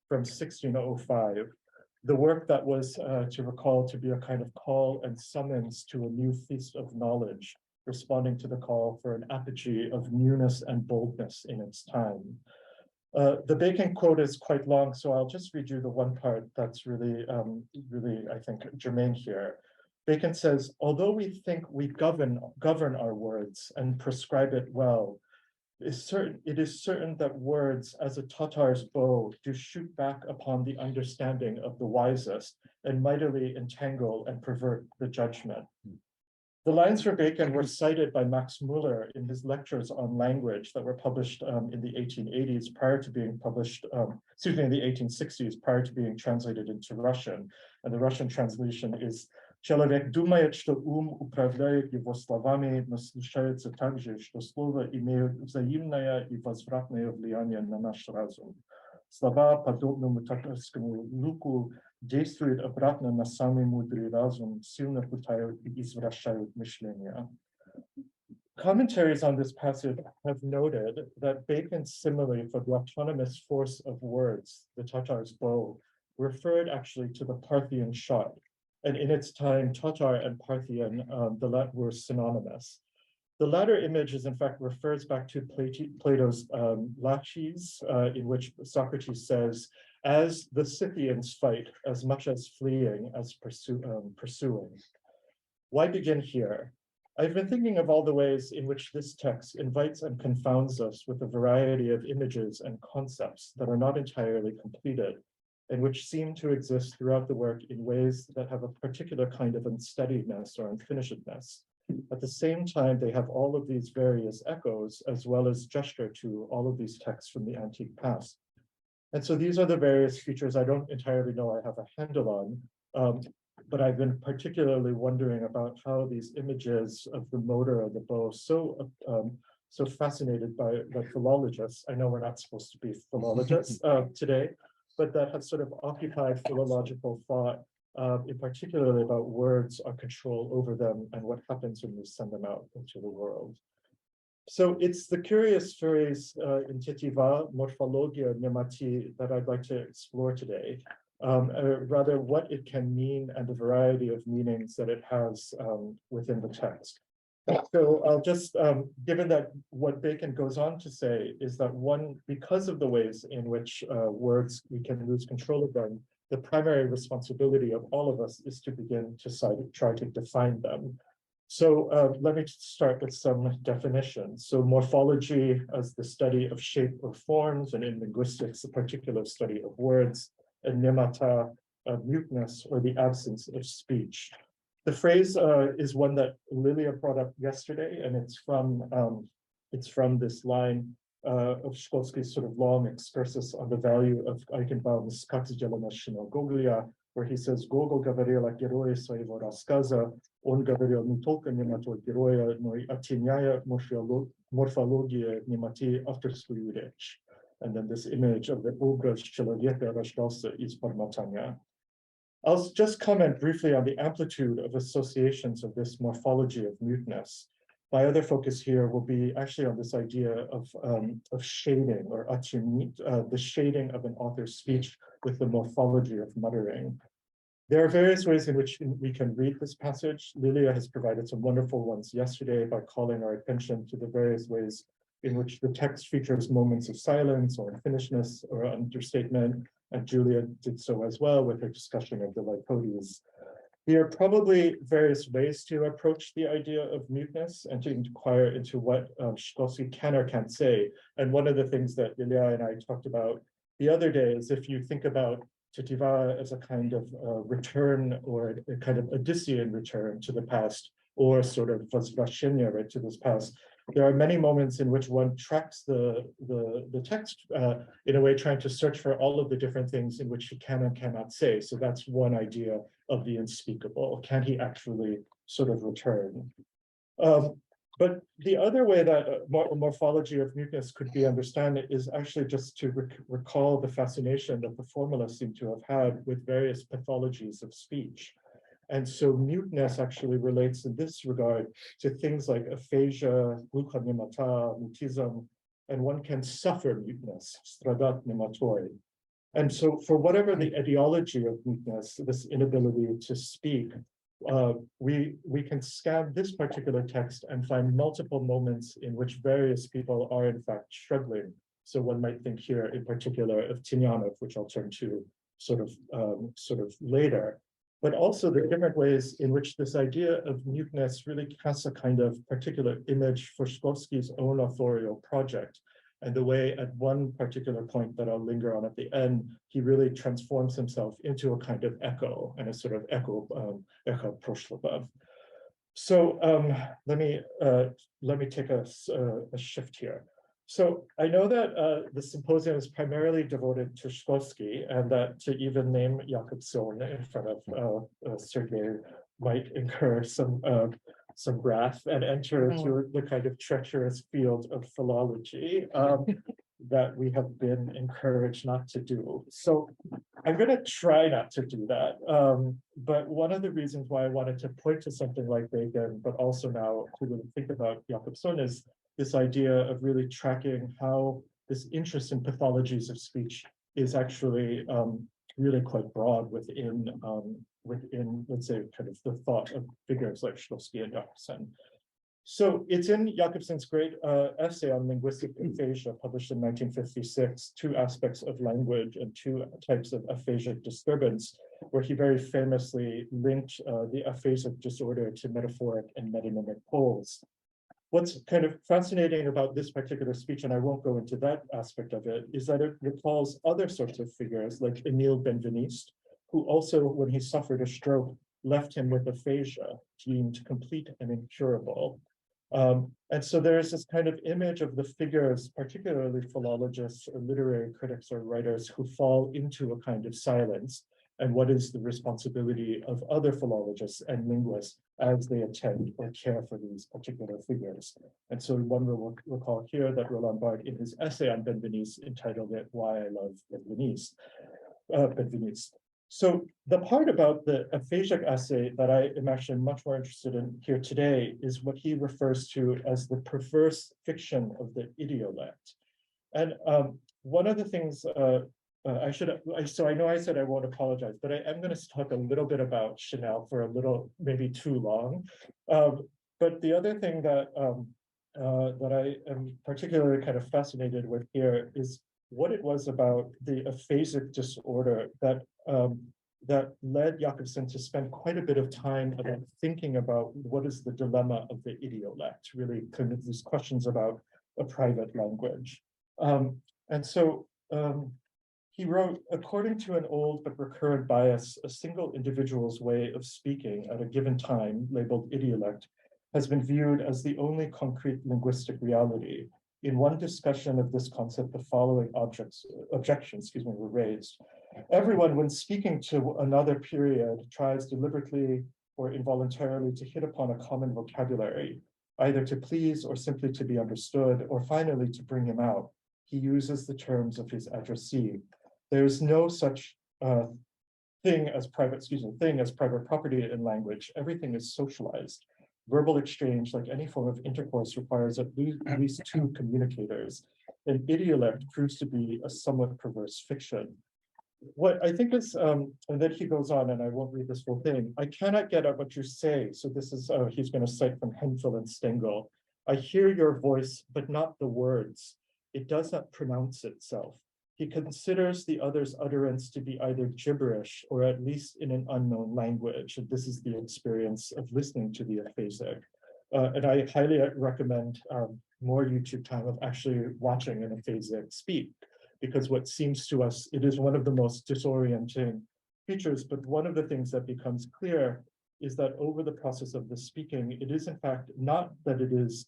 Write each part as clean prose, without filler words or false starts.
from 1605, the work that was to recall to be a kind of call and summons to a new feast of knowledge, responding to the call for an apogee of newness and boldness in its time. The Bacon quote is quite long, so I'll just read you the one part that's really, I think, germane here. Bacon says, although we think we govern our words and prescribe it well, it is certain that words, as a Tatar's bow, do shoot back upon the understanding of the wisest and mightily entangle and pervert the judgment. The lines for Bacon were cited by Max Muller in his lectures on language that were published in the 1880s prior to being published, in the 1860s prior to being translated into Russian. And the Russian translation is «Человек думает, что ум управляет его словами, но случается также, что слова имеют взаимное и возвратное влияние на наш разум. Слова, подобному татарскому луку, действуют обратно на самый мудрый разум, сильно путают и извращают мышление». Commentaries on this passage have noted that Bacon's simile for the autonomous force of words, the Tatar's bow, referred actually to the Parthian shot. And in its time, Tatar and Parthian were synonymous. The latter image is, in fact, refers back to Plato's Laches, in which Socrates says, as the Scythians fight, as much as fleeing as pursuing. Why begin here? I've been thinking of all the ways in which this text invites and confounds us with a variety of images and concepts that are not entirely completed, and which seem to exist throughout the work in ways that have a particular kind of unsteadiness or unfinishedness. At the same time, they have all of these various echoes, as well as gesture to all of these texts from the antique past. And so these are the various features I don't entirely know I have a handle on, but I've been particularly wondering about how these images of the motor of the bow, so fascinated by philologists. I know we're not supposed to be philologists today, but that have sort of occupied philological thought, in particularly about words, our control over them, and what happens when we send them out into the world. So it's the curious phrase in Tetiva, morphologia nemati, that I'd like to explore today, rather what it can mean and the variety of meanings that it has within the text. So I'll just, given that what Bacon goes on to say is that because of the ways in which words, we can lose control of them, the primary responsibility of all of us is to begin to try to define them. So let me start with some definitions. So morphology as the study of shape or forms, and in linguistics, a particular study of words, and nemata, muteness, or the absence of speech. The phrase is one that Lilia brought up yesterday, and it's from this line of Shklovsky's sort of long excursus on the value of Eichenbaum's «Как сделана Goglia», where he says, Gogol говорил о герое своего рассказа, он говорил не только немотой героя, но и оттеняя морфология немоты авторскую речь. And then this image of the образ человека рождался из бормотания. I'll just comment briefly on the amplitude of associations of this morphology of muteness. My other focus here will be actually on this idea of shading, or attimit, the shading of an author's speech with the morphology of muttering. There are various ways in which we can read this passage. Lilia has provided some wonderful ones yesterday by calling our attention to the various ways in which the text features moments of silence or unfinishedness or understatement, and Julia did so as well with her discussion of the Lycodes. There are probably various ways to approach the idea of muteness and to inquire into what Shklovsky can or can't say. And one of the things that Lilia and I talked about the other day is if you think about Tetiva as a kind of return, or a kind of Odyssean return to the past, or sort of возвращение, right, to this past. There are many moments in which one tracks the text in a way, trying to search for all of the different things in which he can and cannot say. So that's one idea of the unspeakable. Can he actually sort of return? But the other way that morphology of muteness could be understood is actually just to recall the fascination that the formalists seem to have had with various pathologies of speech. And so muteness actually relates in this regard to things like aphasia, gluconemata, mutism, and one can suffer muteness, stradat nematoi. And so for whatever the etiology of muteness, this inability to speak, we can scan this particular text and find multiple moments in which various people are in fact struggling. So one might think here in particular of Tynyanov, which I'll turn to sort of later, but also the different ways in which this idea of muteness really casts a kind of particular image for Shklovsky's own authorial project. And the way at one particular point that I'll linger on at the end, he really transforms himself into a kind of echo and a sort of echo Proshlobov. So let me take a shift here. So I know that the symposium is primarily devoted to Shklovsky, and that to even name Jakobson in front of Sergei might incur some wrath and enter into the kind of treacherous field of philology that we have been encouraged not to do. So I'm going to try not to do that. But one of the reasons why I wanted to point to something like Bacon, but also now to really think about Jakobson, is this idea of really tracking how this interest in pathologies of speech is actually really quite broad within, let's say, kind of the thought of figures like Shklovsky and Jakobson. So it's in Jakobson's great essay on linguistic aphasia, published in 1956, Two Aspects of Language and Two Types of Aphasic Disturbance, where he very famously linked the aphasic disorder to metaphoric and metonymic poles. What's kind of fascinating about this particular speech, and I won't go into that aspect of it, is that it recalls other sorts of figures like Emile Benveniste, who also, when he suffered a stroke, left him with aphasia, deemed complete and incurable. And so there's this kind of image of the figures, particularly philologists or literary critics or writers, who fall into a kind of silence, and what is the responsibility of other philologists and linguists as they attend or care for these particular figures. And so one will recall here that Roland Barthes, in his essay on Benveniste, entitled it Why I Love Benveniste. So the part about the aphasic essay that I am actually much more interested in here today is what he refers to as the perverse fiction of the idiolect. And one of the things so I know I said I won't apologize, but I am going to talk a little bit about Chanel for a little, maybe too long. But the other thing that that I am particularly kind of fascinated with here is what it was about the aphasic disorder that that led Jakobson to spend quite a bit of time about thinking about what is the dilemma of the idiolect, really kind of these questions about a private language. And so he wrote, according to an old but recurrent bias, a single individual's way of speaking at a given time, labeled idiolect, has been viewed as the only concrete linguistic reality. In one discussion of this concept, the following objections were raised. Everyone, when speaking to another period, tries deliberately or involuntarily to hit upon a common vocabulary, either to please or simply to be understood, or finally to bring him out. He uses the terms of his addressee. There is no such thing as private property in language. Everything is socialized. Verbal exchange, like any form of intercourse, requires at least two communicators. An idiolect proves to be a somewhat perverse fiction. What I think is, and then he goes on, and I won't read this whole thing. I cannot get at what you say. So this is, he's going to cite from Hemphill and Stengel. I hear your voice, but not the words. It does not pronounce itself. He considers the other's utterance to be either gibberish or at least in an unknown language. And this is the experience of listening to the aphasic. And I highly recommend more YouTube time of actually watching an aphasic speak, because what seems to us, it is one of the most disorienting features, but one of the things that becomes clear is that over the process of the speaking, it is in fact not that it is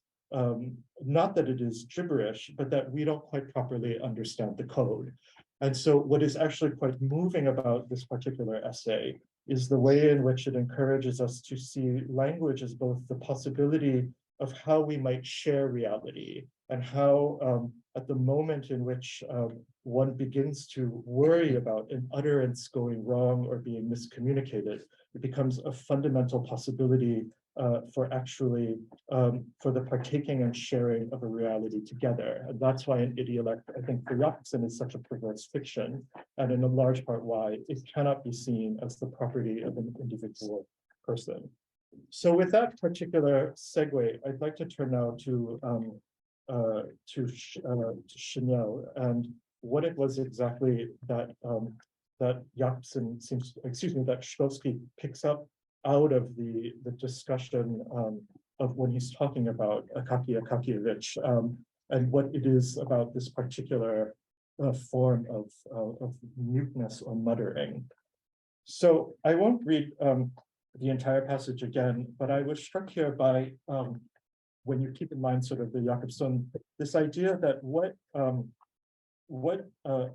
gibberish, but that we don't quite properly understand the code. And so what is actually quite moving about this particular essay is the way in which it encourages us to see language as both the possibility of how we might share reality, and how at the moment in which one begins to worry about an utterance going wrong or being miscommunicated, it becomes a fundamental possibility for actually for the partaking and sharing of a reality together. And that's why an idiolect, I think, for Jakobson is such a perverse fiction, and in a large part why it cannot be seen as the property of an individual person. So with that particular segue, I'd like to turn now to Chanel and what it was exactly that that Jakobson seems, excuse me, that Shklovsky picks up out of the discussion of when he's talking about Akaki Akakievich and what it is about this particular form of muteness or muttering. So I won't read the entire passage again, but I was struck here by when you keep in mind sort of the Jakobson, this idea that what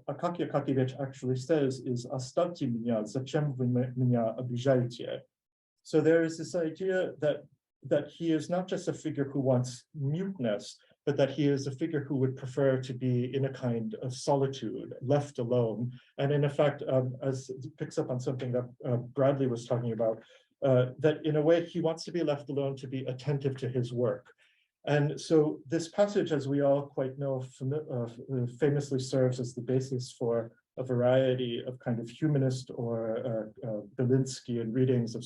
Akaki Akakievich actually says is "Оставьте меня, зачем вы меня обижаете?" So there is this idea that he is not just a figure who wants muteness, but that he is a figure who would prefer to be in a kind of solitude, left alone. And in effect, as it picks up on something that Bradley was talking about, that in a way he wants to be left alone to be attentive to his work. And so this passage, as we all quite know, famously serves as the basis for a variety of kind of humanist or Belinsky readings of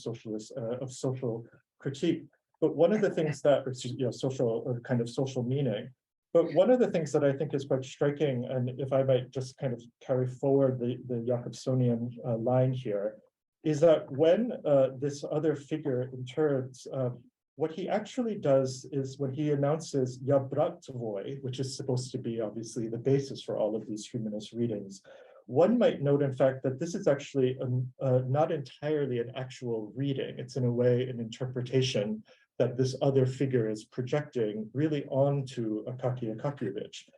social critique. But one of the things that, social or kind of social meaning, but one of the things that I think is quite striking, and if I might just kind of carry forward the Jakobsonian line here, is that when this other figure interprets, what he actually does is when he announces "Я брат твой," which is supposed to be obviously the basis for all of these humanist readings, one might note, in fact, that this is actually not entirely an actual reading. It's in a way an interpretation that this other figure is projecting really onto Akaki Akakievich.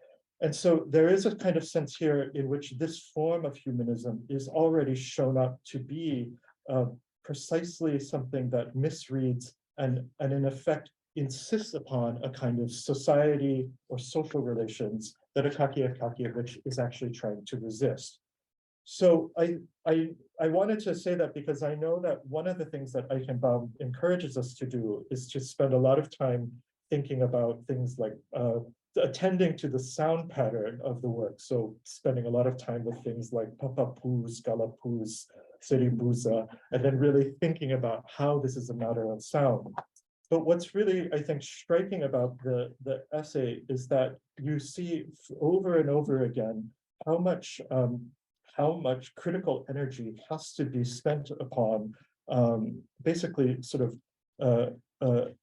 And so there is a kind of sense here in which this form of humanism is already shown up to be precisely something that misreads and in effect insists upon a kind of society or social relations that Akaki Akakievich is actually trying to resist. So I wanted to say that because I know that one of the things that Eichenbaum encourages us to do is to spend a lot of time thinking about things like attending to the sound pattern of the work. So spending a lot of time with things like papapus, galapus, seribuza, and then really thinking about how this is a matter of sound. But what's really, I think, striking about the essay is that you see over and over again how much critical energy has to be spent upon basically sort of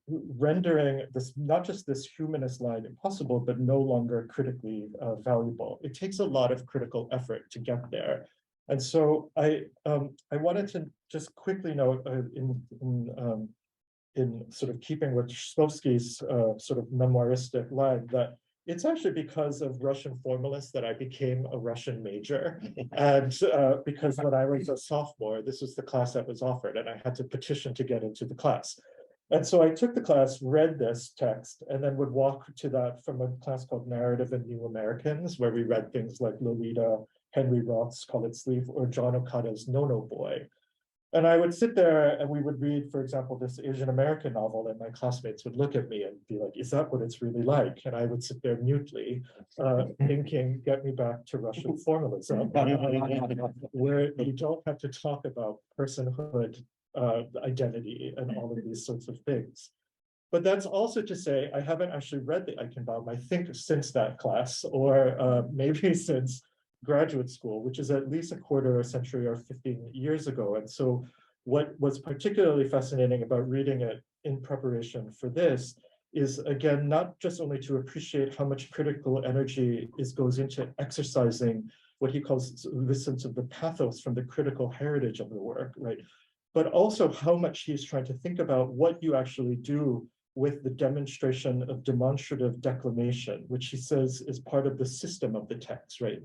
rendering this, not just this humanist line impossible, but no longer critically valuable. It takes a lot of critical effort to get there. And so I wanted to just quickly note in sort of keeping with Shklovsky's sort of memoiristic line that it's actually because of Russian formalists that I became a Russian major. And because when I was a sophomore, this was the class that was offered and I had to petition to get into the class. And so I took the class, read this text, and then would walk to that from a class called Narrative and New Americans, where we read things like Lolita, Henry Roth's Call It Sleep, or John Okada's No No Boy. And I would sit there and we would read, for example, this Asian American novel, and my classmates would look at me and be like, is that what it's really like? And I would sit there mutely thinking, get me back to Russian formalism, where you don't have to talk about personhood, identity, and all of these sorts of things. But that's also to say, I haven't actually read the Eichenbaum, I think, since that class, or maybe since graduate school, which is at least a quarter of a century or 15 years ago. And so what was particularly fascinating about reading it in preparation for this is, again, not just only to appreciate how much critical energy goes into exercising what he calls the sense of the pathos from the critical heritage of the work, right? But also how much he's trying to think about what you actually do with the demonstration of demonstrative declamation, which he says is part of the system of the text, right?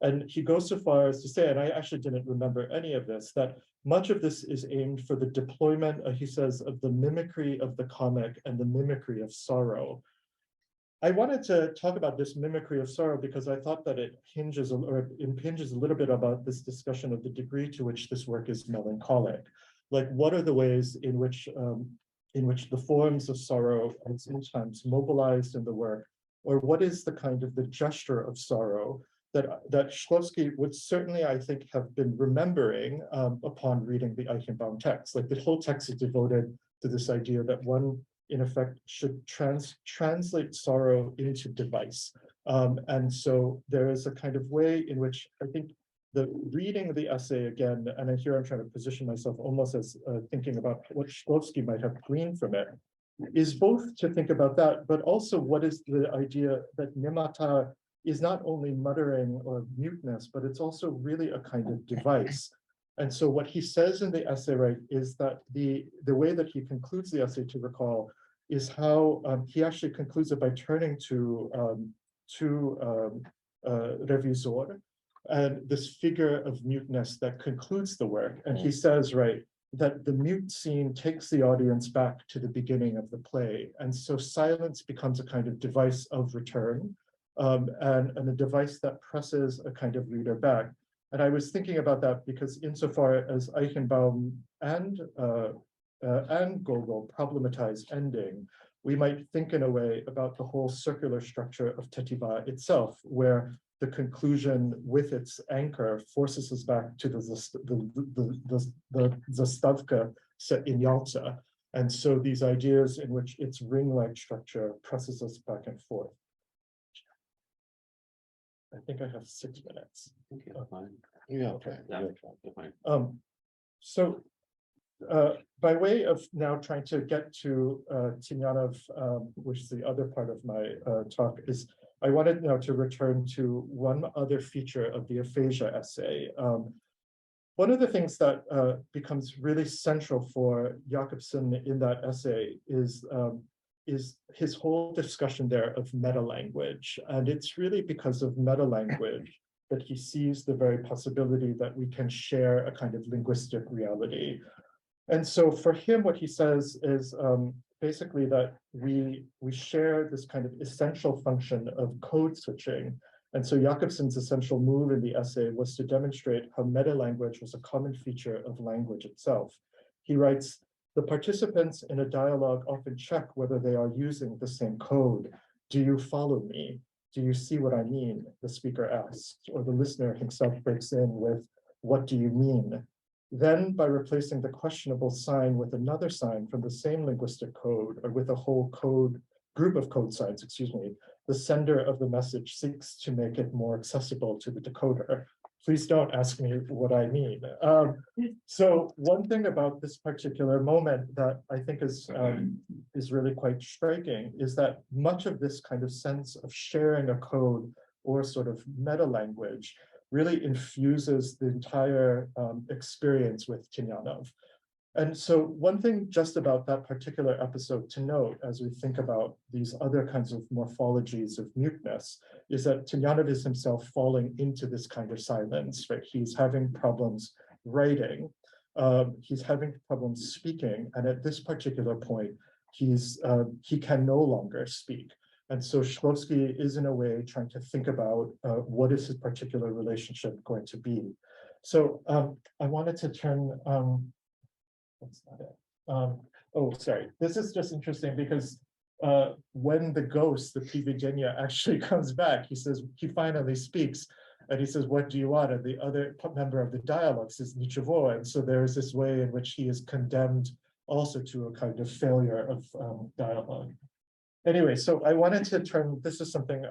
And he goes so far as to say, and I actually didn't remember any of this, that much of this is aimed for the deployment, he says, of the mimicry of the comic and the mimicry of sorrow. I wanted to talk about this mimicry of sorrow because I thought that it impinges a little bit about this discussion of the degree to which this work is melancholic. Like, what are the ways in which in which the forms of sorrow are sometimes mobilized in the work, or what is the kind of the gesture of sorrow that Shklovsky would certainly, I think, have been remembering upon reading the Eichenbaum text. Like the whole text is devoted to this idea that one, in effect, should translate sorrow into device. And so there is a kind of way in which I think the reading the essay again, and here I'm trying to position myself almost as thinking about what Shklovsky might have gleaned from it, is both to think about that, but also what is the idea that nemata is not only muttering or muteness, but it's also really a kind of device. And so what he says in the essay, right, is that the way that he concludes the essay, to recall, is how he actually concludes it by turning to Revisor, and this figure of muteness that concludes the work. And he says, right, that the mute scene takes the audience back to the beginning of the play. And so silence becomes a kind of device of return, and a device that presses a kind of reader back. And I was thinking about that because insofar as Eichenbaum and Gogol problematize ending, we might think in a way about the whole circular structure of Tetiva itself, where the conclusion with its anchor forces us back to the Zastavka set in Yalta. And so these ideas in which its ring-like structure presses us back and forth. I think I have 6 minutes. Okay, fine. Yeah, okay. Yeah, fine. So by way of now trying to get to Tynyanov, which is the other part of my talk, is I wanted now to return to one other feature of the aphasia essay. One of the things that becomes really central for Jakobson in that essay is his whole discussion there of meta-language. And it's really because of meta-language that he sees the very possibility that we can share a kind of linguistic reality. And so for him, what he says is basically that we share this kind of essential function of code switching. And so Jakobson's essential move in the essay was to demonstrate how meta-language was a common feature of language itself. He writes, the participants in a dialogue often check whether they are using the same code. Do you follow me? Do you see what I mean? The speaker asks, or the listener himself breaks in with, what do you mean? Then, by replacing the questionable sign with another sign from the same linguistic code, or with a whole group of code signs, the sender of the message seeks to make it more accessible to the decoder. Please don't ask me what I mean. So one thing about this particular moment that I think is really quite striking is that much of this kind of sense of sharing a code or sort of meta language really infuses the entire experience with Tynyanov. And so one thing just about that particular episode to note as we think about these other kinds of morphologies of muteness is that Tynyanov is himself falling into this kind of silence, right? He's having problems writing, he's having problems speaking, and at this particular point, he can no longer speak. And so Shklovsky is in a way trying to think about what is his particular relationship going to be. So I wanted to turn, that's not it. Oh, sorry. This is just interesting because when the ghost, the Prividenia, actually comes back, he says, he finally speaks, and he says, what do you want? And the other member of the dialogue says, Nichevo. And so there is this way in which he is condemned also to a kind of failure of dialogue. Anyway, so I wanted to turn, this is something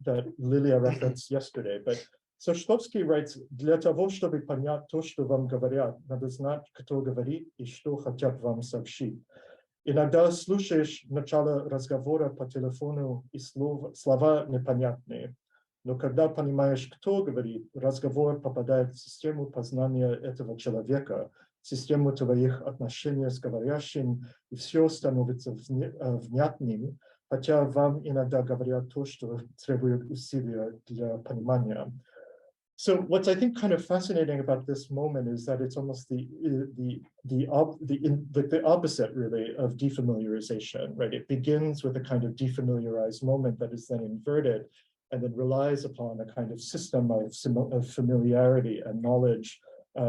that Lilia referenced yesterday, but so Shklovsky writes, для того, чтобы понять то, что вам говорят, надо знать, кто говорит и что хотят вам сообщить. Иногда слушаешь начало разговора по телефону и слова непонятные, но когда понимаешь, кто говорит, разговор попадает в систему познания этого человека, в систему твоих отношений с говорящим, и все становится внятным, хотя вам иногда говорят то, что требует усилия для понимания. So what's I think kind of fascinating about this moment is that it's almost the opposite really of defamiliarization, right? It begins with a kind of defamiliarized moment that is then inverted and then relies upon a kind of system of familiarity and knowledge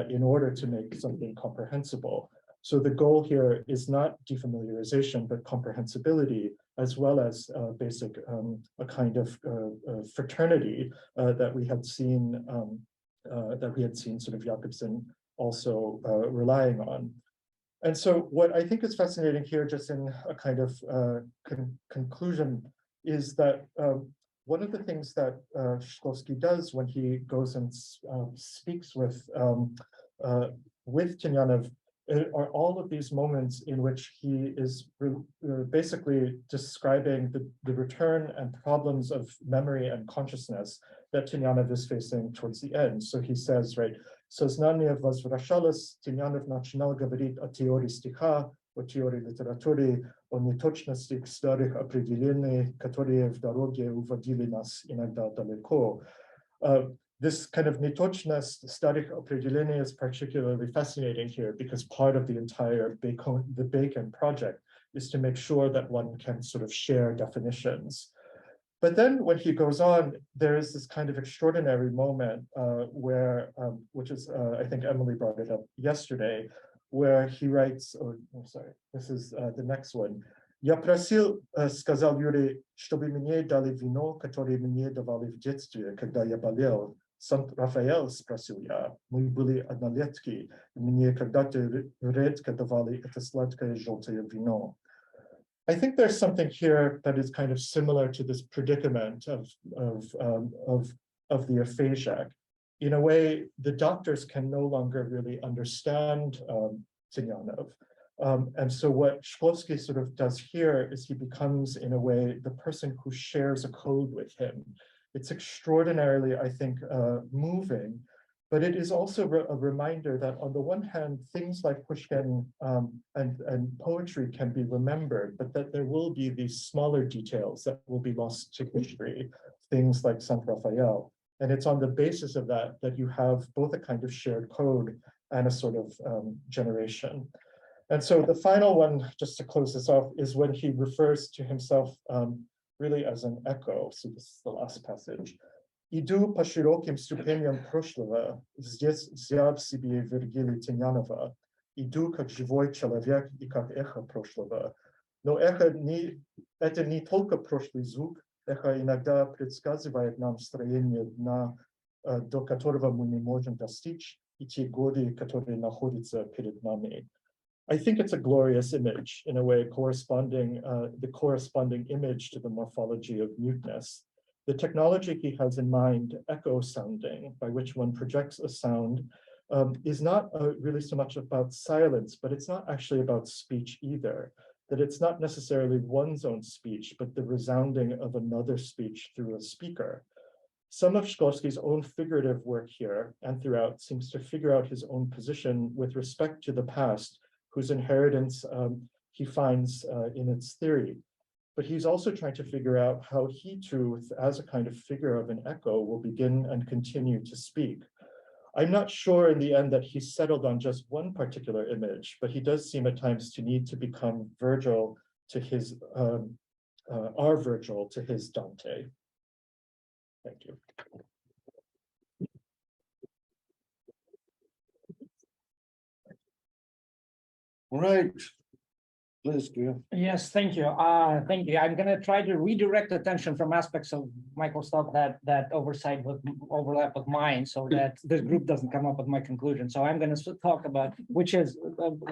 in order to make something comprehensible. So the goal here is not defamiliarization, but comprehensibility, as well as basic a kind of fraternity that we had seen sort of Jakobson also relying on. And so what I think is fascinating here, just in a kind of conclusion, is that one of the things that Shklovsky does when he goes and speaks with Tynyanov are all of these moments in which he is basically describing the return and problems of memory and consciousness that Tynyanov is facing towards the end. So he says, right, сознание возвращалось, Тynyanov начинал говорить о теории стиха, о теории литературы, о неточностях старых определений, которые в дороге уводили нас иногда далеко. This kind of netochnost, static определение, is particularly fascinating here because part of the entire Bacon project is to make sure that one can sort of share definitions. But then when he goes on, there is this kind of extraordinary moment where, which is, I think Emily brought it up yesterday, where he writes, this is the next one. Я просил, сказал Юрий, чтобы мне дали вино, которое мне давали в детстве, когда я болел. Сант-Рафаэль, спросил я, мы были однолетки, мне когда-то редко давали это сладкое желтое вино. I think there's something here that is kind of similar to this predicament of the aphasiac. In a way, the doctors can no longer really understand Tynyanov. And so what Shklovsky sort of does here is he becomes, in a way, the person who shares a code with him. It's extraordinarily, I think, moving, but it is also a reminder that on the one hand, things like Pushkin and poetry can be remembered, but that there will be these smaller details that will be lost to history, things like Saint Raphael. And it's on the basis of that that you have both a kind of shared code and a sort of generation. And so the final one, just to close this off, is when he refers to himself really as an echo. So this is the last passage. Иду по широким ступеням прошлого, здесь взяв себе Вергилия Тynyanova. Иду как живой человек и как эхо прошлого. Но это не только прошлый звук, эхо иногда предсказывает нам строение дна, до которого мы не можем достичь, и те годы, которые находятся перед нами. I think it's a glorious image, in a way, corresponding the corresponding image to the morphology of muteness. The technology he has in mind, echo sounding, by which one projects a sound, is not really so much about silence, but it's not actually about speech either. That it's not necessarily one's own speech, but the resounding of another speech through a speaker. Some of Shklovsky's own figurative work here and throughout seems to figure out his own position with respect to the past, whose inheritance he finds in its theory. But he's also trying to figure out how he too, as a kind of figure of an echo, will begin and continue to speak. I'm not sure in the end that he settled on just one particular image, but he does seem at times to need to become Virgil to his, our Virgil to his Dante. Thank you. All right. Please, Gia. Yes, thank you. Thank you. I'm going to try to redirect attention from aspects of Michael's thought that overlap with mine, so that this group doesn't come up with my conclusion. So I'm going to talk about, which is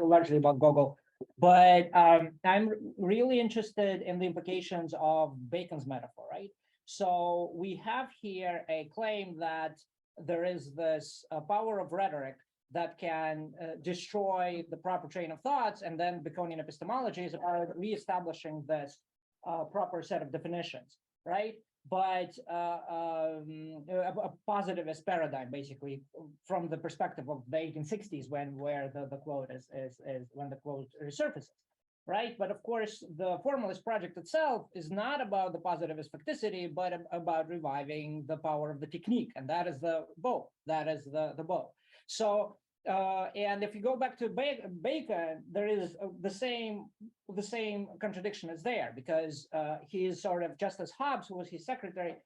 largely about Gogol, but I'm really interested in the implications of Bacon's metaphor, right? So we have here a claim that there is this power of rhetoric that can destroy the proper train of thoughts, and then Baconian epistemology is about reestablishing this proper set of definitions, right? But a positivist paradigm, basically, from the perspective of the 1860s, where the quote is when the quote resurfaces, right? But of course, the formalist project itself is not about the positivist facticity, but about reviving the power of the technique, and that is the bow. That is the bow. So, and if you go back to Bacon, there is the same contradiction is there, because he is sort of, just as Hobbes, who was his secretary,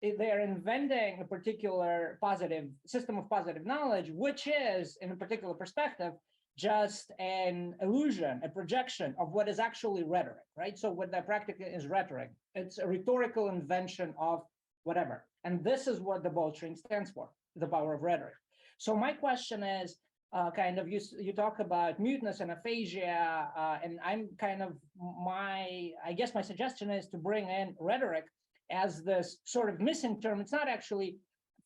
they're inventing a particular positive system of positive knowledge, which is, in a particular perspective, just an illusion, a projection of what is actually rhetoric, right? So what that practically is rhetoric. It's a rhetorical invention of whatever. And this is what the Bowstring stands for, the power of rhetoric. So my question is, kind of, you talk about muteness and aphasia, and I'm kind of, I guess my suggestion is to bring in rhetoric as this sort of missing term. It's not actually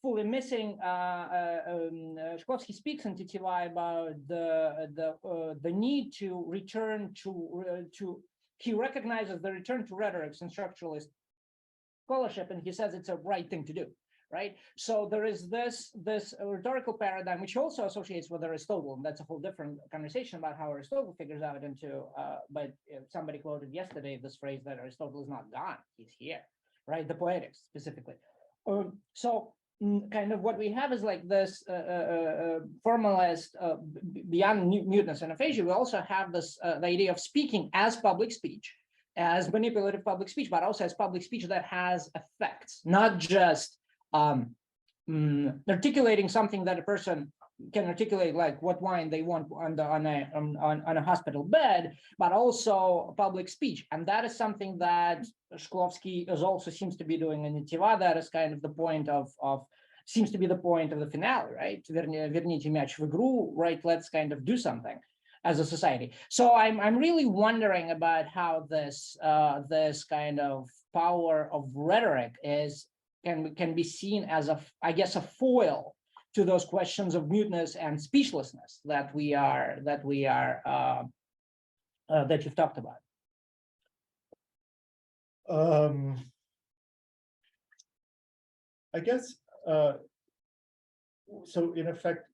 fully missing. Shklovsky speaks in Titiva about the need to return to he recognizes the return to rhetorics in structuralist scholarship, and he says it's a right thing to do, right? So there is this rhetorical paradigm which also associates with Aristotle, and that's a whole different conversation about how Aristotle figures out into. But somebody quoted yesterday this phrase that Aristotle is not gone; he's here, right? The Poetics specifically. So kind of what we have is like this formalist beyond muteness and aphasia. We also have this the idea of speaking as public speech, as manipulative public speech, but also as public speech that has effects, not just articulating something that a person can articulate, like what wine they want on a hospital bed, but also public speech. And that is something that Shklovsky also seems to be doing in Titiva. That is kind of the point of seems to be the point of the finale, right? Верните мяч в игру, right? Let's kind of do something as a society. So I'm really wondering about how this this kind of power of rhetoric can be seen as I guess a foil to those questions of muteness and speechlessness that you've talked about. I guess so. In effect,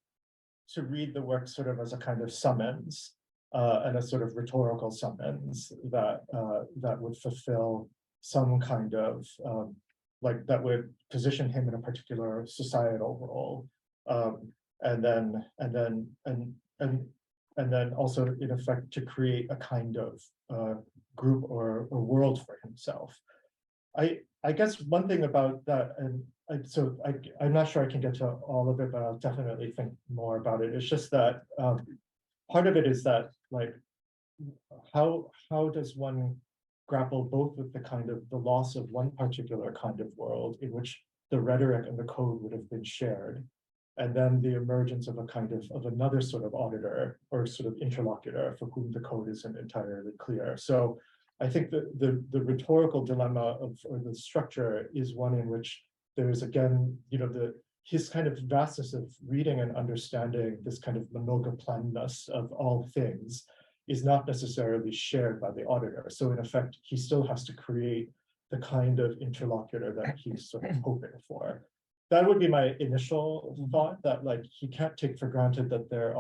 to read the work sort of as a kind of summons and a sort of rhetorical summons that would fulfill some kind of like that would position him in a particular societal role, and then also in effect to create a kind of group or world for himself. I guess one thing about that, and I'm not sure I can get to all of it, but I'll definitely think more about it. It's just that part of it is that, like, how does one grapple both with the kind of the loss of one particular kind of world in which the rhetoric and the code would have been shared, and then the emergence of a kind of another sort of auditor or sort of interlocutor for whom the code isn't entirely clear. So I think that the rhetorical dilemma or the structure is one in which there is, again, his kind of vastness of reading and understanding this kind of monogaplanness of all things is not necessarily shared by the auditor. So in effect, he still has to create the kind of interlocutor that he's sort of hoping for. That would be my initial thought, that like he can't take for granted that there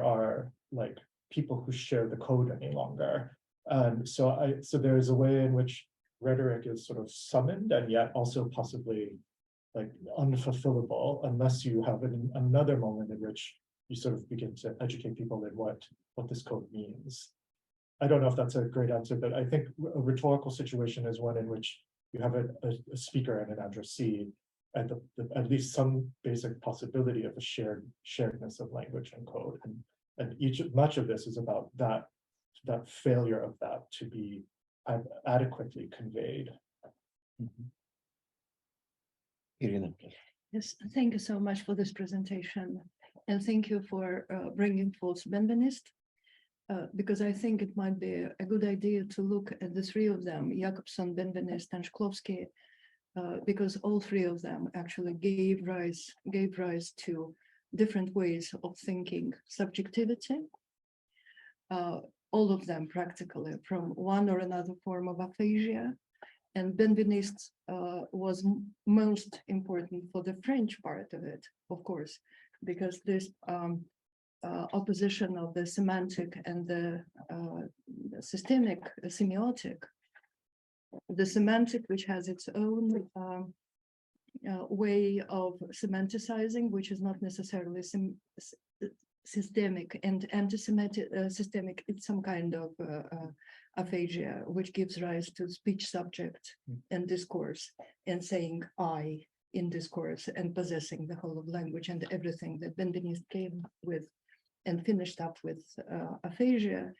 are like people who share the code any longer. And so there is a way in which rhetoric is sort of summoned and yet also possibly like unfulfillable unless you have another moment in which you sort of begin to educate people in what this code means. I don't know if that's a great answer, but I think a rhetorical situation is one in which you have a speaker and an addressee, and at least some basic possibility of a sharedness of language and code, and much of this is about that failure of that to be adequately conveyed. Irina. Yes, thank you so much for this presentation, and thank you for bringing forth Benveniste, because I think it might be a good idea to look at the three of them, Jakobson, Benveniste, and Shklovsky, because all three of them actually gave rise to different ways of thinking subjectivity. All of them practically from one or another form of aphasia. And Benveniste was most important for the French part of it, of course, because this opposition of the semantic and the systemic semiotic, the semantic, which has its own way of semanticizing, which is not necessarily systemic, and anti-Semitic systemic, it's some kind of aphasia, which gives rise to speech subject and discourse, and saying I in discourse, and possessing the whole of language and everything that Benveniste came with and finished up with aphasia.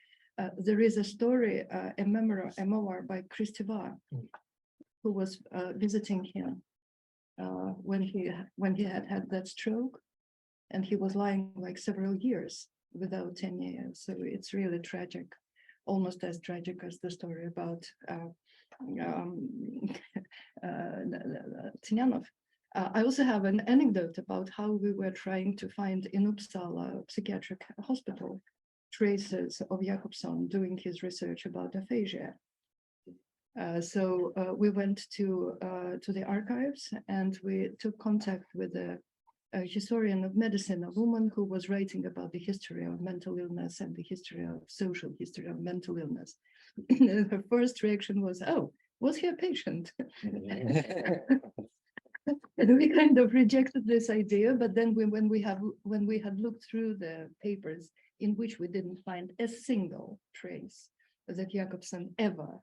There is a story, a memoir by Christopher, who was visiting him when he had that stroke, and he was lying like several years without any. So it's really tragic, almost as tragic as the story about Tynyanov. I also have an anecdote about how we were trying to find in Uppsala psychiatric hospital traces of Jakobson doing his research about aphasia. So we went to the archives, and we took contact with a historian of medicine, a woman who was writing about the history of mental illness and the social history of mental illness. Her first reaction was, "Oh, was he a patient?" And we kind of rejected this idea, but then when we had looked through the papers in which we didn't find a single trace that Jakobson ever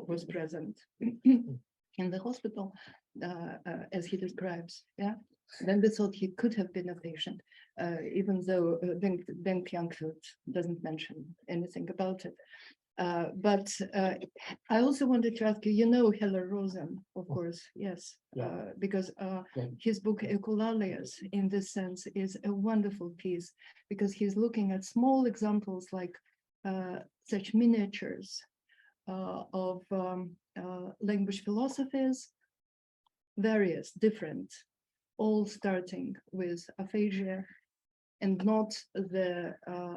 was present in the hospital, as he describes, yeah, then we thought he could have been a patient, even though Ben Kyankut doesn't mention anything about it. But I also wanted to ask you, you know Heller Rosen, of course, yes, because his book Ecolalias, in this sense, is a wonderful piece, because he's looking at small examples like such miniatures of language philosophies, various, different, all starting with aphasia, and not the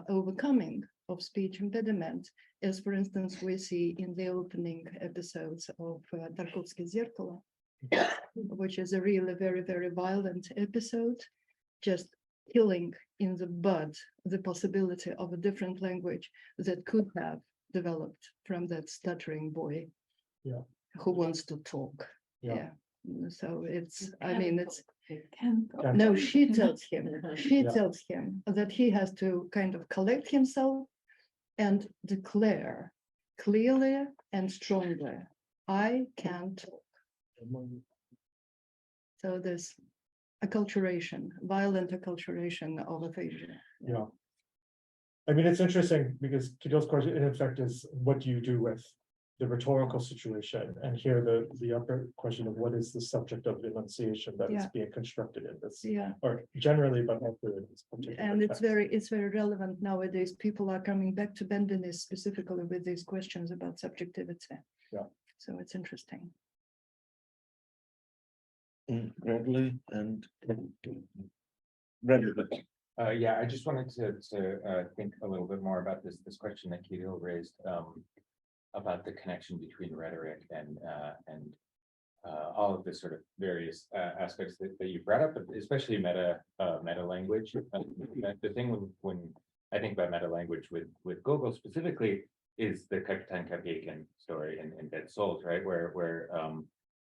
overcoming of speech impediment, as for instance we see in the opening episodes of Tarkovsky's Zerkalo, which is a really very, very violent episode, just killing in the bud the possibility of a different language that could have developed from that stuttering boy who wants to talk. Yeah. So it's, I mean, it's, no, she tells him that he has to kind of collect himself and declare clearly and strongly, I can talk. So there's acculturation, violent acculturation of aphasia. Yeah. I mean, it's interesting because Kiddo's question, in effect, is what do you do with the rhetorical situation? And here the upper question of what is the subject of enunciation that is being constructed in this, or generally, but not in this particular and text. it's very relevant nowadays. People are coming back to Benveniste specifically with these questions about subjectivity. Yeah. So it's interesting. Bradley and Bradley. Yeah, I just wanted to think a little bit more about this question that Kiddo raised about the connection between rhetoric and all of the sort of various aspects that you brought up, especially meta language. The thing when I think about meta language with Gogol specifically is the Kapitan Kapiekin story in Dead Souls, right? Where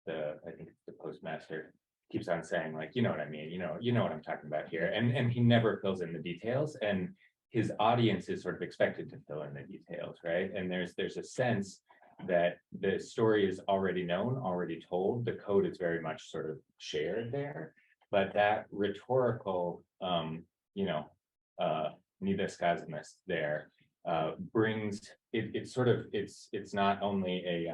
I think it's the postmaster keeps on saying, like, you know what I mean, you know what I'm talking about here, and he never fills in the details, and his audience is sort of expected to fill in the details, right? And there's a sense that the story is already known, already told. The code is very much sort of shared there, but that rhetorical, nedosказанность there brings it. It's not only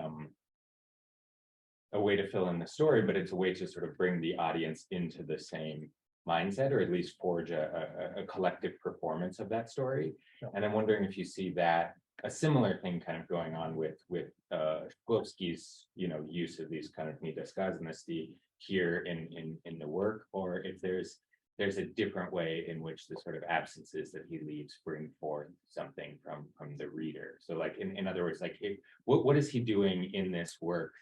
a way to fill in the story, but it's a way to sort of bring the audience into the same mindset, or at least forge a collective performance of that story. And I'm wondering if you see that a similar thing kind of going on with Shklovsky's use of these kind of недосказанности here in the work, or if there's a different way in which the sort of absences that he leaves bring forth something from the reader. So like in other words, like what is he doing in this work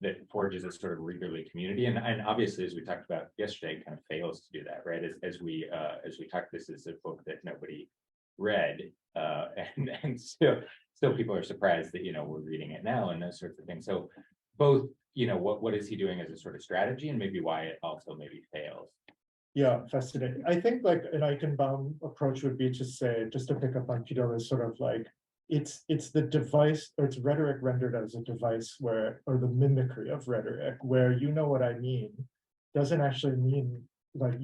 that forges a sort of readerly community, and obviously, as we talked about yesterday, kind of fails to do that, right? As we talked, this is a book that nobody read, and still people are surprised that we're reading it now and those sorts of things. So both, what is he doing as a sort of strategy, and maybe why it also maybe fails. Yeah, fascinating. I think like an Eichenbaum approach would be to say, just to pick up on Kiddo, is sort of like it's the device, or it's rhetoric rendered as a device where, or the mimicry of rhetoric, where what I mean doesn't actually mean like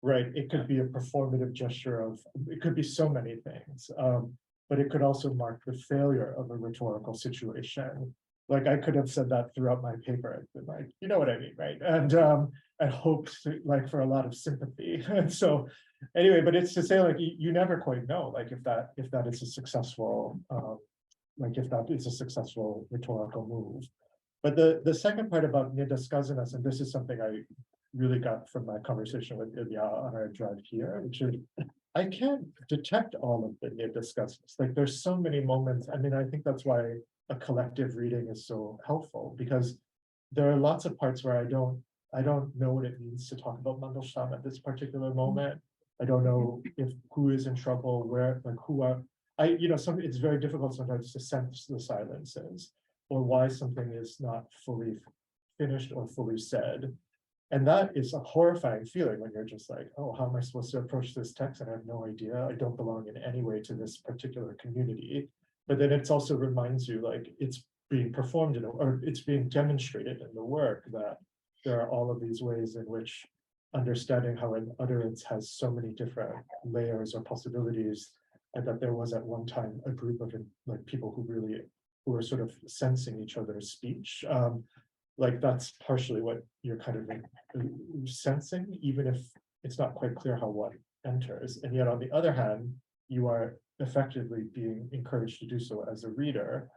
right? It could be a performative gesture of, it could be so many things. But it could also mark the failure of a rhetorical situation. Like I could have said that throughout my paper. I've been like, you know what I mean, right? And I hoped like for a lot of sympathy. And so anyway, but it's to say like you never quite know like if that is a successful like if that is a successful rhetorical move. But the second part about nedosказанность, and this is something I really got from my conversation with Ilya on our drive here, which is I can't detect all of the nedosказанность. Like there's so many moments. I mean, I think that's why a collective reading is so helpful, because there are lots of parts where I don't know what it means to talk about Mandelstam at this particular moment. I don't know if who is in trouble, where, like who are, it's very difficult sometimes to sense the silences or why something is not fully finished or fully said. And that is a horrifying feeling when you're just like, oh, how am I supposed to approach this text? And I have no idea. I don't belong in any way to this particular community. But then it also reminds you like it's being performed or it's being demonstrated in the work that there are all of these ways in which understanding how an utterance has so many different layers or possibilities, and that there was at one time a group of like people who were sort of sensing each other's speech. Like that's partially what you're kind of sensing, even if it's not quite clear how one enters. And yet on the other hand, you are effectively being encouraged to do so as a reader.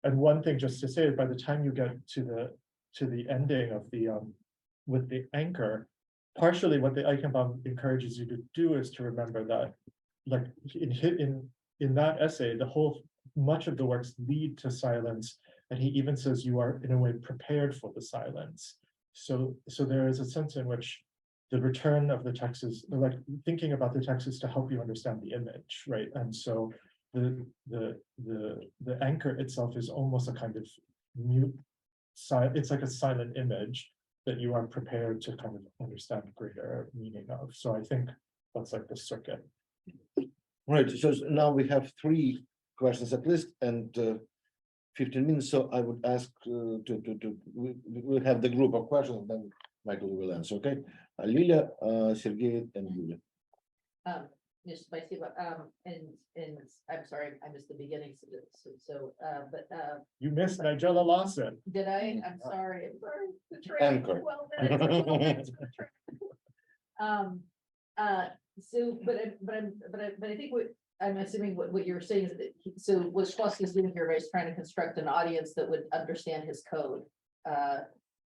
And one thing just to say, by the time you get to the ending of the with the anchor, partially what the Eichenbaum encourages you to do is to remember that, like in that essay, much of the works lead to silence, and he even says you are in a way prepared for the silence. So there is a sense in which the return of the text is like thinking about the text is to help you understand the image, right? And so the anchor itself is almost a kind of mute it's like a silent image that you are prepared to kind of understand greater meaning of. So I think that's like the circuit. Right, so now we have 3 questions at least and 15 minutes, so I would ask we'll have the group of questions, then Michael will answer, okay? Lilia, Sergey, and Yulia. Yes, спасибо. And I'm sorry, I missed the beginning. But You missed Nigella Lawson. did I? I'm sorry. The train, Anchor. 12 minutes. But I think what I'm assuming what you're saying is that so what Shklovsky is doing here is trying to construct an audience that would understand his code,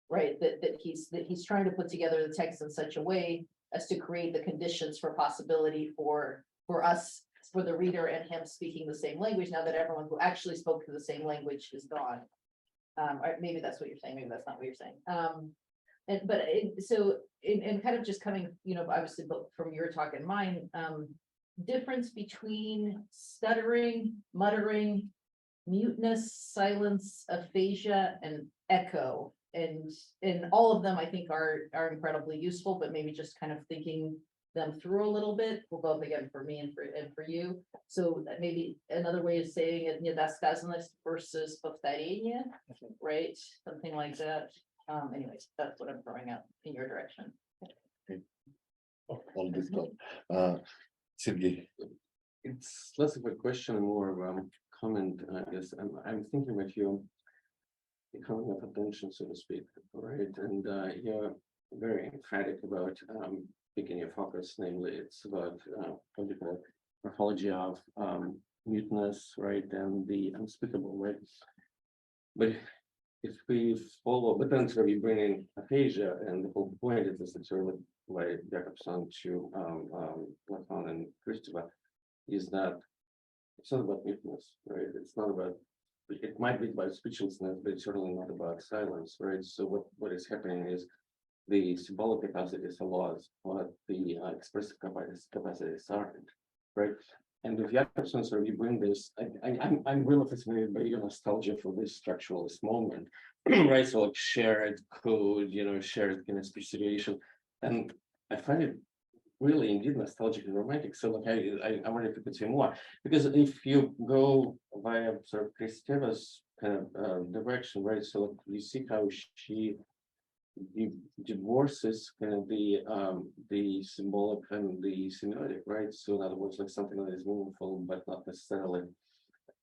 right? That he's trying to put together the text in such a way as to create the conditions for possibility for us, for the reader and him speaking the same language. Now that everyone who actually spoke to the same language is gone, or maybe that's what you're saying. Maybe that's not what you're saying. And kind of just coming, obviously both from your talk and mine, difference between stuttering, muttering, muteness, silence, aphasia, and echo. And all of them I think are incredibly useful, but maybe just kind of thinking them through a little bit for both, again, for me and for you. So maybe another way of saying it, недосказанность versus повторение, right? Something like that. Anyways, that's what I'm throwing out in your direction. All this stuff. Sergey. It's less of a question, more of a comment. I guess I'm thinking about you becoming of attention, so to speak, right? And you're very emphatic about picking your focus, namely it's about political morphology of muteness, right, and the unspeakable, right? But if we follow, but then so we bring in aphasia, and the whole point is necessarily by Jacobson to Lacan and Christopher, is that it's not about muteness, right? It's not about, it might be about speechlessness, but it's certainly not about silence, right? So what is happening is the symbolic capacities are lost, but the expressive capacities aren't, right? And with Jacobson, so you bring this, I'm really fascinated by your nostalgia for this structuralist moment, right? So like shared code, shared kind of speech situation. And I find it really indeed nostalgic and romantic. So like I wonder if you could say more, because if you go via sort of Kristeva's kind of direction, right? So you see how she divorces kind of the symbolic and the semiotic, right? So in other words, like something that is meaningful, but not necessarily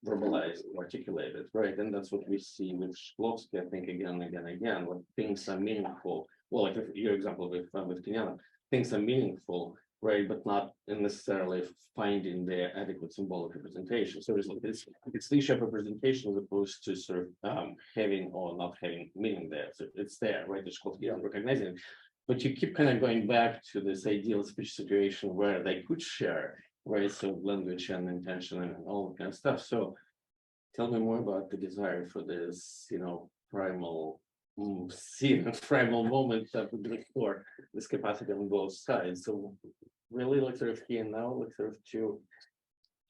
verbalized or articulated, right? And that's what we see with Shklovsky, I think, again and again and again, when things are meaningful. Well, like your example with Tiniana, things are meaningful, right? But not necessarily finding the adequate symbolic representation. So it's the issue of representation as opposed to sort of having or not having meaning there. So it's there, right? The Shklovsky recognizing it. But you keep kind of going back to this ideal speech situation where they could share, right? So language and intention and all that kind of stuff. So tell me more about the desire for this, primal scene and primal moment that would restore this capacity on both sides. So really like sort of here now, like sort of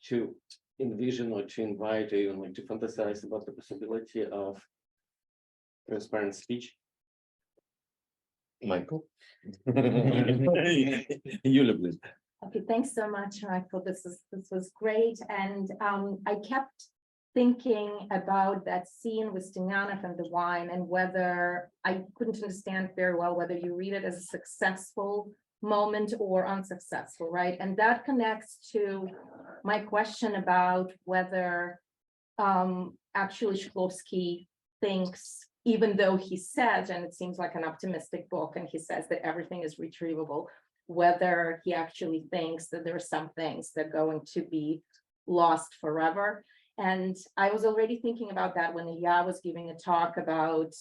to envision or to invite or even like to fantasize about the possibility of transparent speech. Michael? Yulia, please. Okay, thanks so much, Michael. This was great. And I kept thinking about that scene with Stinyanov and the wine, and whether I couldn't understand very well whether you read it as a successful moment or unsuccessful, right? And that connects to my question about whether actually Shklovsky thinks, even though he says, and it seems like an optimistic book, and he says that everything is retrievable, whether he actually thinks that there are some things that are going to be lost forever. And I was already thinking about that when Ilya was giving a talk about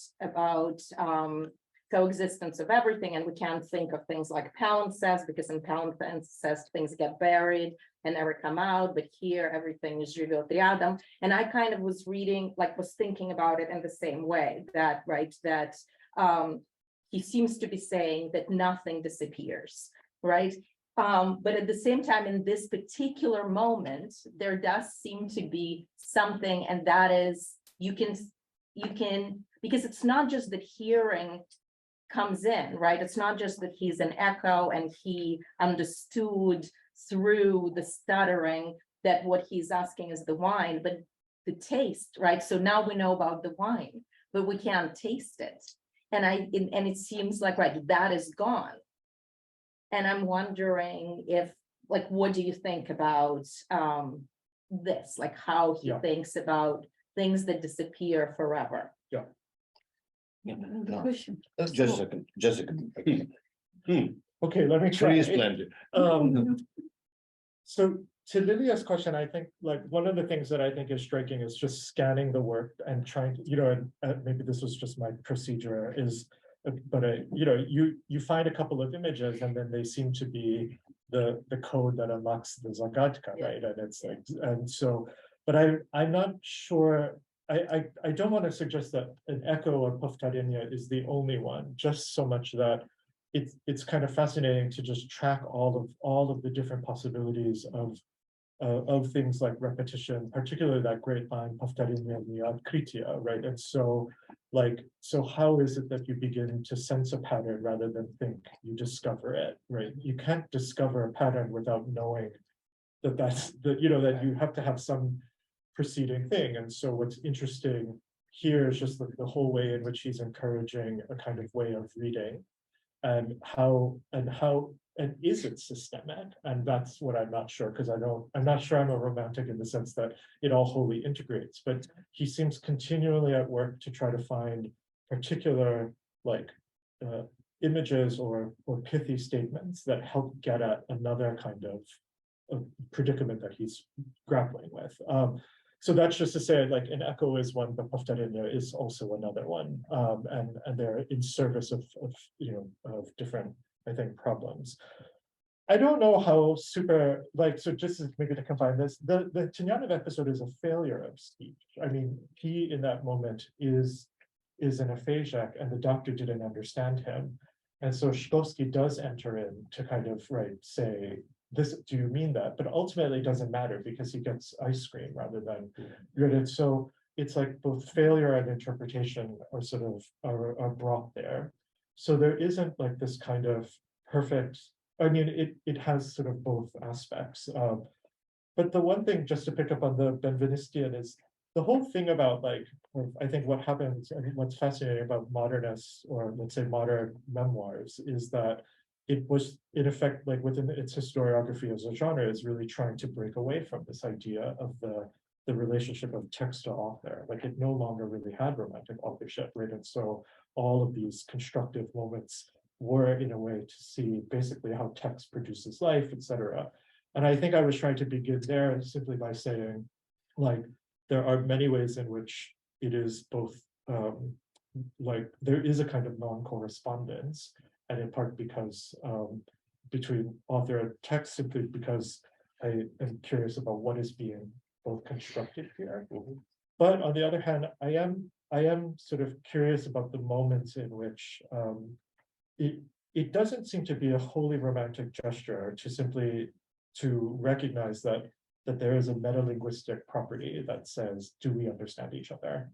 coexistence of everything, and we can't think of things like palimpsest, because in palimpsest things get buried and never come out, but here everything is живет рядом. And I kind of was thinking about it in the same way, that he seems to be saying that nothing disappears, right? But at the same time, in this particular moment, there does seem to be something, and that is you can, because it's not just that hearing comes in, right? It's not just that he's an echo and he understood through the stuttering that what he's asking is the wine, but the taste, right? So now we know about the wine, but we can't taste it. And it seems like, right, that is gone. And I'm wondering if, like, what do you think about this? Like how he thinks about things that disappear forever? Yeah. The question. Just a second. Okay, let me try. Trees planted. So to Lilia's question, I think like one of the things that I think is striking is just scanning the work and trying to, and maybe this was just my procedure is, but you find a couple of images and then they seem to be the code that unlocks the Zagadka, right? And it's like, and so, but I'm not sure. I don't want to suggest that an echo or повторение is the only one, just so much that it's kind of fascinating to just track all of the different possibilities of things like repetition, particularly that great line повторение не открытие, right? And so how is it that you begin to sense a pattern rather than think you discover it, right? You can't discover a pattern without knowing that you have to have some preceding thing. And so what's interesting here is just the whole way in which he's encouraging a kind of way of reading, and is it systemic? And that's what I'm not sure, because I'm not sure I'm a romantic in the sense that it all wholly integrates, but he seems continually at work to try to find particular images or pithy statements that help get at another kind of predicament that he's grappling with. So that's just to say, like, an echo is one, but повторение is also another one, and they're in service of different, I think, problems. I don't know how super, so just maybe to combine this, the Tynyanov episode is a failure of speech. I mean, he in that moment is an aphasiac, and the doctor didn't understand him, and so Shklovsky does enter in to kind of say, this, do you mean that? But ultimately it doesn't matter because he gets ice cream rather than good. And so it's like both failure and interpretation are brought there. So there isn't like this kind of perfect, I mean, it has sort of both aspects. But the one thing, just to pick up on the Benvenistian, is the whole thing about like, I think what happens, I mean, what's fascinating about modernists, or let's say modern memoirs, is that it was in effect, like within its historiography as a genre, is really trying to break away from this idea of the relationship of text to author. Like it no longer really had romantic authorship, right? And so all of these constructive moments were in a way to see basically how text produces life, etc. And I think I was trying to begin there simply by saying, like, there are many ways in which it is both, like there is a kind of non-correspondence, and in part because between author and text, simply because I am curious about what is being both constructed here. But on the other hand, I am sort of curious about the moments in which it doesn't seem to be a wholly romantic gesture to simply to recognize that there is a metalinguistic property that says, do we understand each other?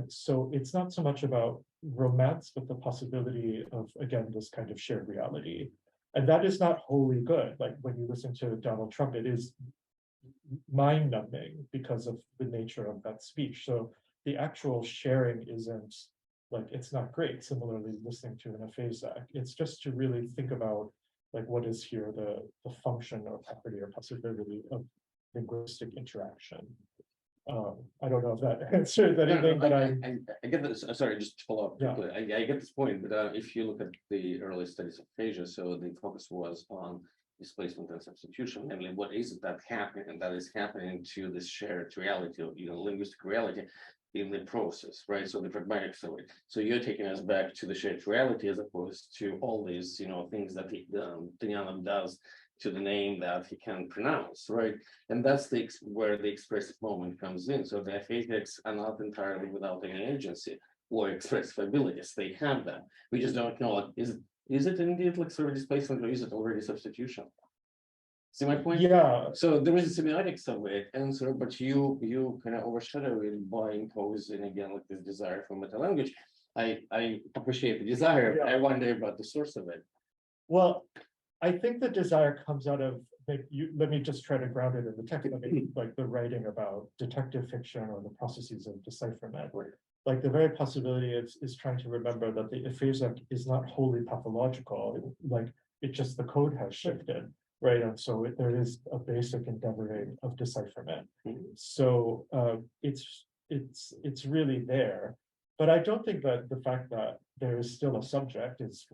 So it's not so much about romance, but the possibility of, again, this kind of shared reality. And that is not wholly good. Like when you listen to Donald Trump, it is mind-numbing because of the nature of that speech. So the actual sharing isn't, like, it's not great. Similarly, listening to an Aphasiac, it's just to really think about, like, what is here the function or property or possibility of linguistic interaction. I don't know if that answered anything, but I get this. Sorry, just to follow up Yeah. quickly. I get this point, but if you look at the early studies of aphasia, so the focus was on displacement and substitution, namely what is it that happening, and that is happening to this shared reality, of linguistic reality in the process, right? So the pragmatic story. So you're taking us back to the shared reality as opposed to all these, things that Tinyanov does to the name that he can pronounce, right? And that's where the expressive moment comes in. So the aphasiacs are not entirely without any agency or expressive abilities. They have that. We just don't know, like, is it indeed like sort of displacement, or is it already substitution? See my point? yeah, So there is a semiotics of it, and so, but you kind of overshadow it by imposing again like this desire for meta language. I appreciate the desire, but I wonder about the source of it. well, I think the desire comes out of, let me just try to ground it in the text, like the writing about detective fiction or the processes of decipherment. Like the very possibility is trying to remember that the aphasiac is not wholly pathological, like it just, the code has shifted, right? And so there is a basic endeavoring of decipherment. So it's really there. But I don't think that the fact that there is still a subject is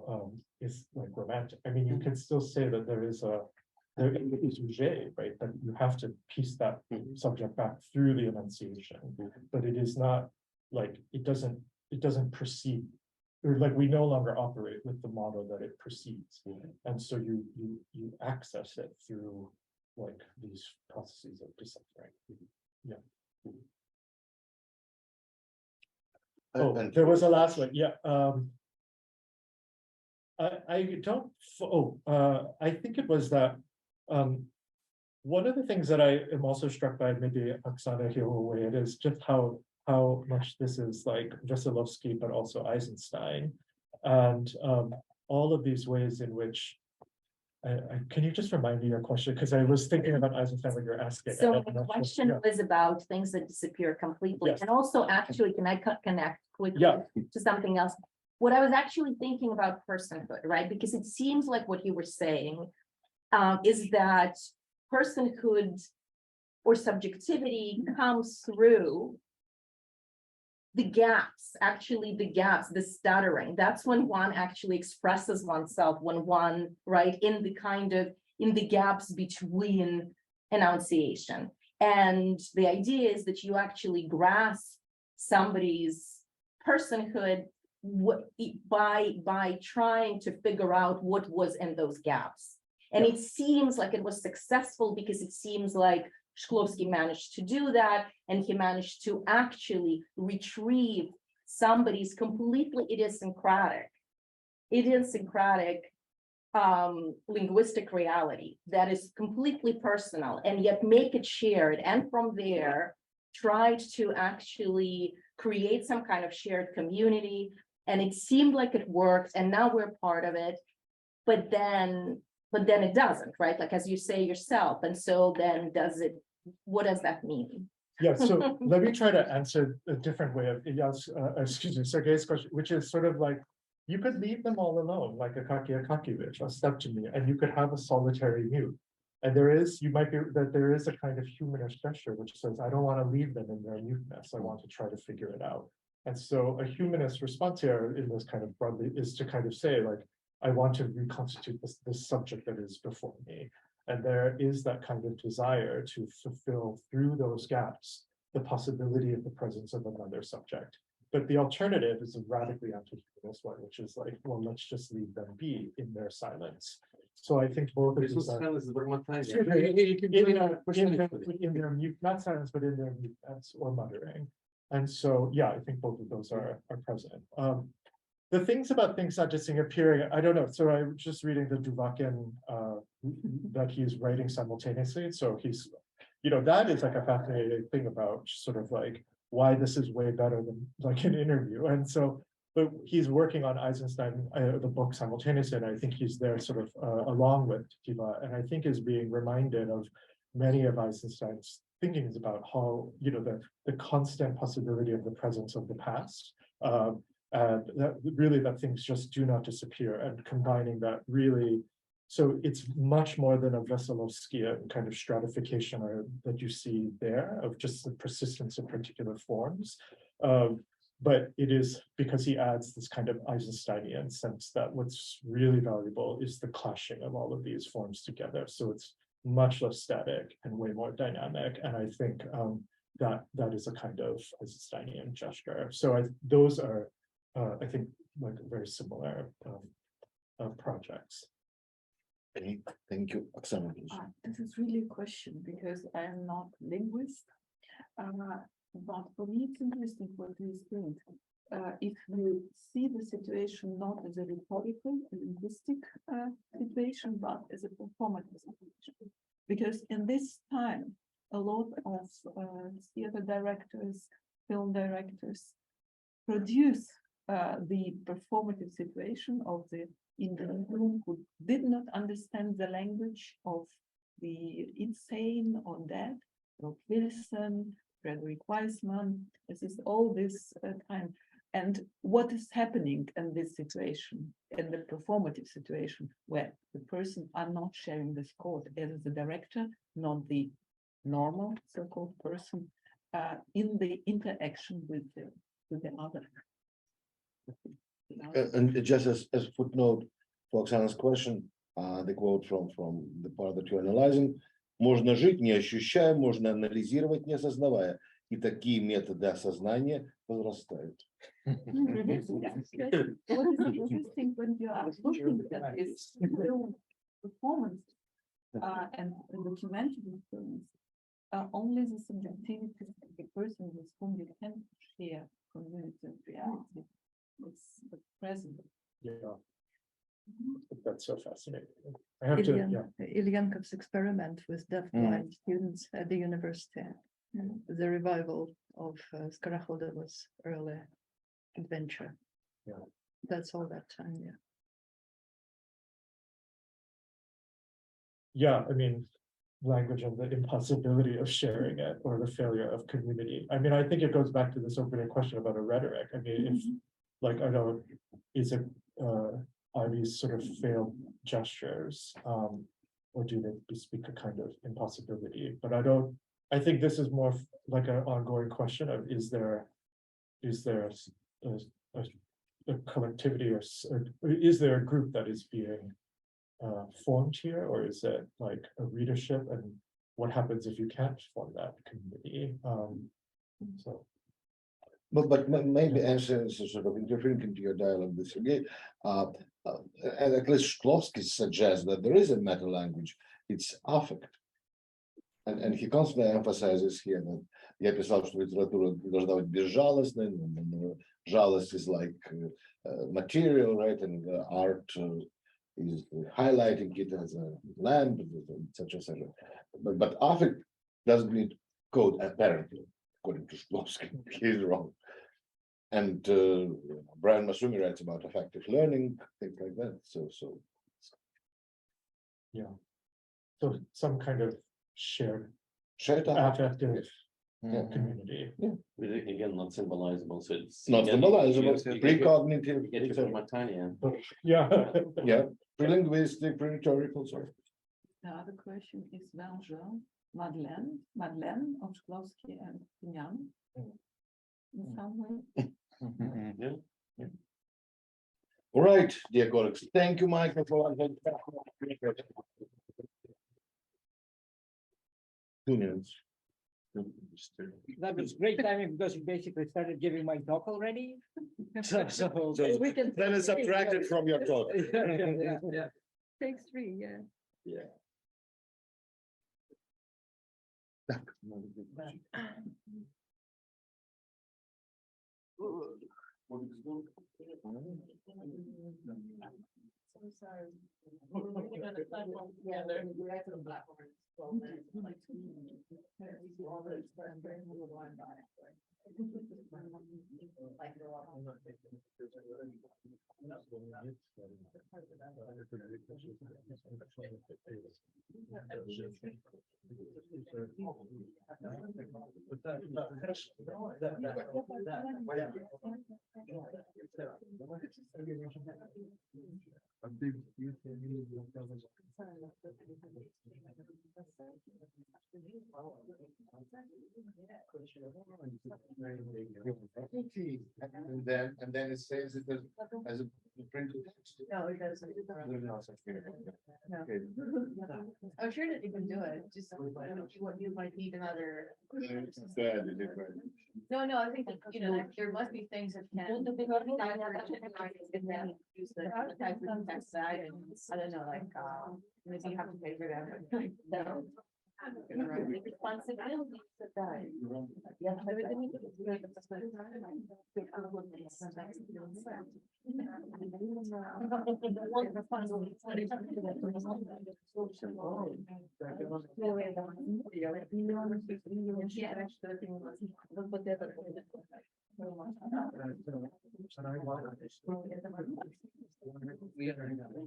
like romantic. I mean, you can still say that there is sujet, right? That you have to piece that subject back through the enunciation, but it is not like it doesn't proceed, or like we no longer operate with the model that it precedes, and so you access it through like these processes of deciphering. Yeah. Oh, And there was a last one. Yeah. I don't. I think it was that. One of the things that I am also struck by, maybe Oksana here will weigh it, is just how much this is like Shklovsky, but also Eisenstein, and all of these ways in which. Can you just remind me your question? Because I was thinking about Eisenstein when you're asking. So the question was about things that disappear completely. Yes. And also actually, can I connect quickly to something else? What I was actually thinking about personhood, right? Because it seems like what you were saying is that personhood or subjectivity comes through the gaps, the stuttering. That's when one actually expresses oneself, when one, right, in the gaps between enunciation. And the idea is that you actually grasp somebody's personhood by trying to figure out what was in those gaps. And it seems like it was successful because it seems like Shklovsky managed to do that, and he managed to actually retrieve somebody's completely idiosyncratic linguistic reality that is completely personal, and yet make it shared, and from there tried to actually create some kind of shared community. And it seemed like it worked, and now we're part of it, but then it doesn't, right? Like, as you say yourself. And so then what does that mean? Yeah, so let me try to answer a different way of, excuse me, Sergei's question, which is sort of like, you could leave them all alone, like Akaky Akakevich, or Stepchemy, and you could have a solitary mute. And there is, there is a kind of humanist gesture which says, I don't want to leave them in their muteness. I want to try to figure it out. And so a humanist response here in this kind of broadly is to kind of say, like, I want to reconstitute this subject that is before me. And there is that kind of desire to fulfill through those gaps the possibility of the presence of another subject. But the alternative is a radically anti-humanist one, which is like, well, let's just leave them be in their silence. So I think both of these are in their mute, not silence, but in their muteness or muttering. And so, yeah, I think both of those are present. The things about things not disappearing, I don't know. So I was just reading the Duvakin that he's writing simultaneously. So he's, that is like a fascinating thing about sort of like why this is way better than like an interview. And so, but he's working on Eisenstein, the book simultaneously, and I think he's there sort of along with Tiva, and I think is being reminded of many of Eisenstein's thinkings about how, the constant possibility of the presence of the past. And that things just do not disappear, and combining that really, so it's much more than a Veselovskian kind of stratification that you see there of just the persistence of particular forms. But it is because he adds this kind of Eisensteinian sense that what's really valuable is the clashing of all of these forms together. So it's much less static and way more dynamic. And I think that is a kind of Eisensteinian gesture. So those are, I think, like very similar projects. Thank you, Oksana. This is really a question because I am not linguist. But for me, it's interesting what you think. If you see the situation not as a rhetorical, linguistic situation, but as a performative situation. Because in this time, a lot of theater directors, film directors produce the performative situation of the individual who did not understand the language of the insane or dead, of Wilson, Frederick Wiseman. This is all this time. And what is happening in this situation, in the performative situation, where the person are not sharing the scope as the director, not the normal so-called person, in the interaction with the other. And just as a footnote for Oksana's question, the quote from the part that you're analyzing: можно жить, не ощущая, можно анализировать, не осознавая. И такие методы осознания возрастают. What is interesting when you are looking at this performance and documentary performance, only the subjectivity of the person with whom you can share community and reality is present. Yeah. That's so fascinating. I have to, Ilyankov's experiment with deafblind students at the university, the revival of Skorohodova's early adventure. Yeah. That's all that time, yeah. Yeah, I mean, language and the impossibility of sharing it or the failure of community. I mean, I think it goes back to this opening question about a rhetoric. I mean, if, like, I know, is it, are these sort of failed gestures, or do they speak a kind of impossibility? But I think this is more like an ongoing question of, is there a collectivity or is there a group that is being formed here, or is it like a readership, and what happens if you can't form that community? So. But maybe answering, sort of interfering into your dialogue with Sergei, and at least Shklovsky suggests that there is a meta language, it's affect. And he constantly emphasizes here that я писал, что литература должна быть безжалостной, жалость is like material, right, and art is highlighting it as a lamp, etc., etc. But affect doesn't need code, apparently, according to Shklovsky. He's wrong. And Brian Masumi writes about affective learning, things like that. So yeah. So some kind of shared affective. community. Again, not symbolizable, so it's. Not again, symbolizable, you get precognitive, You get it from Matania. Yeah. yeah, prelinguistic, pre-rhetorical, sorry. The other question is Valjean, Madeleine of Shklovsky and Young. In some way. Yeah. All right, dear colleagues, thank you, Michael, for 2 minutes. That was great timing because you basically started giving my talk already. So we can. Then it's subtracted from your talk. Yeah. Takes 3, yeah. Yeah. And then it says it as a printed text. No, it doesn't. Okay. I'm sure that you can do it, just what you might need another. No, I think, there must be things that can. Use the type of text side, and I don't know, like, maybe you have to pay for that. Responsibility to that.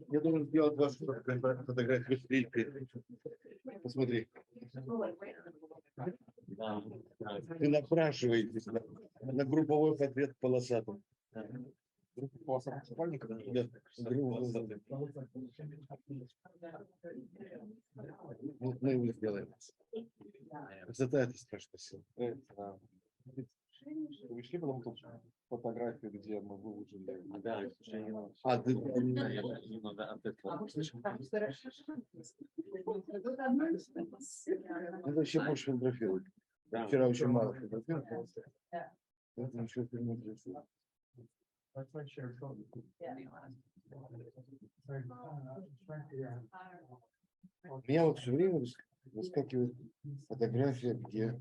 Я должен сделать вашу фотографию слепки. Посмотри. Вы напрашиваетесь на групповой портрет полосатым. Да, мы его сделаем. Красота — это страшно сила. Вышли потом фотографию, где мы выложили. Да, Ты вообще больше фотографировать. Вчера очень мало фотографировал. Это еще не интересует. Меня вот все время выскакивает фотография, где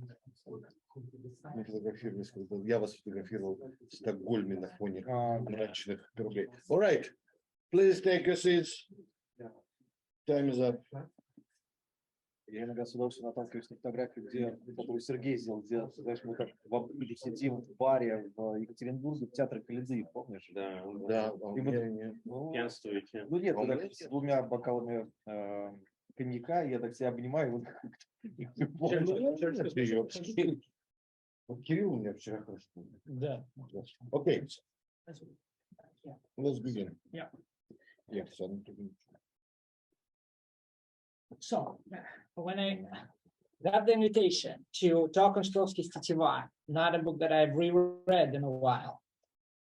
мы фотографировали, я вас фотографировал в Стокгольме на фоне мрачных кораблей. All right, please take your seats. Time is up. Я иногда с удовольствием наталкиваюсь на фотографию, которую Сергей сделал, где, знаешь, мы как в апреле сидим в баре в Екатеринбурге, в театре Калидзи, помнишь? Да, Да, пьянствуете. Ну нет, так, с 2 бокалами коньяка, я так себя обнимаю, вот Вот Кирилл у меня вчера хорошо. Да. Окей. Let's begin. Yeah. Yes, So when I got the invitation to talk on Shklovsky's Tetiva, not a book that I've reread in a while,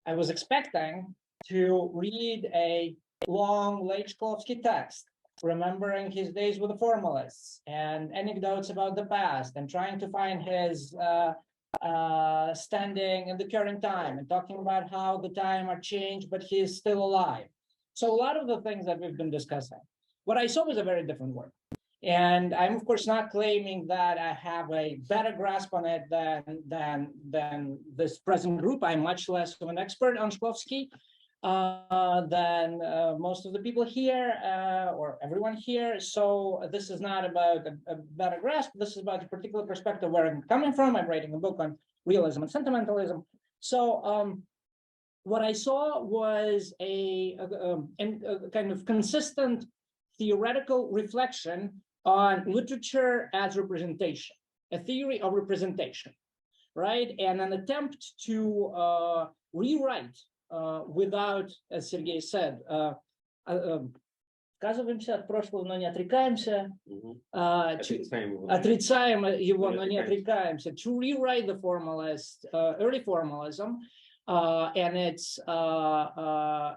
I was expecting to read a long late Shklovsky text, remembering his days with the formalists and anecdotes about the past and trying to find his standing in the current time and talking about how the time are changed, but he is still alive. So a lot of the things that we've been discussing, what I saw was a very different work. And I'm, of course, not claiming that I have a better grasp on it than this present group. I'm much less of an expert on Shklovsky than most of the people here or everyone here. So this is not about a better grasp. This is about a particular perspective where I'm coming from. I'm writing a book on realism and sentimentalism. So what I saw was a kind of consistent theoretical reflection on literature as representation. a theory of representation, right? And an attempt to rewrite without, as Sergei said, отказываемся от прошлого, но не отрекаемся, отрицаем его, но не отрекаемся, to rewrite the formalist, early formalism and its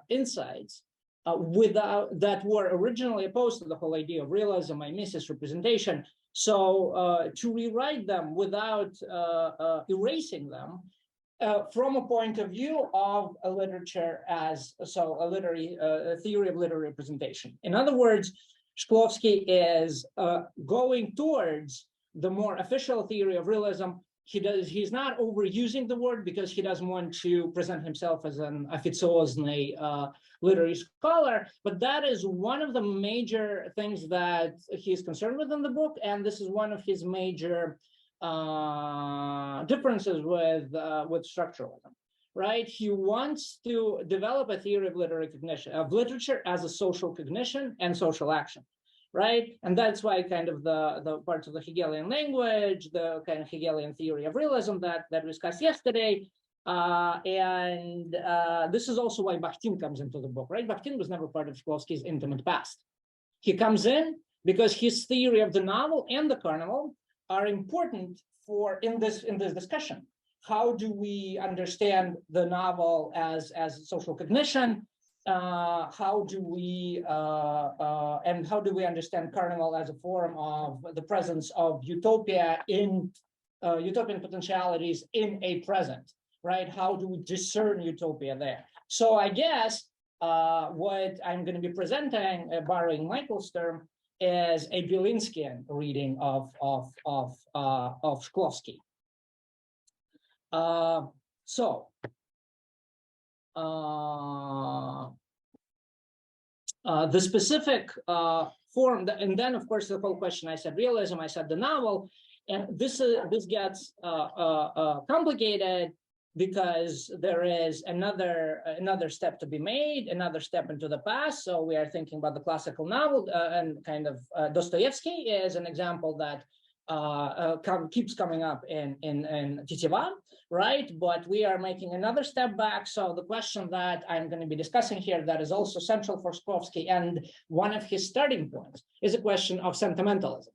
insights without that were originally opposed to the whole idea of realism and mimesis representation. So to rewrite them without erasing them from a point of view of a literature as a literary theory of literary representation. In other words, Shklovsky is going towards the more official theory of realism. He's not overusing the word because he doesn't want to present himself as an официозный literary scholar, but that is one of the major things that he's concerned with in the book, and this is one of his major differences with structuralism, right? He wants to develop a theory of literary cognition, of literature as a social cognition and social action, right? And that's why kind of the parts of the Hegelian language, the kind of Hegelian theory of realism that we discussed yesterday, and this is also why Bakhtin comes into the book, right? Bakhtin was never part of Shklovsky's intimate past. He comes in because his theory of the novel and the carnival are important for in this discussion. How do we understand the novel as social cognition? How do we understand carnival as a form of the presence of utopia in utopian potentialities in a present, right? How do we discern utopia there? So I guess what I'm going to be presenting, borrowing Michael's term, is a Bielinskian reading of Shklovsky. The specific form, and then of course the whole question, I said realism, I said the novel, and this gets complicated because there is another step to be made, another step into the past. So we are thinking about the classical novel, and kind of Dostoevsky is an example that keeps coming up in Tetiva, right? But we are making another step back. So the question that I'm going to be discussing here that is also central for Shklovsky and one of his starting points is a question of sentimentalism,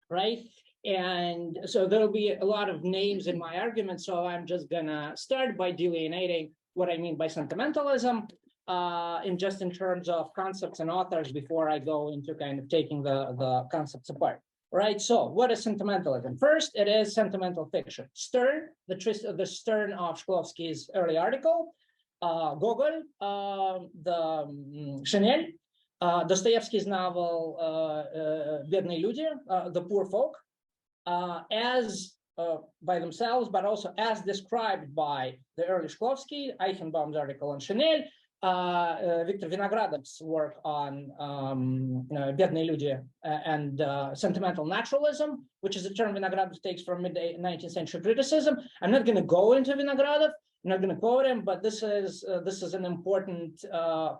right? And so there'll be a lot of names in my argument. So I'm just gonna start by delineating what I mean by sentimentalism in terms of concepts and authors before I go into kind of taking the concepts apart. Right. So what is sentimentalism? First, it is sentimental fiction. Stern, the Stern of Shklovsky's early article, Gogol, the Chanel, Dostoevsky's novel Бедные люди, the poor folk, as by themselves, but also as described by the early Shklovsky, Eichenbaum's article on Chanel, Viktor Vinogradov's work on Бедные люди and sentimental naturalism, which is a term Vinogradov takes from mid-19th century criticism. I'm not going to go into Vinogradov, I'm not going to quote him, but this is an important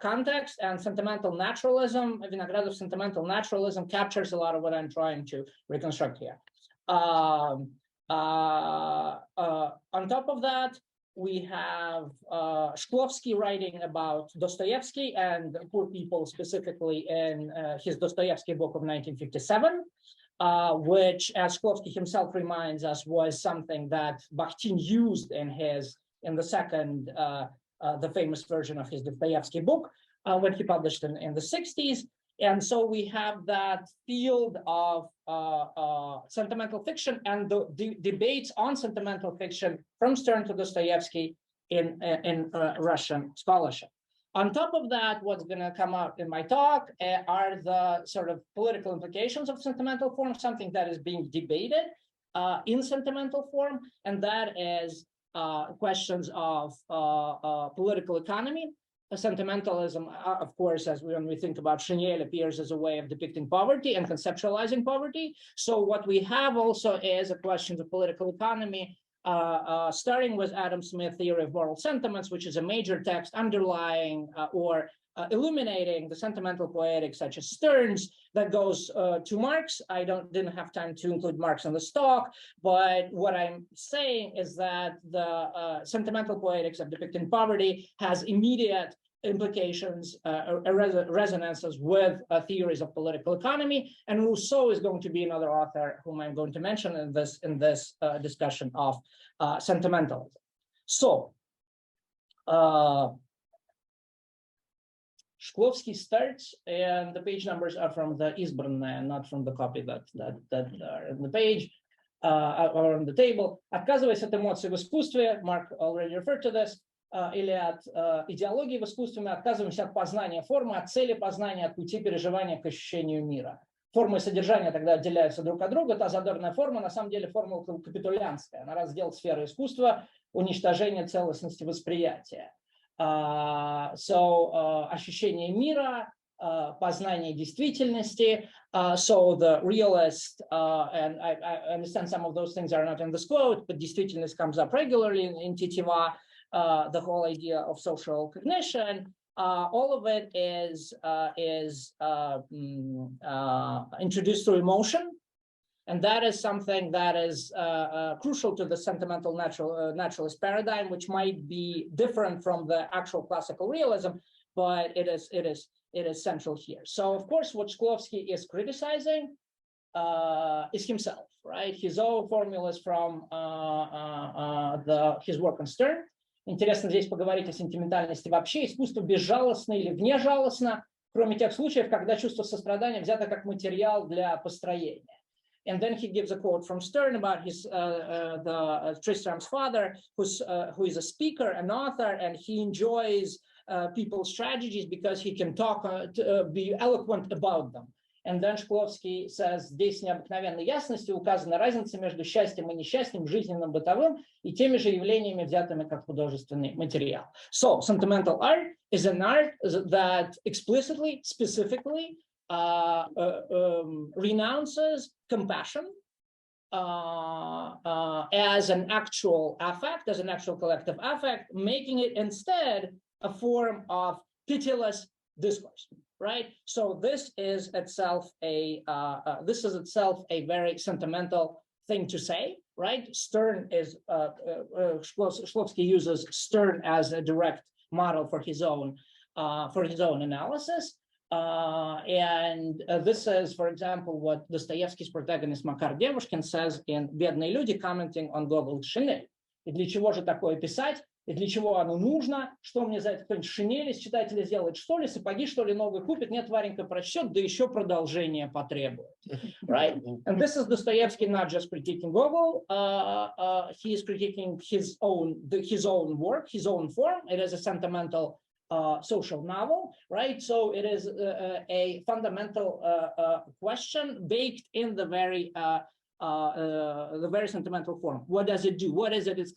context, and sentimental naturalism, Vinogradov's sentimental naturalism captures a lot of what I'm trying to reconstruct here. On top of that, we have Shklovsky writing about Dostoevsky and poor people, specifically in his Dostoevsky book of 1957, which, as Shklovsky himself reminds us, was something that Bakhtin used in the second, the famous version of his Dostoevsky book, when he published in the 60s. And so we have that field of sentimental fiction and the debates on sentimental fiction from Stern to Dostoevsky in Russian scholarship. On top of that, what's going to come out in my talk are the sort of political implications of sentimental form, something that is being debated in sentimental form, and that is questions of political economy. Sentimentalism, of course, when we think about Chanel, appears as a way of depicting poverty and conceptualizing poverty. So what we have also is a question of political economy, starting with Adam Smith's theory of moral sentiments, which is a major text underlying or illuminating the sentimental poetics such as Stern's that goes to Marx. I didn't have time to include Marx in the talk, but what I'm saying is that the sentimental poetics of depicting poverty has immediate implications, resonances with theories of political economy, and Rousseau is going to be another author whom I'm going to mention in this discussion of sentimentalism. So, Shklovsky starts, and the page numbers are from the избранное, not from the copy that are in the page or on the table. Отказываясь от эмоций в искусстве, Mark already referred to this, или от идеологии в искусстве, мы отказываемся от познания формы, от цели познания, от пути переживания к ощущению мира. Форма и содержание тогда отделяются друг от друга. Та задорная форма, на самом деле, формула капитулянская. Она раздел сферы искусства, уничтожение целостности восприятия. Ощущение мира, познание действительности. So the realist, and I understand some of those things are not in this quote, but действительность comes up regularly in Titeva. The whole idea of social cognition, all of it is introduced through emotion, and that is something that is crucial to the sentimental naturalist paradigm, which might be different from the actual classical realism, but it is central here. So, of course, what Shklovsky is criticizing is himself, right? His own formulas from his work on Stern. Интересно здесь поговорить о сентиментальности вообще. Искусство безжалостно или внежалостно, кроме тех случаев, когда чувство сострадания взято как материал для построения. And then he gives a quote from Stern about his Tristram's father, who is a speaker, an author, and he enjoys people's tragedies because he can talk, be eloquent about them. And then Shklovsky says, здесь с необыкновенной ясностью указана разница между счастьем и несчастьем, жизненным, бытовым, и теми же явлениями, взятыми как художественный материал. So, sentimental art is an art that explicitly, specifically renounces compassion as an actual affect, as an actual collective affect, making it instead a form of pitiless discourse. Right, so this is itself a very sentimental thing to say. Right, Stern is Shklovsky uses Stern as a direct model for his own analysis, and this is, for example, what Dostoevsky's protagonist Makar Devushkin says in "Бедные люди" commenting on Gogol's Шинель. И для чего же такое писать? И для чего оно нужно? Что мне за это кто-нибудь шинели с читателя сделает? Что ли, сапоги, что ли, новые купит? Нет, Варенька прочтет, да еще продолжение потребует. Right? And this is Dostoevsky not just critiquing Gogol. He is critiquing his own work, his own form. It is a sentimental social novel, right? So it is a fundamental question baked in the very sentimental form. What does it do? What is its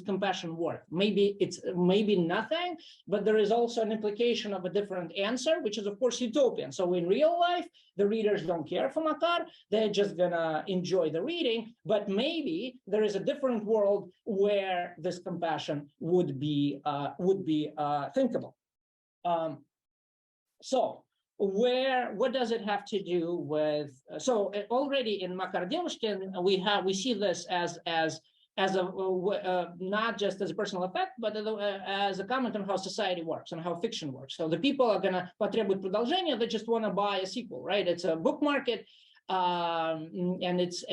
compassion worth? Maybe it's nothing, but there is also an implication of a different answer, which is of course utopian. So in real life, the readers don't care for Makar; they're just gonna enjoy the reading. But maybe there is a different world where this compassion would be thinkable. What does it have to do with? So already in Makar Devushkin, we see this as not just as a personal effect, but as a comment on how society works and how fiction works. So the people are gonna потребуют продолжения; they just want to buy a sequel, right? It's a book market, and it's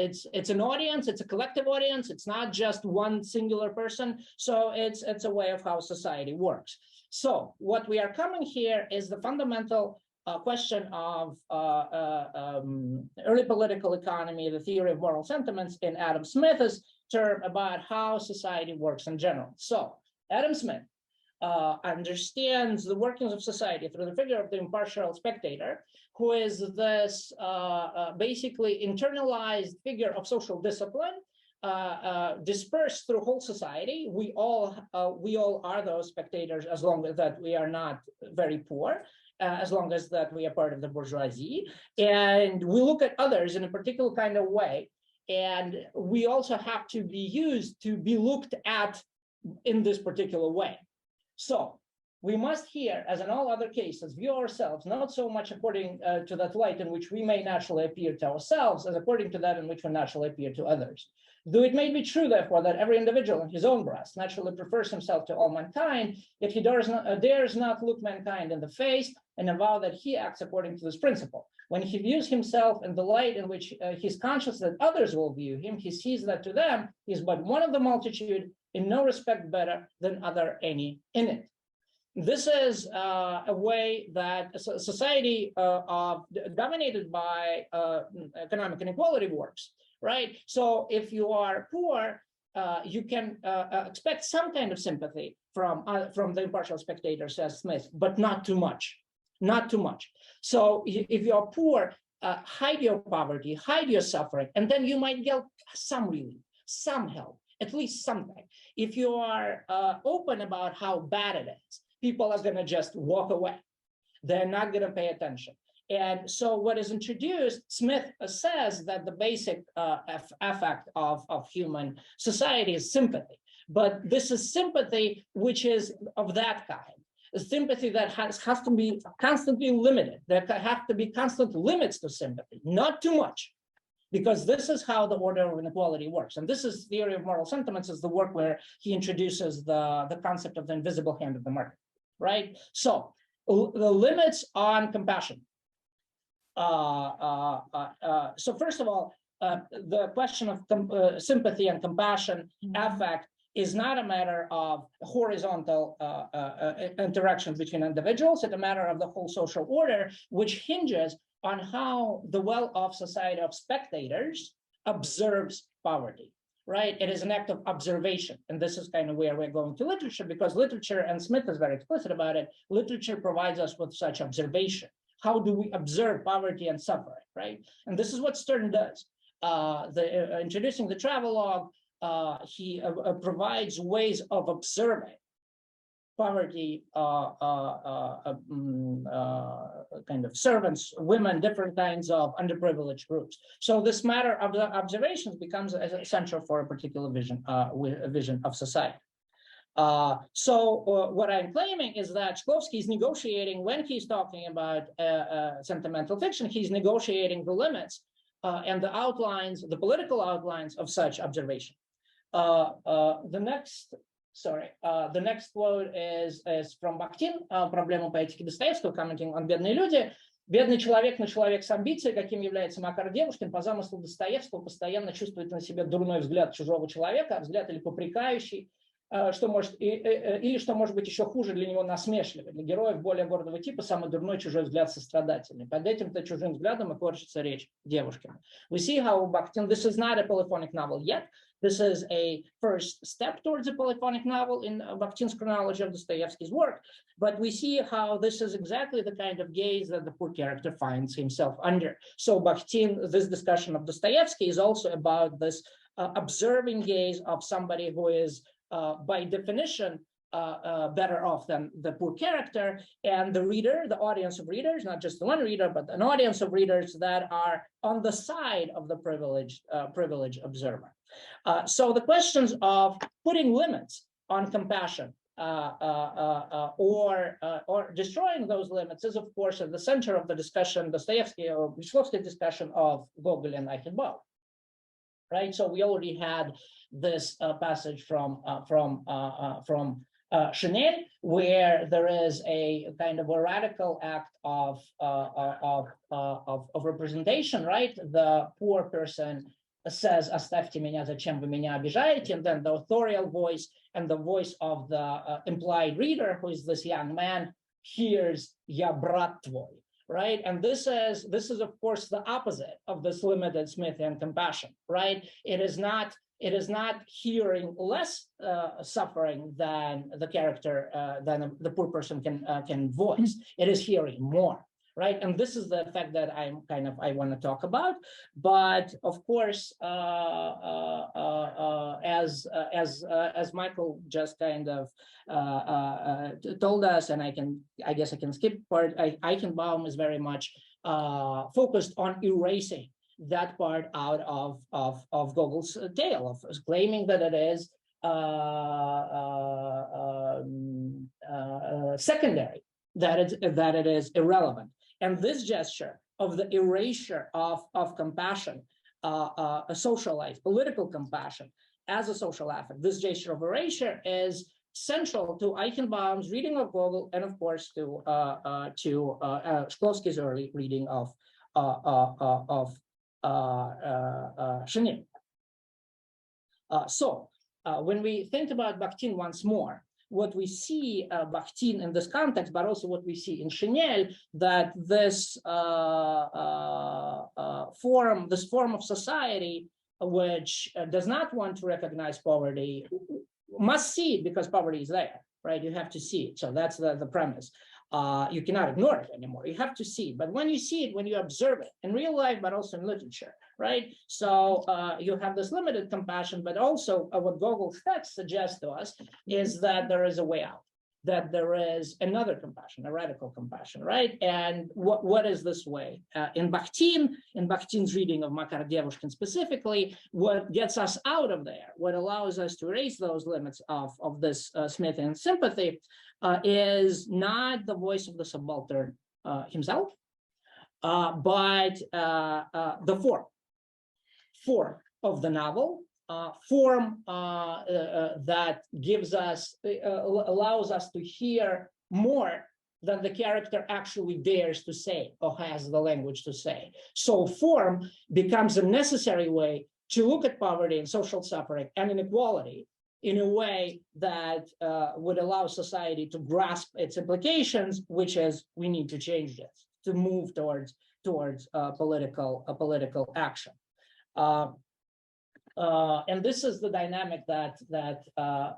an audience. It's a collective audience. It's not just one singular person. So it's a way of how society works. So what we are coming here is the fundamental question of early political economy, the theory of moral sentiments in Adam Smith's term about how society works in general. So Adam Smith understands the workings of society through the figure of the impartial spectator, who is this basically internalized figure of social discipline, dispersed through whole society. We all are those spectators, as long as that we are not very poor. As long as that we are part of the bourgeoisie, and we look at others in a particular kind of way, and we also have to be used to be looked at in this particular way. So we must here, as in all other cases, view ourselves not so much according to that light in which we may naturally appear to ourselves, as according to that in which we naturally appear to others. Though it may be true, therefore, that every individual in his own breast naturally prefers himself to all mankind, yet he dares not look mankind in the face and avow that he acts according to this principle. When he views himself in the light in which he is conscious that others will view him, he sees that to them he is but one of the multitude, in no respect better than other any in it. This is a way that society dominated by economic inequality works, right? So if you are poor, you can expect some kind of sympathy from the impartial spectator, says Smith, but not too much, not too much. So if you're poor, hide your poverty, hide your suffering, and then you might get some relief, some help, at least something. If you are open about how bad it is, people are going to just walk away. They're not going to pay attention. And so what is introduced, Smith says that the basic affect of human society is sympathy. But this is sympathy which is of that kind. A sympathy that has to be constantly limited. There have to be constant limits to sympathy, not too much. Because this is how the order of inequality works. And this is Theory of Moral Sentiments, is the work where he introduces the concept of the invisible hand of the market. Right? So the limits on compassion. So first of all, the question of sympathy and compassion, affect, is not a matter of horizontal interactions between individuals. It's a matter of the whole social order, which hinges on how the well-off society of spectators observes poverty. Right? It is an act of observation. And this is kind of where we're going to literature, because literature, and Smith is very explicit about it, literature provides us with such observation. How do we observe poverty and suffering, right? And this is what Stern does. Introducing the travelogue, he provides ways of observing poverty, kind of servants, women, different kinds of underprivileged groups. So this matter of the observations becomes essential for a particular vision, vision of society. So what I'm claiming is that Shklovsky is negotiating, when he's talking about sentimental fiction, he's negotiating the limits and the outlines, the political outlines of such observation. The next quote is from Bakhtin, «Проблема поэтики Достоевского», commenting on «Бедные люди». Бедный человек, но человек с амбицией, каким является Макар Девушкин, по замыслу Достоевского постоянно чувствует на себе дурной взгляд чужого человека, взгляд или попрекающий, что может, или, что может быть еще хуже, для него насмешливый. Для героев более гордого типа самый дурной чужой взгляд сострадательный. Под этим-то чужим взглядом и корчится речь Девушкина. We see how Bakhtin, this is not a polyphonic novel yet. This is a first step towards a polyphonic novel in Bakhtin's chronology of Dostoevsky's work. But we see how this is exactly the kind of gaze that the poor character finds himself under. So Bakhtin, this discussion of Dostoevsky is also about this observing gaze of somebody who is by definition, better off than the poor character, and the reader, the audience of readers, not just the one reader, but an audience of readers that are on the side of the privileged observer. So the questions of putting limits on compassion or destroying those limits is, of course, at the center of the discussion, Dostoevsky or Shklovsky discussion of Gogol and Eichenbaum. Right, so we already had this passage from Chanel, where there is a kind of a radical act of representation, right? The poor person says, "Оставьте меня, зачем вы меня обижаете?" And then the authorial voice and the voice of the implied reader, who is this young man, hears "Я брат твой." Right, and this is of course the opposite of this limited Smithian compassion. Right, it is not hearing less suffering than the character than the poor person can voice. It is hearing more. Right, and this is the effect that I want to talk about. But of course, as Michael just kind of told us, and I guess I can skip part. Eichenbaum is very much focused on erasing that part out of Gogol's tale, of claiming that it is secondary, that it is irrelevant. And this gesture of the erasure of compassion, a social life, political compassion as a social affect, this gesture of erasure is central to Eichenbaum's reading of Gogol, and of course to Shklovsky's early reading of Chanel. When we think about Bakhtin once more, what we see Bakhtin in this context, but also what we see in Chanel, that this form of society which does not want to recognize poverty must see it because poverty is there, right? You have to see it. So that's the premise. You cannot ignore it anymore. You have to see it. But when you see it, when you observe it in real life, but also in literature, right? So you have this limited compassion, but also what Gogol's text suggests to us is that there is a way out, that there is another compassion, a radical compassion, right? And what is this way? In Bakhtin's reading of Makar Devushkin specifically, what gets us out of there, what allows us to erase those limits of this Smithian sympathy, is not the voice of the subaltern himself, but the form of the novel, form that gives us, allows us to hear more than the character actually dares to say or has the language to say. So form becomes a necessary way to look at poverty and social suffering and inequality in a way that would allow society to grasp its implications, which is we need to change this, to move towards political action. And this is the dynamic that I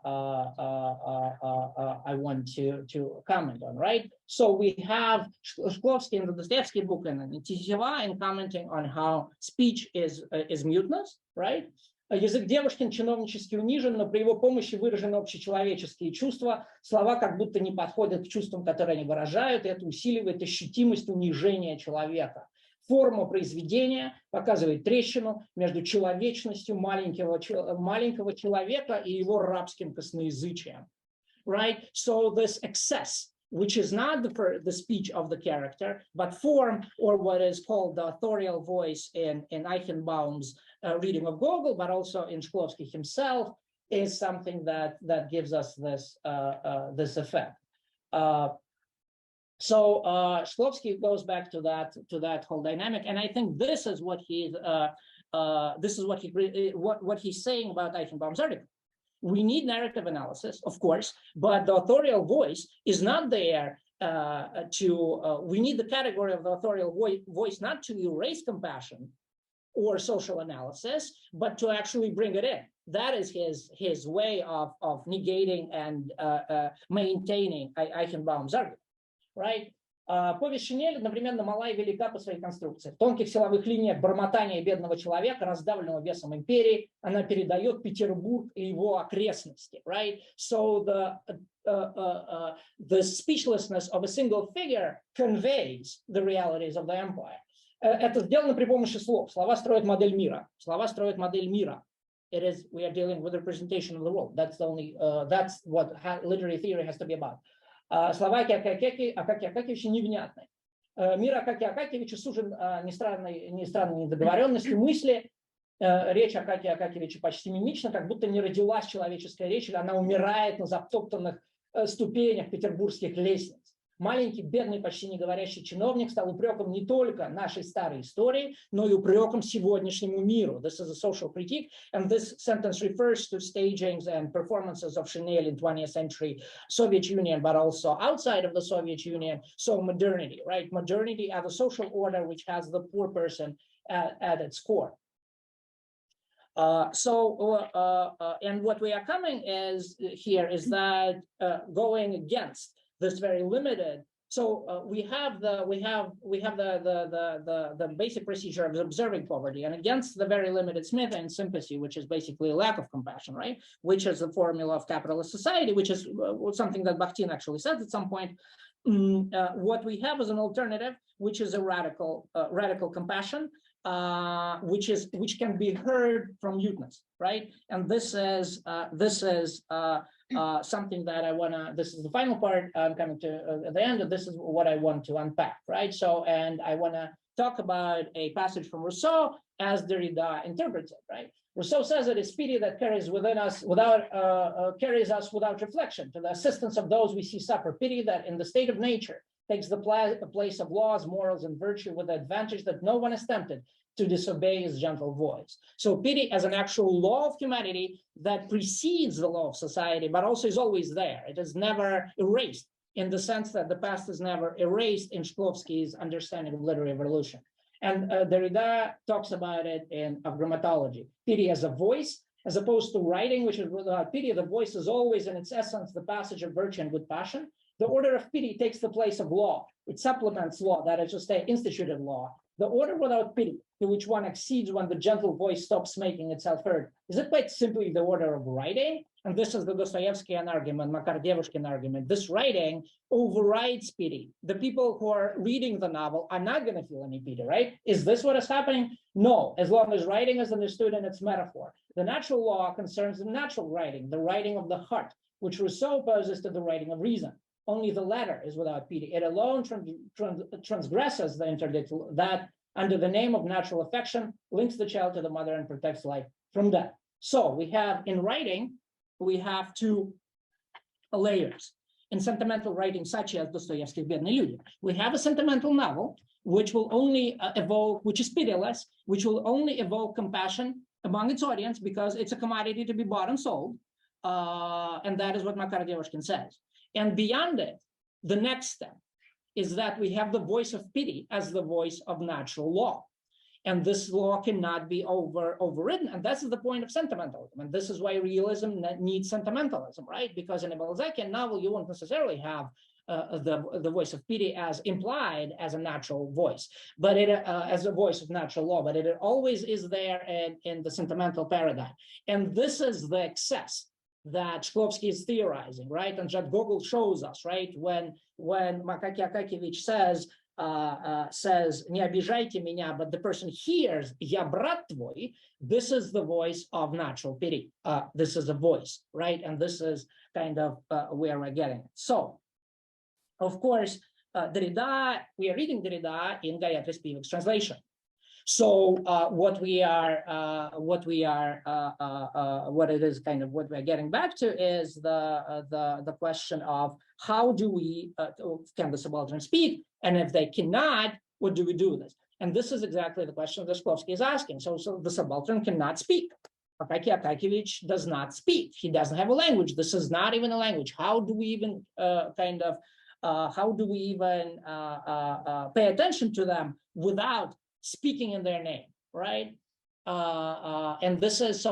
want to comment on, right? So we have Shklovsky in the Dostoevsky book and Tizheva in commenting on how speech is muteness, right? Язык Девушкин чиновнически унижен, но при его помощи выражены общечеловеческие чувства. Слова как будто не подходят к чувствам, которые они выражают, и это усиливает ощутимость унижения человека. Форма произведения показывает трещину между человечностью маленького человека и его рабским косноязычием. Right? So this excess, which is not the speech of the character, but form, or what is called the authorial voice in Eichenbaum's reading of Gogol, but also in Shklovsky himself, is something that gives us this effect. So Shklovsky goes back to that whole dynamic, and I think this is what he's saying about Eichenbaum's article. We need narrative analysis, of course, but the authorial voice is not there we need the category of the authorial voice not to erase compassion or social analysis, but to actually bring it in. That is his way of negating and maintaining Eichenbaum's argument, right? Повесть Шинель одновременно мала и велика по своей конструкции. В тонких силовых линиях бормотания бедного человека, раздавленного весом империи, она передает Петербург и его окрестности, right? So the speechlessness of a single figure conveys the realities of the empire. Это сделано при помощи слов. Слова строят модель мира. Слова строят модель мира. It is, we are dealing with representation of the world. That's the only, that's what literary theory has to be about. Слова Акакия Акакевича невнятны. Мир Акакия Акакевича сужен не странной недоговоренностью мысли. Речь Акакия Акакевича почти мимична, как будто не родилась человеческая речь, или она умирает на затоптанных ступенях петербургских лестниц. Маленький, бедный, почти не говорящий чиновник стал упреком не только нашей старой истории, но и упреком сегодняшнему миру. This is a social critique, and this sentence refers to stagings and performances of Chanel in 20th century Soviet Union, but also outside of the Soviet Union. So modernity, right? Modernity as a social order which has the poor person at its core. And what we are coming is that going against this very limited. So we have the basic procedure of observing poverty, and against the very limited Smithian sympathy, which is basically a lack of compassion, right? Which is the formula of capitalist society, which is something that Bakhtin actually said at some point. What we have is an alternative, which is a radical compassion, which can be heard from muteness, right? And this is something that I wanna. This is the final part. I'm coming to at the end. This is what I want to unpack, right? So, and I wanna talk about a passage from Rousseau as Derrida interprets it, right? Rousseau says it is pity that carries within us carries us without reflection to the assistance of those we see suffer. Pity that in the state of nature takes the place of laws, morals, and virtue with the advantage that no one is tempted to disobey his gentle voice. So pity as an actual law of humanity that precedes the law of society, but also is always there. It is never erased in the sense that the past is never erased in Shklovsky's understanding of literary evolution. And Derrida talks about it in of grammatology. Pity as a voice, as opposed to writing, which is without pity. The voice is always in its essence the passage of virtue and good passion. The order of pity takes the place of law. It supplements law, that is to say, instituted law. The order without pity, to which one accedes when the gentle voice stops making itself heard, is it quite simply the order of writing? And this is the Dostoevskian argument, Makar-Devushkin argument. This writing overrides pity. The people who are reading the novel are not going to feel any pity, right? Is this what is happening? No, as long as writing is understood in its metaphor. The natural law concerns the natural writing, the writing of the heart, which Rousseau opposes to the writing of reason. Only the latter is without pity. It alone transgresses the interdict that, under the name of natural affection, links the child to the mother and protects life from death. So we have in writing, we have two layers. In sentimental writing, such as Dostoevsky's Бедные люди, we have a sentimental novel, which will only evoke, which is pitiless, which will only evoke compassion among its audience because it's a commodity to be bought and sold. And that is what Makar-Devushkin says. And beyond it, the next step is that we have the voice of pity as the voice of natural law. And this law cannot be overridden. And that's the point of sentimentalism. And this is why realism needs sentimentalism, right? Because in a Balzacian novel, you won't necessarily have the voice of pity as implied as a natural voice, but it as a voice of natural law, but it always is there in the sentimental paradigm. And this is the excess that Shklovsky is theorizing, right? And that Gogol shows us, right? When Makaki Akakevich says, не обижайте меня, but the person hears, я брат твой, this is the voice of natural pity. This is a voice, right? And this is kind of where we're getting it. So, of course, Derrida, we are reading Derrida in Gayatri Spivak's translation. So what it is kind of what we're getting back to is the question of how do we can the subaltern speak, and if they cannot, what do we do with this? And this is exactly the question that Shklovsky is asking. So the subaltern cannot speak. Akaki Akakevich does not speak. He doesn't have a language. This is not even a language. How do we even pay attention to them without speaking in their name, right? And this is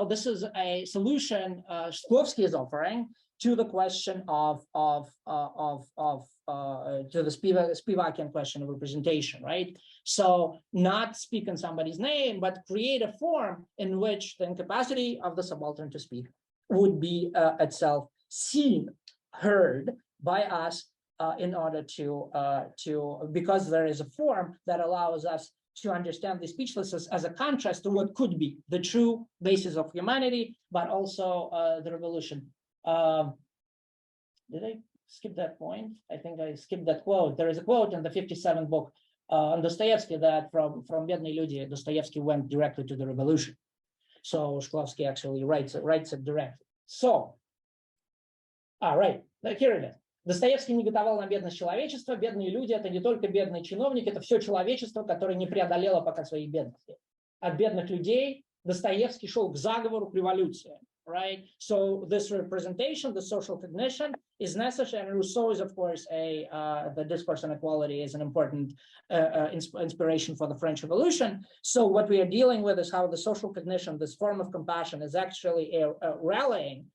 a solution Shklovsky is offering to the question to the Spivakian question of representation, right? So not speak in somebody's name, but create a form in which the incapacity of the subaltern to speak would be itself seen, heard by us in order to because there is a form that allows us to understand the speechlessness as a contrast to what could be the true basis of humanity, but also the revolution. Did I skip that point? I think I skipped that quote. There is a quote in the 57th book on Dostoevsky that from Бедные люди, Dostoevsky went directly to the revolution. So Shklovsky actually writes it directly. So, right, here it is. Достоевский негодовал на бедность человечества. Бедные люди — это не только бедные чиновники, это все человечество, которое не преодолело пока свои бедности. От бедных людей Достоевский шел к заговору, к революции. Right? So this representation, the social cognition, is necessary. And Rousseau is, of course, the discourse on equality is an important inspiration for the French Revolution. So what we are dealing with is how the social cognition, this form of compassion, is actually a rallying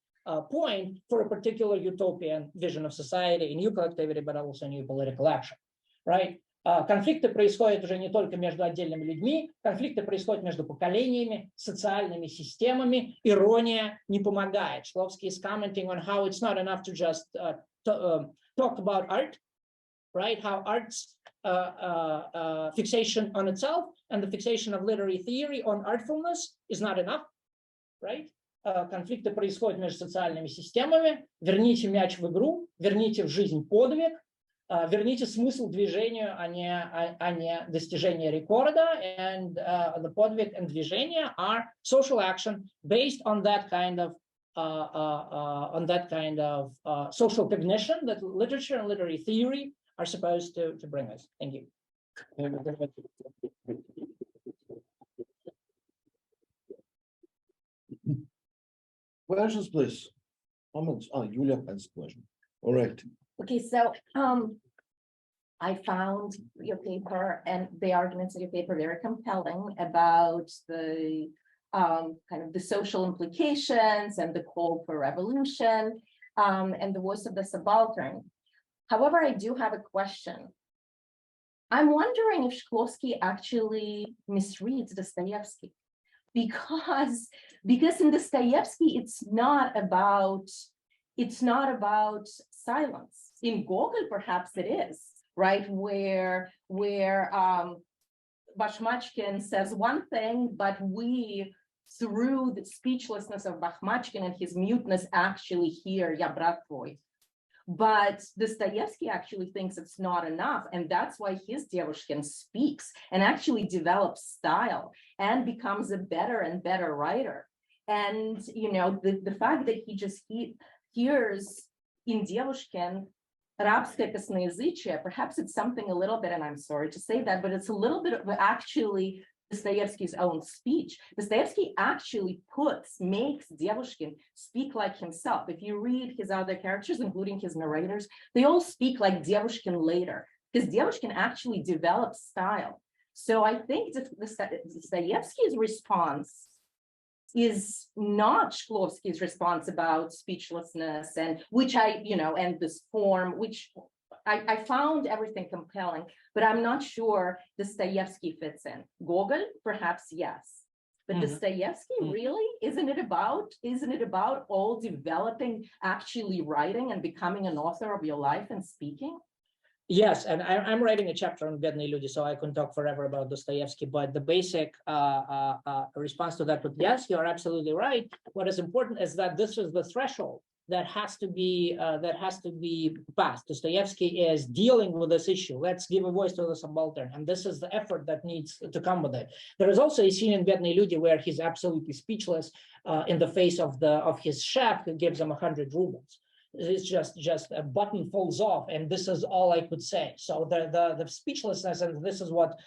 point for a particular utopian vision of society, a new collectivity, but also a new political action, right? Конфликты происходят уже не только между отдельными людьми, конфликты происходят между поколениями, социальными системами. Ирония не помогает. Shklovsky is commenting on how it's not enough to just talk about art, right? How arts fixation on itself and the fixation of literary theory on artfulness is not enough, right? Конфликты происходят между социальными системами. Верните мяч в игру, верните в жизнь подвиг, верните смысл движению, а не достижение рекорда. And the подвиг and движение are social action based on that kind of social cognition that literature and literary theory are supposed to bring us. Thank you. Questions, please. Comments? Julia has a question. All right. Okay, so I found your paper and the arguments in your paper very compelling about the kind of the social implications and the call for revolution and the voice of the subaltern. However, I do have a question. I'm wondering if Shklovsky actually misreads Dostoevsky, because in Dostoevsky it's not about silence. In Gogol, perhaps it is, right? Where Bashmachkin says one thing, but we, through the speechlessness of Bashmachkin and his muteness, actually hear "Ya brat tvoi." But Dostoevsky actually thinks it's not enough, and that's why his Devushkin speaks and actually develops style and becomes a better and better writer. And the fact that he just hears in Devushkin рабское косноязычие, perhaps it's something a little bit, and I'm sorry to say that, but it's a little bit of actually Dostoevsky's own speech. Dostoevsky actually makes Devushkin speak like himself. If you read his other characters, including his narrators, they all speak like Devushkin later, because Devushkin actually develops style. So I think that Dostoevsky's response is not Shklovsky's response about speechlessness, and and this form, which I found everything compelling, but I'm not sure Dostoevsky fits in. Gogol, perhaps yes, but Dostoevsky, really, isn't it about all developing, actually writing and becoming an author of your life and speaking? Yes, and I'm writing a chapter on Бедные люди, so I can talk forever about Dostoevsky, but the basic response to that would, yes, you're absolutely right. What is important is that this is the threshold that has to be passed. Dostoevsky is dealing with this issue. Let's give a voice to the subaltern, and this is the effort that needs to come with it. There is also a scene in Бедные люди where he's absolutely speechless in the face of his chef who gives him 100 rubles. It's just a button falls off, and this is all I could say. So the speechlessness, and this is what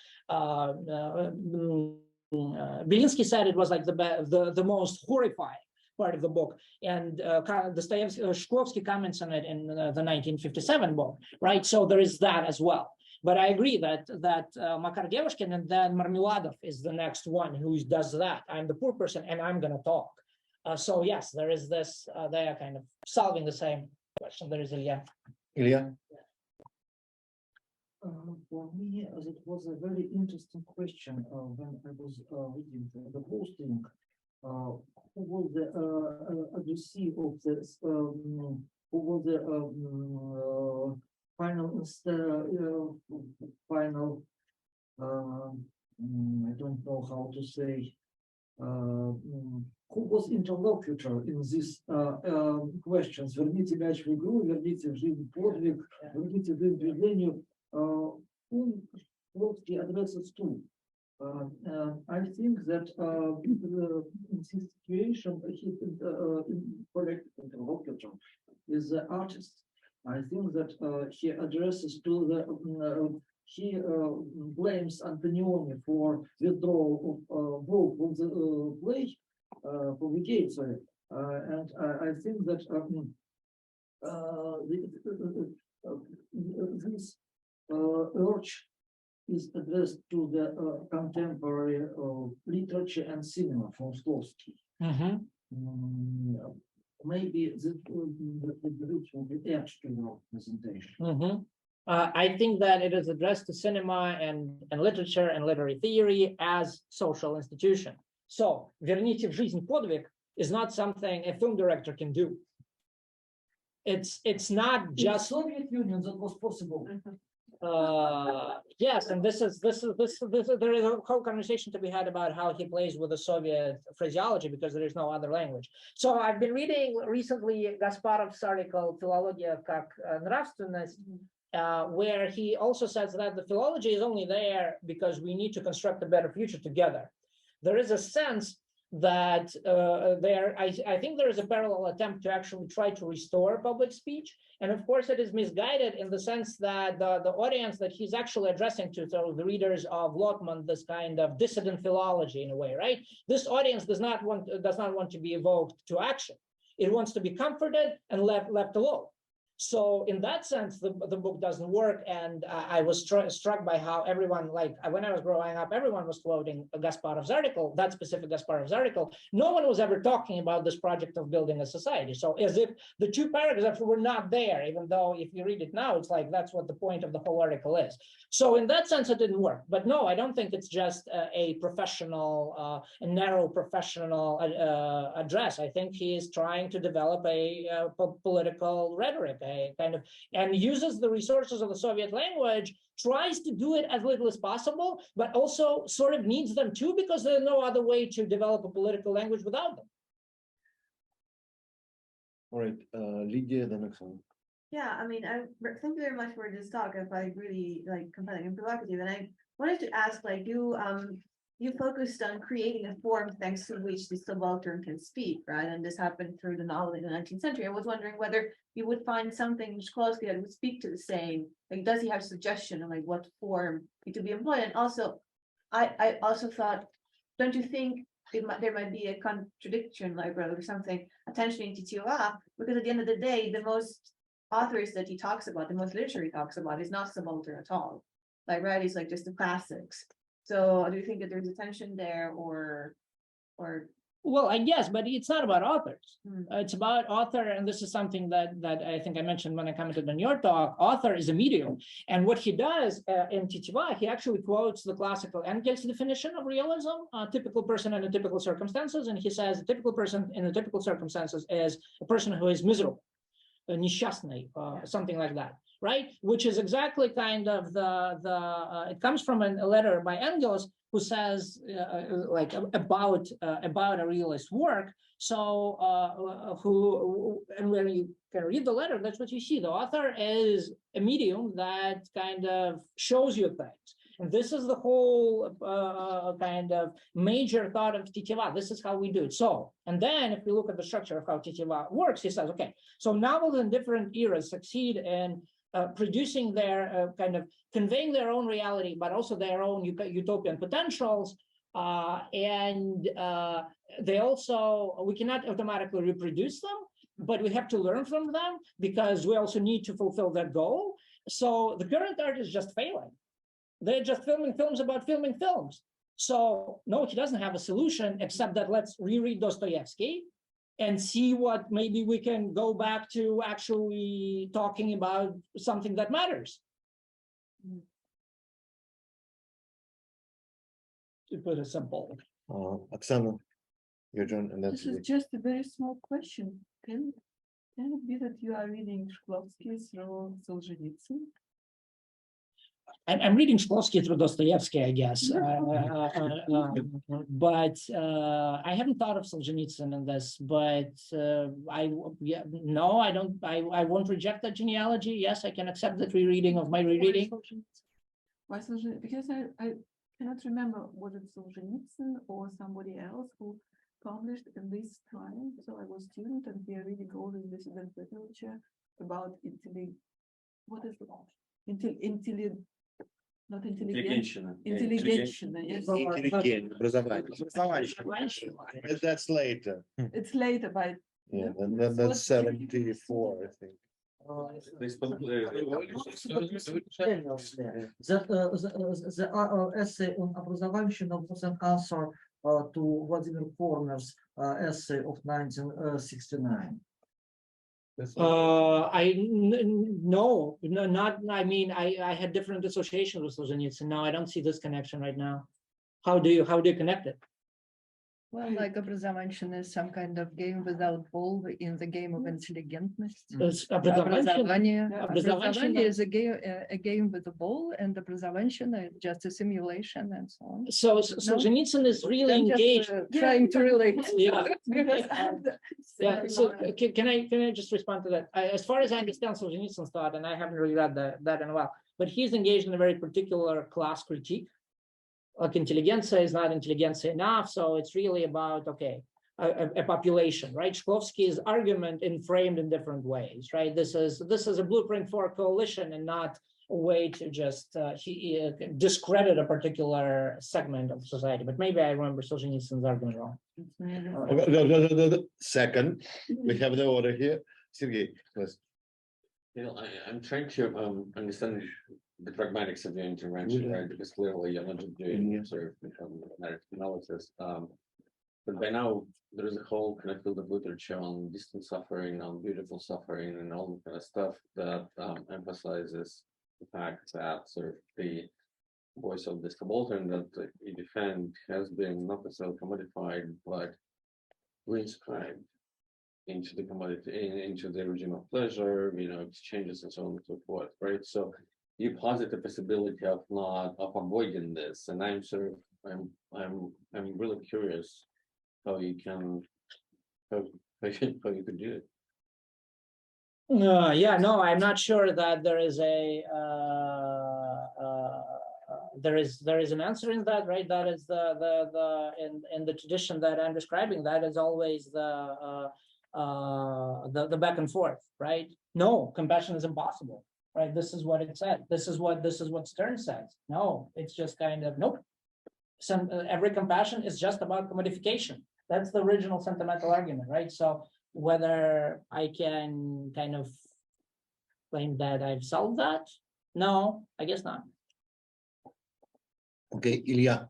Belinsky said, it was like the most horrifying part of the book, and Shklovsky comments on it in the 1957 book, right? So there is that as well. But I agree that Makar Devushkin and then Marmeladov is the next one who does that. I'm the poor person, and I'm going to talk. So yes, there is this. They are kind of solving the same question. There is Ilya. Ilya? For me, it was a very interesting question when I was reading the Bowstring. Who was the addressee of this? Who was the final? I don't know how to say. Who was interlocutor in these questions? Верните мяч в игру, верните в жизнь подвиг, верните в жизнь движению. Whom Shklovsky addresses to? I think that in this situation, his interlocutor is the artist. I think that he addresses to the he blames Antonioni for withdrawal of Wolf from the play, for the gate, sorry. And I think that this urge is addressed to the contemporary literature and cinema from Shklovsky. Maybe this will be added to your presentation. I think that it is addressed to cinema and literature and literary theory as social institution. So, верните в жизнь подвиг is not something a film director can do. It's not just Soviet Union that was possible. Yes, and this is there is a whole conversation to be had about how he plays with the Soviet phraseology because there is no other language. So I've been reading recently Gasparov's article "Philologia как нравственность," where he also says that the philology is only there because we need to construct a better future together. There is a sense that I think there is a parallel attempt to actually try to restore public speech. And of course, it is misguided in the sense that the audience that he's actually addressing to, so the readers of Lotman, this kind of dissident philology in a way, right? This audience does not want to be evoked to action. It wants to be comforted and left alone. So in that sense, the book doesn't work. And I was struck by how everyone, like when I was growing up, everyone was quoting Gasparov's article, that specific Gasparov's article. No one was ever talking about this project of building a society. So as if the two paragraphs were not there, even though if you read it now, it's like, that's what the point of the whole article is. So in that sense, it didn't work. But no, I don't think it's just a professional, a narrow professional address. I think he is trying to develop a political rhetoric, a kind of, and uses the resources of the Soviet language, tries to do it as little as possible, but also sort of needs them too, because there's no other way to develop a political language without them. All right, Lydia, the next one. Yeah, I mean, thank you very much for this talk. I find it really like compelling and provocative. And I wanted to ask, like, you focused on creating a form thanks to which the subaltern can speak, right? And this happened through the novel in the 19th century. I was wondering whether you would find something in Shklovsky that would speak to the same. Like, does he have suggestion of like what form it to be employed? And also, I also thought, don't you think there might be a contradiction, like, or something, attention in Titiova, because at the end of the day, the most authors that he talks about, the most literature he talks about, is not subaltern at all. Like, right, it's like just the classics. So do you think that there's a tension there, or well, I guess, but it's not about authors. It's about author, and this is something that I think I mentioned when I commented on your talk. Author is a medium, and what he does in Titiova, he actually quotes the classical Engels definition of realism, a typical person in a typical circumstances, and he says a typical person in a typical circumstances is a person who is miserable, несчастный, something like that, right? Which is exactly kind of it comes from a letter by Engels, who says like about a realist work. So and when you can read the letter, that's what you see. The author is a medium that kind of shows you things. And this is the whole kind of major thought of Titiova. This is how we do it. So, and then if we look at the structure of how Titiova works, he says, okay, so novels in different eras succeed in producing their kind of conveying their own reality, but also their own utopian potentials. And they also, we cannot automatically reproduce them, but we have to learn from them because we also need to fulfill that goal. So the current art is just failing. They're just filming films about filming films. So no, he doesn't have a solution except that let's reread Dostoevsky and see what maybe we can go back to actually talking about something that matters. To put it simple. Oksana, your turn, and This is just a very small question. Can it be that you are reading Shklovsky through Solzhenitsyn? I'm reading Shklovsky through Dostoevsky, I guess, but I haven't thought of Solzhenitsyn in this. But I won't reject that genealogy. Yes, I can accept that rereading of my rereading. Why Solzhenitsyn? Because I cannot remember, was it Solzhenitsyn or somebody else who published in this time. So I was a student, and we are reading all this dissident literature about what is it? Not intelligent. Intelligent. Yes. That's later. It's later, but Yeah, and that's 74, I think. The essay on Образованщина was an answer to Vladimir Korner's essay of 1969. I had different associations with Solzhenitsyn. Now I don't see this connection right now. How do you connect it? Well, like образование is some kind of game without ball in the game of intelligentness. Образование is a game with a ball, and образование is just a simulation and so on. So Solzhenitsyn is really I'm just, engaged. trying to relate. Yeah. Yeah, so can I just respond to that? As far as I understand Solzhenitsyn's thought, and I haven't really read that in a while, but he's engaged in a very particular class critique. Like intelligentsia is not intelligentsia enough, so it's really about, okay, a population, right? Shklovsky's argument framed in different ways, right? This is a blueprint for a coalition and not a way to just discredit a particular segment of society. But maybe I remember Solzhenitsyn's argument wrong. Second, we have the order here. Sergey, please. I'm trying to understand the pragmatics of the intervention, right? Because clearly you're not just doing sort of narrative analysis. But by now there is a whole kind of field of literature on distant suffering, on beautiful suffering, and all that kind of stuff that emphasizes the fact that sort of the voice of the subaltern that you defend has been not necessarily commodified, but reinscribed into the commodity, into the regime of pleasure, exchanges and so on and so forth, right? So you posit the possibility of avoiding this, and I'm really curious how you can how you could do it. Yeah, no, I'm not sure that there is there is an answer in that, right? That is in the tradition that I'm describing, that is always the back and forth, right? No, compassion is impossible, right? This is what it said. This is what Stern says. No, it's just kind of nope. Every compassion is just about commodification. That's the original sentimental argument, right? So whether I can kind of claim that I've solved that, no, I guess not. Okay, Ilya.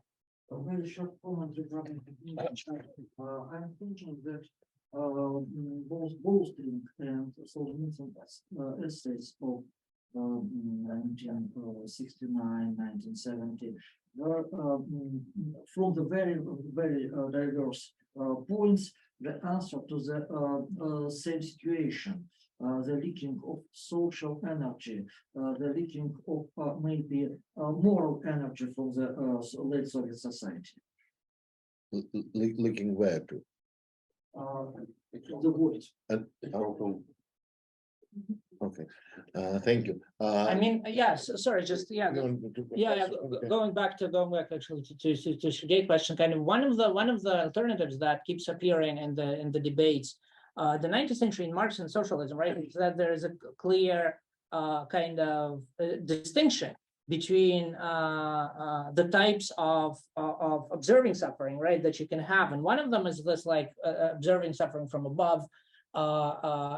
A very short comment regarding the chapter. I'm thinking that both Bowstring and Solzhenitsyn's essays of 1969, 1970 were from the very, very diverse points, the answer to the same situation. The leaking of social energy, the leaking of maybe moral energy from the late Soviet society. Leaking where to? The void. Okay, thank you. I mean, yes, sorry, just going back actually to Sergey's question, kind of one of the alternatives that keeps appearing in the debates, the 19th century in Marx and socialism, right, is that there is a clear kind of distinction between the types of observing suffering, right, that you can have, and one of them is this like observing suffering from above.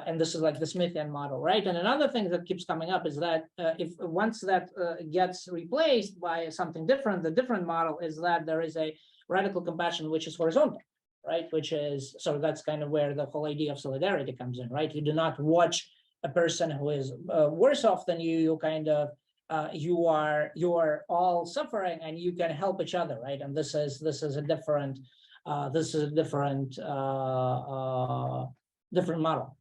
And this is like the Smithian model, right? And another thing that keeps coming up is that if once that gets replaced by something different, the different model is that there is a radical compassion which is horizontal, right? Which is, so that's kind of where the whole idea of solidarity comes in, right? You do not watch a person who is worse off than you. You kind of you are all suffering and you can help each other, right? And this is a different different model.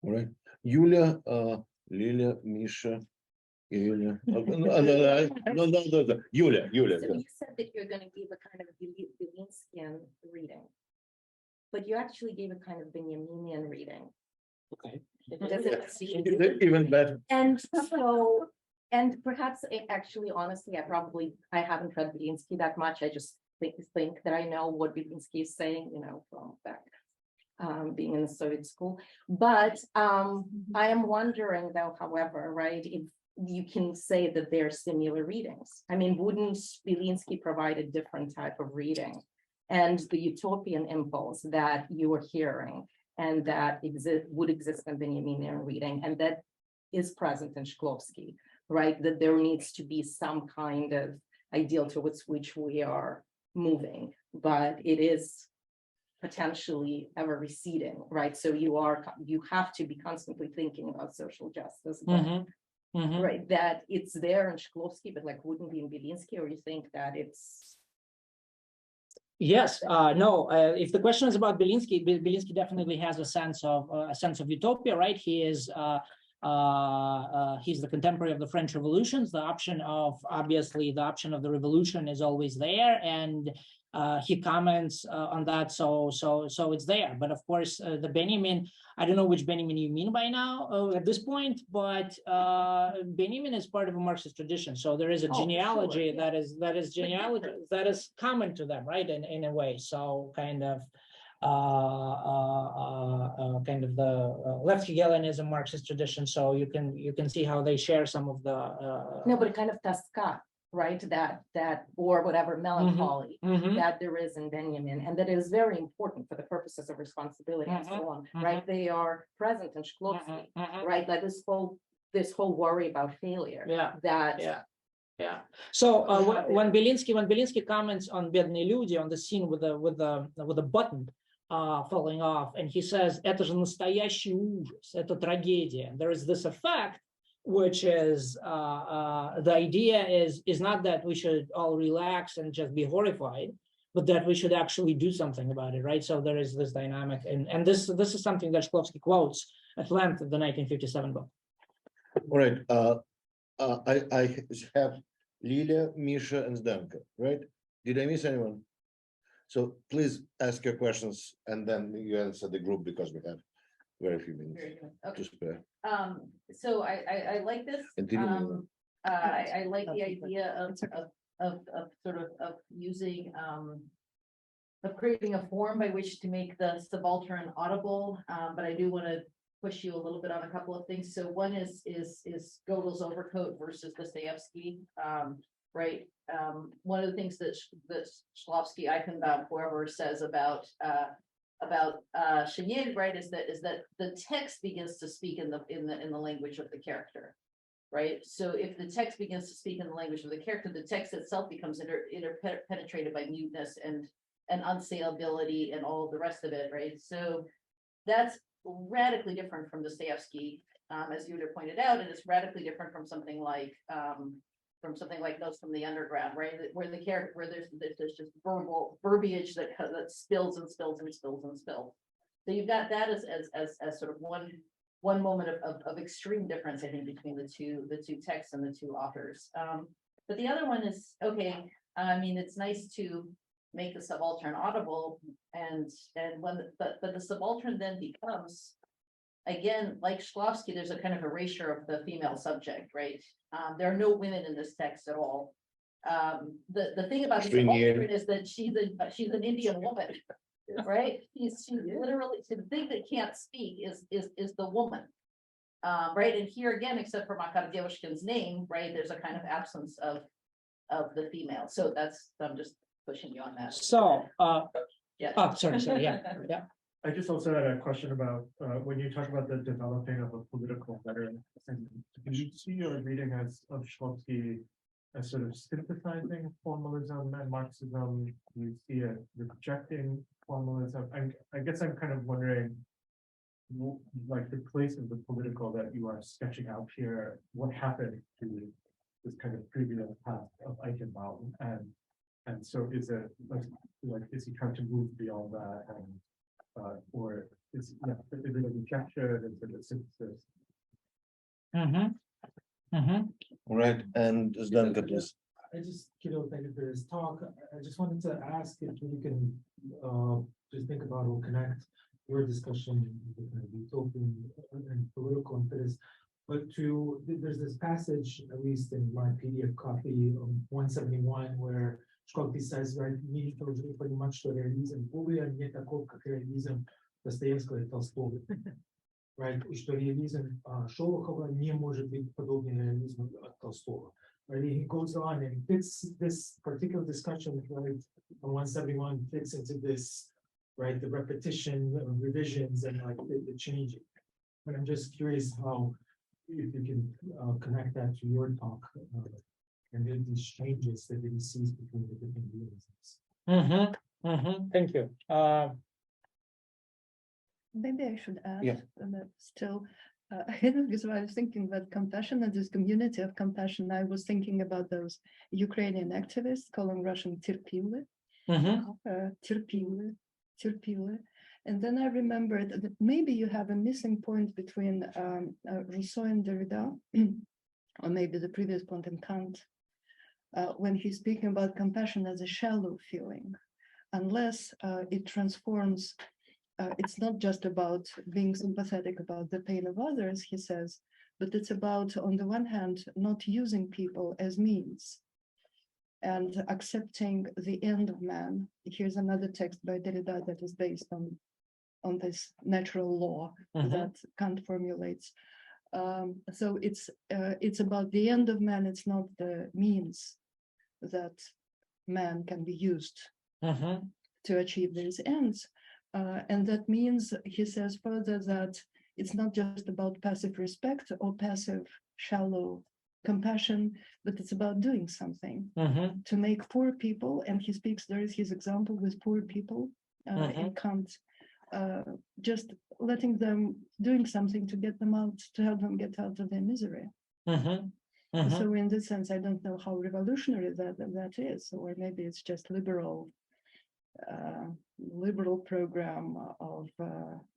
All right, Yulia, Lilia, Misha, Yulia. No, Yulia. So you said that you're going to give a kind of Bielinskian reading, but you actually gave a kind of Benjaminian reading. Okay. Even better. And so, and perhaps actually, honestly, I haven't read Bielinski that much. I just think that I know what Bielinski is saying, from back being in the Soviet school. But I am wondering though, however, right, if you can say that they're similar readings. I mean, wouldn't Bielinski provide a different type of reading? And the utopian impulse that you are hearing and that would exist in Benjaminian reading, and that is present in Shklovsky, right? That there needs to be some kind of ideal towards which we are moving, but it is potentially ever receding, right? So you have to be constantly thinking about social justice, right? That it's there in Shklovsky, but like wouldn't be in Bielinski, or you think that it's Yes, no, if the question is about Belinsky, Belinsky definitely has a sense of utopia, right? He's the contemporary of the French revolutions. The option of the revolution is always there, and he comments on that. So it's there. But of course, the Benjamin, I don't know which Benjamin you mean by now at this point, but Benjamin is part of a Marxist tradition. So there is a genealogy that is genealogy that is common to them, right? In a way. So kind of the left Hegelianism Marxist tradition. So you can see how they share some of the No, but kind of Tosca, right? That or whatever melancholy that there is in Benjamin, and that is very important for the purposes of responsibility and so on, right? They are present in Shklovsky, right? Like this whole worry about failure. Yeah. So when Belinsky comments on Бедные люди, on the scene with the button falling off, and he says, "Это же настоящий ужас, это трагедия." There is this effect, which is the idea is not that we should all relax and just be horrified, but that we should actually do something about it, right? So there is this dynamic, and this is something that Shklovsky quotes at length in the 1957 book. All right. I have Lilia, Misha, and Zdenka, right? Did I miss anyone? So please ask your questions and then you answer the group because we have very few minutes Very good. Okay. to spare. So I like this. I like the idea of sort of using of creating a form by which to make the subaltern audible. But I do want to push you a little bit on a couple of things. So one is Gogol's overcoat versus Dostoevsky. Right. One of the things that Shklovsky, Eichenbaum, whoever says about Chenier, right, is that the text begins to speak in the language of the character, right? So if the text begins to speak in the language of the character, the text itself becomes interpenetrated by muteness and unsayability and all the rest of it, right? So that's radically different from Dostoevsky, as Yuda pointed out, and it's radically different from something like Notes from the Underground, right? Where the character, where there's just verbal verbiage that spills and spills and spills and spills. So you've got that as sort of one moment of extreme difference, I think, between the two texts and the two authors. But the other one is, okay, I mean, it's nice to make the subaltern audible, but the subaltern then becomes, again, like Shklovsky, there's a kind of erasure of the female subject, right? There are no women in this text at all. The thing about the subaltern is that she's an Indian woman, right? She's literally, the thing that can't speak is the woman, right? And here again, except for Makar Devushkin's name, right, there's a kind of absence of the female. So I'm just pushing you on that. So, yeah. Oh, sorry, yeah. I just also had a question about when you talk about the developing of a political veteran. Do you see your reading of Shklovsky as sort of synthesizing formalism and Marxism? Do you see it rejecting formalism? I guess I'm kind of wondering, like, the place of the political that you are sketching out here. What happened to this kind of previous path of Eichenbaum, and so is it like is he trying to move beyond that, or is it a rejection? Is it a synthesis? All right, and Zdenka, please. I just, thank you for this talk. I just wanted to ask if you can just think about or connect your discussion with kind of utopian and political interest, but there's this passage, at least in my PDF copy of 171, where Shklovsky says, right, мы должны понимать, что реализм более не таков, как реализм Достоевского и Толстого. Right, и что реализм Шолохова не может быть подобен реализму Толстого. Right, he goes on and this particular discussion, right, on 171 fits into this, right, the repetition, revisions, and like the changing. But I'm just curious how, if you can connect that to your talk, and then these changes that he sees between the different realisms. Thank you. Maybe I should add Yeah. that still, because I was thinking about compassion and this community of compassion. I was thinking about those Ukrainian activists calling Russian terpili, terpile. And then I remembered that maybe you have a missing point between Rousseau and Derrida, or maybe the previous point in Kant, when he's speaking about compassion as a shallow feeling, unless it transforms, it's not just about being sympathetic about the pain of others, he says, but it's about, on the one hand, not using people as means and accepting the end of man. Here's another text by Derrida that is based on this natural law that Kant formulates. So it's about the end of man, it's not the means that man can be used to achieve these ends. And that means, he says further, that it's not just about passive respect or passive shallow compassion, but it's about doing something to make poor people, and he speaks, there is his example with poor people in Kant, just letting them, doing something to get them out, to help them get out of their misery. So in this sense, I don't know how revolutionary that is, or maybe it's just liberal program of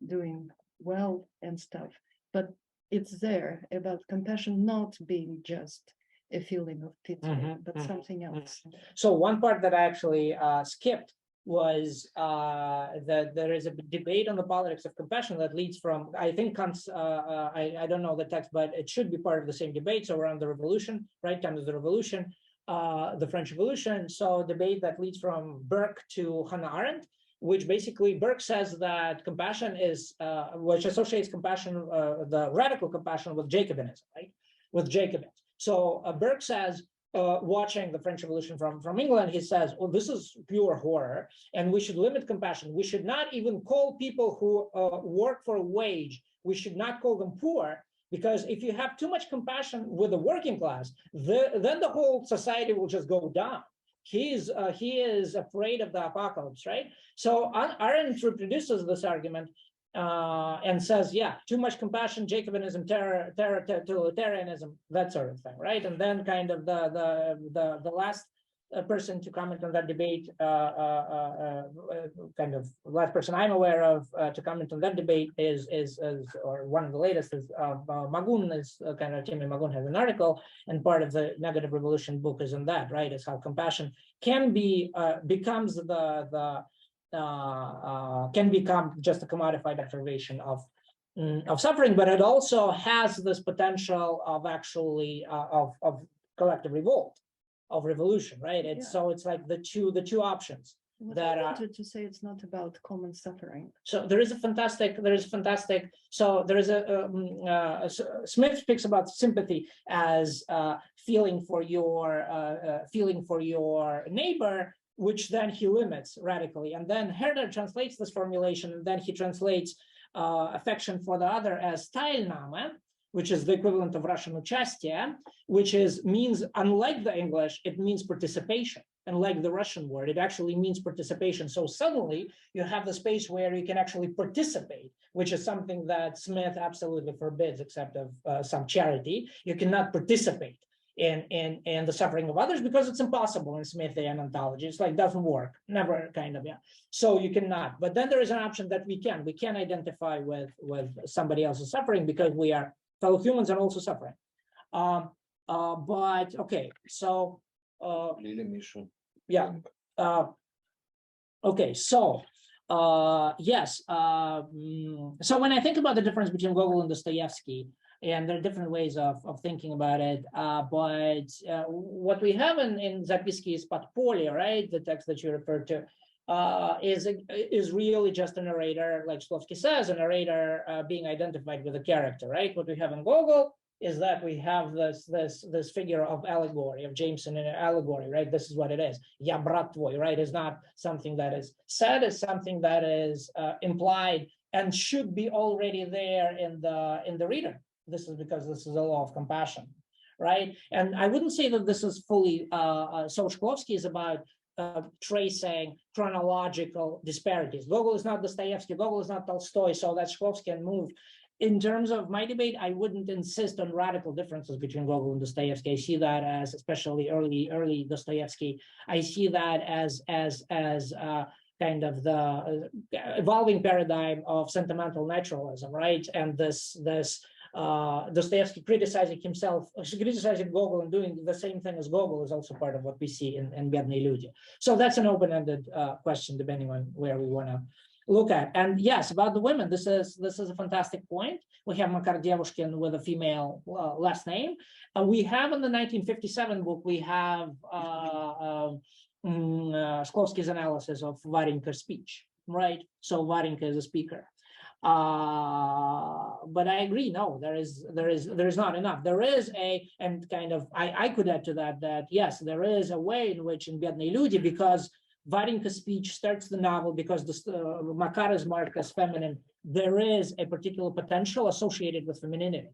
doing well and stuff, but it's there about compassion not being just a feeling of pity, but something else. So one part that I actually skipped was that there is a debate on the politics of compassion that leads from, I think Kant's, I don't know the text, but it should be part of the same debate. So around the revolution, right, time of the revolution, the French Revolution. So debate that leads from Burke to Hannah Arendt, which basically Burke says that compassion is, which associates compassion, the radical compassion with Jacobinism, right? With Jacobins. So Burke says, watching the French Revolution from England, he says, well, this is pure horror, and we should limit compassion. We should not even call people who work for a wage, we should not call them poor, because if you have too much compassion with the working class, then the whole society will just go down. He is afraid of the apocalypse, right? So Arendt reproduces this argument and says, yeah, too much compassion, Jacobinism, terror, totalitarianism, that sort of thing, right? And then kind of the last person to comment on that debate, kind of last person I'm aware of to comment on that debate is or one of the latest is Magun, is kind of Timmy Magun has an article, and part of the Negative Revolution book is on that, right? Is how compassion can be becomes can become just a commodified observation of suffering, but it also has this potential of actually of collective revolt, of revolution, right? It's so it's like the two options that I wanted to say it's not about common suffering. So there is fantastic. So there is Smith speaks about sympathy as feeling for your neighbor, which then he limits radically. And then Herder translates this formulation, and then he translates affection for the other as teilnahme, which is the equivalent of Russian участие, which means, unlike the English, it means participation. And like the Russian word, it actually means participation. So suddenly you have the space where you can actually participate, which is something that Smith absolutely forbids, except of some charity. You cannot participate in the suffering of others because it's impossible in Smithian ontology. It's like doesn't work, never kind of, yeah. So you cannot. But then there is an option that we can identify with somebody else's suffering because we are fellow humans and also suffering. But okay, so yeah. Okay, so yes. So when I think about the difference between Gogol and Dostoevsky, and there are different ways of thinking about it, but what we have in Zapiski is Podpolye, right? The text that you referred to is really just a narrator, like Shklovsky says, a narrator being identified with a character, right? What we have in Gogol is that we have this figure of allegory, of Jameson in an allegory, right? This is what it is. Ya brat tvoi, right? Is not something that is said, is something that is implied and should be already there in the reader. This is because this is a law of compassion, right? And I wouldn't say that this is fully, so Shklovsky is about tracing chronological disparities. Gogol is not Dostoevsky, Gogol is not Tolstoy, so that Shklovsky can move in terms of my debate, I wouldn't insist on radical differences between Gogol and Dostoevsky. I see that as, especially early Dostoevsky, I see that as kind of the evolving paradigm of sentimental naturalism, right? And this Dostoevsky criticizing Gogol and doing the same thing as Gogol is also part of what we see in Бедные люди. So that's an open-ended question, depending on where we want to look at. And yes, about the women, this is a fantastic point. We have Makar Devushkin with a female last name. We have in the 1957 book, we have Shklovsky's analysis of Varenka's speech, right? So Varenka is a speaker. But I agree, no, there is not enough. There is and kind of, I could add to that yes, there is a way in which in Бедные люди, because Varenka's speech starts the novel, because Makar is marked as feminine, there is a particular potential associated with femininity.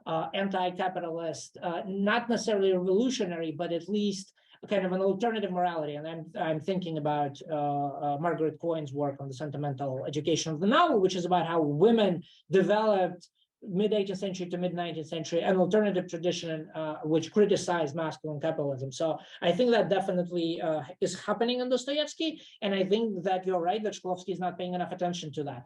Anti-capitalist, not necessarily revolutionary, but at least kind of an alternative morality. And I'm thinking about Margaret Cohen's work on the sentimental education of the novel, which is about how women developed mid-18th century to mid-19th century, an alternative tradition which criticized masculine capitalism. So I think that definitely is happening in Dostoevsky. And I think that you're right, that Shklovsky is not paying enough attention to that.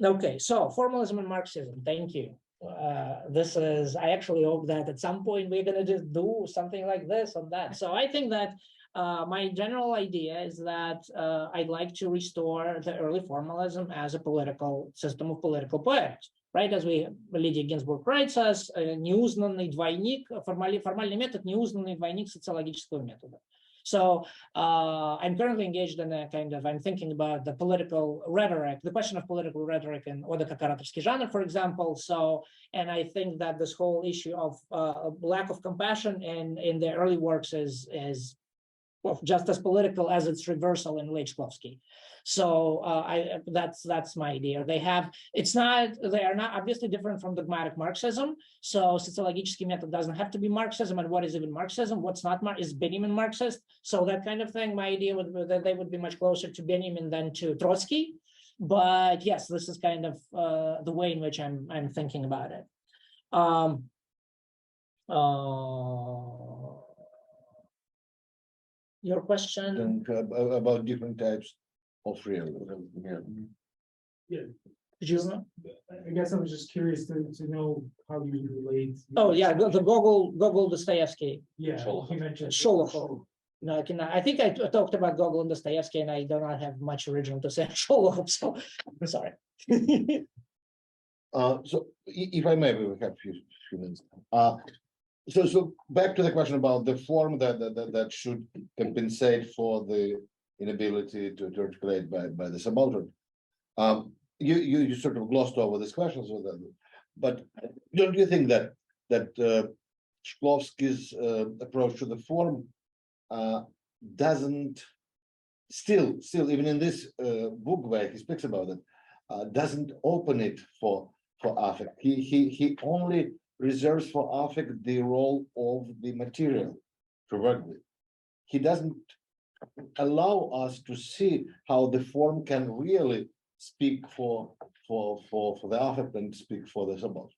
Okay, so formalism and Marxism, thank you. I actually hope that at some point we're going to just do something like this on that. So I think that my general idea is that I'd like to restore the early formalism as a political system of political poetics, right? As Lydia Ginsburg writes us, неузнанный двойник, формальный метод, неузнанный двойник социологического метода. So I'm currently engaged in a kind of, I'm thinking about the political rhetoric, the question of political rhetoric in Oda как ораторский жанр, for example. So, and I think that this whole issue of lack of compassion in the early works is well, just as political as its reversal in late Shklovsky. So that's my idea. They are not obviously different from dogmatic Marxism. So sociological method doesn't have to be Marxism. And what is even Marxism? What's not is Benjamin Marxist? So that kind of thing, my idea would be that they would be much closer to Benjamin than to Trotsky. But yes, this is kind of the way in which I'm thinking about it. Your question about different types of realism. Yeah. Did you? I guess I was just curious to know how you relate. Oh yeah, the Gogol Dostoevsky. Yeah, you mentioned Sholokhov. No, I cannot. I think I talked about Gogol and Dostoevsky, and I do not have much original to say on Sholokhov, so I'm sorry. So if I may, we have a few minutes. So back to the question about the form that should compensate for the inability to articulate by the subaltern. You sort of glossed over these questions with them, but don't you think that Shklovsky's approach to the form doesn't still even in this book where he speaks about it doesn't open it for affect. He only reserves for affect the role of the material to work with. He doesn't allow us to see how the form can really speak for the affect and speak for the subaltern.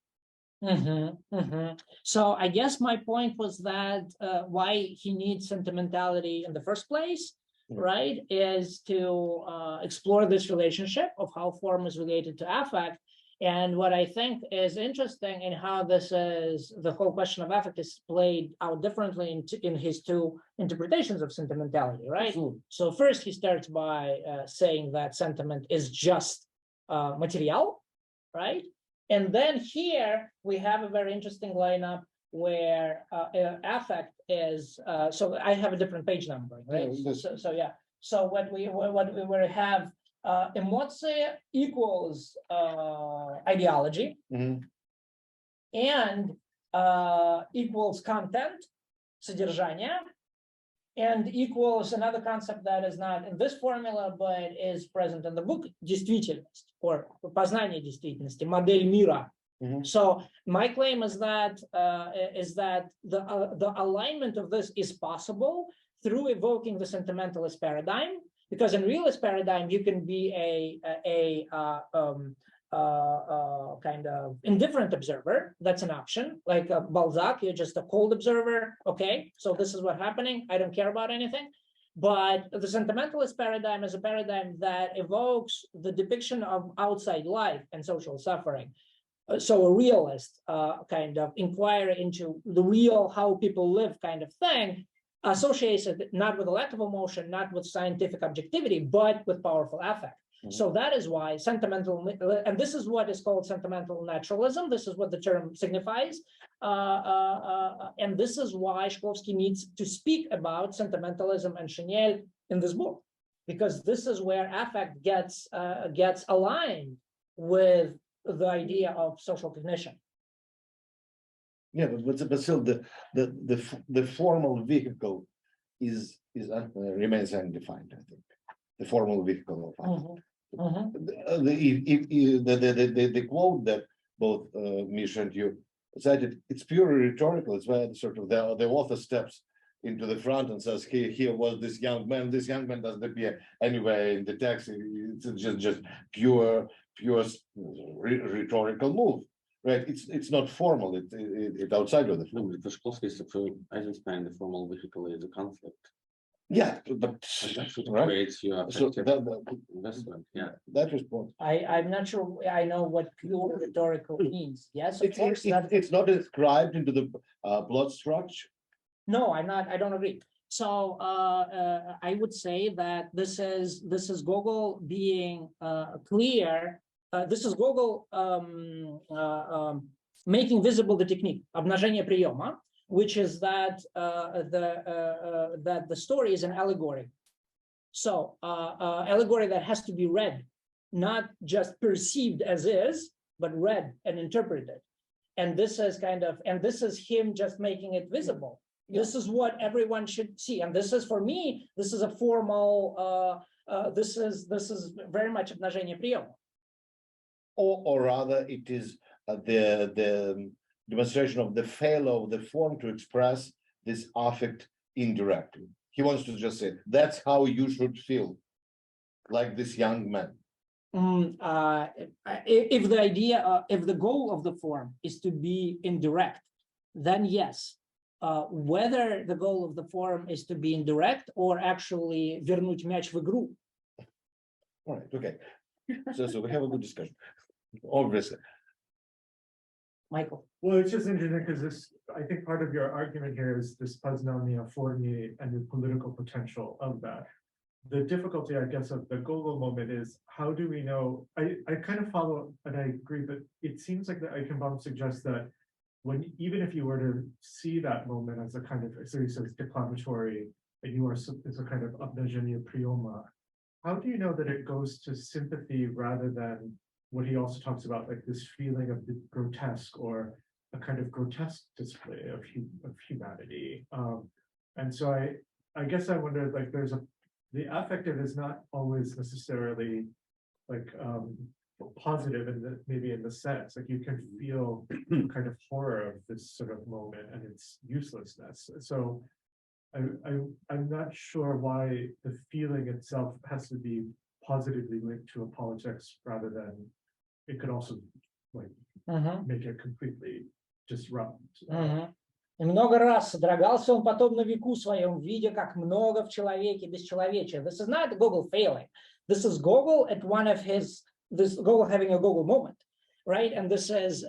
So I guess my point was that why he needs sentimentality in the first place, right, is to explore this relationship of how form is related to affect. And what I think is interesting in how this is, the whole question of affect is played out differently in his two interpretations of sentimentality, right? So first he starts by saying that sentiment is just material, right? And then here we have a very interesting lineup where affect is, so I have a different page numbering, right? So yeah, so what we have, emoция equals ideology, and equals content, содержание, and equals another concept that is not in this formula, but is present in the book, действительность, or познание действительности, модель мира. So my claim is that the alignment of this is possible through evoking the sentimentalist paradigm. Because in realist paradigm, you can be kind of indifferent observer. That's an option. Like Balzac, you're just a cold observer. Okay, so this is what's happening. I don't care about anything. But the sentimentalist paradigm is a paradigm that evokes the depiction of outside life and social suffering. So a realist kind of inquiry into the real, how people live kind of thing, associated not with a lack of emotion, not with scientific objectivity, but with powerful affect. So that is why sentimental, and this is what is called sentimental naturalism. This is what the term signifies. And this is why Shklovsky needs to speak about sentimentalism and Chenel in this book, because this is where affect gets aligned with the idea of social cognition. Yeah, but still the formal vehicle is remains undefined, I think. The formal vehicle of affect. The quote that both Misha and you cited, it's purely rhetorical. It's where sort of the author steps into the front and says, here was this young man. This young man doesn't appear anywhere in the text. It's just pure rhetorical move, right? It's not formal. It's outside of the form. No, for Shklovsky, Eisenstein, the formal vehicle is a conflict. Yeah, but right. Creates your So investment. Yeah, that response. I'm not sure I know what pure rhetorical means. Yes, of course. It's not inscribed into the plot structure. No, I'm not. I don't agree. So I would say that this is Gogol being clear. This is Gogol making visible the technique обнажение приема, which is that that the story is an allegory. So allegory that has to be read, not just perceived as is, but read and interpreted. And this is this is him just making it visible. This is what everyone should see. And this is, for me, this is a formal, this is very much обнажение приема. Or rather, it is the demonstration of the failure of the form to express this affect indirectly. He wants to just say, that's how you should feel, like this young man. If the idea, if the goal of the form is to be indirect, then yes. Whether the goal of the form is to be indirect or actually вернуть мяч в игру. All right, okay. So we have a good discussion, obviously. Michael. Well, it's just interesting because I think part of your argument here is this poznania formi and the political potential of that. The difficulty, I guess, of the Gogol moment is how do we know? I kind of follow and I agree, but it seems like the Eichenbaum suggests that even if you were to see that moment as a kind of, so he says declamatory, and you are as a kind of обнажение приема, how do you know that it goes to sympathy rather than what he also talks about, like this feeling of the grotesque or a kind of grotesque display of humanity? And so I guess I wonder, like, the affective is not always necessarily like positive maybe in the sense, like you can feel kind of horror of this sort of moment and its uselessness. So I'm not sure why the feeling itself has to be positively linked to a politics rather than it could also like make it completely disrupt. И много раз содрогался он потом на веку своем, видя, как много в человеке бесчеловечия. This is not Gogol failing. This is Gogol at one of his, this Gogol having a Gogol moment, right? And this is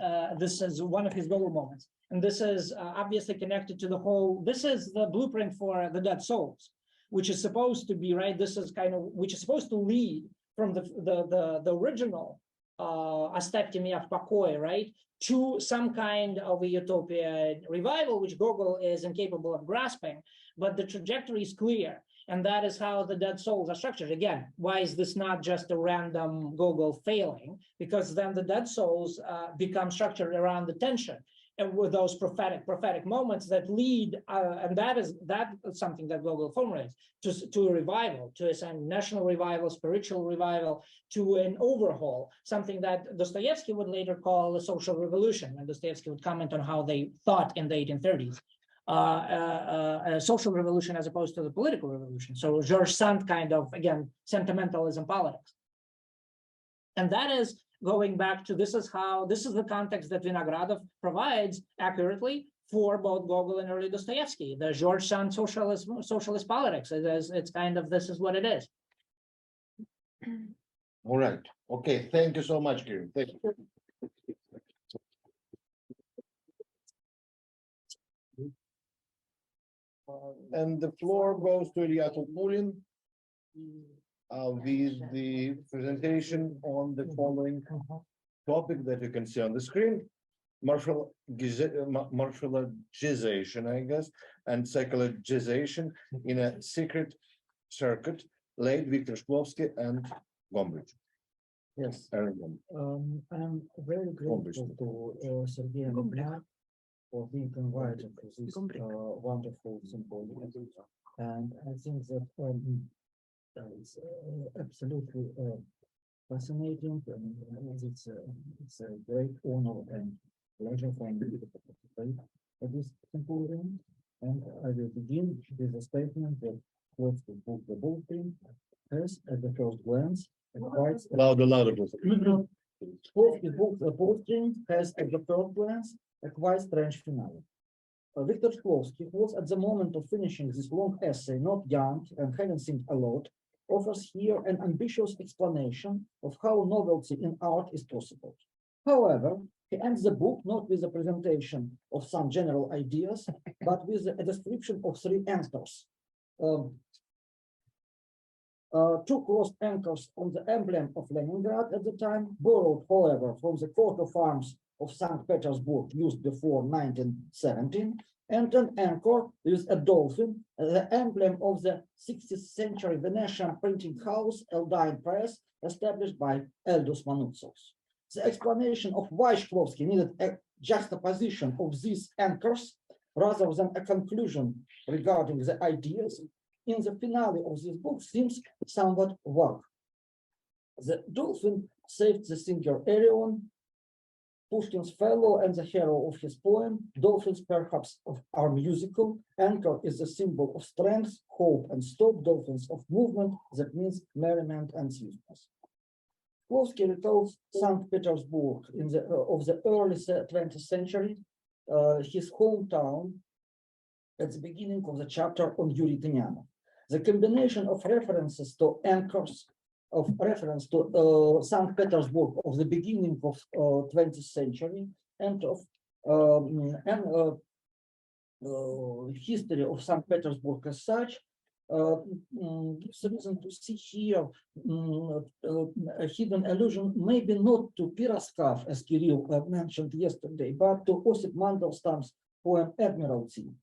one of his Gogol moments. And this is obviously connected to the whole, this is the blueprint for the Dead Souls, which is supposed to be, right? This is kind of, which is supposed to lead from the original оставьте меня в покое, right? To some kind of a utopian revival, which Gogol is incapable of grasping, but the trajectory is clear. And that is how the Dead Souls are structured. Again, why is this not just a random Gogol failing? Because then the Dead Souls become structured around the tension and with those prophetic moments that lead, and that is something that Gogol formulates, to a revival, to a national revival, spiritual revival, to an overhaul, something that Dostoevsky would later call a social revolution, and Dostoevsky would comment on how they thought in the 1830s. A social revolution as opposed to the political revolution. So George Sand kind of, again, sentimentalism politics. And that is going back to this is the context that Vinogradov provides accurately for both Gogol and early Dostoevsky, the George Sand socialist politics. It's kind of, this is what it is. All right. Okay. Thank you so much, Kirill. Thank you. And the floor goes to Ilya Topulin with the presentation on the following topic that you can see on the screen: morphologization, I guess, and psychologization in a secret circuit, late Viktor Shklovsky and Gombrich. Yes, Aaron I'm very grateful to Sergei and Ilya for being invited to this wonderful symposium. And I think that it's absolutely fascinating, and it's a great honor and pleasure for me to participate at this symposium. And I will begin with a statement that quotes the book, The Bowstring, has at the first glance quite Louder, please. the book, The Bowstring, has at the first glance a quite strange finale. Viktor Shklovsky, who was at the moment of finishing this long essay, not young and having seen a lot, offers here an ambitious explanation of how novelty in art is possible. However, he ends the book not with a presentation of some general ideas, but with a description of three anchors. Two crossed anchors on the emblem of Leningrad at the time, borrowed, however, from the coat of arms of St. Petersburg used before 1917, and an anchor with a dolphin, the emblem of the 16th century Venetian printing house Eldine Press, established by Eldus Manutsovs. The explanation of why Shklovsky needed a juxtaposition of these anchors rather than a conclusion regarding the ideas in the finale of this book seems somewhat vague. The dolphin saved the singer Arion, Pushkin's fellow and the hero of his poem. Dolphins perhaps are musical. Anchor is a symbol of strength, hope, and stop. Dolphins of movement, that means merriment and sweetness. Shklovsky recalls St. Petersburg of the early 20th century, his hometown, at the beginning of the chapter on Yuri Tynyanov. The combination of references to anchors, of reference to St. Petersburg of the beginning of 20th century and of history of St. Petersburg as such, gives reason to see here a hidden allusion, maybe not to Piroskov, as Kirill mentioned yesterday, but to Osip Mandelstam's poem Admiralty.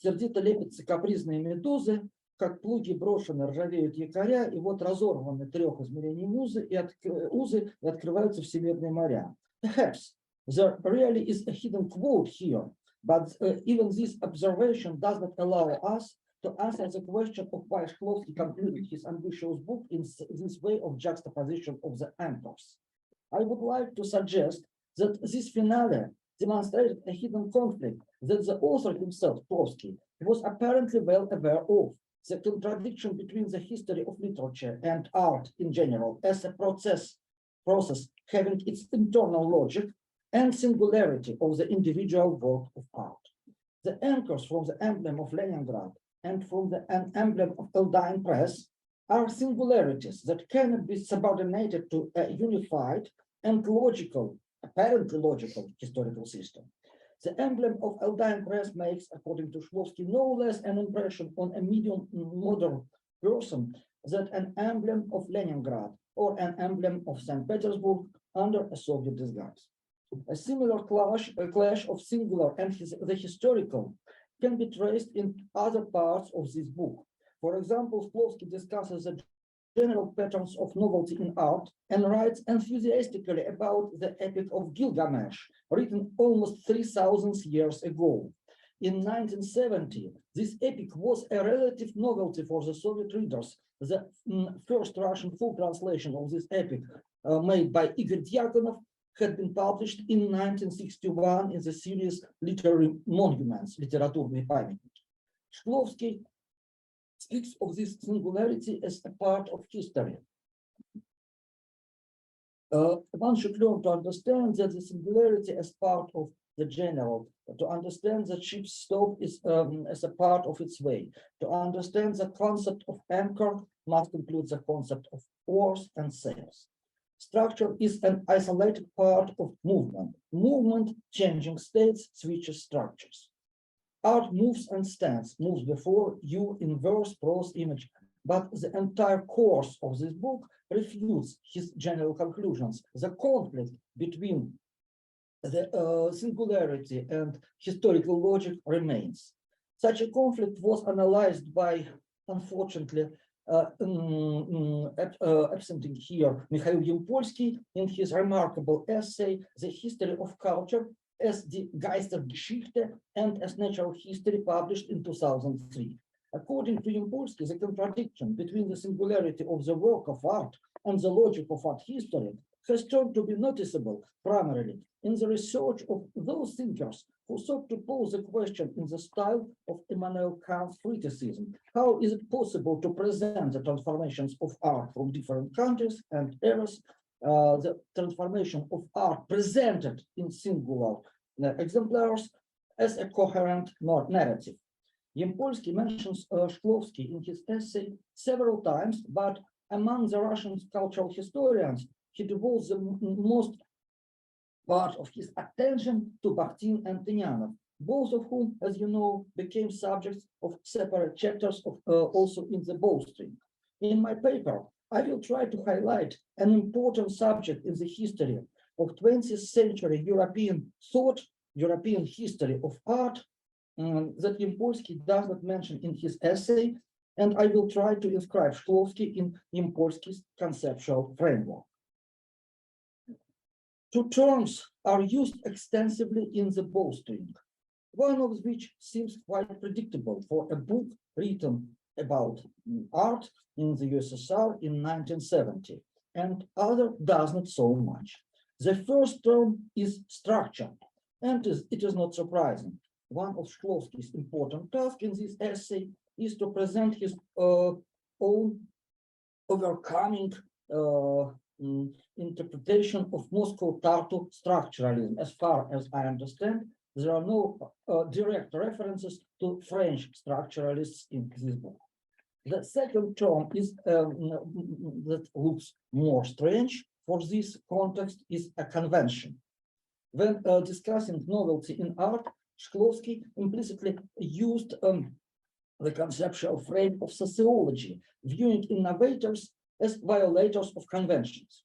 Сердито лепятся капризные медузы, как плуги брошены, ржавеют якоря, и вот разорваны трех измерений узы, и открываются всемирные моря. Perhaps there really is a hidden quote here, but even this observation does not allow us to answer the question of why Shklovsky concluded his ambitious book in this way of juxtaposition of the anchors. I would like to suggest that this finale demonstrated a hidden conflict that the author himself, Shklovsky, was apparently well aware of. The contradiction between the history of literature and art in general as a process having its internal logic and singularity of the individual work of art. The anchors from the emblem of Leningrad and from an emblem of Eldine Press are singularities that cannot be subordinated to a unified and logical, apparently logical historical system. The emblem of Eldine Press makes, according to Shklovsky, no less an impression on a medium modern person than an emblem of Leningrad or an emblem of St. Petersburg under a Soviet disguise. A similar clash of singular and the historical can be traced in other parts of this book. For example, Shklovsky discusses the general patterns of novelty in art and writes enthusiastically about the epic of Gilgamesh, written almost 3,000 years ago. In 1970, this epic was a relative novelty for the Soviet readers. The first Russian full translation of this epic, made by Igor Dyakonov, had been published in 1961 in the series Literary Monuments, Литературные памятники. Shklovsky speaks of this singularity as a part of history. One should learn to understand that the singularity as part of the general, to understand that ship's stop is as a part of its way, to understand the concept of anchor must include the concept of oars and sails. Structure is an isolated part of movement. Movement, changing states, switches structures. Art moves and stands, moves before you in verse, prose, image, but the entire course of this book refutes his general conclusions. The conflict between the singularity and historical logic remains. Such a conflict was analyzed by, unfortunately, absenting here, Mikhail Yampolsky in his remarkable essay, The History of Culture, as the Geistergeschichte and as Natural History, published in 2003. According to Yampolsky, the contradiction between the singularity of the work of art and the logic of art history has turned to be noticeable primarily in the research of those thinkers who sought to pose the question in the style of Immanuel Kant's criticism. How is it possible to present the transformations of art from different countries and eras, the transformation of art presented in singular exemplars as a coherent narrative? Yampolsky mentions Shklovsky in his essay several times, but among the Russian cultural historians, he devotes the most part of his attention to Bakhtin and Tynyanov, both of whom, as you know, became subjects of separate chapters of, also in the Bowstring. In my paper, I will try to highlight an important subject in the history of 20th century European thought, European history of art, that Yampolsky does not mention in his essay, and I will try to inscribe Shklovsky in Yampolsky's conceptual framework. Two terms are used extensively in the Bowstring, one of which seems quite predictable for a book written about art in the USSR in 1970, and other does not so much. The first term is structure, and it is not surprising. One of Shklovsky's important tasks in this essay is to present his own overcoming interpretation of Moscow Tartu structuralism. As far as I understand, there are no direct references to French structuralists in this book. The second term is that looks more strange for this context is a convention. When discussing novelty in art, Shklovsky implicitly used the conceptual frame of sociology, viewing innovators as violators of conventions.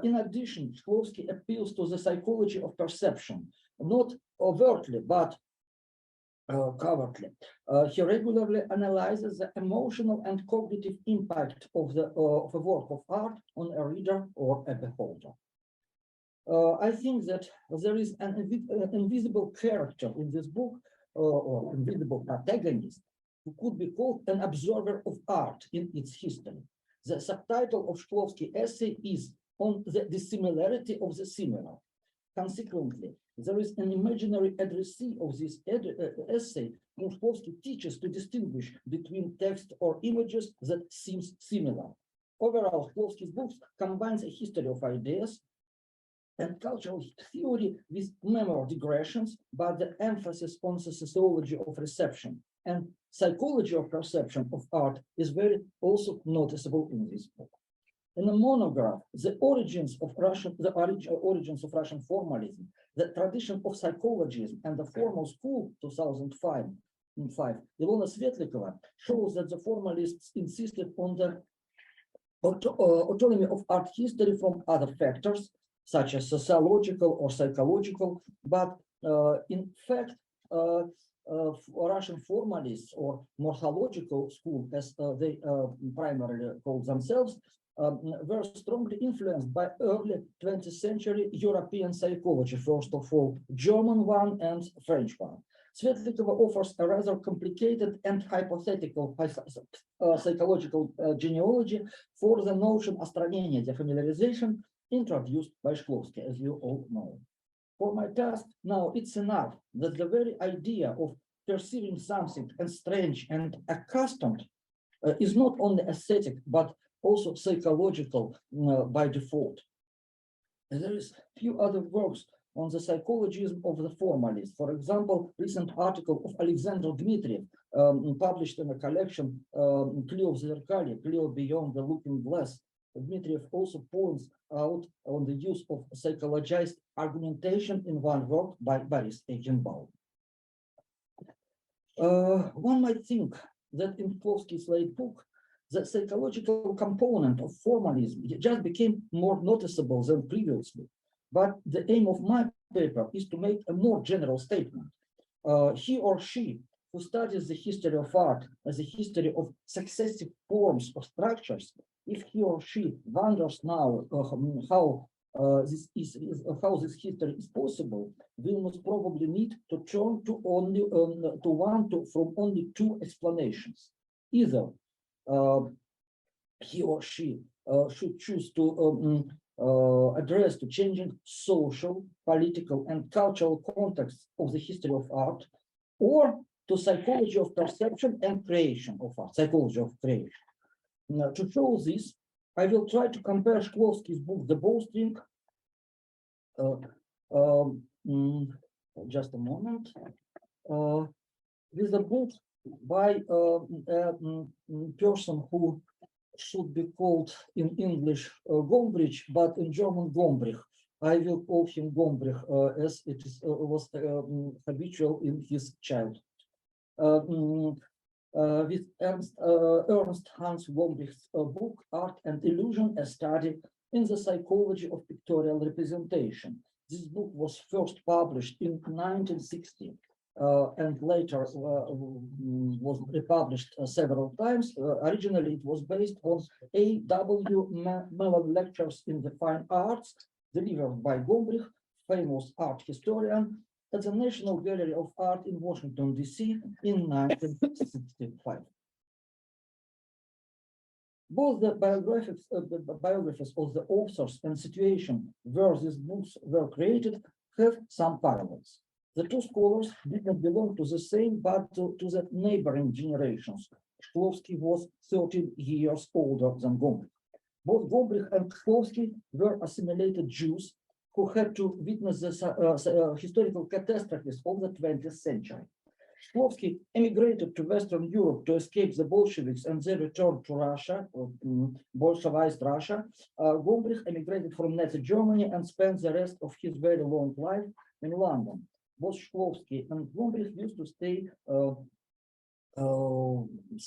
In addition, Shklovsky appeals to the psychology of perception, not overtly, but covertly. He regularly analyzes the emotional and cognitive impact of a work of art on a reader or a beholder. I think that there is an invisible character in this book, or invisible protagonist, who could be called an observer of art in its history. The subtitle of Shklovsky's essay is On the Dissimilarity of the Similar. Consequently, there is an imaginary addressee of this essay whom Shklovsky teaches to distinguish between text or images that seems similar. Overall, Shklovsky's books combines a history of ideas and cultural theory with memory digressions, but the emphasis on the sociology of reception and psychology of perception of art is very also noticeable in this book. In a monograph, the origins of Russian formalism, the tradition of psychologism and the formal school 2005, Ilona Svetlikova shows that the formalists insisted on the autonomy of art history from other factors, such as sociological or psychological, but in fact, Russian formalists or morphological school, as they primarily call themselves, were strongly influenced by early 20th century European psychology, first of all, German one and French one. Svetlikova offers a rather complicated and hypothetical psychological genealogy for the notion astranenia, defamiliarization, introduced by Shklovsky, as you all know. For my task, now it's enough that the very idea of perceiving something as strange and accustomed is not only aesthetic, but also psychological by default. And there is few other works on the psychologism of the formalist. For example, recent article of Alexander Dmitriev, published in a collection, Clear of the Zerkali, Clear Beyond the Looking Glass. Dmitriev also points out on the use of psychologized argumentation in one work by Boris Eichenbaum. One might think that in Shklovsky's late book, the psychological component of formalism just became more noticeable than previously. But the aim of my paper is to make a more general statement. He or she who studies the history of art as a history of successive forms or structures, if he or she wonders now how this history is possible, we must probably need to turn to from only two explanations. Either he or she should choose to address to changing social, political, and cultural contexts of the history of art, or to psychology of perception and creation of art, psychology of creation. Now, to show this, I will try to compare Shklovsky's book, The Bowstring, just a moment, with a book by a person who should be called in English Gombrich, but in German Gombrich. I will call him Gombrich as it was habitual in his childhood. With Ernst Hans Gombrich's book, Art and Illusion, a Study in the Psychology of Pictorial Representation. This book was first published in 1960 and later was republished several times. Originally, it was based on A.W. Mellon Lectures in the Fine Arts, delivered by Gombrich, famous art historian, at the National Gallery of Art in Washington, D.C. in 1965. Both the biographies of the authors and situation where these books were created have some parallels. The two scholars did not belong to the same, but to the neighboring generations. Shklovsky was 13 years older than Gombrich. Both Gombrich and Shklovsky were assimilated Jews who had to witness the historical catastrophes of the 20th century. Shklovsky emigrated to Western Europe to escape the Bolsheviks and then returned to Russia, Bolshevized Russia. Gombrich emigrated from Nazi Germany and spent the rest of his very long life in London. Both Shklovsky and Gombrich used to stay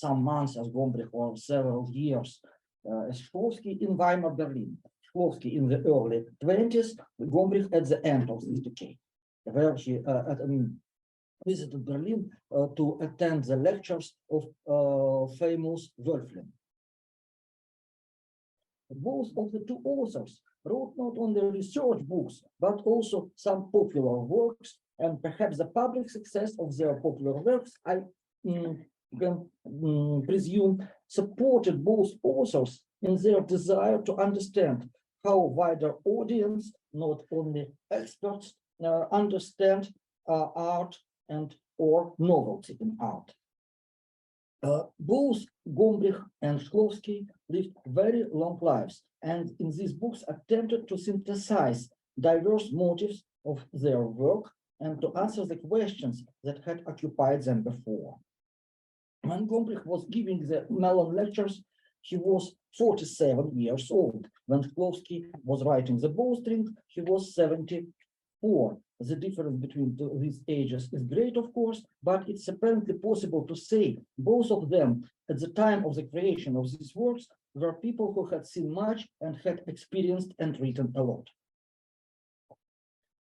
some months as Gombrich or several years as Shklovsky in Weimar, Berlin. Shklovsky in the early 20s, Gombrich at the end of this decade, where he visited Berlin to attend the lectures of famous Wölfflin. Both of the two authors wrote not only research books, but also some popular works, and perhaps the public success of their popular works, I presume, supported both authors in their desire to understand how wider audience, not only experts, understand art and or novelty in art. Both Gombrich and Shklovsky lived very long lives, and in these books attempted to synthesize diverse motives of their work and to answer the questions that had occupied them before. When Gombrich was giving the Mellon lectures, he was 47 years old. When Shklovsky was writing The Bowstring, he was 74. The difference between these ages is great, of course, but it's apparently possible to say both of them at the time of the creation of these works were people who had seen much and had experienced and written a lot.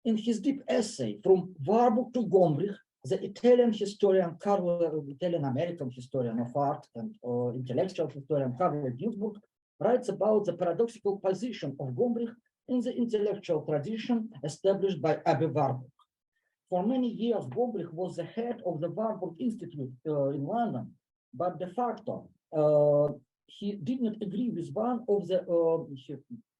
In his deep essay From Warburg to Gombrich, the Italian historian Italian-American historian of art and intellectual historian Carlo Ginzburg writes about the paradoxical position of Gombrich in the intellectual tradition established by Abbe Warburg. For many years, Gombrich was the head of the Warburg Institute in London, but de facto, he did not agree with one of the, he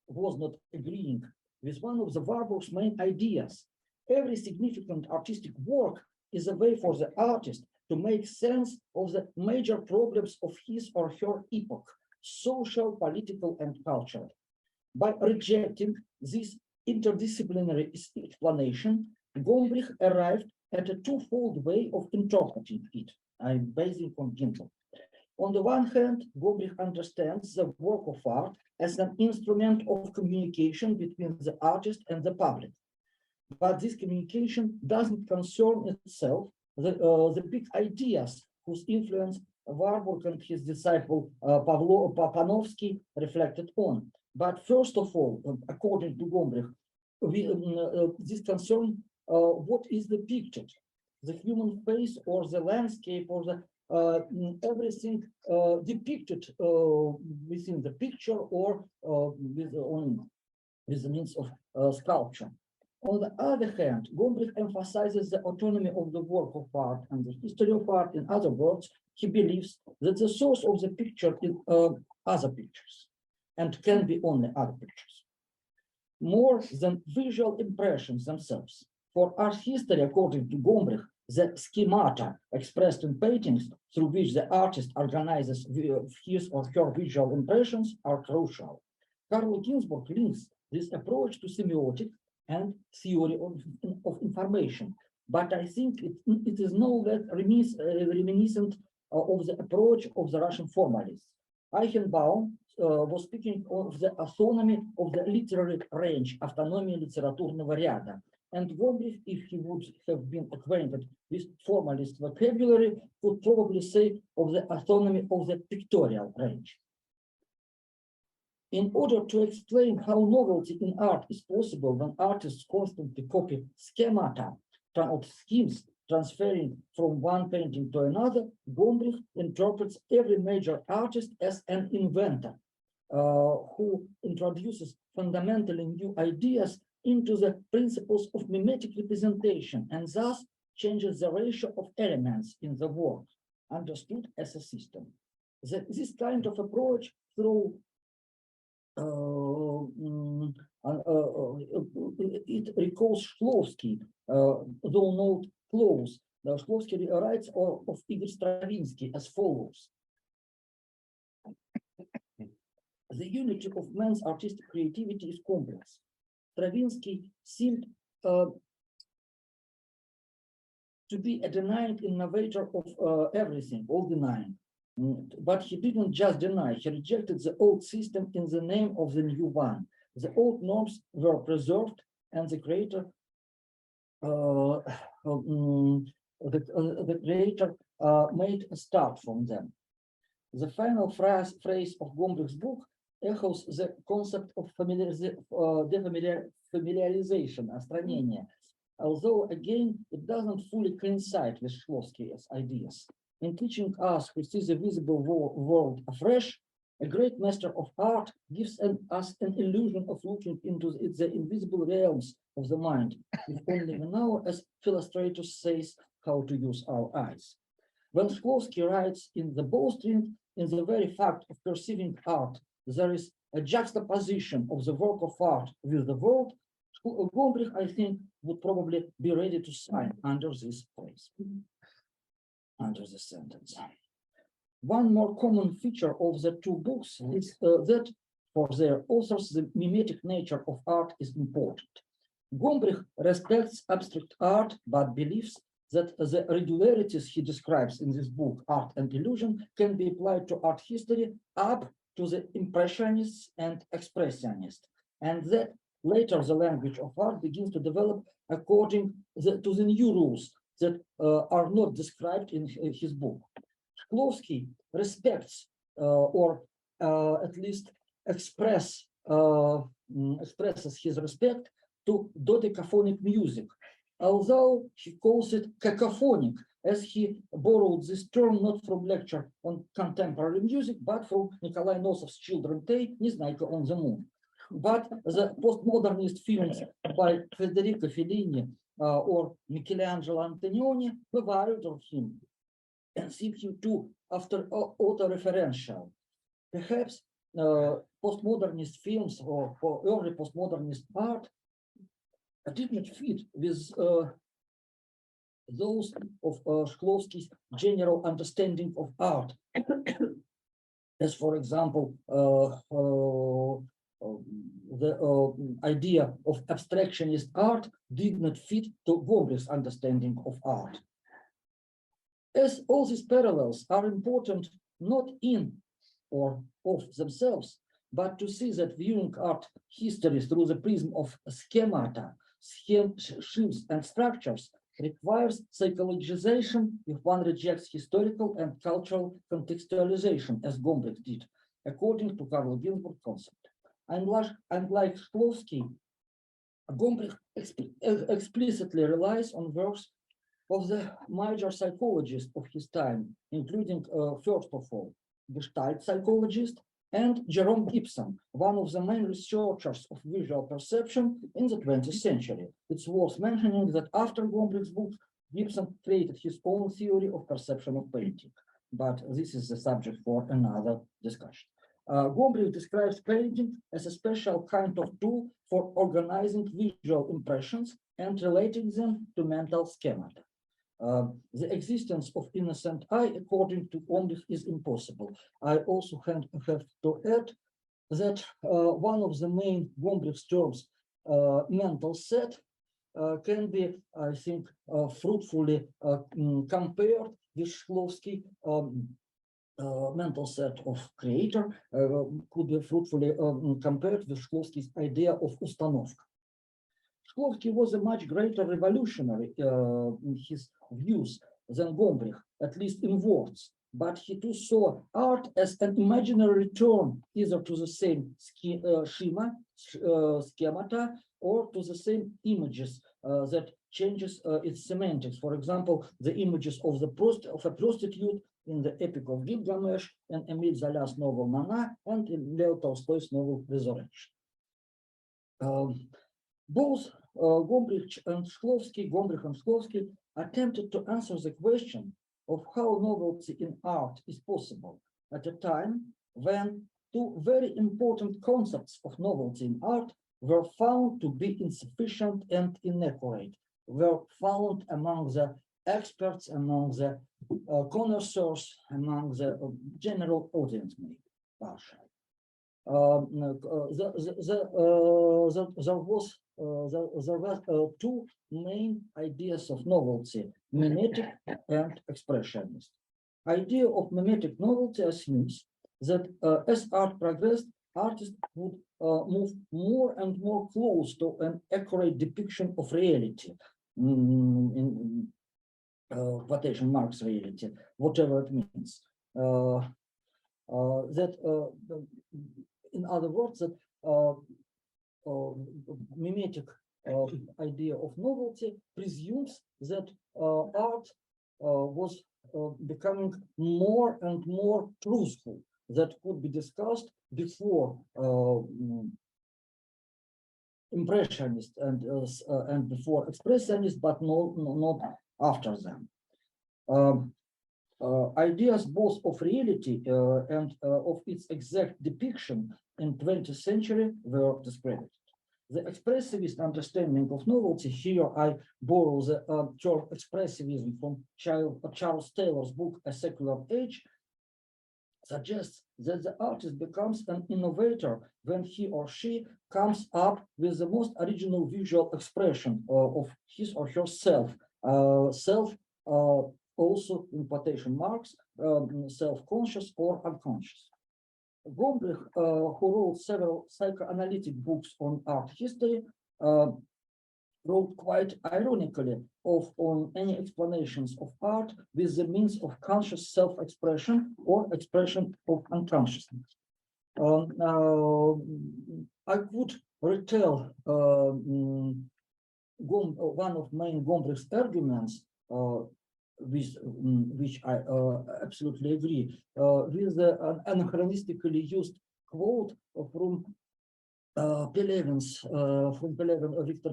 was not agreeing with one of the Warburg's main ideas. Every significant artistic work is a way for the artist to make sense of the major problems of his or her epoch, social, political, and cultural. By rejecting this interdisciplinary explanation, Gombrich arrived at a twofold way of interpreting it. I'm basing on Ginzel. On the one hand, Gombrich understands the work of art as an instrument of communication between the artist and the public. But this communication doesn't concern itself the big ideas whose influence Warburg and his disciple Papanovsky reflected on. But first of all, according to Gombrich, this concern what is depicted, the human face or the landscape or the everything depicted within the picture or with the means of sculpture. On the other hand, Gombrich emphasizes the autonomy of the work of art and the history of art. In other words, he believes that the source of the picture is other pictures and can be only other pictures, more than visual impressions themselves. For art history, according to Gombrich, the schemata expressed in paintings through which the artist organizes his or her visual impressions are crucial. Karl Ginsburg links this approach to semiotic and theory of information, but I think it is no less reminiscent of the approach of the Russian formalists. Eichenbaum was speaking of the autonomy of the literary range, автономия литературного ряда, and Gombrich, if he would have been acquainted with formalist vocabulary, would probably say of the autonomy of the pictorial range. In order to explain how novelty in art is possible when artists constantly copy schemata of schemes transferring from one painting to another, Gombrich interprets every major artist as an inventor who introduces fundamentally new ideas into the principles of mimetic representation and thus changes the ratio of elements in the work, understood as a system. This kind of approach through it recalls Shklovsky, though not close. Shklovsky writes of Igor Stravinsky as follows. The unity of man's artistic creativity is complex. Stravinsky seemed to be a denying innovator of everything, all denying. But he didn't just deny, he rejected the old system in the name of the new one. The old norms were preserved and the creator made a start from them. The final phrase of Gombrich's book echoes the concept of familiarization, остранение, although again it doesn't fully coincide with Shklovsky's ideas. In teaching us to see the visible world afresh, a great master of art gives us an illusion of looking into the invisible realms of the mind, if only we know, as Philostratus says, how to use our eyes. When Shklovsky writes in the Bowstring, in the very fact of perceiving art, there is a juxtaposition of the work of art with the world. Gombrich, I think, would probably be ready to sign under this phrase, under this sentence. One more common feature of the two books is that for their authors, the mimetic nature of art is important. Gombrich respects abstract art, but believes that the regularities he describes in this book, Art and Illusion, can be applied to art history up to the Impressionists and Expressionists, and that later the language of art begins to develop according to the new rules that are not described in his book. Shklovsky respects or at least expresses his respect to dodecaphonic music, although he calls it cacophonic, as he borrowed this term not from lecture on contemporary music, but from Nikolai Nosov's Children's Day, Neznайка on the Moon. But the postmodernist films by Federico Fellini or Michelangelo Antonioni worried of him and seem him too after auto-referential. Perhaps postmodernist films or early postmodernist art did not fit with those of Shklovsky's general understanding of art, as for example, the idea of abstractionist art did not fit to Gombrich's understanding of art. As all these parallels are important not in or of themselves, but to see that viewing art history through the prism of schemata, schemes and structures requires psychologization if one rejects historical and cultural contextualization, as Gombrich did, according to Carl Ginsburg concept. Unlike Shklovsky, Gombrich explicitly relies on works of the major psychologists of his time, including, first of all, Gestalt psychologist and Jerome Gibson, one of the main researchers of visual perception in the 20th century. It's worth mentioning that after Gombrich's book, Gibson created his own theory of perception of painting, but this is the subject for another discussion. Gombrich describes painting as a special kind of tool for organizing visual impressions and relating them to mental schemata. The existence of innocent eye, according to Gombrich, is impossible. I also have to add that one of the main Gombrich's terms, mental set, can be, I think, fruitfully compared with Shklovsky mental set of creator, could be fruitfully compared with Shklovsky's idea of установка. Shklovsky was a much greater revolutionary in his views than Gombrich, at least in words, but he too saw art as an imaginary return either to the same schemata, or to the same images that changes its semantics. For example, the images of a prostitute in the Epic of Gilgamesh and Emile Zola's novel Nana and in Leo Tolstoy's novel Resurrection. Both Gombrich and Shklovsky attempted to answer the question of how novelty in art is possible at a time when two very important concepts of novelty in art were found to be insufficient and inaccurate, were found among the experts, among the connoisseurs, among the general audience, maybe partially. There were two main ideas of novelty: mimetic and expressionist. Idea of mimetic novelty assumes that as art progressed, artists would move more and more close to an accurate depiction of reality, in quotation marks reality, whatever it means. In other words, that mimetic idea of novelty presumes that art was becoming more and more truthful, that could be discussed before impressionist and before expressionist, but not after them. Ideas both of reality and of its exact depiction in 20th century were discredited. The expressivist understanding of novelty, here I borrow the term expressivism from Charles Taylor's book, A Secular Age, suggests that the artist becomes an innovator when he or she comes up with the most original visual expression of his or herself, also in quotation marks, self-conscious or unconscious. Gombrich, who wrote several psychoanalytic books on art history, wrote quite ironically on any explanations of art with the means of conscious self-expression or expression of unconsciousness. I could retell one of main Gombrich's arguments, with which I absolutely agree, with the anachronistically used quote from Виктор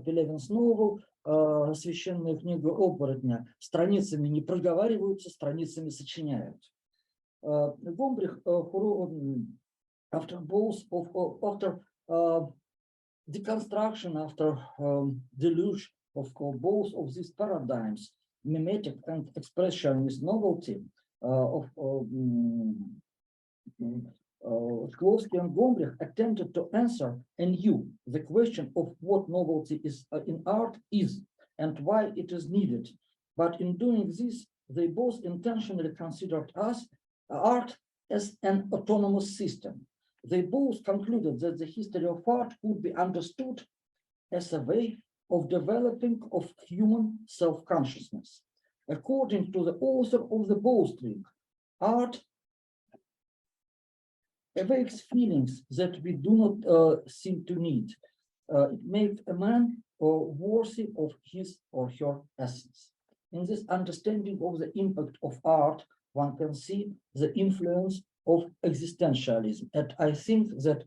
Пелевин's novel «Священная книга оборотня». Страницами не проговариваются, страницами сочиняют. Gombrich, after deconstruction, after deluge of both of these paradigms, mimetic and expressionist novelty, Shklovsky and Gombrich attempted to answer anew the question of what novelty is in art is and why it is needed. But in doing this, they both intentionally considered art as an autonomous system. They both concluded that the history of art could be understood as a way of developing of human self-consciousness. According to the author of the Bowstring, art awakes feelings that we do not seem to need. It makes a man worthy of his or her essence. In this understanding of the impact of art, one can see the influence of existentialism. And I think that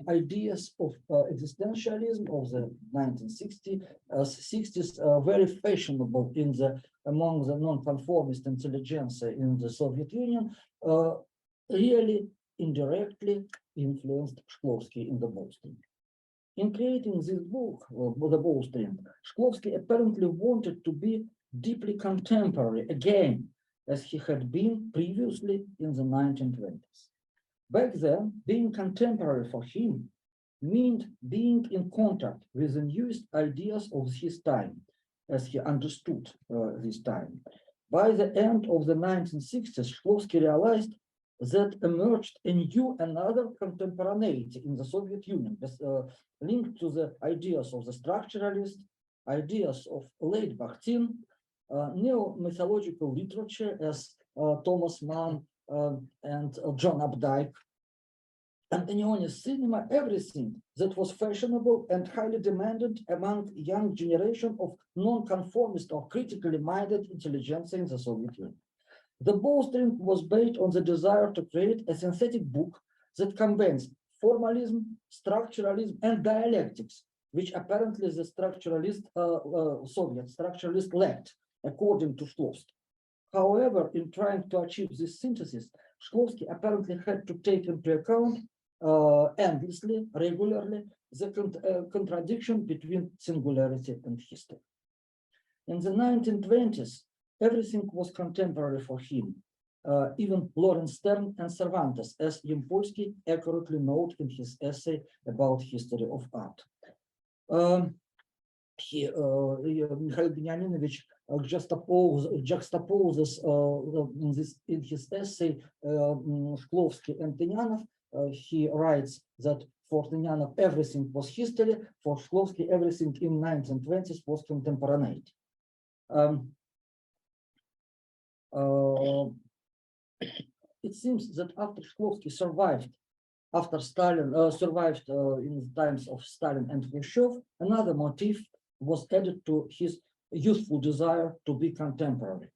ideas of existentialism of the 1960s are very fashionable among the non-conformist intelligentsia in the Soviet Union, really indirectly influenced Shklovsky in the Bowstring. In creating this book, the Bowstring, Shklovsky apparently wanted to be deeply contemporary again, as he had been previously in the 1920s. Back then, being contemporary for him meant being in contact with the newest ideas of his time, as he understood this time. By the end of the 1960s, Shklovsky realized that emerged a new another contemporaneity in the Soviet Union, linked to the ideas of the structuralist, ideas of late Bakhtin, neo-mythological literature as Thomas Mann and John Updike, Antonioni's cinema, everything that was fashionable and highly demanded among young generation of non-conformist or critically minded intelligentsia in the Soviet Union. The Bowstring was based on the desire to create a synthetic book that combines formalism, structuralism, and dialectics, which apparently the structuralist, Soviet structuralist lacked, according to Shklovsky. However, in trying to achieve this synthesis, Shklovsky apparently had to take into account endlessly, regularly, the contradiction between singularity and history. In the 1920s, everything was contemporary for him, even Lawrence Stern and Cervantes, as Yampolsky accurately noted in his essay about history of art. Mikhail Benyaminowicz juxtaposes in his essay Shklovsky and Tynyanov. He writes that for Tynyanov everything was history, for Shklovsky everything in 1920s was contemporaneity. It seems that after Shklovsky survived in the times of Stalin and Khrushchev, another motif was added to his youthful desire to be contemporary.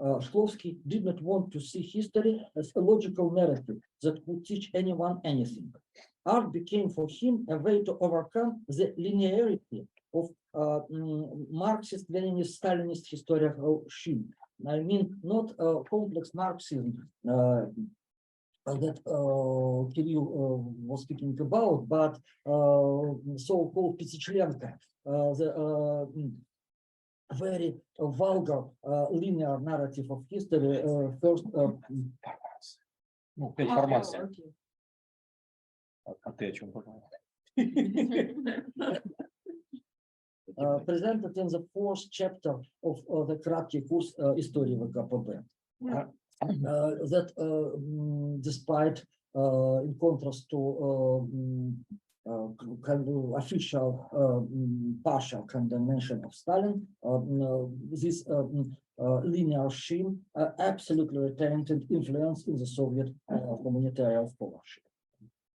Shklovsky did not want to see history as a logical narrative that would teach anyone anything. Art became for him a way to overcome the linearity of Marxist, Leninist, Stalinist historical scheme. I mean, not complex Marxism that Kirill was speaking about, but so-called Pisichlenko, the very vulgar linear narrative of history, first presented in the fourth chapter of the краткий курс истории ВКПБ. That despite, in contrast to official partial condemnation of Stalin, this linear scheme absolutely retained influence in the Soviet humanitarian scholarship.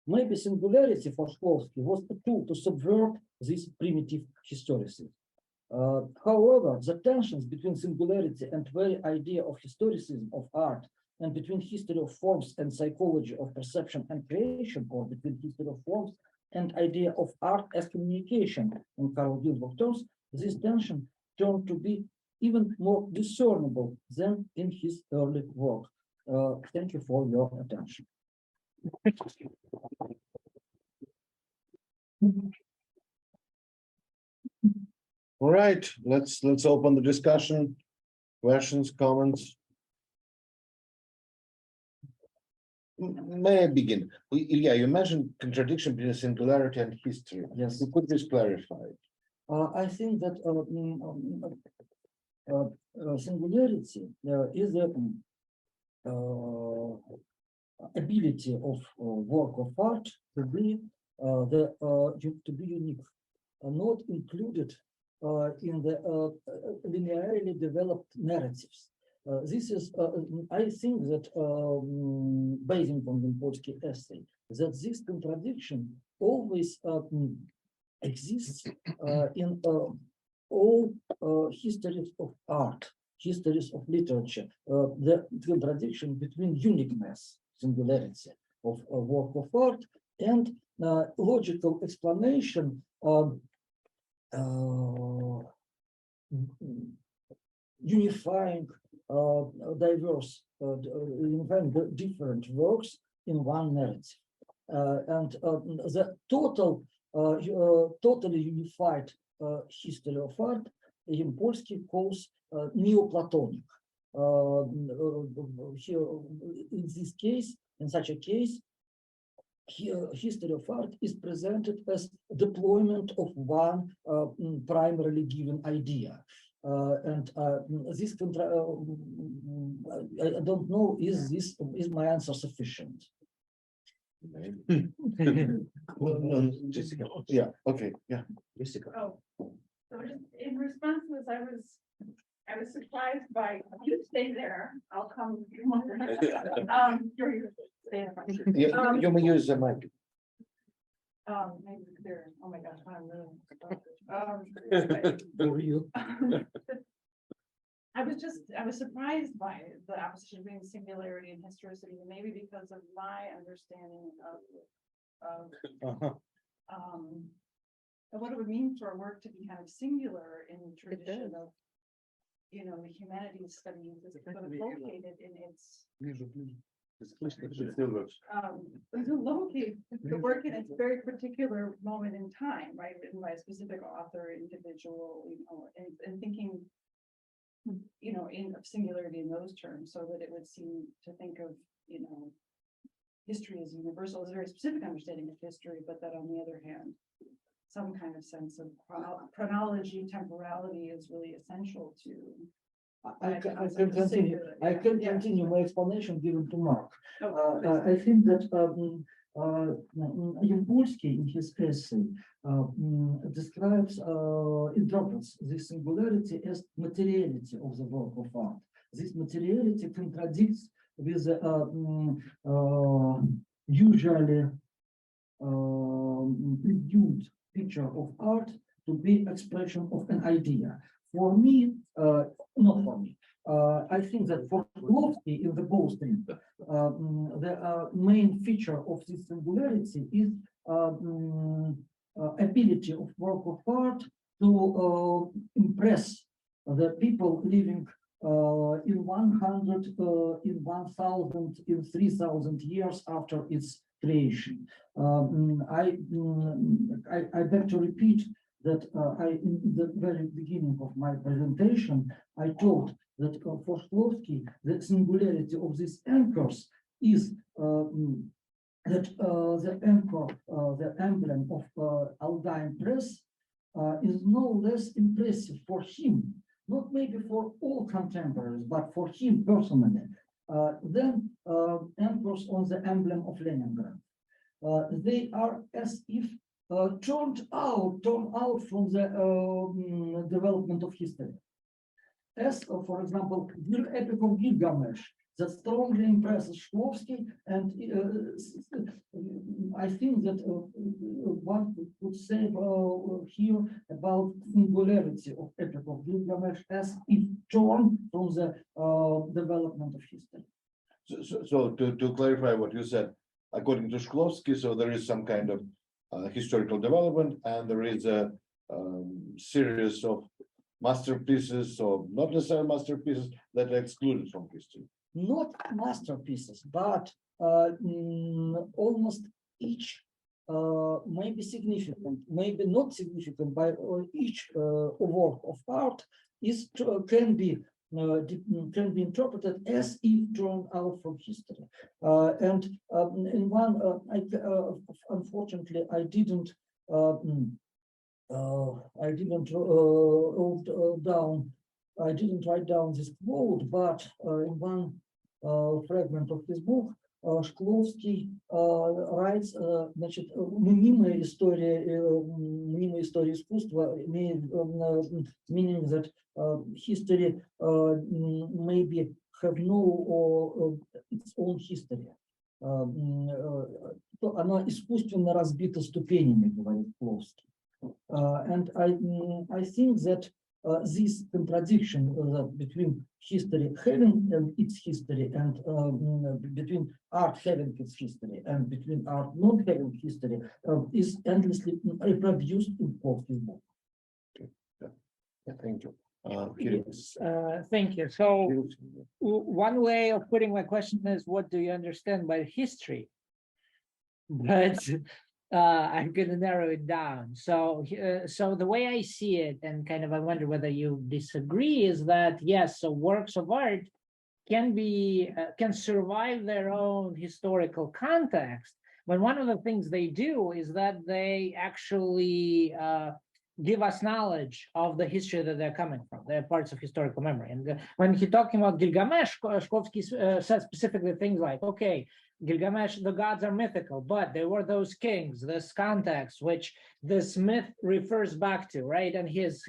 Maybe singularity for Shklovsky was a tool to subvert this primitive historicism. However, the tensions between singularity and very idea of historicism of art, and between history of forms and psychology of perception and creation, or between history of forms and idea of art as communication in Karl Gilbert terms, this tension turned to be even more discernible than in his early work. Thank you for your attention. All right, let's open the discussion. Questions, comments? May I begin? Yeah, you mentioned contradiction between singularity and history. Yes. You could this clarify? I think that singularity is the ability of work of art to be to be unique, not included in the linearly developed narratives. This is, I think that, based on the Bowstring essay, that this contradiction always exists in all histories of art, histories of literature, the contradiction between uniqueness, singularity of a work of art and logical explanation unifying diverse, unifying the different works in one narrative. And the totally unified history of art, Yampolsky calls Neoplatonic. Here, in this case, in such a case, history of art is presented as deployment of one primarily given idea. And this I don't know, is my answer sufficient? Jessica. Yeah, okay, yeah. Jessica. Oh, so just in response to this, I was surprised by, you stay there, I'll come. Stay there. You may use the mic. Maybe it's clear. Oh my gosh, I'm really. Who are you? I was surprised by the opposition between singularity and historicity, maybe because of my understanding of what it would mean for a work to be kind of singular in the tradition of, you know, the humanities studies is sort of located in its locate the work in its very particular moment in time, right? Written by a specific author, individual, you know, and thinking, you know, of singularity in those terms, so that it would seem to think of, you know, history as universal, is a very specific understanding of history, but that on the other hand, some kind of sense of chronology, temporality is really essential to. I can continue. I can continue my explanation given to Mark. I think that Yampolsky in his essay describes, interprets this singularity as materiality of the work of art. This materiality contradicts with the usually reviewed picture of art to be expression of an idea. For me, not for me. I think that for Shklovsky in the Bowstring, the main feature of this singularity is ability of work of art to impress the people living in 100, in 1,000, in 3,000 years after its creation. I beg to repeat that in the very beginning of my presentation, I told that for Shklovsky, the singularity of these anchors is that the anchor, the emblem of Aldine Press, is no less impressive for him, not maybe for all contemporaries, but for him personally, than anchors on the emblem of Leningrad. They are as if turned out from the development of history. As, for example, the Epic of Gilgamesh, that strongly impresses Shklovsky, and I think that one could say here about singularity of Epic of Gilgamesh as it turned from the development of history. So to clarify what you said, according to Shklovsky, so there is some kind of historical development, and there is a series of masterpieces, or not necessarily masterpieces, that are excluded from history. Not masterpieces, but almost each may be significant, maybe not significant, by each work of art is can be can be interpreted as if drawn out from history. In one, unfortunately, I didn't write down this quote, but in one fragment of his book, Shklovsky writes, значит, мнимая история искусства, meaning that history maybe have no its own history. Она искусственно разбита ступенями, говорит Shklovsky. And I think that this contradiction between history having its history and between art having its history and between art not having history is endlessly reproduced in Shklovsky's book. Yeah, thank you. Yes, thank you. So one way of putting my question is, what do you understand by history? But I'm going to narrow it down. So, so the way I see it, and kind of I wonder whether you disagree, is that yes, so works of art can be can survive their own historical context. But one of the things they do is that they actually give us knowledge of the history that they're coming from. They're parts of historical memory. And when he's talking about Gilgamesh, Shklovsky says specifically things like, okay, Gilgamesh, the gods are mythical, but there were those kings, this context, which this myth refers back to, right? And his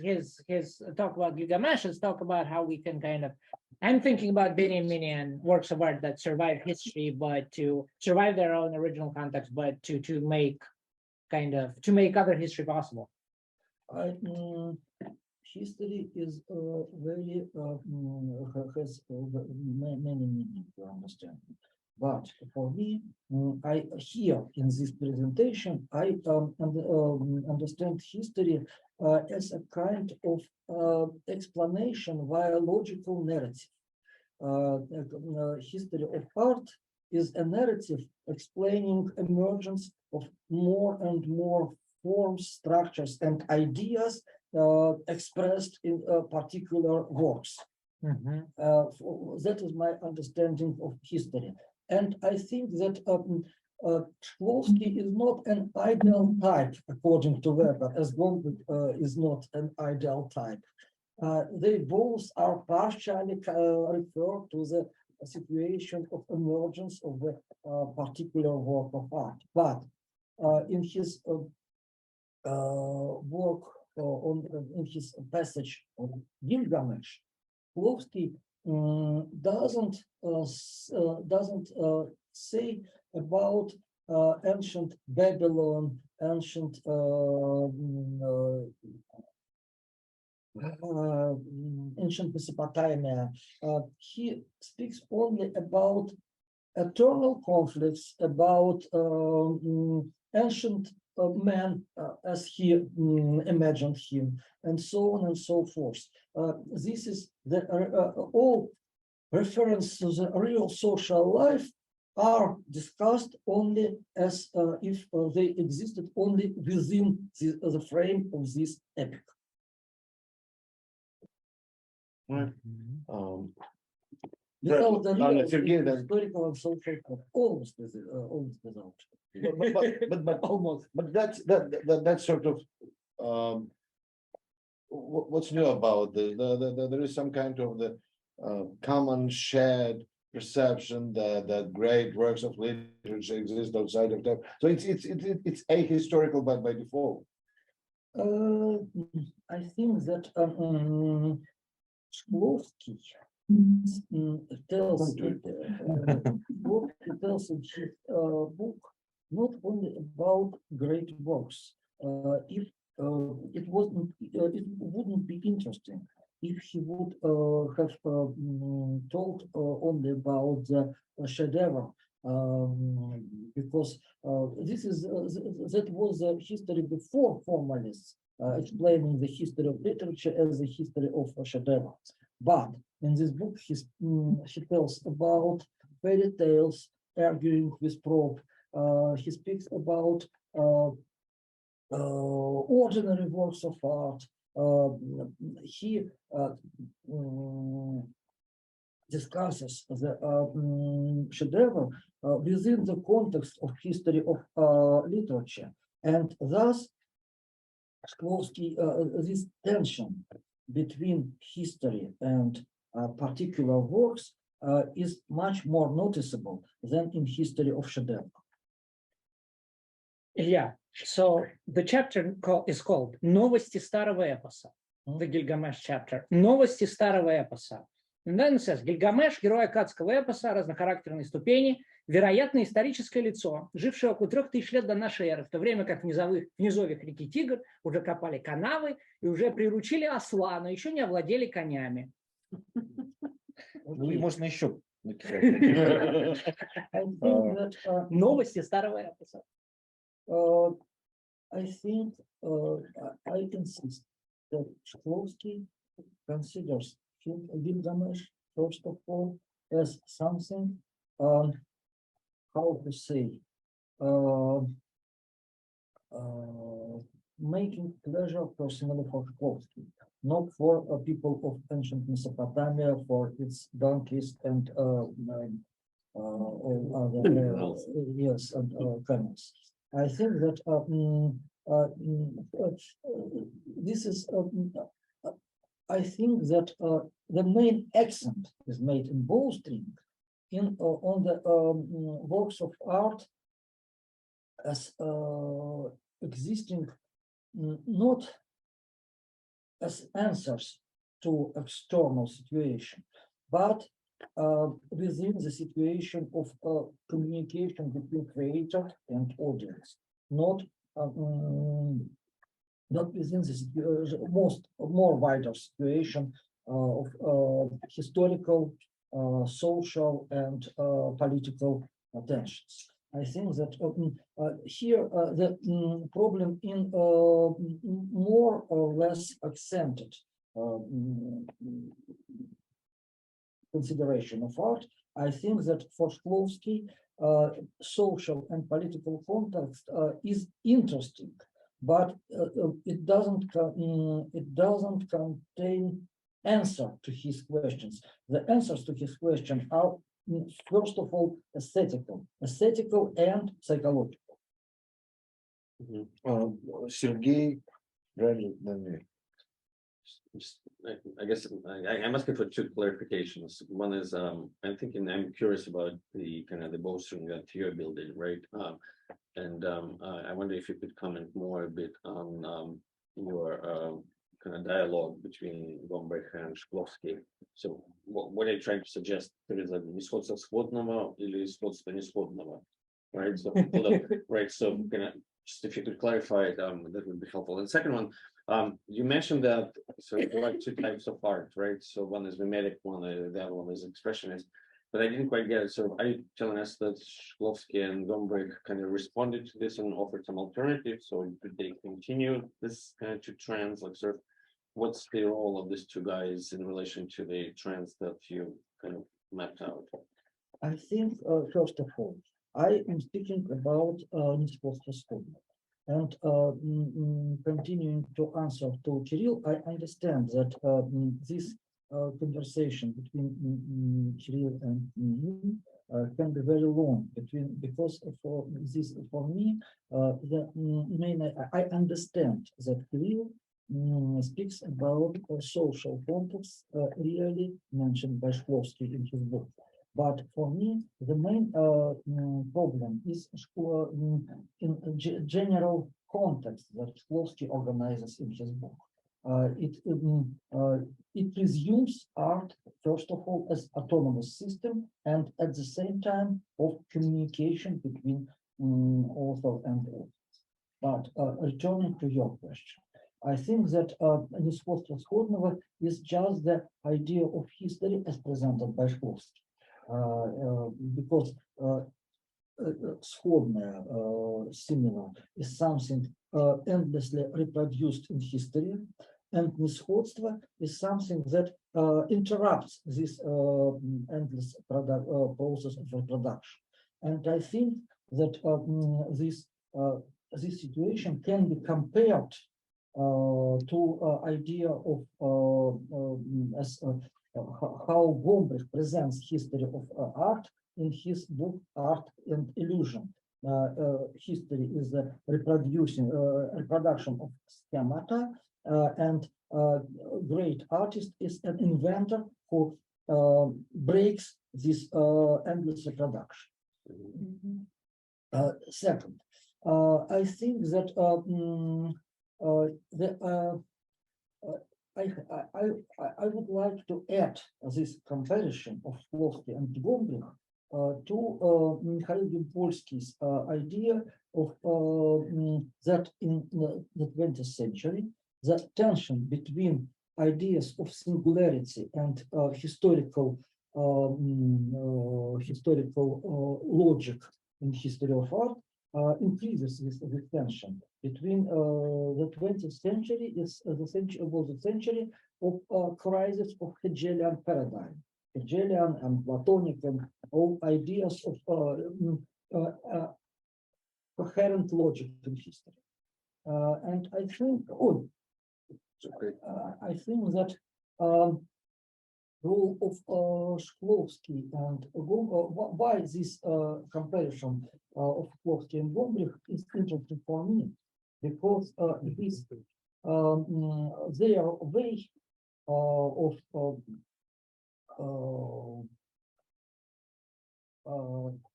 talk about Gilgamesh is talk about how we can kind of, I'm thinking about Benjaminian works of art that survive history, but to survive their own original context, but to make kind of, to make other history possible. History is very has many meanings to understand. But for me, I here in this presentation, I understand history as a kind of explanation via logical narrative. History of art is a narrative explaining emergence of more and more forms, structures, and ideas expressed in particular works. That is my understanding of history. And I think that Shklovsky is not an ideal type, according to Weber, as Gombrich is not an ideal type. They both are partially referred to the situation of emergence of a particular work of art. But in his work in his passage on Gilgamesh, Shklovsky doesn't say about ancient Babylon, ancient Mesopotamia. He speaks only about eternal conflicts, about ancient man as he imagined him, and so on and so forth. This is the all reference to the real social life are discussed only as if they existed only within the frame of this epic. Right. Without the real historical and social, almost without. But Almost. But that's sort of what's new about there is some kind of the common shared perception that great works of literature exist outside of time. So it's ahistorical by default. I think that Shklovsky tells in his book not only about great works. If it wouldn't be interesting if he would have talked only about the chedevre, because that was the history before formalists explaining the history of literature as the history of a chedevre. But in this book, he tells about fairy tales, arguing with Probe. He speaks about ordinary works of art, he discusses the шедевр within the context of history of literature, and thus Shklovsky, this tension between history and particular works is much more noticeable than in history of шедевр. Yeah, so the chapter is called "Новости старого эпоса," the Gilgamesh chapter. Новости старого эпоса. And then it says, Гильгамеш, герой аккадского эпоса, разнохарактерной ступени, вероятно, историческое лицо, жившее около 3000 лет до нашей эры, в то время как в низовьях реки Тигр уже копали канавы и уже приручили осла, но еще не овладели конями. Ну и можно еще. Новости старого эпоса. I think I insist that Shklovsky considers Gilgamesh, first of all, as something, how to say, making pleasure personally for Shklovsky, not for people of ancient Mesopotamia, for its donkeys and all other yes, and camels. I think that this is. I think that the main accent is made in Bowstring on the works of art as existing not as answers to external situation, but within the situation of communication between creator and audience, not within this more wider situation of historical, social, and political tensions. I think that here the problem in more or less accented consideration of art. I think that for Shklovsky, social and political context is interesting, but it doesn't contain answer to his questions. The answers to his question are, first of all, aesthetical and psychological. Sergey, then I guess I'm asking for two clarifications. One is I'm curious about the kind of the bowstring that you're building, right? I wonder if you could comment more a bit on your kind of dialogue between Gombrich and Shklovsky. So what are you trying to suggest? There is a несходство сходного или сходство несходного, right? So right. So just if you could clarify it, that would be helpful. And second one, you mentioned that there are two types of art, right? So one is mimetic, the other one is expressionist. But I didn't quite get it. So are you telling us that Shklovsky and Gombrich kind of responded to this and offered some alternatives? So did they continue this kind of two trends? Like, sort of, what's the role of these two guys in relation to the trends that you kind of mapped out? I think, first of all, I am speaking about несходство сходного. And continuing to answer to Kirill, I understand that this conversation between Kirill and me can be very long because for me I understand that Kirill speaks about a social context really mentioned by Shklovsky in his book. But for me, the main problem is in general context that Shklovsky organizes in his book. It presumes art, first of all, as autonomous system, and at the same time of communication between author and audience. But returning to your question, I think that несходство сходного is just the idea of history as presented by Shklovsky. Because сходное, similar, is something endlessly reproduced in history, and несходство is something that interrupts this endless process of reproduction. And I think that this situation can be compared to idea of how Gombrich presents history of art in his book Art and Illusion. History is the reproduction of schemata, and great artist is an inventor who breaks this endless reproduction. Second, I think that I would like to add this comparison of Shklovsky and Gombrich to Mikhail Gimpolisky's idea of that in the 20th century, the tension between ideas of singularity and historical logic in history of art increases this tension between the 20th century is the century of crisis of Hegelian paradigm. Hegelian and Platonic and all ideas of coherent logic in history. And I think, I think that role of Shklovsky and why this comparison of Shklovsky and Gombrich is interesting for me, because it is their way of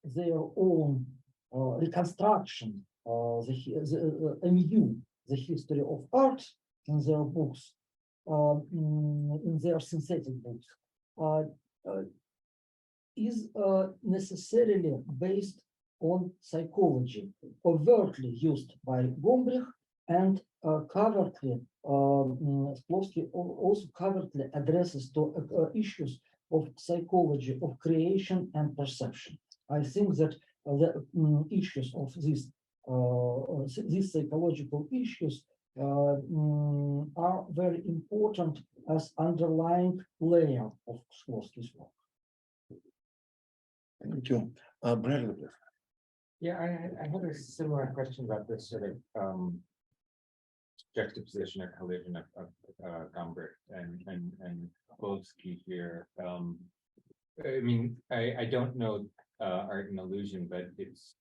their own reconstruction, anew the history of art in their books, in their synthetic books, is necessarily based on psychology, overtly used by Gombrich, and covertly, Shklovsky also covertly addresses to issues of psychology of creation and perception. I think that the issues of these psychological issues are very important as underlying layer of Shklovsky's work. Thank you. Bradley, please. Yeah, I had a similar question about this sort of juxtaposition or collision of Gombrich and Shklovsky here. I mean, I don't know Art and Illusion, but it's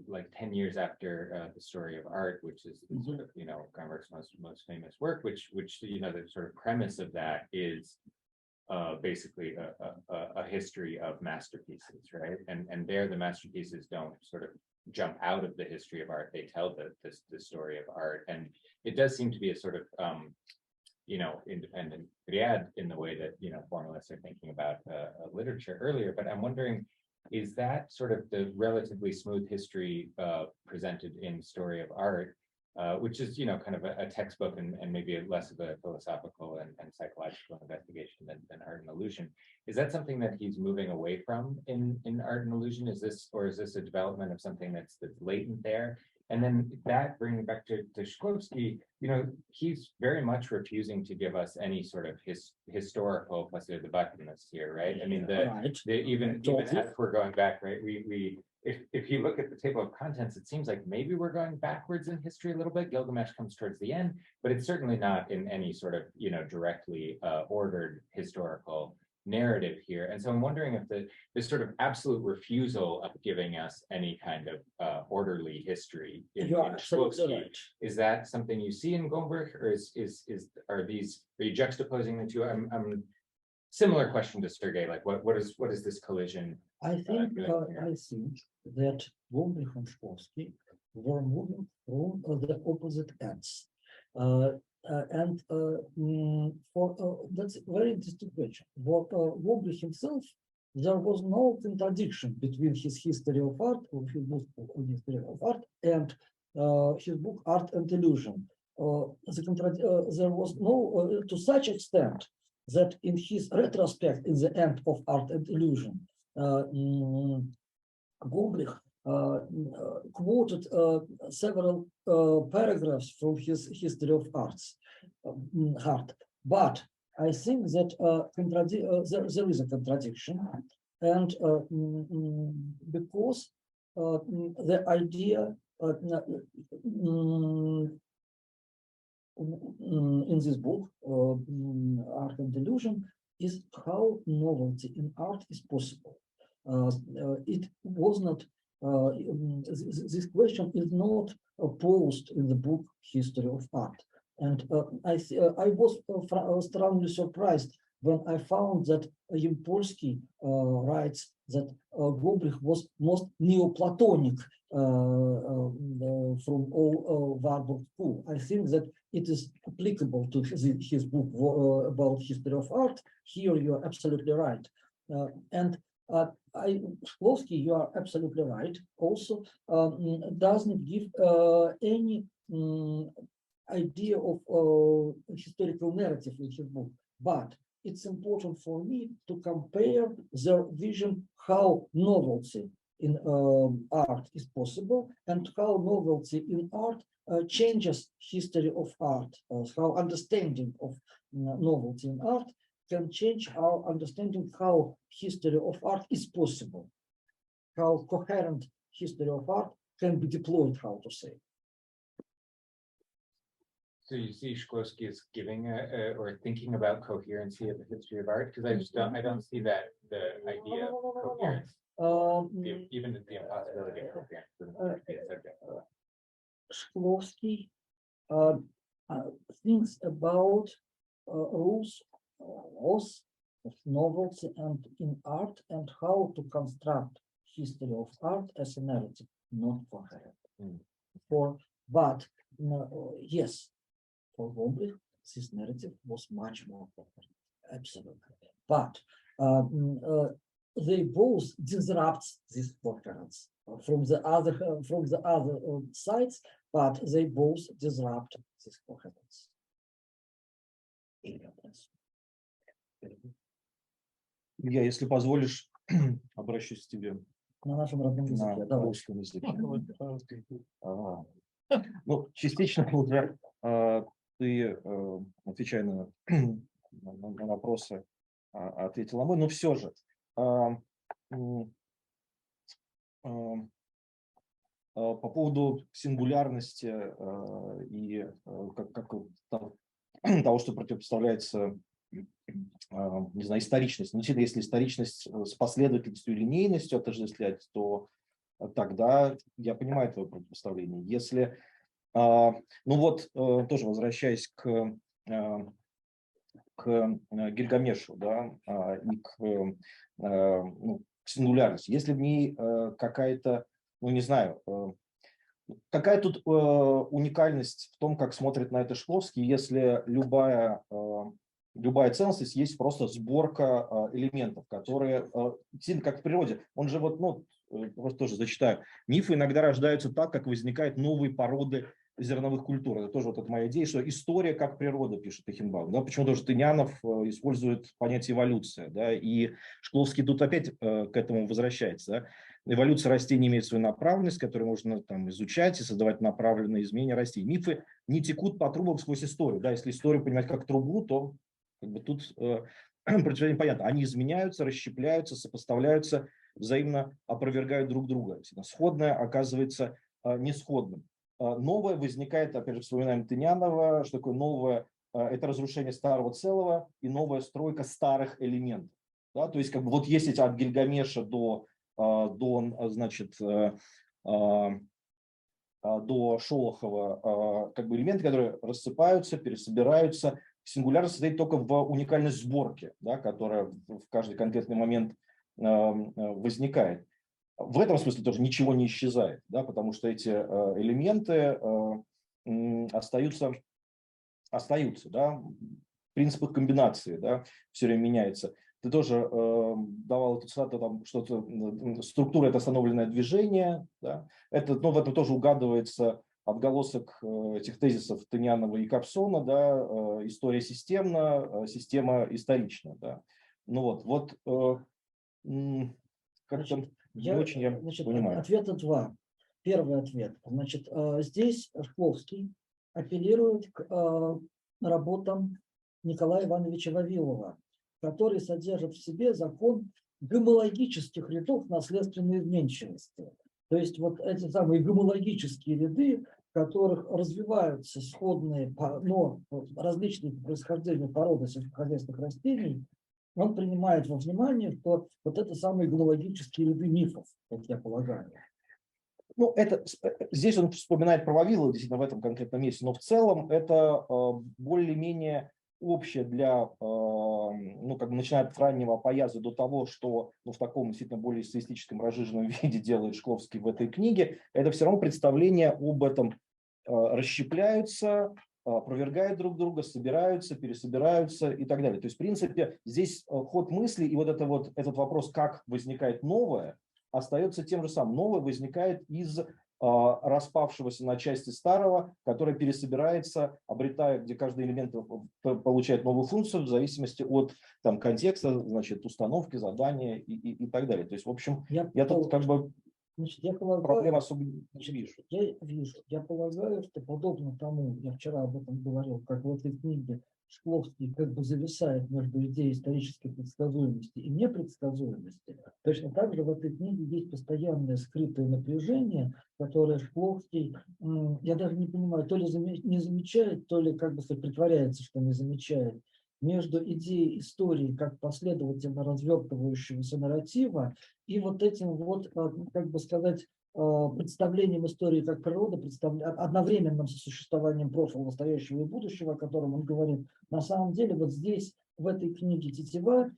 like 10 years after the Story of Art, which is sort of, you know, Gombrich's most famous work, which you know, the sort of premise of that is basically a history of masterpieces, right? And there the masterpieces don't sort of jump out of the history of art; they tell the story of art, and it does seem to be a sort of you know, independent triad in the way that, you know, formalists are thinking about literature earlier. But I'm wondering, is that sort of the relatively smooth history presented in Story of Art, which is, you know, kind of a textbook and maybe less of a philosophical and psychological investigation than Art and Illusion. Is that something that he's moving away from in Art and Illusion? Is this a development of something that's latent there? And then that, bringing back to Shklovsky, you know, he's very much refusing to give us any sort of historical placé de buttonness here, right? I mean, even as we're going back, right? If you look at the table of contents, it seems like maybe we're going backwards in history a little bit. Gilgamesh comes towards the end, but it's certainly not in any sort of, you know, directly ordered historical narrative here. And so I'm wondering if this sort of absolute refusal of giving us any kind of orderly history in Shklovsky, is that something you see in Gombrich, or are you juxtaposing the two? I'm similar question to Sergey, like what is this collision? I think that Gombrich and Shklovsky were moving from the opposite ends. That's a very interesting question. For Gombrich himself, there was no contradiction between his history of art, or his book on history of art, and his book Art and Illusion. There was no, to such extent that in his retrospect, in the end of Art and Illusion, Gombrich quoted several paragraphs from his history of arts, but I think that there is a contradiction, and because the idea in this book, Art and Illusion, is how novelty in art is possible. It was not, this question is not posed in the book History of Art. And I was strongly surprised when I found that Yampolsky writes that Gombrich was most Neoplatonic from all Warburg school. I think that it is applicable to his book about history of art. Here you are absolutely right. Shklovsky, you are absolutely right. Also, doesn't give any idea of historical narrative in his book, but it's important for me to compare their vision how novelty in art is possible and how novelty in art changes history of art, how understanding of novelty in art can change our understanding how history of art is possible, how coherent history of art can be deployed, how to say. So you see Shklovsky is giving or thinking about coherency of the history of art, because I just don't, I don't see that the idea of coherence, even the impossibility of coherence doesn't be a subject. Shklovsky thinks about rules of novelty and in art and how to construct history of art as a narrative, not coherent. Yes, for Gombrich, this narrative was much more coherent, absolutely. But they both disrupt this coherence from the other sides, but they both disrupt this coherence. Я, если позволишь, обращусь к тебе На нашем родном языке, на давай. русском языке. Ну, частично уже ты, отвечая на вопросы, ответил на мой, но все же по поводу сингулярности и того, что противопоставляется, не знаю, историчность. Ну, если историчность с последовательностью и линейностью отождествлять, то тогда я понимаю твое противопоставление. Если, ну вот, тоже возвращаясь к Гильгамешу, да, и к сингулярности. Если в ней какая-то, ну не знаю, какая тут уникальность в том, как смотрит на это Шкловский, если любая ценность есть просто сборка элементов, которые сильно как в природе. Он же вот, ну, просто тоже зачитаю. Мифы иногда рождаются так, как возникают новые породы зерновых культур. Это тоже вот эта моя идея, что история как природа, пишет Эхенбаум. Да? Почему тоже Тынянов использует понятие эволюция. Да? И Шкловский тут опять к этому возвращается. Да? Эволюция растений имеет свою направленность, которую можно там изучать и создавать направленные изменения растений. Мифы не текут по трубам сквозь историю. Да? Если историю понимать как трубу, то как бы тут противоположение понятно. Они изменяются, расщепляются, сопоставляются, взаимно опровергают друг друга. Сходное оказывается несходным. Новое возникает, опять же, вспоминаем Тынянова, что такое новое, это разрушение старого целого и новая стройка старых элементов. Да? То есть как бы вот есть эти от Гильгамеша до значит, до Шолохова как бы элементы, которые рассыпаются, пересобираются. Сингулярность состоит только в уникальной сборке, да, которая в каждый конкретный момент возникает. В этом смысле тоже ничего не исчезает, да, потому что эти элементы остаются, да, принцип их комбинации, да, все время меняется. Ты тоже давал эту цитату, там что-то, структура – это остановленное движение, да, это, ну, в этом тоже угадывается отголосок этих тезисов Тынянова и Капсона, да, история системна, система исторична, да. Ну вот как-то не очень я понимаю. Ответа два. Первый ответ. Значит, здесь Шкловский апеллирует к работам Николая Ивановича Вавилова, который содержит в себе закон гомологических рядов наследственной изменчивости. То есть вот эти самые гомологические ряды которых развиваются сходные, но различные по происхождению породы сельскохозяйственных растений, он принимает во внимание, что вот это самые генеалогические ряды мифов, как я полагаю. Ну, здесь он вспоминает про Вавилова, действительно, в этом конкретном месте, но в целом это более-менее общее для, ну, как бы начиная от раннего Паяза до того, что ну, в таком действительно более эссеистическом, разжиженном виде делает Шкловский в этой книге, это все равно представления об этом расщепляются, опровергают друг друга, собираются, пересобираются и так далее. То есть, в принципе, здесь ход мысли и вот этот вопрос, как возникает новое, остается тем же самым. Новое возникает из распавшегося на части старого, которое пересобирается, обретая, где каждый элемент получает новую функцию в зависимости от там, контекста, значит, установки, задания и так далее. То есть, в общем, я тут как бы проблем особо не вижу. Я полагаю, что подобно тому, я вчера об этом говорил, как в этой книге Шкловский как бы зависает между идеей исторической предсказуемости и непредсказуемости. Точно так же в этой книге есть постоянное скрытое напряжение, которое Шкловский, я даже не понимаю, то ли не замечает, то ли как бы притворяется, что не замечает, между идеей истории как последовательно развертывающегося нарратива и вот этим вот, как бы сказать, представлением истории как природы, одновременным сосуществованием прошлого, настоящего и будущего, о котором он говорит. На самом деле вот здесь, в этой книге «Тетива»,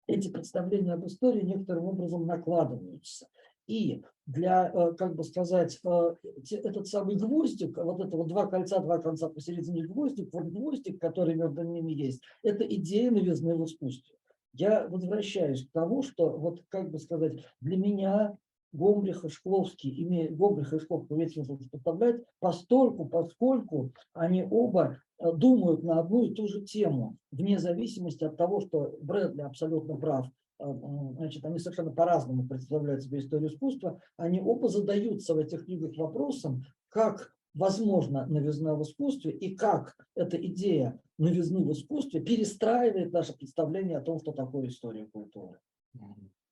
эти представления об истории некоторым образом накладываются. И для, как бы сказать, этот самый гвоздик, вот это вот два кольца, два конца посередине гвоздик, вот гвоздик, который между ними есть, это идея новизны в искусстве. Я возвращаюсь к тому, что, вот как бы сказать, для меня Гомбрих и Шкловский, Гомбрих и Шкловский имеет смысл составлять, поскольку они оба думают на одну и ту же тему, вне зависимости от того, что Брэдли абсолютно прав. Значит, они совершенно по-разному представляют себе историю искусства. Они оба задаются в этих книгах вопросом, как возможно новизна в искусстве и как эта идея новизны в искусстве перестраивает наше представление о том, что такое история культуры.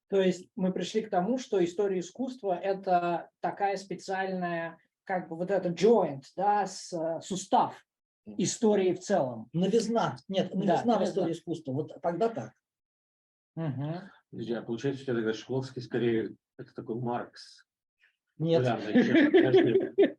То есть мы пришли к тому, что история искусства – это такая специальная, как бы вот это joint, да, сустав истории в целом. Новизна. Нет, новизна Да, в истории искусства. Вот тогда так. Друзья, получается, что тогда Шкловский скорее это такой Маркс. Нет.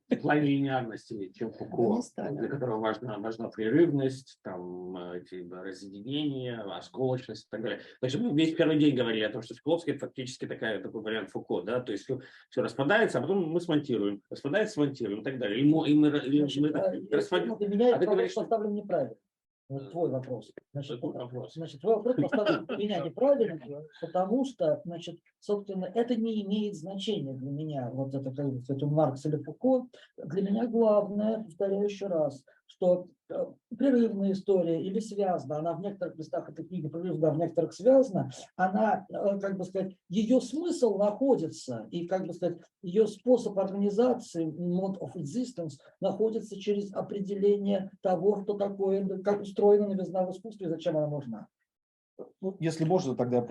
В плане линейности, чем Фуко, для которого важна прерывность, там, эти разъединения, осколочность и так далее. Значит, мы весь первый день говорили о том, что Шкловский фактически такой вариант Фуко, да, то есть все распадается, а потом мы смонтируем, распадается, смонтируем и так далее. Для меня это вопрос поставлен неправильно. Вот твой вопрос. Значит, твой вопрос поставлен для меня неправильно, потому что, значит, собственно, это не имеет значения для меня, вот это, как бы, это Маркс или Фуко. Для меня главное, повторяю еще раз, что прерывная история или связана, она в некоторых местах этой книги прерывна, в некоторых связана, она, как бы сказать, ее смысл находится, и, как бы сказать, ее способ организации, mode of existence, находится через определение того, что такое, как устроена новизна в искусстве и зачем она нужна. Ну, если можно, тогда...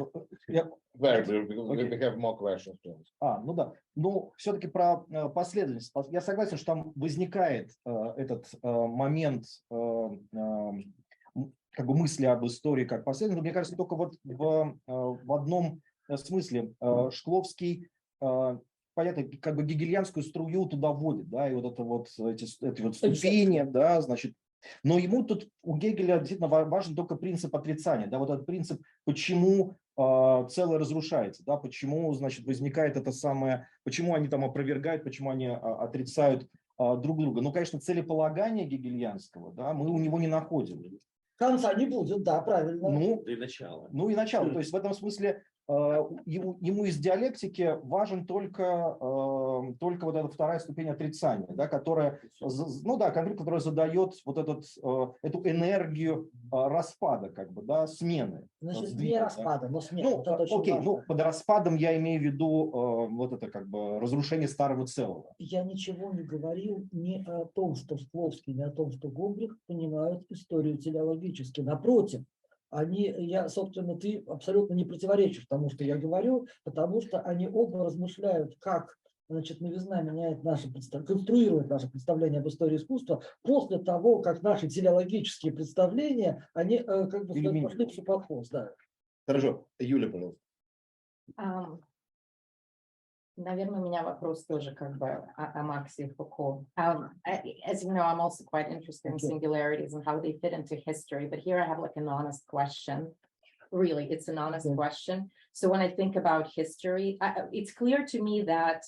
We have more questions. Ну да. Ну, все-таки про последовательность. Я согласен, что там возникает этот момент как бы мысли об истории как последовательности. Мне кажется, только вот в одном смысле Шкловский, понятно, как бы гегельянскую струю туда вводит, да, и вот это вот эти вот ступени, да, значит. Но ему тут у Гегеля действительно важен только принцип отрицания, да, вот этот принцип, почему целое разрушается, да, почему, значит, возникает это самое, почему они там опровергают, почему они отрицают друг друга. Ну, конечно, целеполагание гегельянского, да, мы у него не находим. Конца не будет, да, правильно. Ну, и начало. Ну, и начало. То есть в этом смысле ему из диалектики важен только вот эта вторая ступень отрицания, да, которая, ну да, конфликт, который задает вот эту энергию распада, как бы, да, смены. Значит, сдвига, не распада, но смены. Ну, вот окей, ну, под распадом я имею в виду вот это как бы разрушение старого целого. Я ничего не говорил ни о том, что Шкловский, ни о том, что Гомбрих понимают историю телеологически. Напротив, собственно, ты абсолютно не противоречишь тому, что я говорю, потому что они оба размышляют, как значит, новизна меняет наше конструирует наше представление об истории искусства после того, как наши телеологические представления, они как бы пошли в суперпоз, да. Хорошо, Юля, пожалуйста. Наверное, у меня вопрос тоже как бы о Максе Фуко. As you know, I'm also quite interested in singularities and how they fit into history, but here I have like an honest question. Really, it's an honest question. So when I think about history, it's clear to me that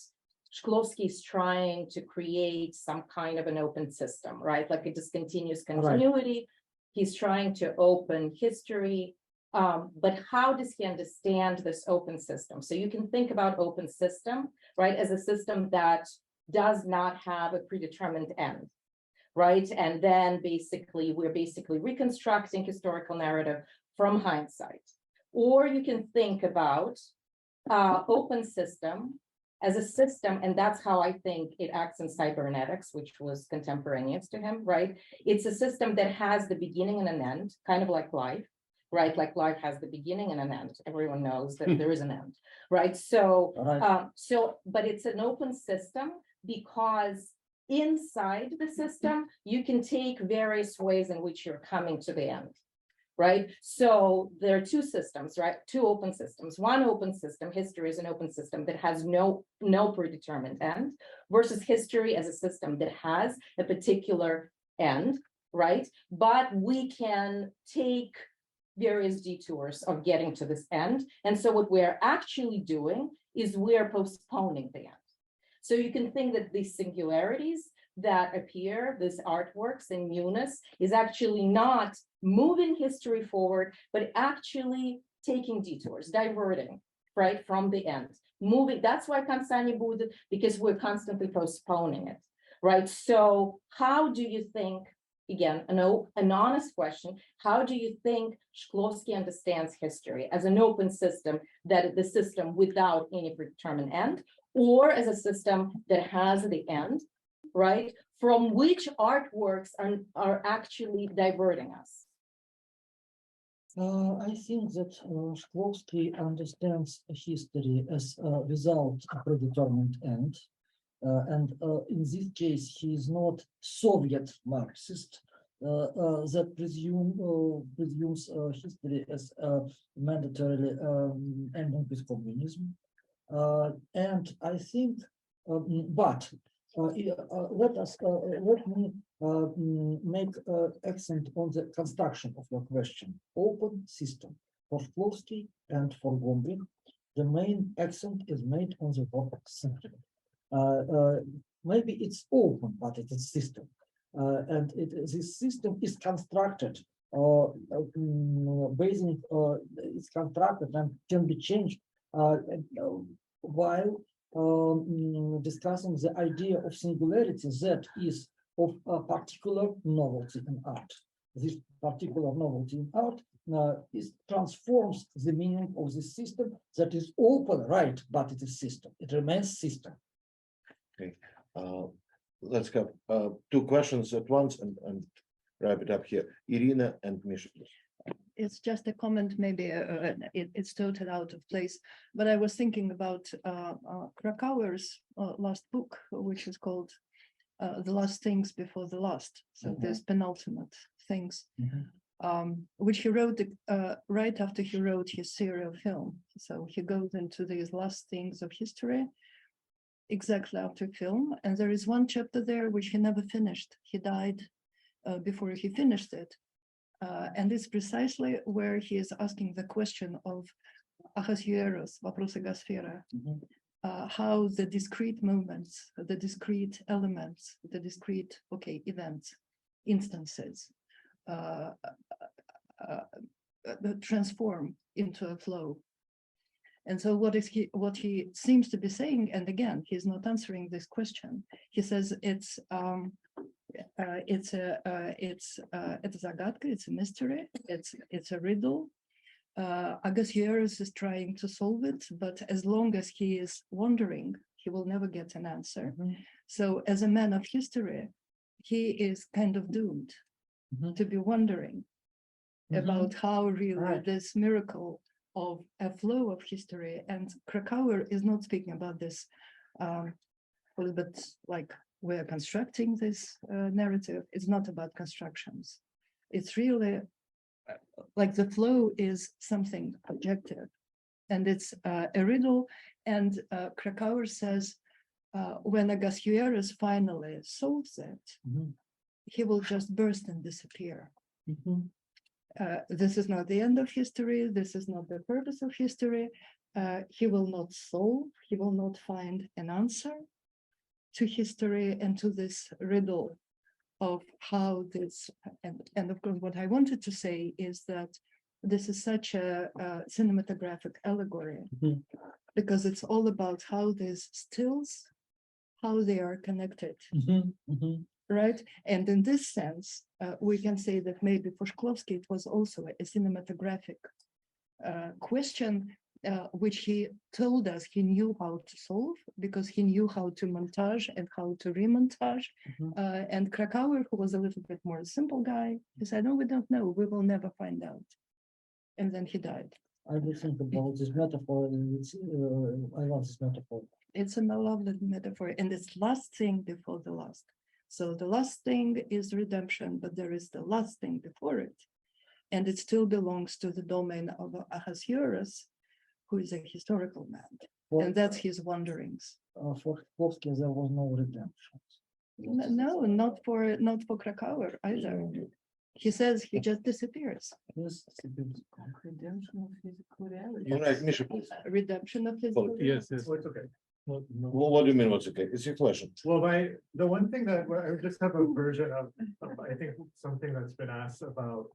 Shklovsky is trying to create some kind of an open system, right? Like a discontinuous continuity. Right. He's trying to open history. But how does he understand this open system? So you can think about open system, right, as a system that does not have a predetermined end, right? And then we're basically reconstructing historical narrative from hindsight. Or you can think about open system as a system, and that's how I think it acts in cybernetics, which was contemporaneous to him, right? It's a system that has the beginning and an end, kind of like life. Right, like life has the beginning and an end. Everyone knows that there is an end, right? So, but it's an open system because inside the system, you can take various ways in which you're coming to the end, right? So there are two systems, right? Two open systems. One open system, history is an open system that has no predetermined end, versus history as a system that has a particular end, right? But we can take various detours of getting to this end. And so what we're actually doing is we're postponing the end. So you can think that these singularities that appear, these artworks and newness, is actually not moving history forward, but actually taking detours, diverting, right, from the end. Moving, that's why Kansani Buddha, because we're constantly postponing it, right? So how do you think, again, an honest question, how do you think Shklovsky understands history? As an open system, that the system without any predetermined end, or as a system that has the end, right? From which artworks are actually diverting us? I think that Shklovsky understands history as without a predetermined end. And in this case, he is not Soviet Marxist that presumes history as mandatorily ending with communism. And I think, but let me make accent on the construction of your question. Open system for Shklovsky and for Gombrich. The main accent is made on the word system. Maybe it's open, but it's a system, and this system is constructed, it's constructed and can be changed while discussing the idea of singularity that is of a particular novelty in art. This particular novelty in art transforms the meaning of the system that is open, right? But it is system. It remains system. Okay, let's have two questions at once and wrap it up here. Irina and Misha, please. It's just a comment, maybe it's totally out of place, but I was thinking about Krakauer's last book, which is called The Last Things Before the Last. So there's penultimate things, which he wrote right after he wrote his serial film. So he goes into these last things of history, exactly after film, and there is one chapter there which he never finished. He died before he finished it, and it's precisely where he is asking the question of Ahasuerus, Vопросы Gasfera, how the discrete moments, the discrete elements, the discrete events, instances transform into a flow. And so what he seems to be saying, and again, he's not answering this question. He says it's a zagadka, it's a mystery, it's a riddle. Ahasuerus is trying to solve it, but as long as he is wondering, he will never get an answer. So as a man of history, he is kind of doomed to be wondering about how really this miracle of a flow of history, and Krakauer is not speaking about this but like we're constructing this narrative. It's not about constructions. It's really like the flow is something objective, and it's a riddle. And Krakauer says, when Ahasuerus finally solves it, he will just burst and disappear. This is not the end of history. This is not the purpose of history. He will not solve, he will not find an answer to history and to this riddle of how this, and of course, what I wanted to say is that this is such a cinematographic allegory, because it's all about how these stills, how they are connected. Right? And in this sense, we can say that maybe for Shklovsky, it was also a cinematographic question, which he told us he knew how to solve, because he knew how to montage and how to remontage. And Krakauer, who was a little bit more simple guy, he said, no, we don't know, we will never find out. And then he died. I will think about this metaphor, and it's, I love this metaphor. It's a lovely metaphor, and it's last thing before the last. So the last thing is redemption, but there is the last thing before it. And it still belongs to the domain of Ahasuerus, who is a historical man. And that's his wanderings. For Shklovsky, there was no redemption. No, not for Krakauer either. He says he just disappears. Yes, Redemption of physical reality. You're right, Misha, please. Redemption of physical. Yes, yes, it's okay. Well, what do you mean, what's okay? It's your question. Well, the one thing that I just have a version of I think something that's been asked about.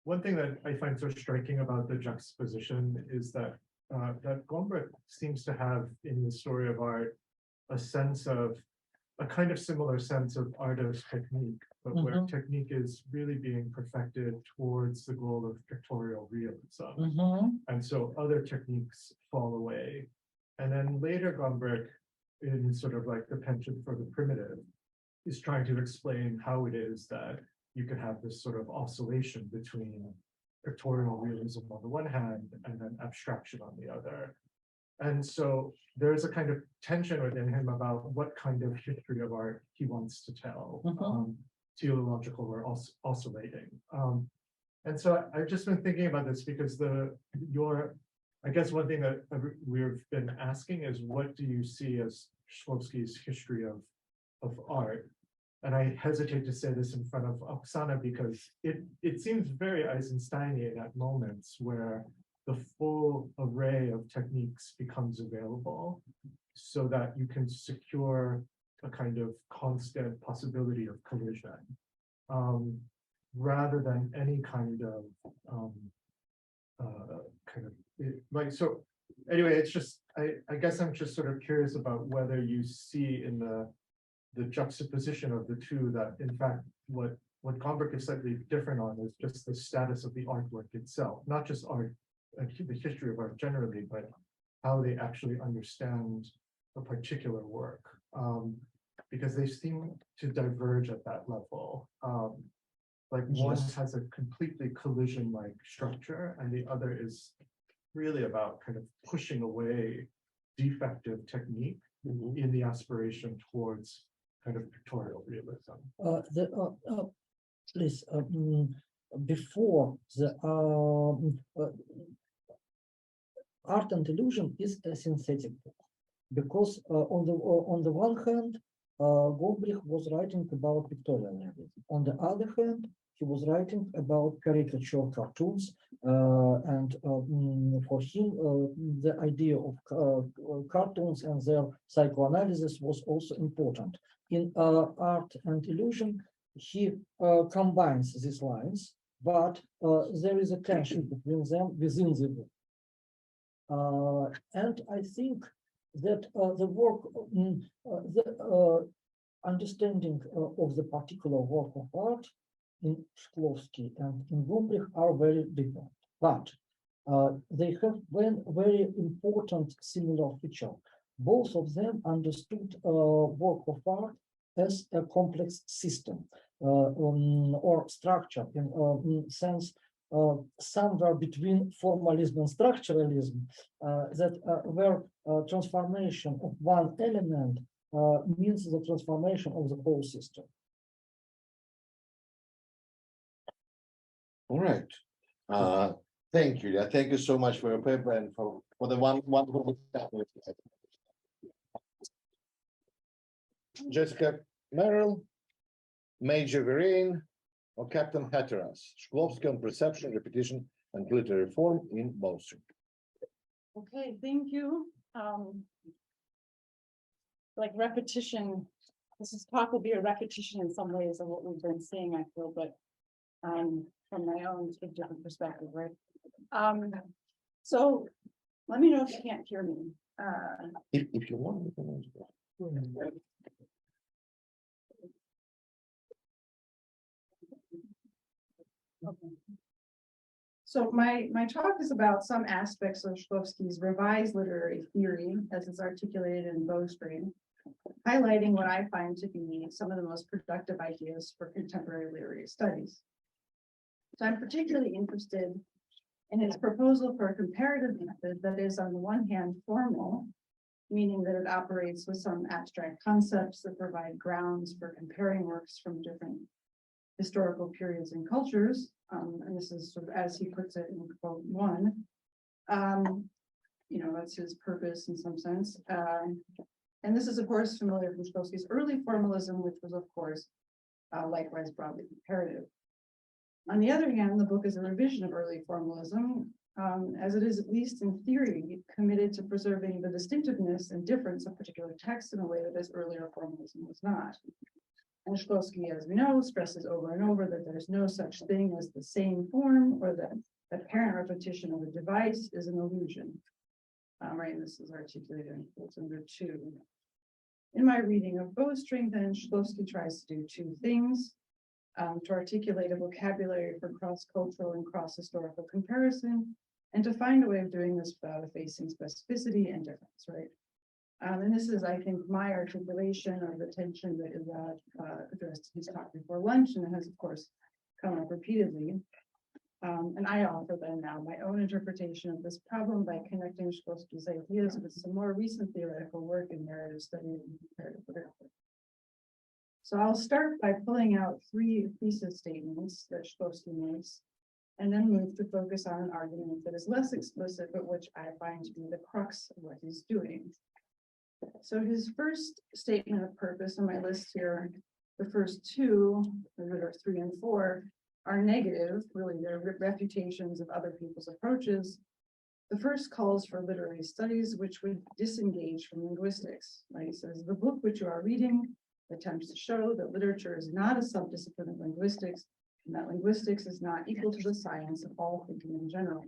One thing that I find so striking about the juxtaposition is that that Gombrich seems to have in the story of art a sense of a kind of similar sense of art as technique, but where technique is really being perfected towards the goal of pictorial realism. And so other techniques fall away. And then later Gombrich, in sort of like the penchant for the primitive, is trying to explain how it is that you can have this sort of oscillation between pictorial realism on the one hand and then abstraction on the other. And so there's a kind of tension within him about what kind of history of art he wants to tell, teleological or oscillating. And so I've just been thinking about this because I guess one thing that we've been asking is, what do you see as Shklovsky's history of art? And I hesitate to say this in front of Oksana because it seems very Eisensteinian at moments where the full array of techniques becomes available so that you can secure a kind of constant possibility of collision, rather than any kind of so anyway, it's just I guess I'm just sort of curious about whether you see in the juxtaposition of the two that in fact what Gombrich is slightly different on is just the status of the artwork itself, not just art, the history of art generally, but how they actually understand a particular work, because they seem to diverge at that level. Like one has a completely collision-like structure, and the other is really about kind of pushing away defective technique in the aspiration towards kind of pictorial realism. Please, before the art and illusion is a synthetic book, because on the one hand, Gombrich was writing about pictorial realism. On the other hand, he was writing about caricature cartoons, and for him, the idea of cartoons and their psychoanalysis was also important. In art and illusion, he combines these lines, but there is a tension between them within the book. And I think that the work, the understanding of the particular work of art in Shklovsky and in Gombrich are very different, but they have one very important similar feature. Both of them understood work of art as a complex system or structure in sense somewhere between formalism and structuralism, that where transformation of one element means the transformation of the whole system. All right. Thank you. Thank you so much for your paper and for the wonderful discussion. Jessica Merrill, Major Vereen, or Captain Hatteras, Shklovsky on perception, repetition, and literary form in Bowstring. Okay, thank you. Like repetition, this is probably a repetition in some ways of what we've been seeing, I feel, but from my own sort of different perspective, right? So let me know if you can't hear me. If you want, you can. Okay. So my talk is about some aspects of Shklovsky's revised literary theory as it's articulated in Bowstring, highlighting what I find to be some of the most productive ideas for contemporary literary studies. So I'm particularly interested in his proposal for a comparative method that is on the one hand formal, meaning that it operates with some abstract concepts that provide grounds for comparing works from different historical periods and cultures. And this is sort of, as he puts it in quote 1, that's his purpose in some sense. And this is, of course, familiar from Shklovsky's early formalism, which was, of course, likewise broadly comparative. On the other hand, the book is a revision of early formalism, as it is, at least in theory, committed to preserving the distinctiveness and difference of particular texts in a way that this earlier formalism was not. And Shklovsky, as we know, stresses over and over that there's no such thing as the same form, or that apparent repetition of a device is an illusion. Right, and this is articulated in quotes under 2. In my reading of Bowstring, then, Shklovsky tries to do 2 things. To articulate a vocabulary for cross-cultural and cross-historical comparison, and to find a way of doing this without effacing specificity and difference, right? And this is, I think, my articulation of the tension that is addressed in his talk before lunch, and it has, of course, come up repeatedly. And I offer then now my own interpretation of this problem by connecting Shklovsky's ideas with some more recent theoretical work in narrative study and comparative literature. So I'll start by pulling out 3 thesis statements that Shklovsky makes, and then move to focus on an argument that is less explicit, but which I find to be the crux of what he's doing. So his first statement of purpose on my list here, the first 2, or 3 and 4, are negative, really they're refutations of other people's approaches. The first calls for literary studies which would disengage from linguistics, right? He says, the book which you are reading attempts to show that literature is not a subdiscipline of linguistics, and that linguistics is not equal to the science of all thinking in general.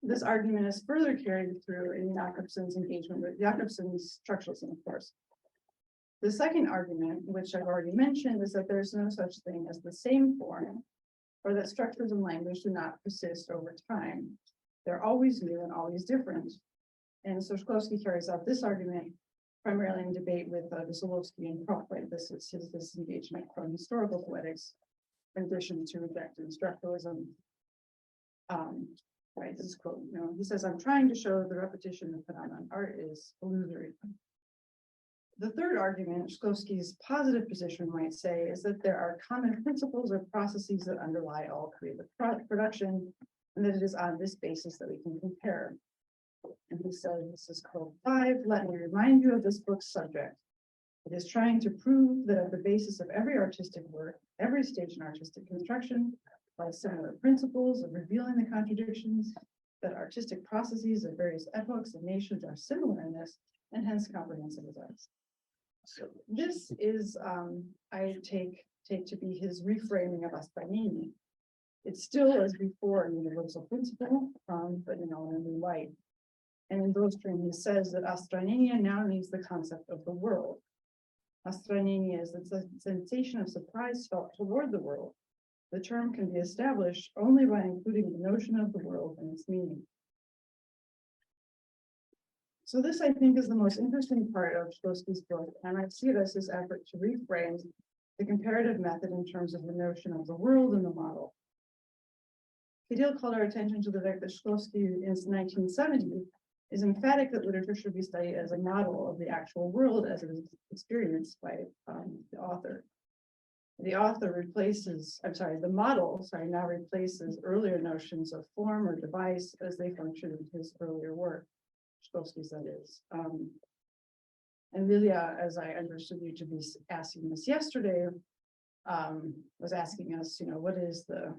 This argument is further carried through in Jakobson's engagement with Jakobson's structuralism, of course. The second argument, which I've already mentioned, is that there's no such thing as the same form, or that structures in language do not persist over time. They're always new and always different. And so Shklovsky carries out this argument primarily in debate with Vysolovsky and Prof. Right? This is his disengagement from historical poetics, in addition to rejecting structuralism. Right, this is quote, he says, I'm trying to show the repetition of phenomenon art is illusory. The third argument, Shklovsky's positive position might say, is that there are common principles or processes that underlie all creative production, and that it is on this basis that we can compare. And he says, this is quote 5, let me remind you of this book's subject. It is trying to prove that at the basis of every artistic work, every stage in artistic construction, lies similar principles of revealing the contradictions, that artistic processes of various epochs and nations are similar in this, and hence comprehensive as ours. So this is, I take to be his reframing of Astranini. It's still as before a universal principle, but in a new light. And in Bowstring, he says that Astranini now means the concept of the world. Astranini is the sensation of surprise felt toward the world. The term can be established only by including the notion of the world and its meaning. So this, I think, is the most interesting part of Shklovsky's book, and I see it as his effort to reframe the comparative method in terms of the notion of the world and the model. Fidel called our attention to the fact that Shklovsky in 1970 is emphatic that literature should be studied as a model of the actual world as it is experienced by the author. The model now replaces earlier notions of form or device as they functioned in his earlier work, Shklovsky's that is. And Lilia, as I understood you to be asking this yesterday, was asking us, what is the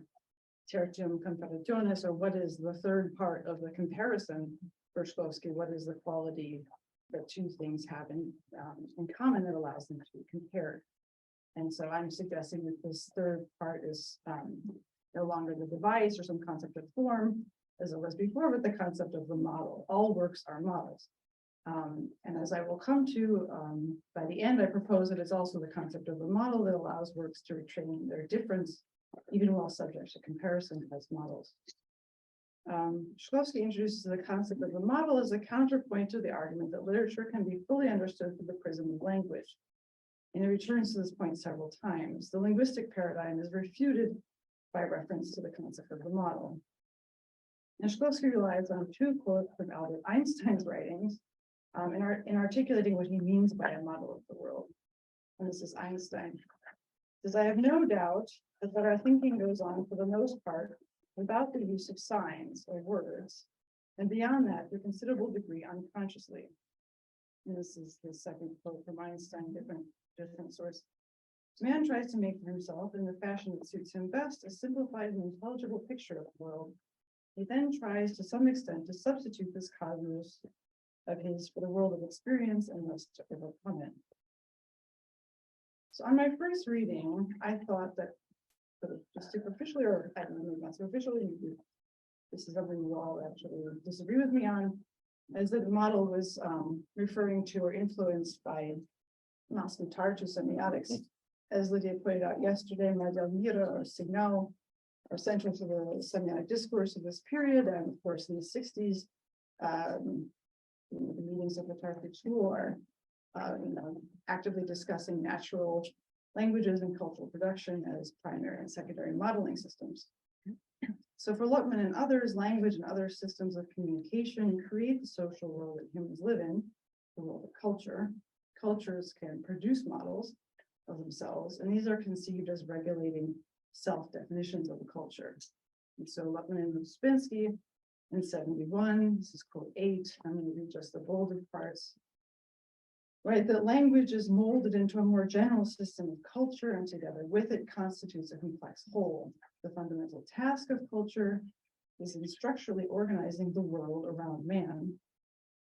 tertium comparationis, or what is the third part of the comparison for Shklovsky? What is the quality that two things have in common that allows them to be compared? And so I'm suggesting that this third part is no longer the device or some concept of form, as it was before, but the concept of the model. All works are models. And as I will come to by the end, I propose that it's also the concept of a model that allows works to retain their difference, even while subject to comparison as models. Shklovsky introduces the concept of a model as a counterpoint to the argument that literature can be fully understood through the prism of language. And he returns to this point several times. The linguistic paradigm is refuted by reference to the concept of the model. And Shklovsky relies on two quotes from Albert Einstein's writings in articulating what he means by a model of the world. And this is Einstein. He says, I have no doubt that our thinking goes on for the most part without the use of signs or words, and beyond that, to a considerable degree unconsciously. And this is the second quote from Einstein, different source. Man tries to make for himself, in the fashion that suits him best, a simplified and intelligible picture of the world. He then tries to some extent to substitute this cosmos of his for the world of experience and must overcome it. So on my first reading, I thought that sort of just superficially, or I don't know, not superficially, this is something you all actually disagree with me on, as that the model was referring to or influenced by Maslow Tartu semiotics. As Lydia pointed out yesterday, Madel Mira or Signal are central to the semiotic discourse of this period, and of course in the 60s, the meetings of the Tartu school are actively discussing natural languages and cultural production as primary and secondary modeling systems. So for Luckman and others, language and other systems of communication create the social world that humans live in, the world of culture. Cultures can produce models of themselves, and these are conceived as regulating self-definitions of the culture. And so Luckman and Uspensky in 71, this is quote 8, I'm going to read just the bolded parts. Right, that language is molded into a more general system of culture, and together with it constitutes a complex whole. The fundamental task of culture is in structurally organizing the world around man.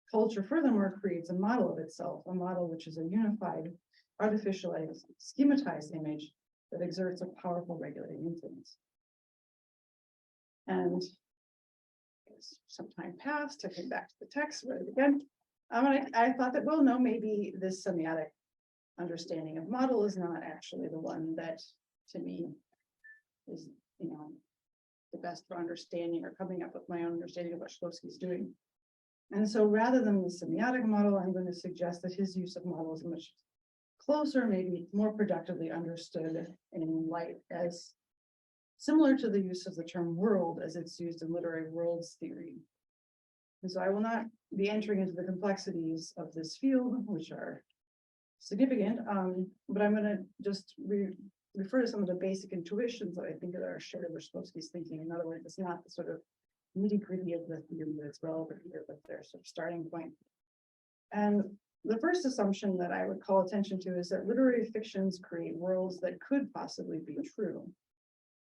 Culture, furthermore, creates a model of itself, a model which is a unified, artificialized, schematized image that exerts a powerful regulating influence. And some time passed, took me back to the text, read it again. I thought that, well, no, maybe this semiotic understanding of model is not actually the one that, to me, is, the best for understanding or coming up with my own understanding of what Shklovsky's doing. And so rather than the semiotic model, I'm going to suggest that his use of models is much closer, maybe more productively understood in light as similar to the use of the term world as it's used in literary worlds theory. And so I will not be entering into the complexities of this field, which are significant, but I'm going to just refer to some of the basic intuitions that I think that are shared with Shklovsky's thinking. In other words, it's not the sort of nitty-gritty of the theory that's relevant here, but their sort of starting point. And the first assumption that I would call attention to is that literary fictions create worlds that could possibly be true.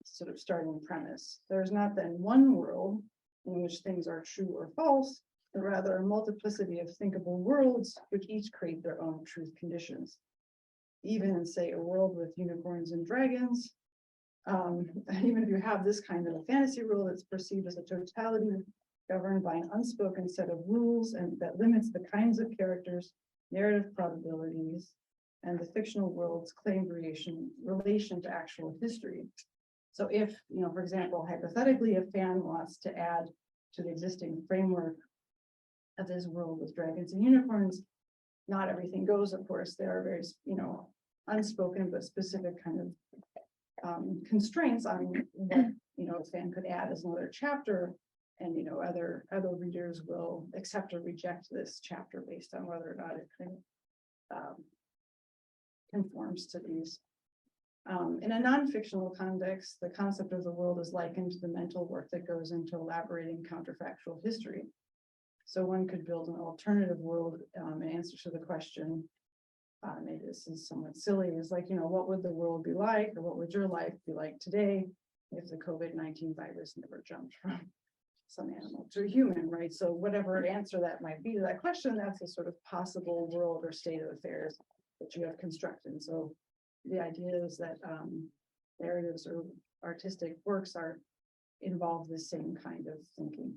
Sort of starting premise. There's not then one world in which things are true or false, but rather a multiplicity of thinkable worlds which each create their own truth conditions. Even in, say, a world with unicorns and dragons, even if you have this kind of a fantasy world that's perceived as a totality governed by an unspoken set of rules and that limits the kinds of characters, narrative probabilities, and the fictional world's claimed relation to actual history. So if, for example, hypothetically, a fan wants to add to the existing framework of this world with dragons and unicorns, not everything goes, of course. There are various, unspoken but specific kind of constraints on what, a fan could add as another chapter. And, other readers will accept or reject this chapter based on whether or not it conforms to these. In a non-fictional context, the concept of the world is likened to the mental work that goes into elaborating counterfactual history. So one could build an alternative world in answer to the question, maybe this is somewhat silly, is like, what would the world be like, or what would your life be like today if the COVID-19 virus never jumped from some animal to a human, right? So whatever answer that might be to that question, that's a sort of possible world or state of affairs that you have constructed. So the idea is that narratives or artistic works involve the same kind of thinking.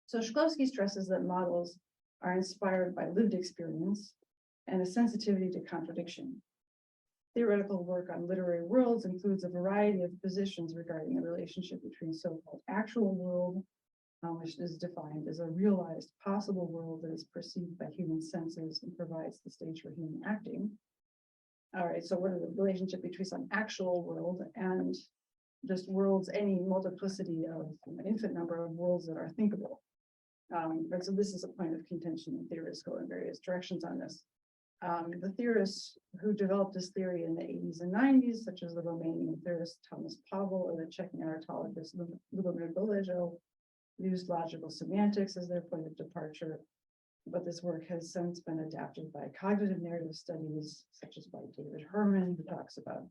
So Shklovsky stresses that models are inspired by lived experience and a sensitivity to contradiction. Theoretical work on literary worlds includes a variety of positions regarding the relationship between so-called actual world, which is defined as a realized possible world that is perceived by human senses and provides the stage for human acting. All right, so what is the relationship between some actual world and just worlds, any multiplicity of an infinite number of worlds that are thinkable? Right, so this is a point of contention, and theorists go in various directions on this. The theorists who developed this theory in the 80s and 90s, such as the Romanian theorist Thomas Pavel or the Czech narratologist Lubomir Doležal, used logical semantics as their point of departure. But this work has since been adapted by cognitive narrative studies, such as by David Herman, who talks about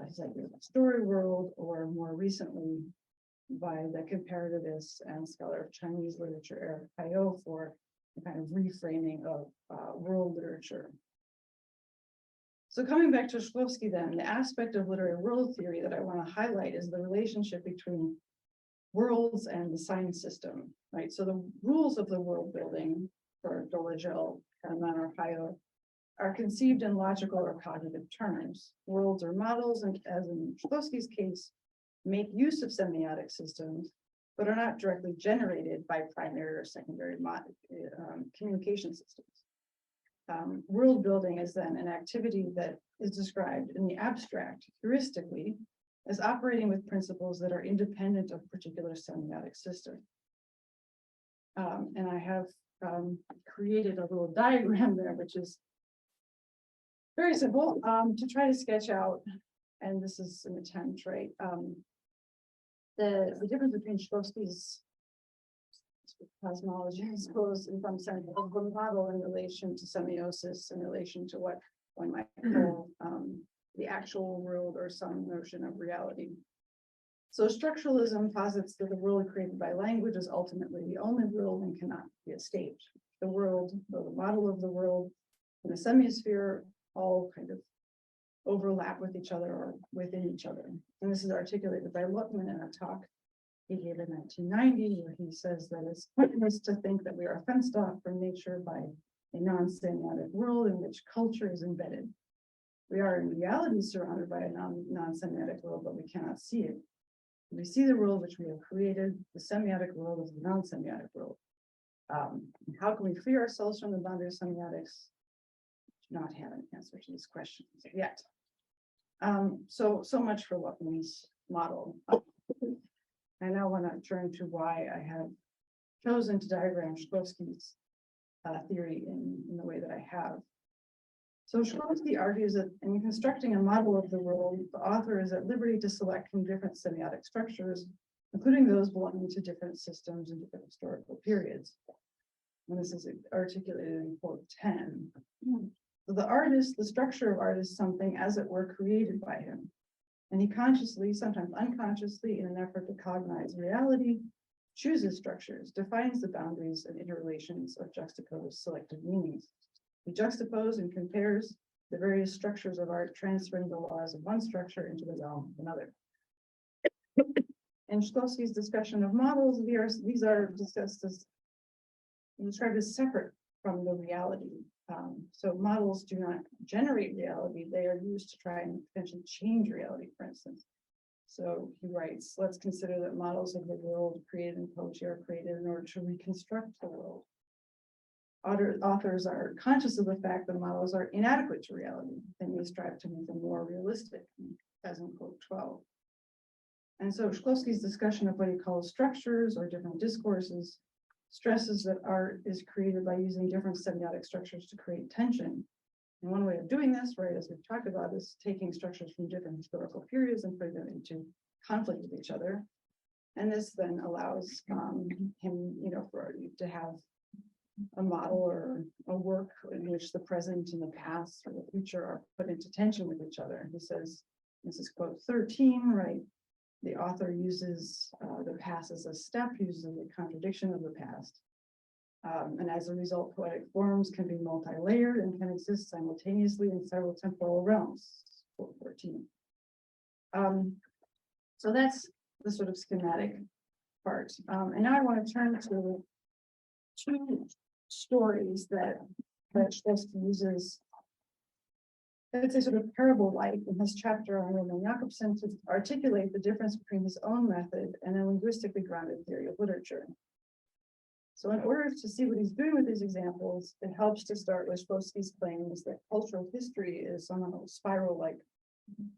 his idea of the story world, or more recently by the comparativist and scholar of Chinese literature, Eric Payot, for the kind of reframing of world literature. So coming back to Shklovsky then, the aspect of literary world theory that I want to highlight is the relationship between worlds and the science system, right? So the rules of the world building for Doležal and Payot are conceived in logical or cognitive terms. Worlds or models, and as in Shklovsky's case, make use of semiotic systems, but are not directly generated by primary or secondary communication systems. World building is then an activity that is described in the abstract, heuristically, as operating with principles that are independent of particular semiotic systems. And I have created a little diagram there, which is very simple, to try to sketch out, and this is an attempt, right? The difference between Shklovsky's cosmology, I suppose, in some sense, of the model in relation to semiosis, in relation to what one might call the actual world or some notion of reality. So structuralism posits that the world created by language is ultimately the only world and cannot be a state. The world, or the model of the world, and the semiosphere all kind of overlap with each other or within each other. And this is articulated by Luckman in a talk he gave in 1990, where he says that it's pointless to think that we are fenced off from nature by a non-semiotic world in which culture is embedded. We are in reality surrounded by a non-semiotic world, but we cannot see it. We see the world which we have created, the semiotic world of the non-semiotic world. How can we free ourselves from the boundary of semiotics? Do not have an answer to these questions yet. So much for Luckman's model. I now want to turn to why I have chosen to diagram Shklovsky's theory in the way that I have. So Shklovsky argues that in constructing a model of the world, the author is at liberty to select from different semiotic structures, including those belonging to different systems and different historical periods. And this is articulated in quote 10. So the structure of art is something, as it were, created by him. And he consciously, sometimes unconsciously, in an effort to cognize reality, chooses structures, defines the boundaries and interrelations of juxtaposed selected meanings. He juxtaposes and compares the various structures of art, transferring the laws of one structure into the realm of another. In Shklovsky's discussion of models, these are discussed as described as separate from the reality. So models do not generate reality, they are used to try and potentially change reality, for instance. So he writes, let's consider that models of the world created in poetry are created in order to reconstruct the world. Authors are conscious of the fact that models are inadequate to reality, and they strive to make them more realistic, as in quote 12. And so Shklovsky's discussion of what he calls structures or different discourses stresses that art is created by using different semiotic structures to create tension. And one way of doing this, right, as we've talked about, is taking structures from different historical periods and putting them into conflict with each other. And this then allows him, to have a model or a work in which the present and the past or the future are put into tension with each other. He says, this is quote 13, right? The author uses the past as a step, uses the contradiction of the past. And as a result, poetic forms can be multi-layered and can exist simultaneously in several temporal realms. Quote 14. So that's the sort of schematic part. And now I want to turn to two stories that Shklovsky uses. It's a sort of parable-like in his chapter on Roman Jakobson to articulate the difference between his own method and a linguistically grounded theory of literature. So in order to see what he's doing with these examples, it helps to start with Shklovsky's claims that cultural history is somehow spiral-like.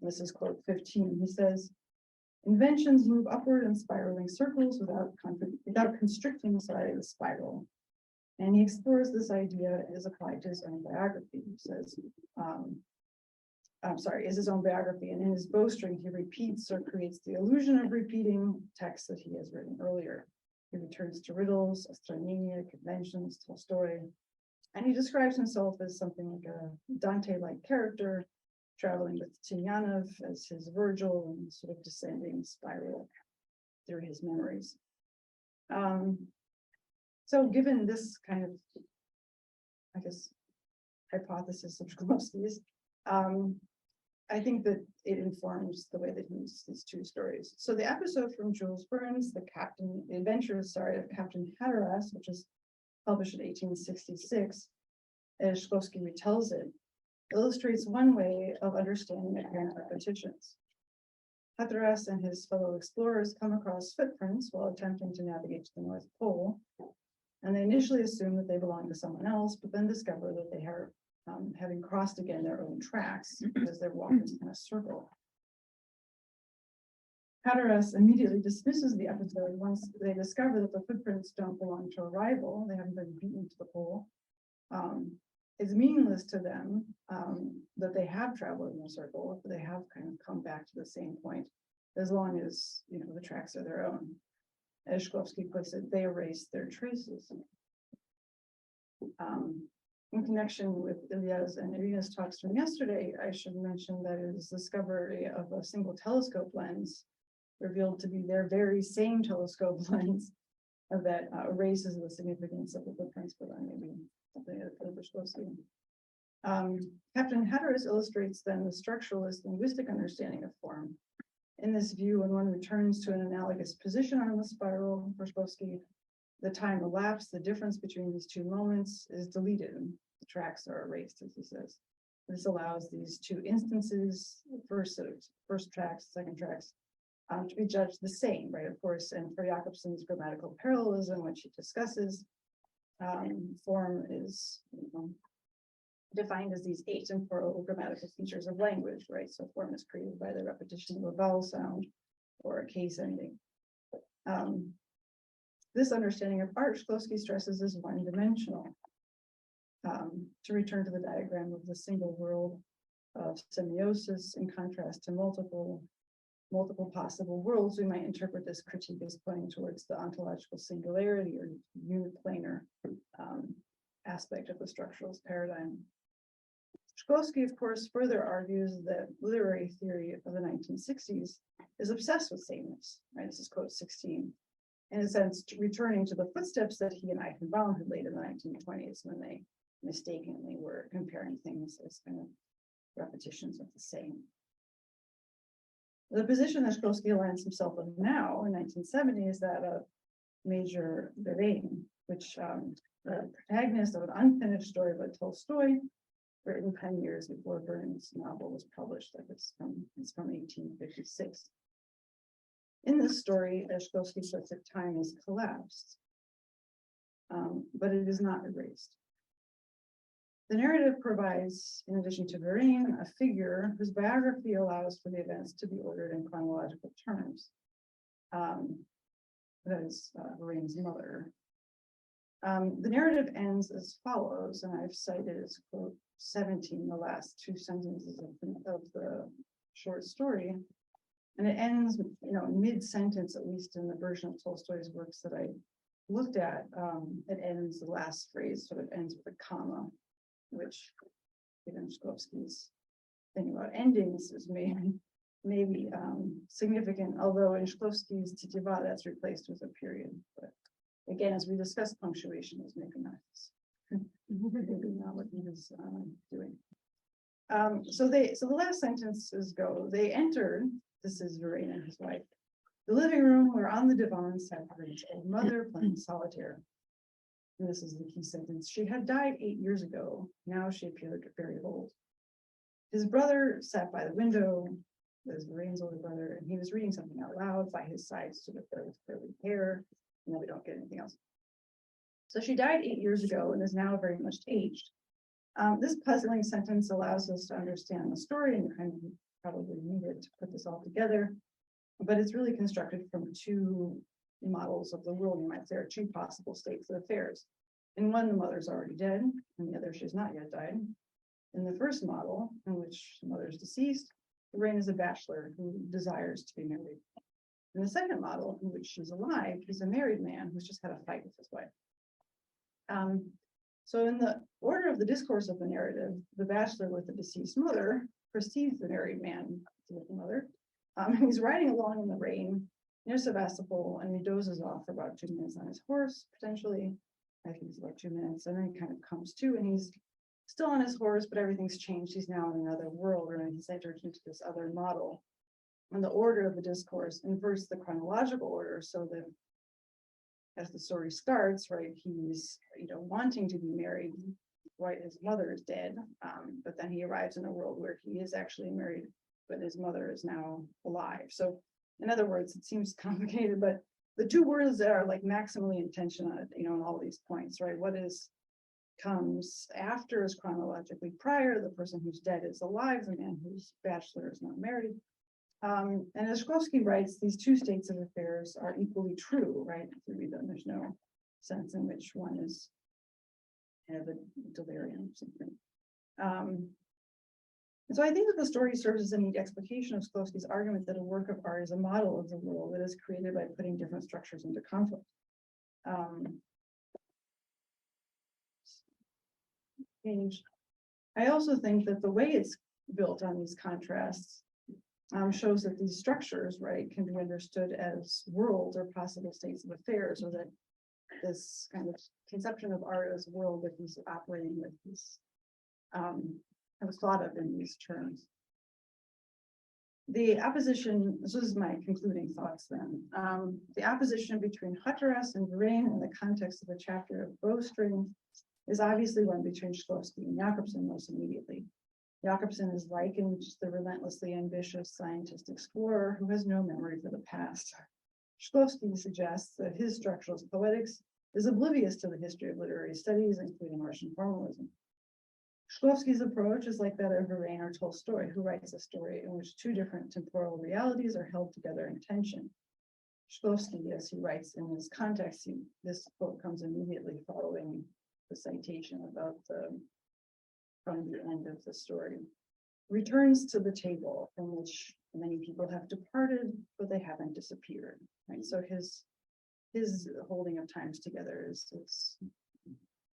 This is quote 15. He says, inventions move upward in spiraling circles without constricting the spiral. And he explores this idea as applied to his own biography. He says, is his own biography. And in his Bowstring, he repeats or creates the illusion of repeating texts that he has written earlier. He returns to riddles, astronomia, conventions, Tolstoy, and he describes himself as something like a Dante-like character, traveling with Tynyanov as his Virgil and sort of descending spiral through his memories. So given this kind of, I guess, hypothesis of Shklovsky's, I think that it informs the way that he uses these two stories. So the episode from Jules Verne's The Adventures of Captain Hatteras, which is published in 1866, as Shklovsky retells it, illustrates one way of understanding apparent repetitions. Hatteras and his fellow explorers come across footprints while attempting to navigate to the North Pole, and they initially assume that they belong to someone else, but then discover that they are having crossed again their own tracks because they're walking in a circle. Hatteras immediately dismisses the episode once they discover that the footprints don't belong to a rival, they haven't been beaten to the pole. It's meaningless to them that they have traveled in a circle, they have kind of come back to the same point, as long as the tracks are their own. As Shklovsky puts it, they erase their traces. In connection with Ilya's and Irina's talks from yesterday, I should mention that it is the discovery of a single telescope lens revealed to be their very same telescope lens that erases the significance of the footprints, but maybe something for Shklovsky. Captain Hatteras illustrates then the structuralist linguistic understanding of form. In this view, when one returns to an analogous position on the spiral for Shklovsky, the time elapsed, the difference between these two moments is deleted. The tracks are erased, as he says. This allows these two instances, first tracks, second tracks, to be judged the same, right? Of course, and for Jakobson's grammatical parallelism, which he discusses, form is defined as these atemporal grammatical features of language, right? So form is created by the repetition of a vowel sound or a case ending. This understanding of art, Shklovsky stresses, is one-dimensional. To return to the diagram of the single world of semiosis, in contrast to multiple possible worlds, we might interpret this critique as pointing towards the ontological singularity or uniplanar aspect of the structuralist paradigm. Shklovsky, of course, further argues that literary theory of the 1960s is obsessed with sameness, right? This is quote 16. In a sense, returning to the footsteps that he and Eichenbaum had laid in the 1920s when they mistakenly were comparing things as kind of repetitions of the same. The position that Shklovsky lands himself in now, in 1970, is that of Major Vervain, which the protagonist of an unfinished story by Tolstoy, written 10 years before Verne's novel was published. It's from 1856. In this story, as Shklovsky puts it, time has collapsed, but it is not erased. The narrative provides, in addition to Vervain, a figure whose biography allows for the events to be ordered in chronological terms. That is Lorraine's mother. The narrative ends as follows, and I've cited as quote 17, the last two sentences of the short story. And it ends, mid-sentence, at least in the version of Tolstoy's works that I looked at. It ends, the last phrase sort of ends with a comma, which, given Shklovsky's thing about endings, is maybe significant, although in Shklovsky's Titeva that's replaced with a period. But again, as we discussed, punctuation is maybe not what he was doing. So the last sentences go, they entered, this is Verena and his wife, the living room where on the divan sat Verena's old mother playing solitaire. And this is the key sentence. She had died 8 years ago. Now she appeared very old. His brother sat by the window, as Verena's older brother, and he was reading something out loud. By his side stood a pair of curly hair. And then we don't get anything else. So she died 8 years ago and is now very much aged. This puzzling sentence allows us to understand the story, and kind of probably needed to put this all together. But it's really constructed from two models of the world. You might say there are two possible states of affairs. In one, the mother's already dead, and the other, she's not yet died. In the first model, in which the mother is deceased, Lorraine is a bachelor who desires to be married. In the second model, in which she's alive, he's a married man who's just had a fight with his wife. So in the order of the discourse of the narrative, the bachelor with the deceased mother precedes the married man with the mother. He's riding along in the rain near Sevastopol, and he dozes off for about 2 minutes on his horse, potentially. I think it's about 2 minutes, and then he kind of comes to, and he's still on his horse, but everything's changed. He's now in another world, or he's entered into this other model. And the order of the discourse inverts the chronological order, so that as the story starts, right, he's wanting to be married, right, his mother is dead, but then he arrives in a world where he is actually married, but his mother is now alive. So in other words, it seems complicated, but the two words that are like maximally in tension on it, on all these points, right? What comes after is chronologically prior. The person who's dead is alive, the man who's bachelor is not married. And as Shklovsky writes, these two states of affairs are equally true, right? If you read them, there's no sense in which one is kind of a delirium or something. And so I think that the story serves as a neat explication of Shklovsky's argument that a work of art is a model of the world that is created by putting different structures into conflict. I also think that the way it's built on these contrasts shows that these structures, right, can be understood as worlds or possible states of affairs, or that this kind of conception of art as world that he's operating with is was thought of in these terms. The opposition, this is my concluding thoughts then. The opposition between Hatteras and Vereen in the context of the chapter of Bowstring is obviously one between Shklovsky and Jakobson most immediately. Jakobson is likened to the relentlessly ambitious scientist explorer who has no memory for the past. Shklovsky suggests that his structuralist poetics is oblivious to the history of literary studies, including Russian formalism. Shklovsky's approach is like that of Vereen or Tolstoy, who writes a story in which two different temporal realities are held together in tension. Shklovsky, as he writes in this context, this quote comes immediately following the citation about from the end of the story, returns to the table from which many people have departed, but they haven't disappeared. Right? So his holding of times together is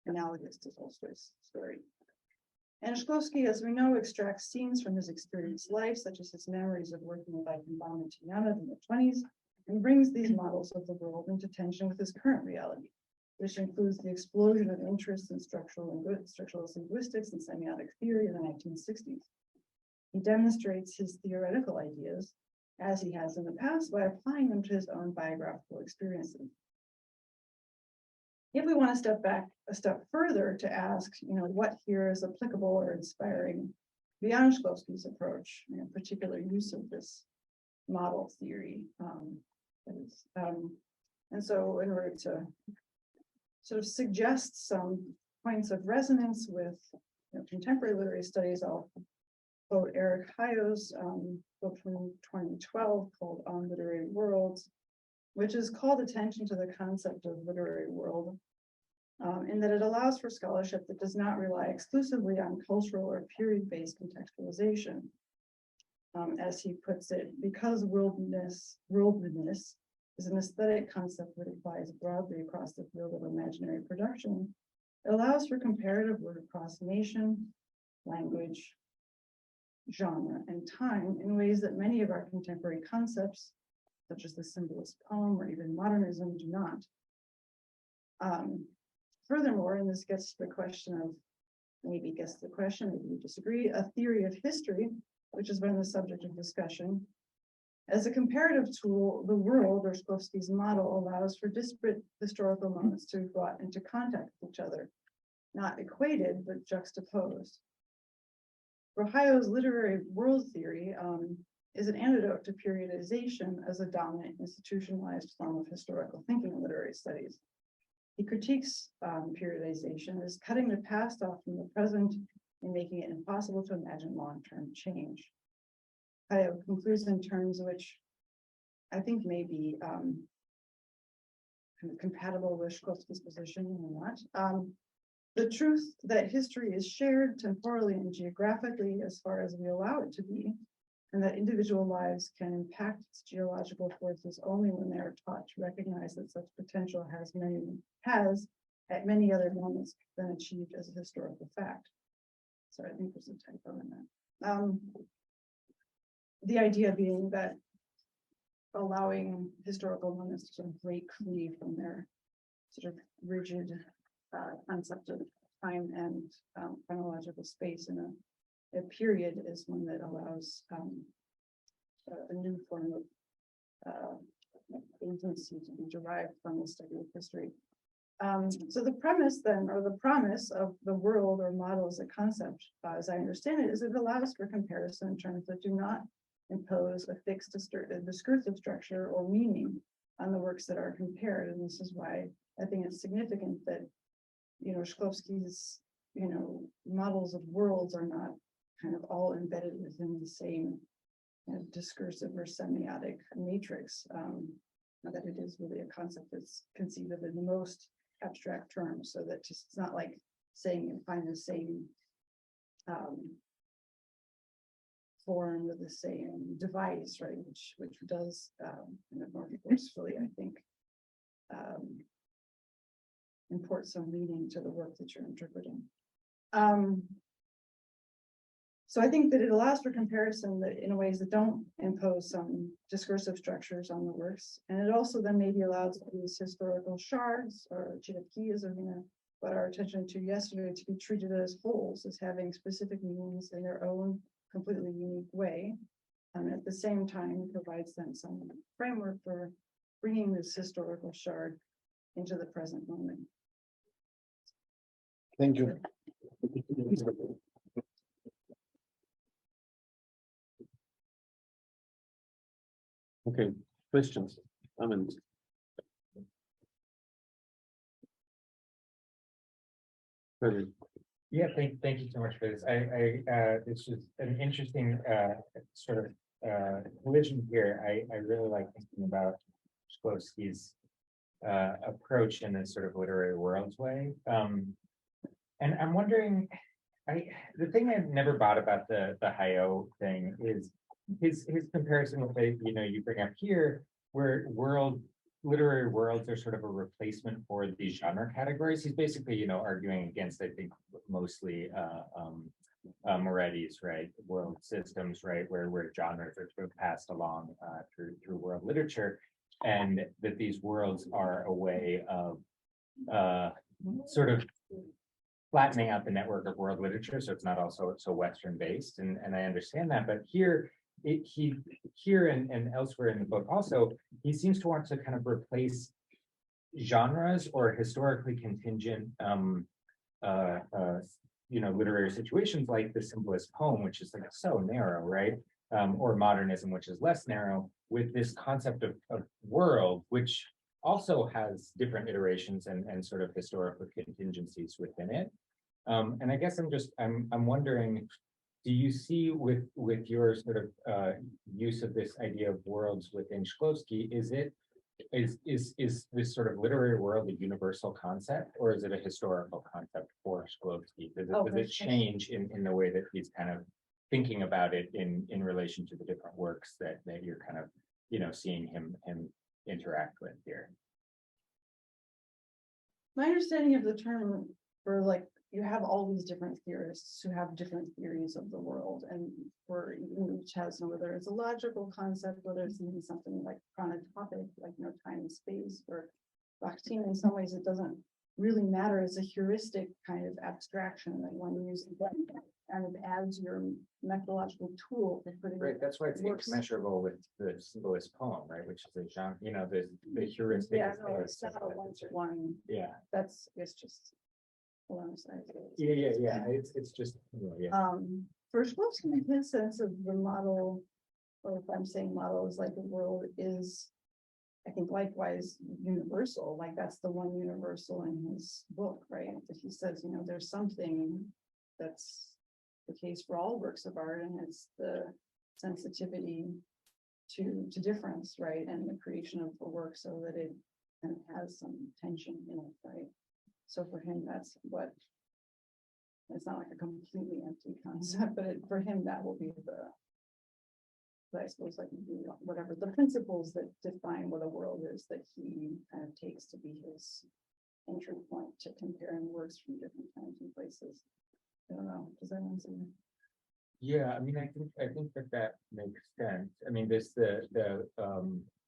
analogous to Tolstoy's story. And Shklovsky, as we know, extracts scenes from his experienced life, such as his memories of working with Eichenbaum and Tynyanov in the 1920s, and brings these models of the world into tension with his current reality, which includes the explosion of interest in structuralist linguistics and semiotic theory in the 1960s. He demonstrates his theoretical ideas, as he has in the past, by applying them to his own biographical experiences. If we want to step back a step further to ask, what here is applicable or inspiring beyond Shklovsky's approach, particular use of this model theory. And so in order to sort of suggest some points of resonance with contemporary literary studies, I'll quote Eric Hayo's book from 2012 called On Literary Worlds, which has called attention to the concept of literary world, in that it allows for scholarship that does not rely exclusively on cultural or period-based contextualization. As he puts it, because worldliness is an aesthetic concept that applies broadly across the field of imaginary production, it allows for comparative work across nation, language, genre, and time in ways that many of our contemporary concepts, such as the symbolist poem or even modernism, do not. Furthermore, and this gets to the question of, maybe you disagree, a theory of history, which has been the subject of discussion. As a comparative tool, the world, or Shklovsky's model, allows for disparate historical moments to be brought into contact with each other, not equated, but juxtaposed. Rohayo's literary world theory is an antidote to periodization as a dominant institutionalized form of historical thinking in literary studies. He critiques periodization as cutting the past off from the present and making it impossible to imagine long-term change. Rohayo concludes in terms which I think may be kind of compatible with Shklovsky's position or not. The truth that history is shared temporally and geographically as far as we allow it to be, and that individual lives can impact its geological forces only when they are taught to recognize that such potential has at many other moments been achieved as a historical fact. Sorry, I think there's a typo in that. The idea being that allowing historical moments to sort of break free from their sort of rigid concept of time and chronological space in a period is one that allows a new form of agency to be derived from the study of history. So the premise then, or the promise of the world or model as a concept, as I understand it, is it allows for comparison in terms that do not impose a fixed discursive structure or meaning on the works that are compared. And this is why I think it's significant that, Shklovsky's, models of worlds are not kind of all embedded within the same kind of discursive or semiotic matrix, that it is really a concept that's conceived of in the most abstract terms, so that just it's not like saying you find the same form with the same device, right? Which does more forcefully, I think, import some meaning to the work that you're interpreting. So I think that it allows for comparison that in ways that don't impose some discursive structures on the works. And it also then maybe allows these historical shards or chirapki, as we're going to put our attention to yesterday, to be treated as wholes, as having specific meanings in their own completely unique way. And at the same time, provides them some framework for bringing this historical shard into the present moment. Thank you. Okay, questions, comments? Yeah, thank you so much for this. It's just an interesting sort of collision here. I really like thinking about Shklovsky's approach in this sort of literary worlds way. And I'm wondering, the thing I've never bought about the Hayo thing is his comparison with the, you bring up here, where literary worlds are sort of a replacement for these genre categories. He's basically, arguing against, I think, mostly Moretti's, right, world systems, right, where genres are sort of passed along through world literature, and that these worlds are a way of sort of flattening out the network of world literature, so it's not also so Western based, and I understand that, but here and elsewhere in the book also, he seems to want to kind of replace genres or historically contingent literary situations like the simplest poem, which is like so narrow, right? Or modernism, which is less narrow, with this concept of world, which also has different iterations and sort of historical contingencies within it. And I guess I'm wondering, do you see with your sort of use of this idea of worlds within Shklovsky, is it is this sort of literary world a universal concept, or is it a historical concept for Shklovsky? Does it change in the way that he's kind of thinking about it in relation to the different works that you're kind of, seeing him interact with here? My understanding of the term for like, you have all these different theorists who have different theories of the world, and for each has whether it's a logical concept, whether it's even something like chronotopic, like time and space, or Bakhtin. In some ways, it doesn't really matter. It's a heuristic kind of abstraction that one uses that kind of adds your methodological tool for putting. Right, that's why it's immeasurable with the symbolist poem, right? Which is a genre, the heuristic. Yeah, no, it's not a one-to-one. Yeah. That's, it's just. Yeah. It's just, For Shklovsky, his sense of the model, or if I'm saying model, is like the world is, I think likewise universal, like that's the one universal in his book, right? That he says, there's something that's the case for all works of art, and it's the sensitivity to difference, right? And the creation of the work so that it kind of has some tension in it, right? So for him, that's what, it's not like a completely empty concept, but for him, that will be I suppose, like whatever the principles that define what a world is that he kind of takes to be his entry point to comparing works from different times and places. I don't know, does that answer? Yeah, I mean, I think that makes sense. I mean, the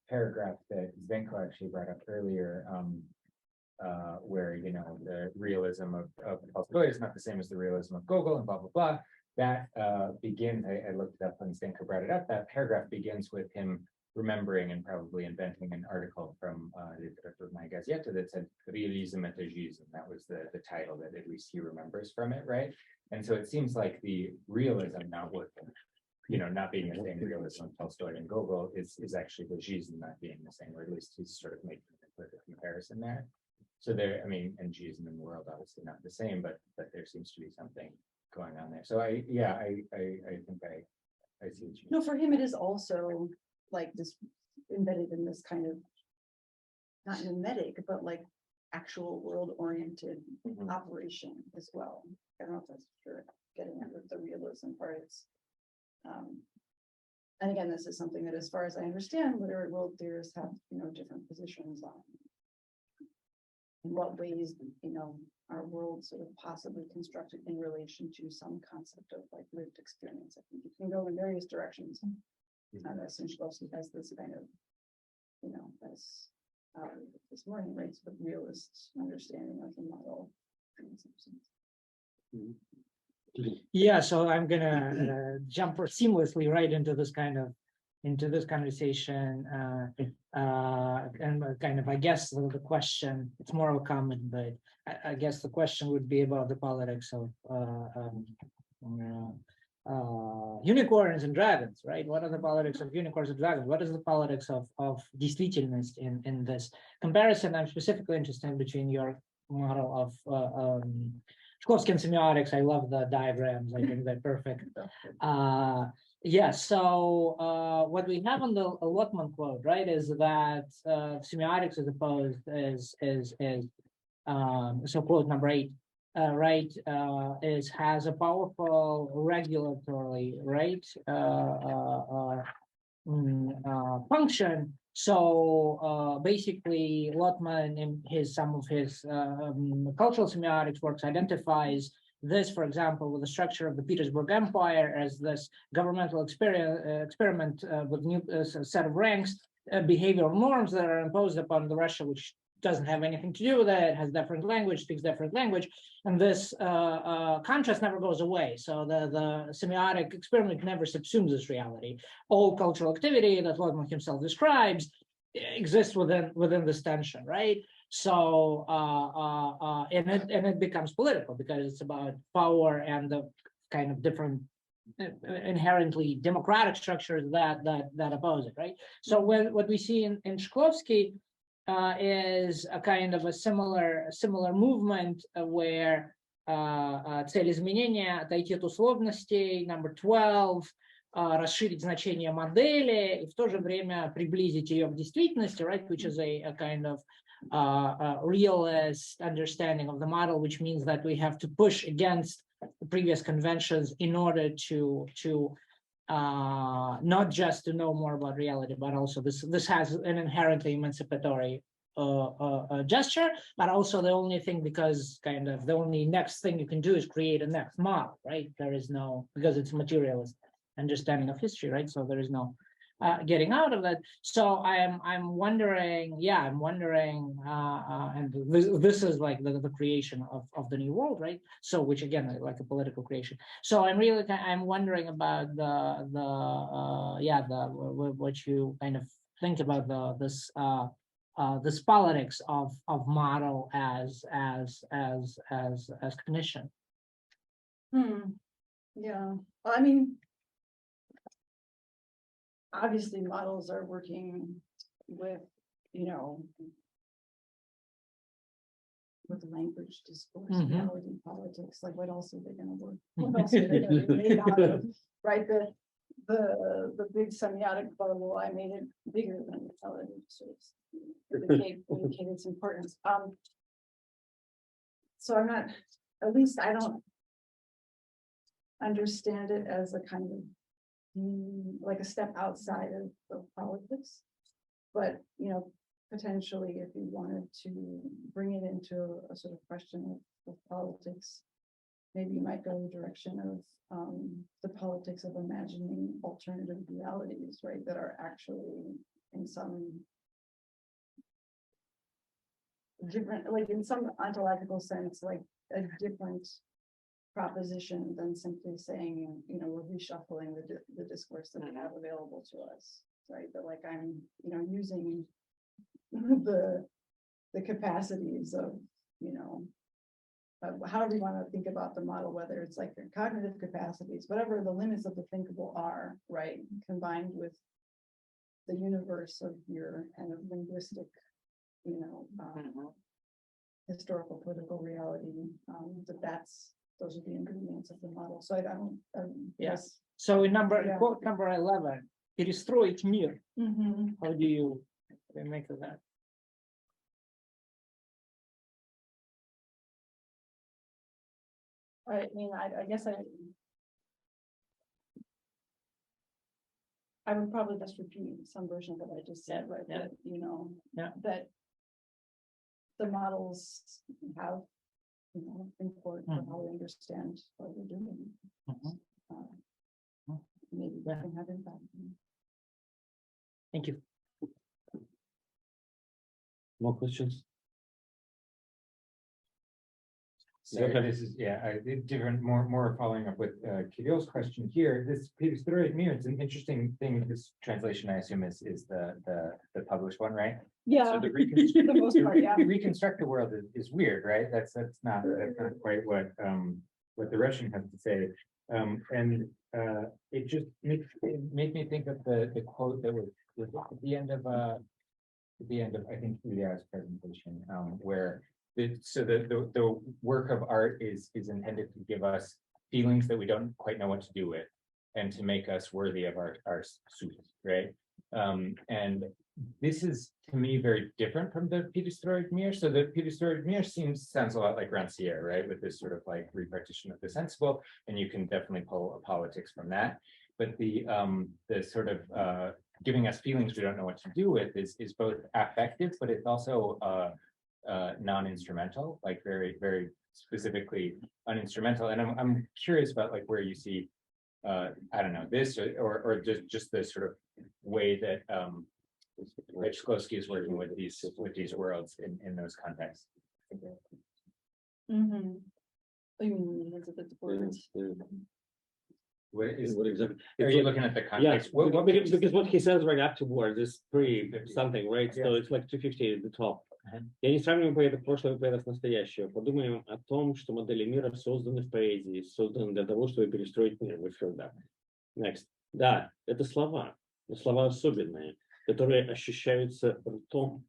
paragraph that Zdenko actually brought up earlier, where the realism of Tolstoy is not the same as the realism of Gogol and blah blah blah. That begins. I looked it up when Zdenko brought it up. That paragraph begins with him remembering and probably inventing an article from my Gazeta that said "Realism et жизнь." That was the title that at least he remembers from it, right? And so it seems like the realism not working, not being the same realism of Tolstoy and Gogol is actually the жизнь not being the same, or at least he's sort of making a comparison there. So there, I mean, and Jesus in the world obviously not the same, but there seems to be something going on there. So I think I see what you mean. No, for him, it is also like this embedded in this kind of not mimetic, but like actual world-oriented operation as well. I don't know if that's for getting at with the realism part. It's and again, this is something that, as far as I understand, literary world theorists have different positions on. In what ways, our world sort of possibly constructed in relation to some concept of like lived experience. I think it can go in various directions. Shklovsky has this kind of, as this morning writes, but realist understanding of the model. Yeah, so I'm gonna jump seamlessly right into this conversation, and kind of, I guess the question, it's more of a comment, but I guess the question would be about the politics of unicorns and dragons, right? What are the politics of unicorns and dragons? What is the politics of действительность in this comparison? I'm specifically interested between your model of Shklovsky and semiotics. I love the diagrams. I think they're perfect. Yeah, so what we have on the Lotman quote, right, is that semiotics is opposed is so quote number 8, right, has a powerful regulatory, right, function. So basically, Lotman in some of his cultural semiotics works identifies this, for example, with the structure of the Petersburg Empire as this governmental experiment with new set of ranks, behavioral norms that are imposed upon the Russia, which doesn't have anything to do with it, has different language, speaks different language, and this contrast never goes away. So the semiotic experiment never subsumes this reality. All cultural activity that Lotman himself describes exists within this tension, right? So and it becomes political because it's about power and the kind of different inherently democratic structures that oppose it, right? So what we see in Shklovsky is a kind of a similar movement where цель изменения, отойти от условностей, number 12, расширить значение модели и в то же время приблизить ее к действительности, right, which is a kind of realist understanding of the model, which means that we have to push against the previous conventions in order to not just to know more about reality, but also this has an inherently emancipatory gesture, but also the only thing, because kind of the only next thing you can do is create a next model, right? There is no, because it's materialist understanding of history, right? So there is no getting out of that. So I'm wondering, and this is like the creation of the new world, right? So which again, like a political creation. So I'm wondering about what you kind of think about this politics of model as cognition. Yeah, well, I mean, obviously models are working with, with language, discourse, reality, politics, like what else are they gonna work? What else are they gonna be made out of? Right, the big semiotic bubble, I made it bigger than the television, sort of indicate its importance. So I'm not, at least I don't understand it as a kind of like a step outside of politics, but potentially if you wanted to bring it into a sort of question of politics, maybe you might go in the direction of the politics of imagining alternative realities, right, that are actually in some different, like in some ontological sense, like a different proposition than simply saying, we're reshuffling the discourse that we have available to us, right? But like I'm, using the capacities of, however you want to think about the model, whether it's like your cognitive capacities, whatever the limits of the thinkable are, right? Combined with the universe of your kind of linguistic, historical political reality, those are the ingredients of the model. So I don't, yes. So in quote number 11, перестроить мир. How do you make of that? I mean, I guess I would probably just repeat some version of what I just said, right? Yeah. That, that the models have, important for how we understand what we're doing. Maybe we can have impact. Thank you. More questions? So this is, different, more following up with Kirill's question here. This перестроить мир, it's an interesting thing. This translation, I assume, is the published one, right? Yeah. So the the most part, yeah. reconstruct the world is weird, right? That's not quite what the Russian has to say. It just made me think of the quote that was at the end of I think Ilya's presentation, where the work of art is intended to give us feelings that we don't quite know what to do with, and to make us worthy of our suit, right? And this is, to me, very different from the перестроить мир. So the перестроить мир sounds a lot like Rancière, right? With this sort of like repartition of the sensible, and you can definitely pull a politics from that. But the sort of giving us feelings we don't know what to do with is both affective, but it's also non-instrumental, like very, very specifically uninstrumental. And I'm curious about like where you see, I don't know, this or just the sort of way that Shklovsky is working with these worlds in those contexts. What exactly are you looking at the context? Yeah, because what he says right afterwards is pretty something, right? So it's like 250 at the top. Я не сравниваю поэтов прошлого и поэтов настоящего. Подумаем о том, что модели мира созданы в поэзии, созданы для того, чтобы перестроить мир. We've heard that. Next. Да, это слова, но слова особенные, которые ощущаются ртом,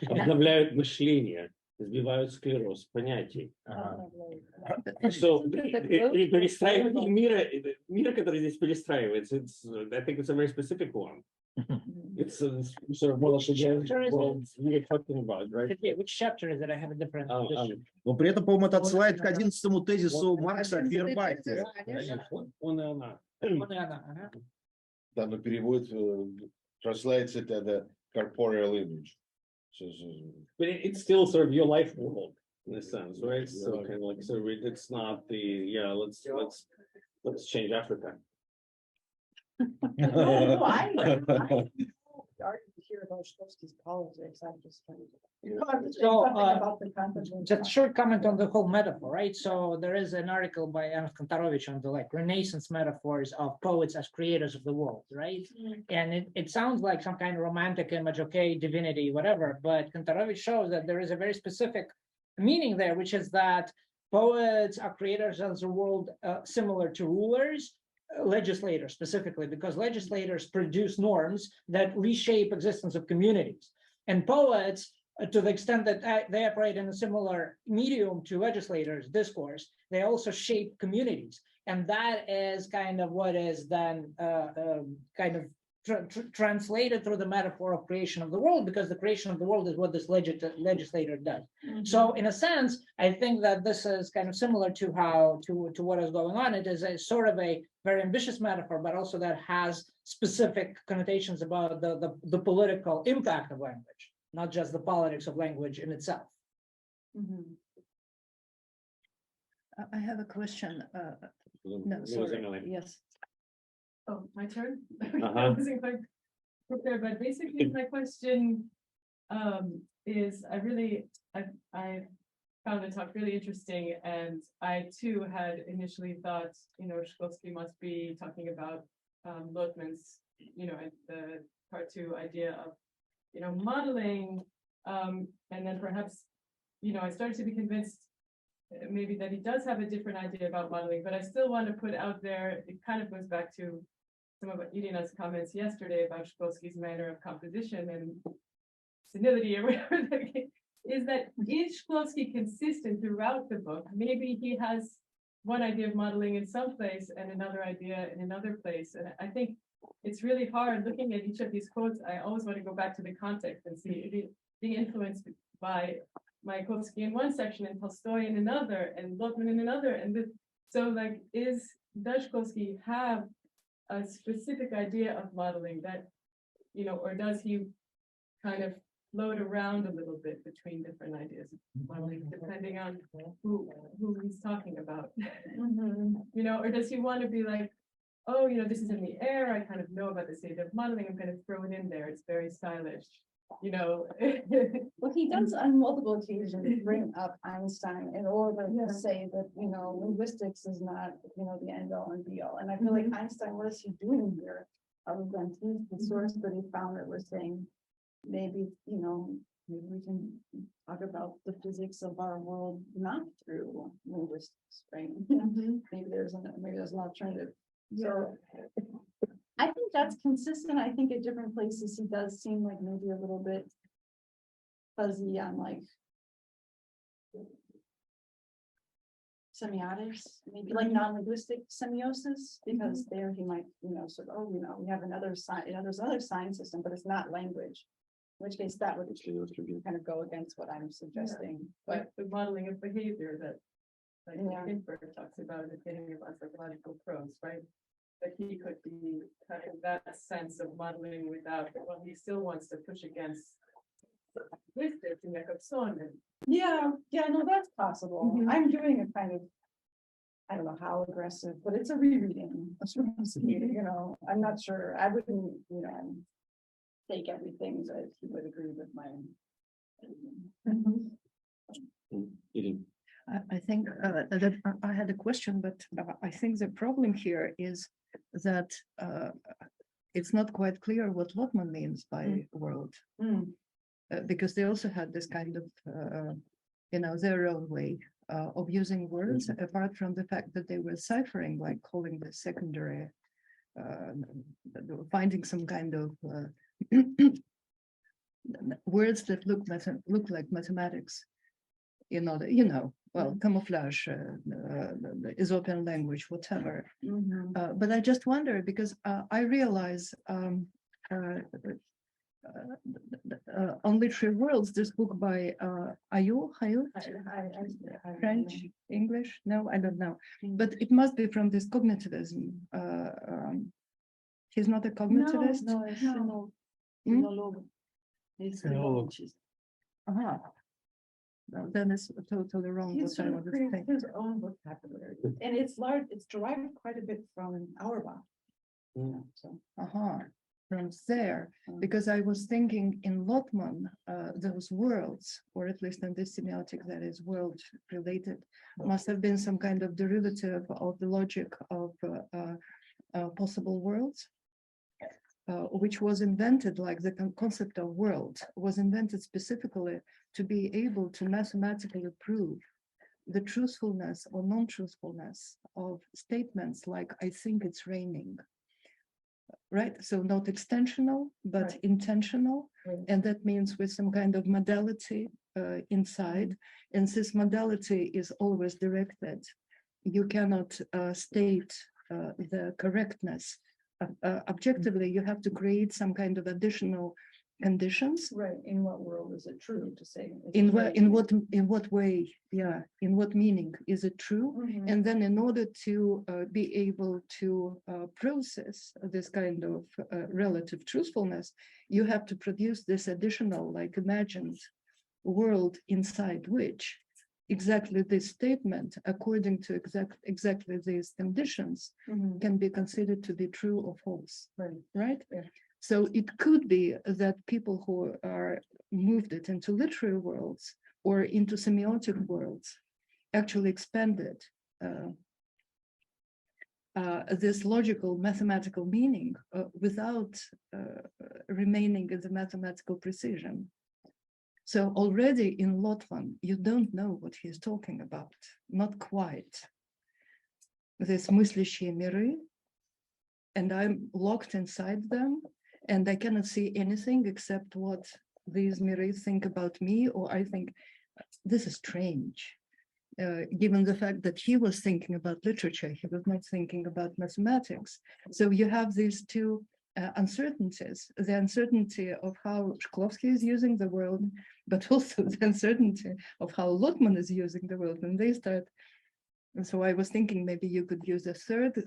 обновляют мышление, сбивают склероз понятий. So, Перестраивание мира, который здесь перестраивается, I think it's a very specific one. It's sort of more like the world we're talking about, right? Which chapter is it? I have a different. Но при этом, по-моему, это отсылает к 11-му тезису Маркса о Фейербахе. Он и она. Да, но перевод translates it as a corporeal image. But it's still sort of your life world in a sense, right? So kind of like, so it's not the, let's change Africa. No, I hear about Shklovsky's politics, I'm just trying to. So, About the content. Just a short comment on the whole metaphor, right? So there is an article by Ernst Kantarovich on the like Renaissance metaphors of poets as creators of the world, right? And it sounds like some kind of romantic image, okay, divinity, whatever, but Kantarovich shows that there is a very specific meaning there, which is that poets are creators of the world similar to rulers, legislators specifically, because legislators produce norms that reshape existence of communities. And poets, to the extent that they operate in a similar medium to legislators' discourse, they also shape communities. And that is kind of what is then kind of translated through the metaphor of creation of the world, because the creation of the world is what this legislator does. So in a sense, I think that this is kind of similar to how to what is going on. It is a sort of a very ambitious metaphor, but also that has specific connotations about the political impact of language, not just the politics of language in itself. I have a question. No, sorry. Yes. Oh, my turn? Uh-huh. I wasn't quite prepared, but basically my question is, I found the talk really interesting, and I too had initially thought, Shklovsky must be talking about Lotman's, the part 2 idea of, modeling, and then perhaps, I started to be convinced maybe that he does have a different idea about modeling, but I still want to put out there, it kind of goes back to some of Irina's comments yesterday about Shklovsky's manner of composition and senility or whatever, is Shklovsky consistent throughout the book? Maybe he has one idea of modeling in some place and another idea in another place. And I think it's really hard looking at each of these quotes. I always want to go back to the context and see being influenced by Mayakovsky in one section and Tolstoy in another and Lotman in another. And does Shklovsky have a specific idea of modeling that, or does he kind of float around a little bit between different ideas of modeling, depending on who he's talking about? Or does he want to be like, oh, this is in the air, I kind of know about this idea of modeling, I'm going to throw it in there, it's very stylish. Well, he does on multiple occasions bring up Einstein in order to say that, linguistics is not, the end all and be all. And I feel like Einstein, what is he doing here? Other than he's the source that he found that was saying, maybe we can talk about the physics of our world, not through linguistics, right? Maybe there's an alternative. So I think that's consistent. I think at different places he does seem like maybe a little bit fuzzy on like semiotics, maybe like non-linguistic semiosis, because there he might, sort of, we have another sign, there's another sign system, but it's not language. In which case that would kind of go against what I'm suggesting. But the modeling of behavior that Viktor talks about at the beginning of psychological prose, right? That he could be having that sense of modeling without, well, he still wants to push against this and Jakobson. Yeah, no, that's possible. I'm doing a kind of, I don't know how aggressive, but it's a rereading. I'm not sure. I wouldn't, take everything that he would agree with my. I think that I had a question, but I think the problem here is that it's not quite clear what Lotman means by world, because they also had this kind of, their own way of using words, apart from the fact that they were ciphering, like calling the secondary, finding some kind of words that look like mathematics. well, camouflage, the Ethiopian language, whatever. But I just wonder because I realize on Literary Worlds, this book by Ayo, French, English? No, I don't know. But it must be from this cognitivism. He's not a cognitivist? No, it's no. Hmm? It's Philologist. Uh-huh. No, then it's totally wrong. He what I sort of wanted to creates say. his own vocabulary, and it's large, it's derived quite a bit from Auerbach. So, From there, because I was thinking in Lotman, those worlds, or at least in this semiotic that is world related, must have been some kind of derivative of the logic of possible worlds, which was invented, like the concept of world was invented specifically to be able to mathematically prove the truthfulness or non-truthfulness of statements like, I think it's raining. Right, so not extensional, but intentional, and that means with some kind of modality inside, and this modality is always directed. You cannot state the correctness. Objectively, you have to create some kind of additional conditions. right, in what world is it true to say? In what way, yeah, in what meaning is it true? And then in order to be able to process this kind of relative truthfulness, you have to produce this additional, like, imagined world inside which exactly this statement, according to exactly these conditions, can be considered to be true or false, right? Yeah. So it could be that people who are moved it into literary worlds or into semiotic worlds actually expanded this logical mathematical meaning without remaining in the mathematical precision. So already in Lotman, you don't know what he's talking about, not quite. This мыслящие миры, and I'm locked inside them, and I cannot see anything except what these mirrors think about me, or I think this is strange. Given the fact that he was thinking about literature, he was not thinking about mathematics. So you have these two uncertainties, the uncertainty of how Shklovsky is using the world, but also the uncertainty of how Lotman is using the world. And they start, and so I was thinking maybe you could use a third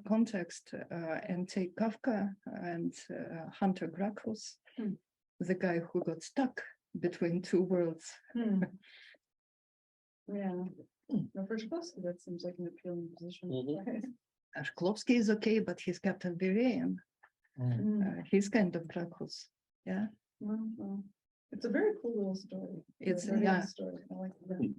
context and take Kafka and Hunter Gracchus, the guy who got stuck between two worlds. Yeah, no, for Shklovsky, that seems like an appealing position. Shklovsky is okay, but he's Captain Virian. He's kind of Gracchus, yeah. Well, it's a very cool little story. It's a very yeah. nice story. I like that.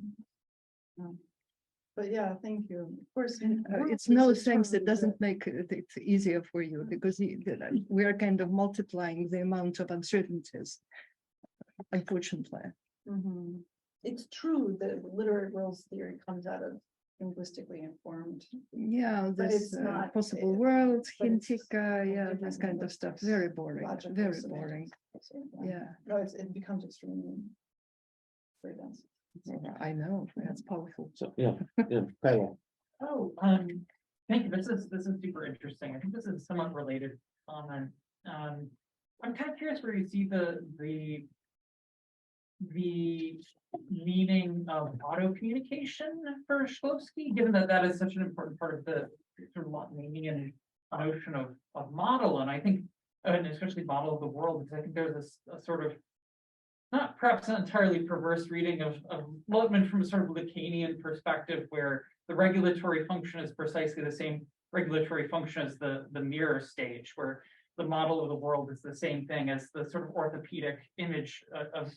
But yeah, thank you. Of course, It's no thanks. It doesn't make it easier for you because we are kind of multiplying the amount of uncertainties, unfortunately. It's true that literary worlds theory comes out of linguistically informed. Yeah, But this it's not possible world, but it's Hintika, yeah, this kind of stuff. Very boring, logical very semantics. boring. So, Yeah, No, it becomes extremely very dense. I know, that's powerful. So, yeah, Kyle. Oh, thank you. This is super interesting. I think this is somewhat related comment. I'm kind of curious where you see the meaning of auto communication for Shklovsky, given that that is such an important part of the sort of Lotmanian notion of model, and I think, and especially model of the world, because I think there's a sort of not perhaps an entirely perverse reading of Lotman from a sort of Lacanian perspective, where the regulatory function is precisely the same regulatory function as the mirror stage, where the model of the world is the same thing as the sort of orthopedic image of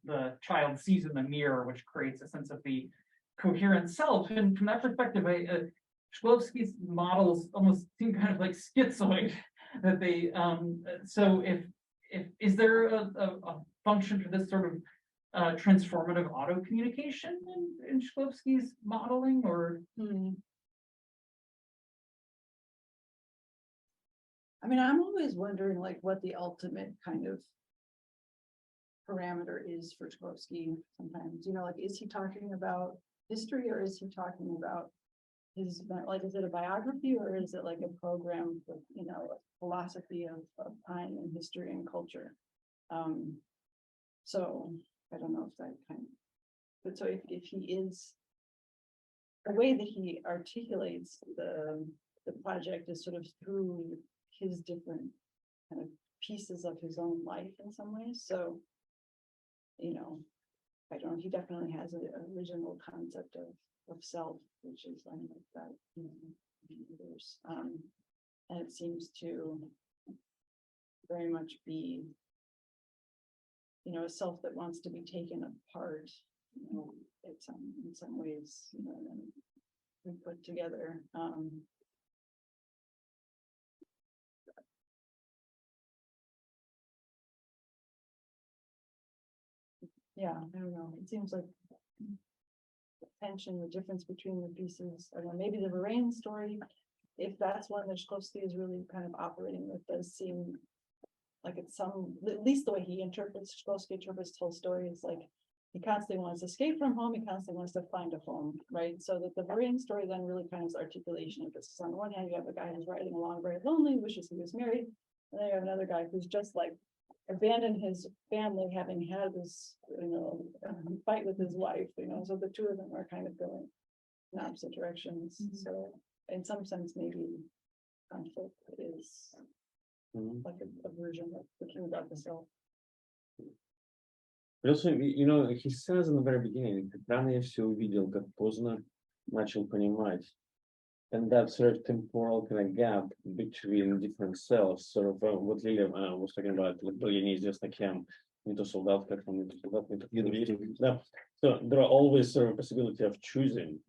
the child sees in the mirror, which creates a sense of the coherent self. And from that perspective, Shklovsky's models almost seem kind of like schizoid. That they so if is there a function for this sort of transformative auto communication in Shklovsky's modeling, or? I mean, I'm always wondering like what the ultimate kind of parameter is for Shklovsky sometimes, you know, like, is he talking about history or is he talking about his, like, is it a biography or is it like a program with, you know, a philosophy of time and history and culture? So I don't know if that kind of, but so if he is, the way that he articulates the project is sort of through his different kind of pieces of his own life in some ways. So, you know, I don't know, he definitely has an original concept of self, which is like that, you know, there's, and it seems to very much be, you know, a self that wants to be taken apart, you know, it's in some ways, you know, and put together. Yeah, I don't know. It seems like the tension, the difference between the pieces. I don't know, maybe the Lorraine story, if that's one that Shklovsky is really kind of operating with, does seem like it's some, at least the way he interprets, Shklovsky interprets the whole story, is like he constantly wants to escape from home, he constantly wants to find a home, right? So that the Lorraine story then really kind of is articulation of this. So on the one hand, you have a guy who's riding along very lonely, wishes he was married, and then you have another guy who's just like abandoned his family, having had this, you know, fight with his wife, you know, so the two of them are kind of going in opposite directions. So in some sense, maybe conflict is like a version of the king about the self. But also, you know, he says in the very beginning, как рано я все увидел, как поздно начал понимать. And that sort of temporal kind of gap between different selves, sort of what Lilia was talking about, я неизвестно кем, не то солдат, как он, не то солдат, не то да. So there are always sort of a possibility of choosing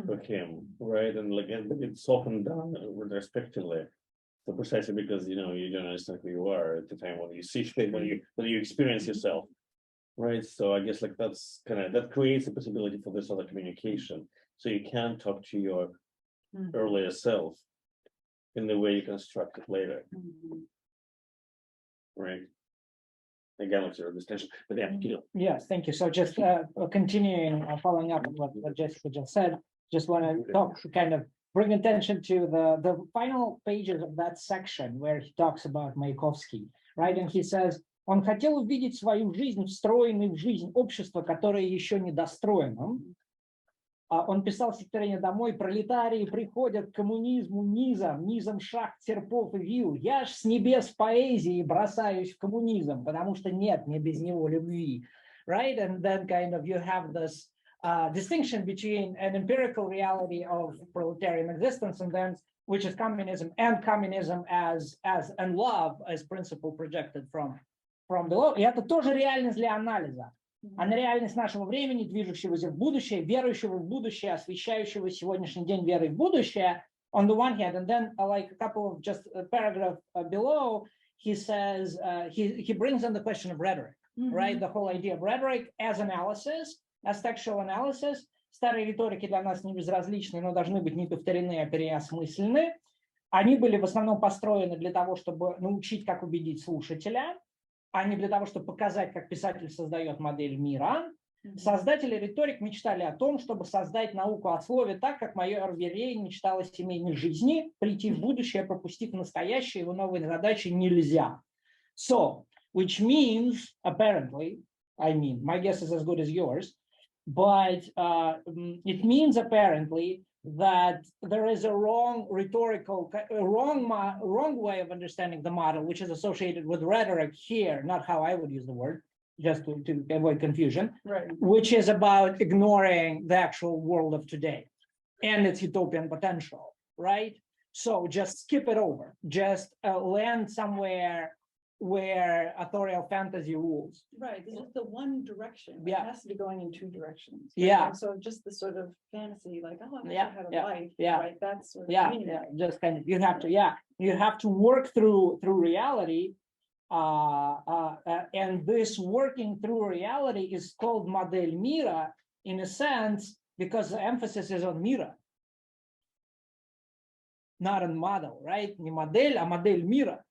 for him, right? And like, and it's often done retrospectively. So precisely because, you know, you don't understand who you are at the time when you see when you experience yourself, right? So I guess like that's kind of, that creates a possibility for this other communication. So you can talk to your earlier self in the way you construct it later, right? Again, with your distinction, but yeah, you know. Yes, thank you. So just continuing, following up on what Jessica just said, just want to talk, kind of bring attention to the final pages of that section where he talks about Mayakovsky, right? And he says, он хотел увидеть свою жизнь, встроенной в жизнь общества, которое еще не достроено. Он писал стихотворение «Домой, пролетарии приходят к коммунизму низом шахт, серпов и вил. Я ж с небес поэзии бросаюсь в коммунизм, потому что нет мне без него любви». Right? And then kind of you have this distinction between an empirical reality of proletarian existence and then which is communism, and communism as and love as principle projected from below. И это тоже реальность для анализа. А на реальность нашего времени, движущегося в будущее, верующего в будущее, освещающего сегодняшний день верой в будущее, on the one hand, and then like a couple of just a paragraph below, he says, he brings in the question of rhetoric, right? The whole idea of rhetoric as analysis, as textual analysis. Старые риторики для нас не безразличны, но должны быть не повторены, а переосмыслены. Они были в основном построены для того, чтобы научить, как убедить слушателя, а не для того, чтобы показать, как писатель создает модель мира. Создатели риторик мечтали о том, чтобы создать науку о слове так, как майор Верейн мечтал о семейной жизни, прийти в будущее, пропустив настоящее, его новые задачи нельзя. So, which means, apparently, I mean, my guess is as good as yours, but it means apparently that there is a wrong rhetorical, wrong way of understanding the model, which is associated with rhetoric here, not how I would use the word, just to avoid confusion, right. Which is about ignoring the actual world of today and its utopian potential, right? So just skip it over, just land somewhere where authorial fantasy rules. Right, this is the one direction. Yeah. It has to be going in two directions. Right? Yeah. And so just the sort of fantasy, like, oh, I Yeah, had a yeah, life, yeah. right? That's sort of Yeah, meaning. yeah, just kind of, you have to work through reality. And this working through reality is called модель мира in a sense, because the emphasis is on мира. Not on model, right? Не модель, а модель мира.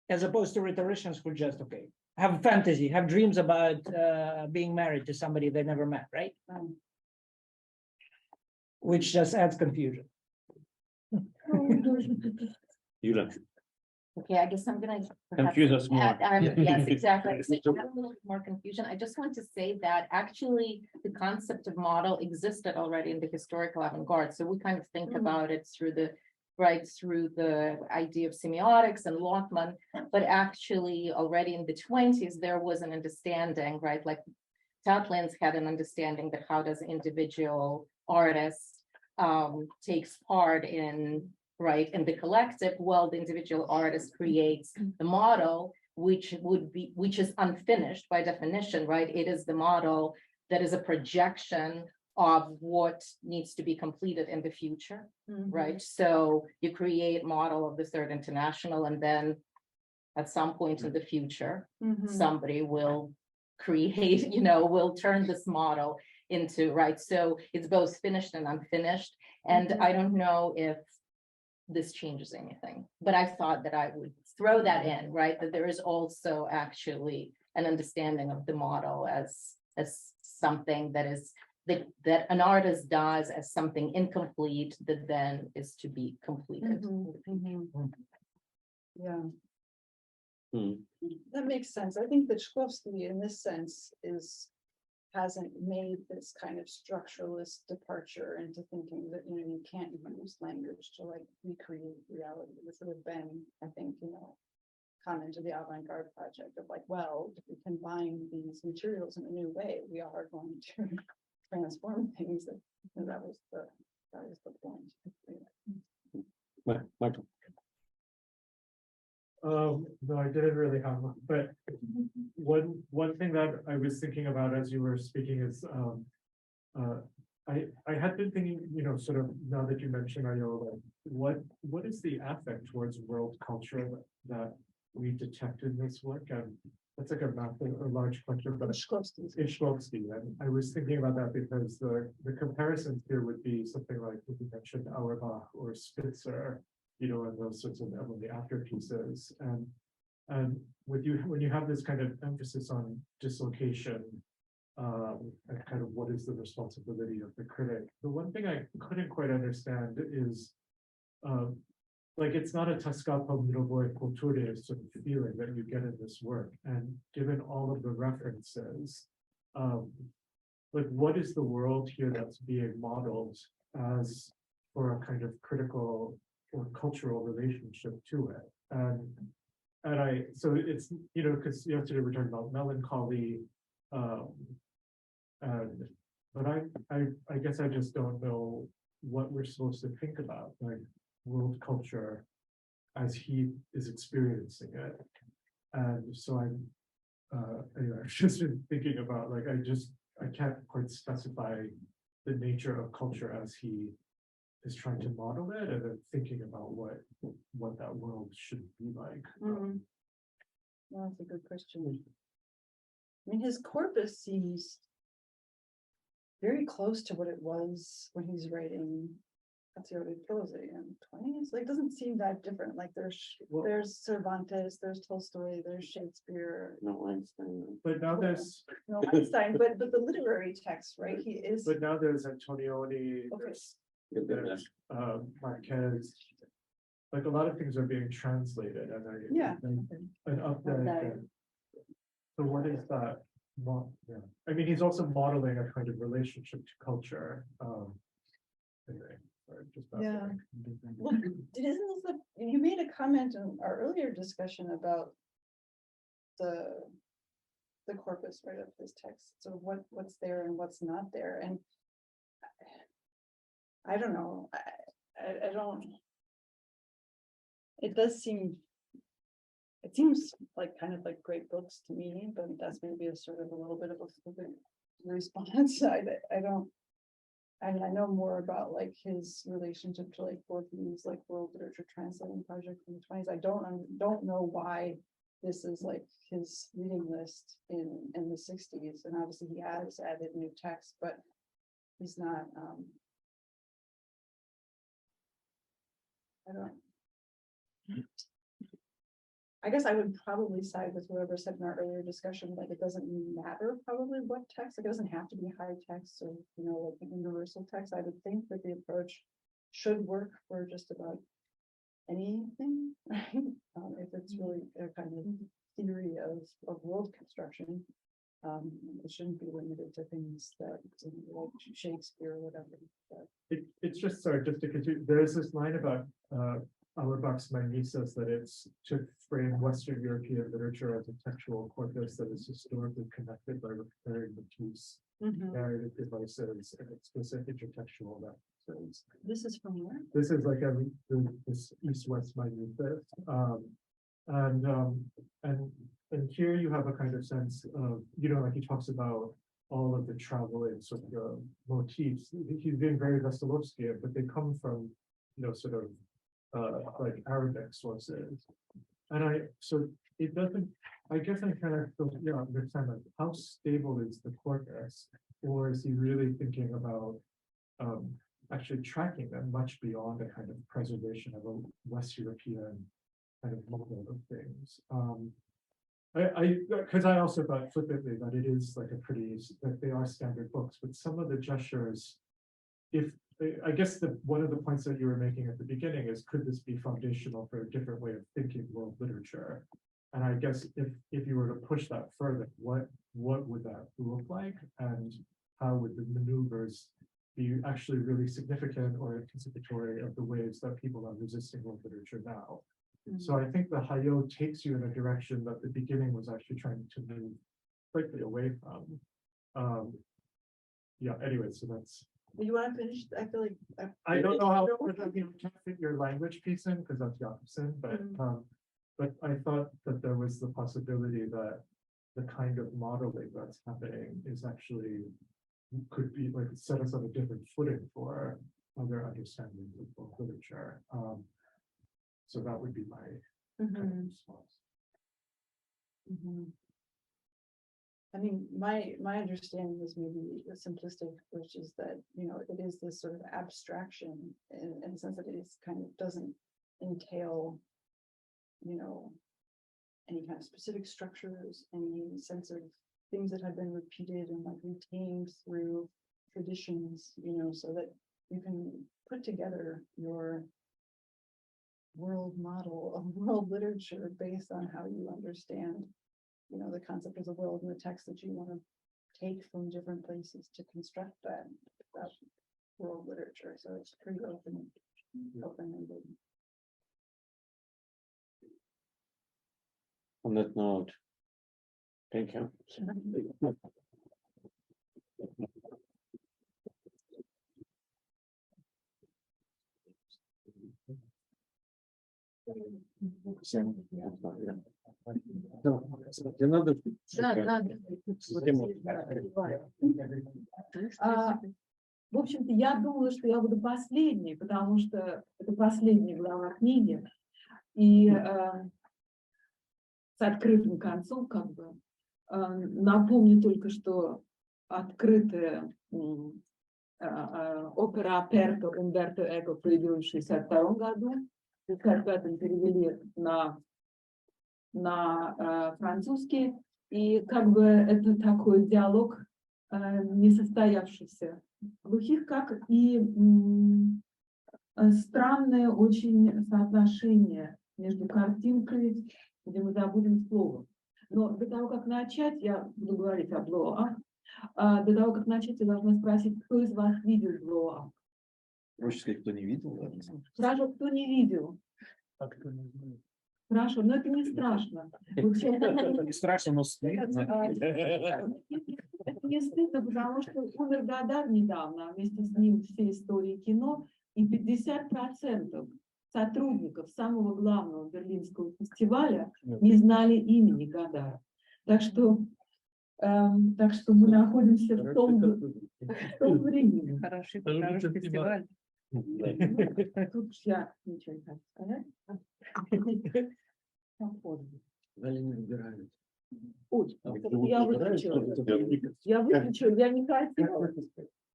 As opposed to rhetoricians who just, okay, have a fantasy, have dreams about being married to somebody they never met, right? Which just adds confusion. Yulia, Okay, I guess I'm gonna. perhaps confuse us more. Yes, exactly. To add a little more confusion, I just want to say that actually the concept of model existed already in the historical avant-garde. So we kind of think about it through the, right, through the idea of semiotics and Lockman, but actually already in the 20s, there was an understanding, right? Like Tatlins had an understanding that how does individual artist takes part in, right, in the collective. Well, the individual artist creates the model, which is unfinished by definition, right? It is the model that is a projection of what needs to be completed in the future, right? So you create model of the Third International, and then at some point in the future, somebody will create, will turn this model into, right? So it's both finished and unfinished. And I don't know if this changes anything, but I thought that I would throw that in, right? That there is also actually an understanding of the model as something that is that an artist does as something incomplete that then is to be completed. Yeah. Hmm. That makes sense. I think that Shklovsky in this sense hasn't made this kind of structuralist departure into thinking that, you can't use language to like recreate reality. This would have been, I think, comment to the avant-garde project of like, well, if we combine these materials in a new way, we are going to transform things. And that was the point. Michael. No, I didn't really have one, but one thing that I was thinking about as you were speaking is I had been thinking, sort of now that you mentioned, like what is the affect towards world culture that we detect in this work? And that's like a large question, but Shklovsky. And I was thinking about that because the comparisons here would be something like what you mentioned, Auerbach or Spitzer, and those sorts of the after pieces. And when you have this kind of emphasis on dislocation, and kind of what is the responsibility of the critic, the one thing I couldn't quite understand is like it's not a Taskapa Mirovoy Kulture sort of feeling that you get in this work. And given all of the references, like what is the world here that's being modeled as for a kind of critical or cultural relationship to it? And so it's, because yesterday we're talking about melancholy, but I guess I just don't know what we're supposed to think about, like world culture as he is experiencing it. And so anyway, I've just been thinking about, like, I can't quite specify the nature of culture as he is trying to model it, and then thinking about what that world should be like. Well, that's a good question. I mean, his corpus seems very close to what it was when he's writing Azione Prose in the 20s. Like, doesn't seem that different. Like, there's Cervantes, there's Tolstoy, there's Shakespeare. No Einstein. But now there's No Einstein, but the literary text, right? He is. But now there's Antonioni, Okay. there's Marquez. Like a lot of things are being translated, and an update. So what is that? Yeah. I mean, he's also modeling a kind of relationship to culture. Anyway, sorry, just that. Yeah. Well, you made a comment in our earlier discussion about the corpus, right, of his text. So what's there and what's not there, and I don't know. I don't. It does seem. It seems like kind of like great books to me, but that's maybe a sort of a little bit of a flippant response. I don't. I mean, I know more about like his relationship to like Gorky's like World Literature Translating Project in the 20s. I don't know why this is like his reading list in the 60s, and obviously he has added new text, but he's not. I don't. I guess I would probably side with whoever said in our earlier discussion, like it doesn't matter probably what text, it doesn't have to be high text or, you know, like an universal text. I would think that the approach should work for just about anything, right? If it's really a kind of theory of world construction, it shouldn't be limited to things that, you know, like Shakespeare or whatever. But It's just, sorry, just to continue, there's this line about Auerbach's Mimesis that it's to frame Western European literature as a textual corpus that is historically connected by repairing motifs, narrative devices, and explicit intertextual references. this is from where? This is like this East-West Mimesis. And here you have a kind of sense of, you know, like he talks about all of the traveling sort of motifs. He's being very Shklovsky, but they come from, you know, sort of like Arabic sources. And so it doesn't, I guess I kind of feel, yeah, understand like how stable is the corpus, or is he really thinking about actually tracking them much beyond a kind of preservation of a West European kind of model of things? Because I also thought flippantly that it is like a pretty, that they are standard books, but some of the gestures, I guess one of the points that you were making at the beginning is, could this be foundational for a different way of thinking world literature? And I guess if you were to push that further, what would that look like? And how would the maneuvers be actually really significant or anticipatory of the ways that people are resisting world literature now? So I think the Hayo takes you in a direction that the beginning was actually trying to move quickly away from. Yeah, anyway, so that's. You want to finish? I feel like. I don't know how, you can't fit your language piece in because that's Jakobson, but I thought that there was the possibility that the kind of modeling that's happening is actually could be like set us on a different footing for other understandings of book literature. So that would be my kind of response. I mean, my understanding is maybe simplistic, which is that, you know, it is this sort of abstraction in the sense that it is kind of doesn't entail, you know, any kind of specific structures, any sense of things that have been repeated and like retained through traditions, you know, so that you can put together your world model of world literature based on how you understand, you know, the concept of the world and the text that you want to take from different places to construct that world literature. So it's pretty open-ended. On that note, thank you. В общем-то, я думала, что я буду последней, потому что это последняя глава книги. И с открытым концом, как бы, напомню только, что открытая опера «Аперто» Умберто Эко появилась в 1962 году. В 1965 перевели на французский. И как бы это такой диалог несостоявшийся глухих, как и странное очень соотношение между картинкой, где мы забудем слово. Но до того, как начать, я буду говорить о блоуап. До того, как начать, я должна спросить, кто из вас видел блоуап? Проще сказать, кто не видел. Хорошо, кто не видел? А кто не знает? Хорошо, но это не страшно. Это не страшно, но стыдно. Это не стыдно, потому что умер Годар недавно, вместе с ним все истории кино, и 50% сотрудников самого главного берлинского фестиваля не знали имени Годара. Так что мы находимся в том времени. Хороший фестиваль. Тут я ничего не хочу сказать. Ой, я выключила, я не хотела.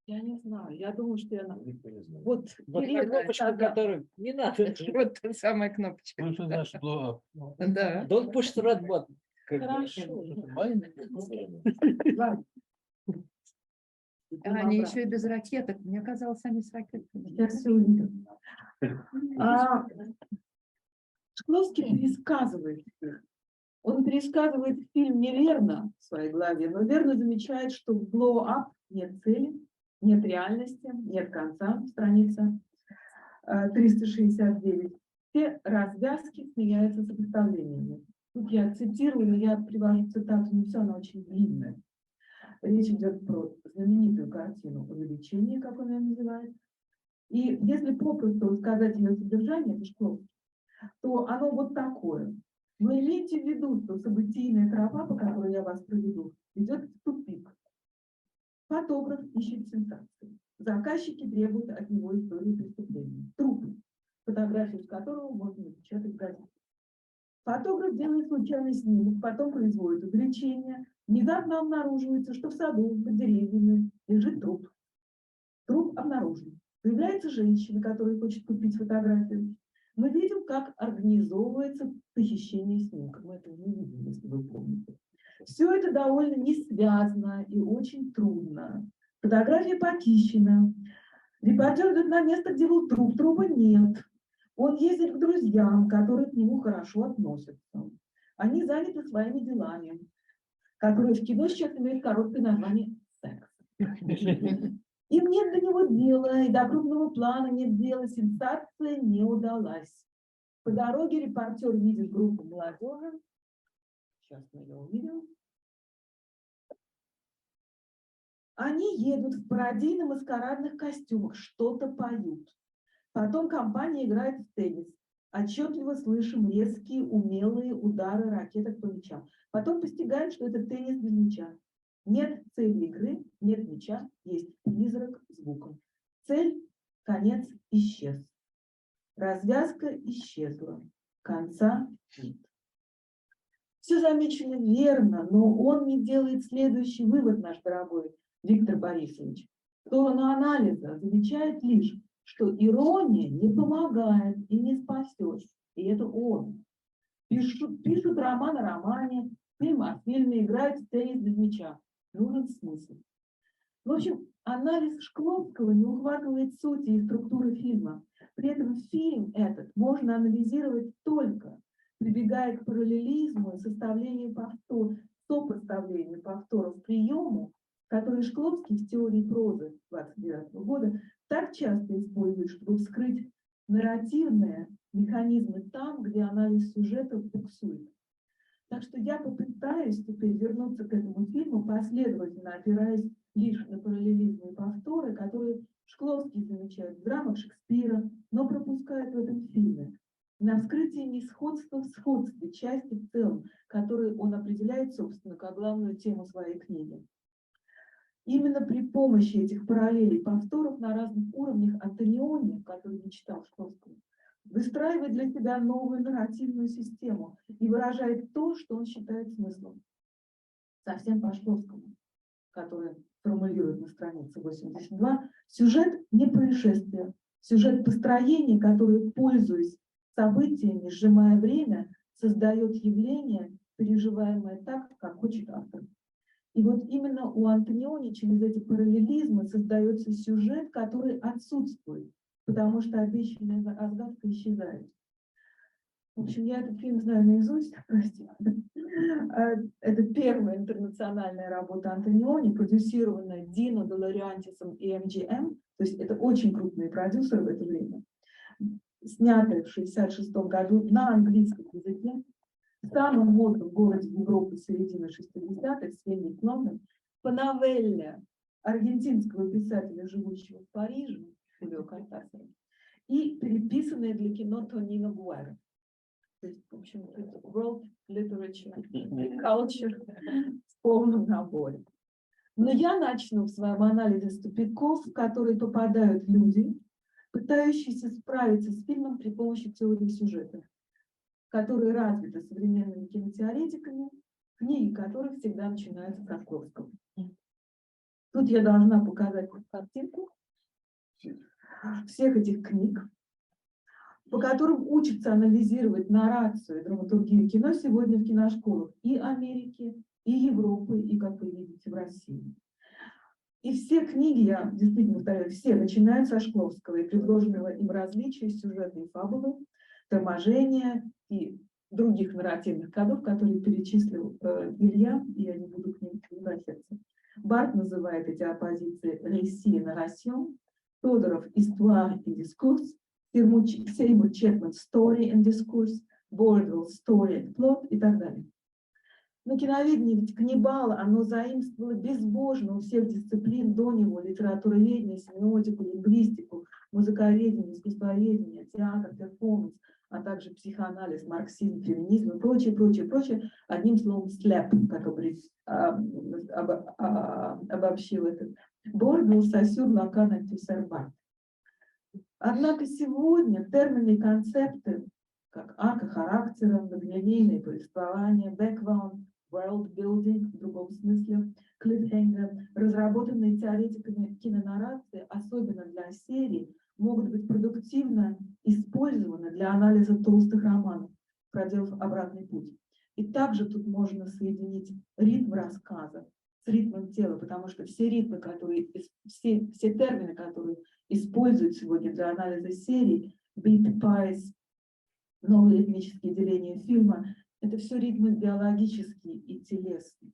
Я не знаю, я думаю, что я... Никто не знает. Вот, Вот Кирилл, та кнопочка, да. которую не надо. Вот та самая кнопочка. Ну, что значит blow Да. Don't push the red button. Хорошо. up? Они еще и без ракеток. Мне казалось, они с ракетками. Я все увидела. Шкловский пересказывает их. Он пересказывает фильм неверно в своей главе, но верно замечает, что в blow up нет цели, нет реальности, нет конца, страница 369. Все развязки сменяются сопоставлениями. Тут я цитирую, но я привожу цитату не все, она очень длинная. Речь идет про знаменитую картину увеличения, как он ее называет. И если попросту сказать ее содержание, это Шкловский, то оно вот такое. Но имейте в виду, что событийная тропа, по которой я вас проведу, ведет в тупик. Фотограф ищет сенсацию. Заказчики требуют от него истории преступления. Труп, фотографию с которого можно напечатать в газете. Фотограф делает случайный снимок, потом производит извлечение. Внезапно обнаруживается, что в саду под деревьями лежит труп. Труп обнаружен. Появляется женщина, которая хочет купить фотографию. Мы видим, как организовывается похищение снимка. Мы этого не видим, если вы помните. Все это довольно несвязно и очень трудно. Фотография похищена. Репортер идет на место, где был труп. Трупа нет. Он ездит к друзьям, которые к нему хорошо относятся. Они заняты своими делами, которые в кино сейчас имеют короткое название «секс». Им нет до него дела, и до крупного плана нет дела, сенсация не удалась. По дороге репортер видит группу молодежи. Сейчас мы ее увидим. Они едут в пародийно-маскарадных костюмах, что-то поют. Потом компания играет в теннис. Отчетливо слышим резкие, умелые удары ракеток по мячам. Потом постигаем, что это теннис без мяча. Нет цели игры, нет мяча, есть призрак звука. Цель, конец исчез. Развязка исчезла. Конца нет. Все замечено верно, но он не делает следующий вывод, наш дорогой Виктор Борисович. В сторону анализа замечает лишь, что ирония не помогает и не спасет. И это он. Пишут роман о романе, фильм о фильме, играют в теннис без мяча. Нужен смысл. В общем, анализ Шкловского не ухватывает сути и структуры фильма. При этом фильм этот можно анализировать только прибегая к параллелизму и сопоставлению повторов приему, который Шкловский в теории прозы 29 года так часто использует, чтобы вскрыть нарративные механизмы там, где анализ сюжета буксует. Так что я попытаюсь теперь вернуться к этому фильму, последовательно опираясь лишь на параллелизмы и повторы, которые Шкловский замечает в драмах Шекспира, но пропускает в этом фильме. На вскрытие несходства в сходстве, части в целом, которые он определяет, собственно, как главную тему своей книги. Именно при помощи этих параллелей, повторов на разных уровнях Антониони, который не читал Шкловского, выстраивает для себя новую нарративную систему и выражает то, что он считает смыслом. Совсем по Шкловскому, который формулирует на странице 82, сюжет не происшествия, сюжет построения, который, пользуясь событиями, сжимая время, создает явление, переживаемое так, как хочет автор. И вот именно у Антониони через эти параллелизмы создается сюжет, который отсутствует, потому что обещанная разгадка исчезает. В общем, я этот фильм знаю наизусть, простите. Это первая интернациональная работа Антониони, продюсированная Дино де Лориантисом и МГМ, то есть это очень крупные продюсеры в это время, снятая в 1966 году на английском языке, в самом модном городе Европы середины 60-х, Свенни-Кломен, по новелле аргентинского писателя, живущего в Париже, Хулио Кортасера, и переписанная для кино Тонино Гуэра. То есть, в общем, world literature и culture в полном наборе. Но я начну в своем анализе с тупиков, в которые попадают люди, пытающиеся справиться с фильмом при помощи теории сюжета, которые развиты современными кинотеоретиками, книги которых всегда начинаются с Шкловского. Тут я должна показать картинку всех этих книг, по которым учатся анализировать наррацию и драматургию кино сегодня в киношколах и Америки, и Европы, и, как вы видите, в России. И все книги, я действительно повторяю, все начинают со Шкловского и предложенного им различия сюжетной фабулы, торможения и других нарративных кодов, которые перечислил Илья, и я не буду к ним возвращаться. Барт называет эти оппозиции «récit et narration», Тодоров «histoire et discours», Сеймур Четман «story and discourse», Бордвелл «story and plot» и так далее. Но киноведение ведь Каннибала, оно заимствовало безбожно у всех дисциплин до него: литературоведение, семиотику, лингвистику, музыковедение, искусствоведение, театр, перформанс, а также психоанализ, марксизм, феминизм и прочее, прочее, прочее. Одним словом, слеп, как обобщил этот Бордвелл, Сосюр, Лакан и Тюссербат. Однако сегодня термины и концепты, как арка характера, многолинейное повествование, background, world building в другом смысле, cliffhanger, разработанные теоретиками кинонаррации, особенно для серий, могут быть продуктивно использованы для анализа толстых романов, проделав обратный путь. И также тут можно соединить ритм рассказа с ритмом тела, потому что все ритмы, все термины, которые используют сегодня для анализа серий, beat, pace, новые ритмические деления фильма, это все ритмы биологические и телесные.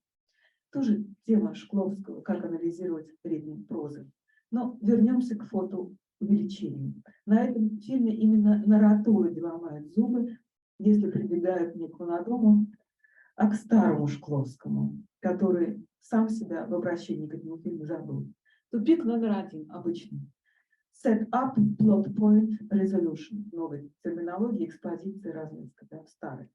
Тоже тема Шкловского, как анализировать ритм прозы. Но вернемся к фотоувеличению. На этом фильме именно нарратуры ломают зубы, если прибегают не к молодому, а к старому Шкловскому, который сам себя в обращении к этому фильму забыл. Тупик номер один обычный. Set up, plot point, resolution. Новой терминологии, экспозиции разные, когда старой.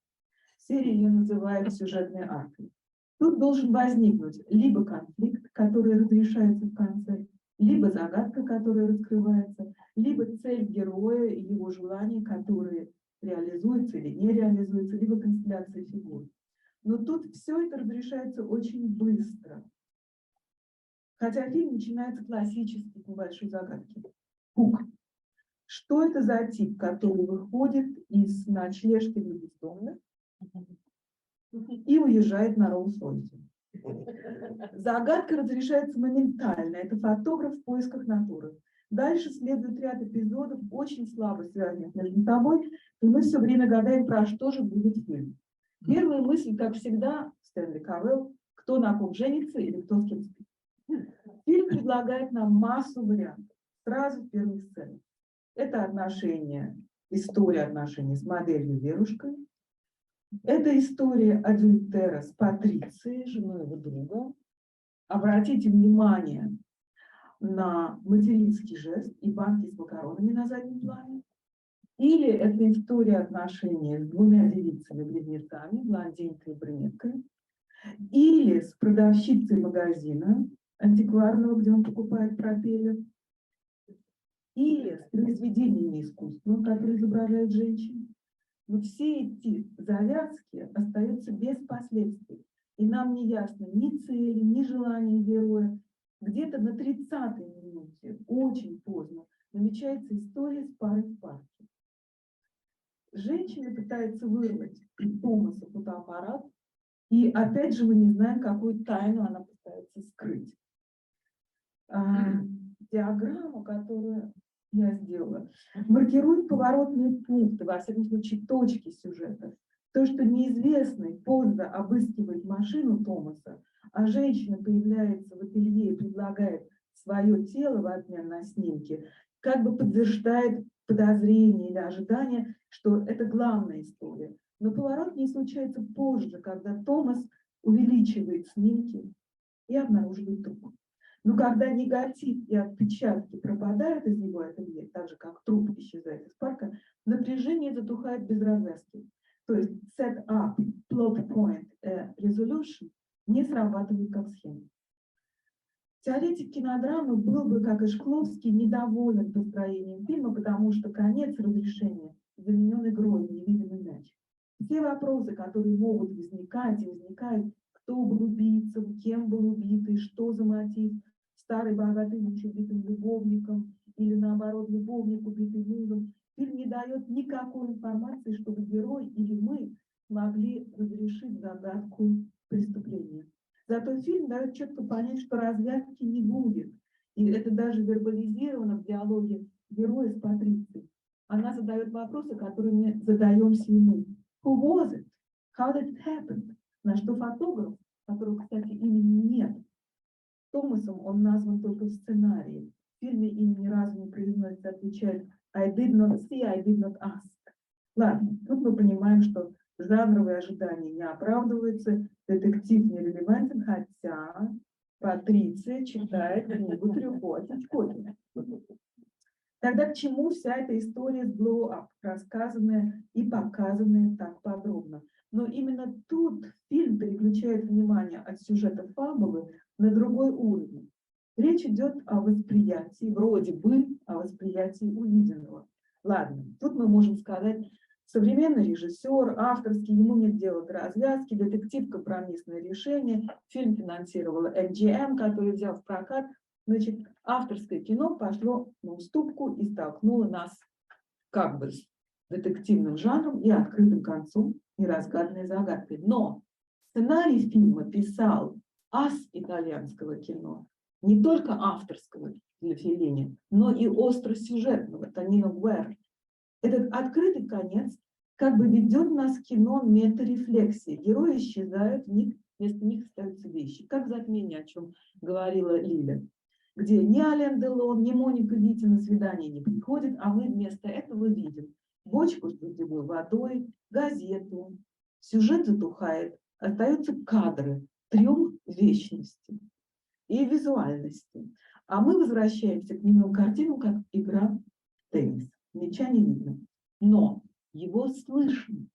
Серия ее называют сюжетной аркой. Тут должен возникнуть либо конфликт, который разрешается в конце, либо загадка, которая раскрывается, либо цель героя и его желания, которые реализуются или не реализуются, либо констелляция фигур. Но тут все это разрешается очень быстро. Хотя фильм начинается классически с небольшой загадки. Хук. Что это за тип, который выходит из ночлежки для бездомных и уезжает на Роллс-Ройсе? Загадка разрешается моментально. Это фотограф в поисках натуры. Дальше следует ряд эпизодов, очень слабо связанных между собой, и мы все время гадаем, про что же будет фильм. Первая мысль, как всегда, Стэнли Кавелл, кто на ком женится или кто с кем спит. Фильм предлагает нам массу вариантов. Сразу в первой сцене. Это история отношений с моделью-девушкой. Это история адюльтера с Патрицией, женой его друга. Обратите внимание на материнский жест и банки с макаронами на заднем плане. Или это история отношений с двумя девицами-близнецами, блондинкой и брюнеткой. Или с продавщицей магазина антикварного, где он покупает пропеллер. Или с произведениями искусства, которые изображают женщин. Но все эти завязки остаются без последствий. И нам не ясно ни цели, ни желания героя. Где-то на 30-й минуте, очень поздно, намечается история с парой в парке. Женщина пытается вырвать из Томаса фотоаппарат, и опять же мы не знаем, какую тайну она пытается скрыть. Диаграмма, которую я сделала, маркирует поворотные пункты, во всяком случае точки сюжета. То, что неизвестный позже обыскивает машину Томаса, а женщина появляется в ателье и предлагает свое тело в обмен на снимки, как бы подтверждает подозрение или ожидание, что это главная история. Но поворот не случается позже, когда Томас увеличивает снимки и обнаруживает труп. Но когда негатив и отпечатки пропадают из него ателье, так же как труп исчезает из парка, напряжение затухает без развязки. То есть set up, plot point, resolution не срабатывает как схема. Теоретик кинодрамы был бы, как и Шкловский, недоволен построением фильма, потому что конец разрешения заменен игрой, невидимый мяч. Все вопросы, которые могут возникать и возникают, кто был убийцем, кем был убитый, что за мотив, старый богатый муж убитым любовником, или наоборот, любовник убитый мужем. Фильм не дает никакой информации, чтобы герой или мы могли разрешить загадку преступления. Зато фильм дает четко понять, что развязки не будет. И это даже вербализировано в диалоге героя с Патрицией. Она задает вопросы, которые мы задаемся и мы. Who was it? How did it happen? На что фотограф, которого, кстати, имени нет, Томасом он назван только в сценарии. В фильме имя ни разу не произносится, отвечает I did not see, I did not ask. Ладно, тут мы понимаем, что жанровые ожидания не оправдываются, детектив нерелевантен, хотя Патриция читает книгу Трюфо Хичкока. Тогда к чему вся эта история с blow up, рассказанная и показанная так подробно? Но именно тут фильм переключает внимание от сюжета фабулы на другой уровень. Речь идет о восприятии, вроде бы о восприятии увиденного. Ладно, тут мы можем сказать, современный режиссер, авторский, ему нет дела до развязки, детектив, компромиссное решение, фильм финансировала MGM, который взял в прокат. Значит, авторское кино пошло на уступку и столкнуло нас как бы с детективным жанром и открытым концом, и разгаданной загадкой. Но сценарий фильма писал ас итальянского кино, не только авторского для Феллини, но и остросюжетного Тонино Гуэрра. Этот открытый конец как бы ведет нас к кино метарефлексии. Герои исчезают, вместо них остаются вещи, как затмение, о чем говорила Лиля, где ни Ален Делон, ни Моника Вити на свидание не приходят, а мы вместо этого видим бочку с дождевой водой, газету. Сюжет затухает, остаются кадры, триумф вечности и визуальности. А мы возвращаемся к немым картинам, как игра в теннис. Мяча не видно, но его слышно.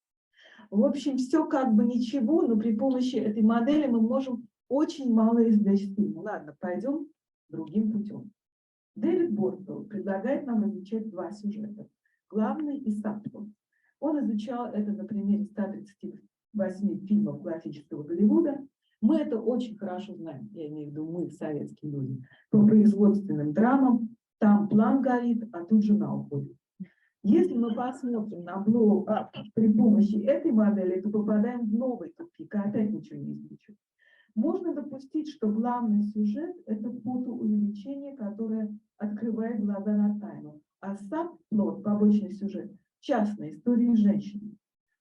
В общем, все как бы ничего, но при помощи этой модели мы можем очень мало извлечь из фильма. Ладно, пойдем другим путем. Дэвид Бортвелл предлагает нам различать два сюжета. Главный и сабтон. Он изучал это на примере 138 фильмов классического Голливуда. Мы это очень хорошо знаем, я имею в виду мы, советские люди, по производственным драмам. Там план горит, а тут жена уходит. Если мы посмотрим на блоу-ап при помощи этой модели, то попадаем в новый тупик, и опять ничего не изучим. Можно допустить, что главный сюжет – это фотоувеличение, которое открывает глаза на тайну, а сабплот, побочный сюжет – частная история женщины.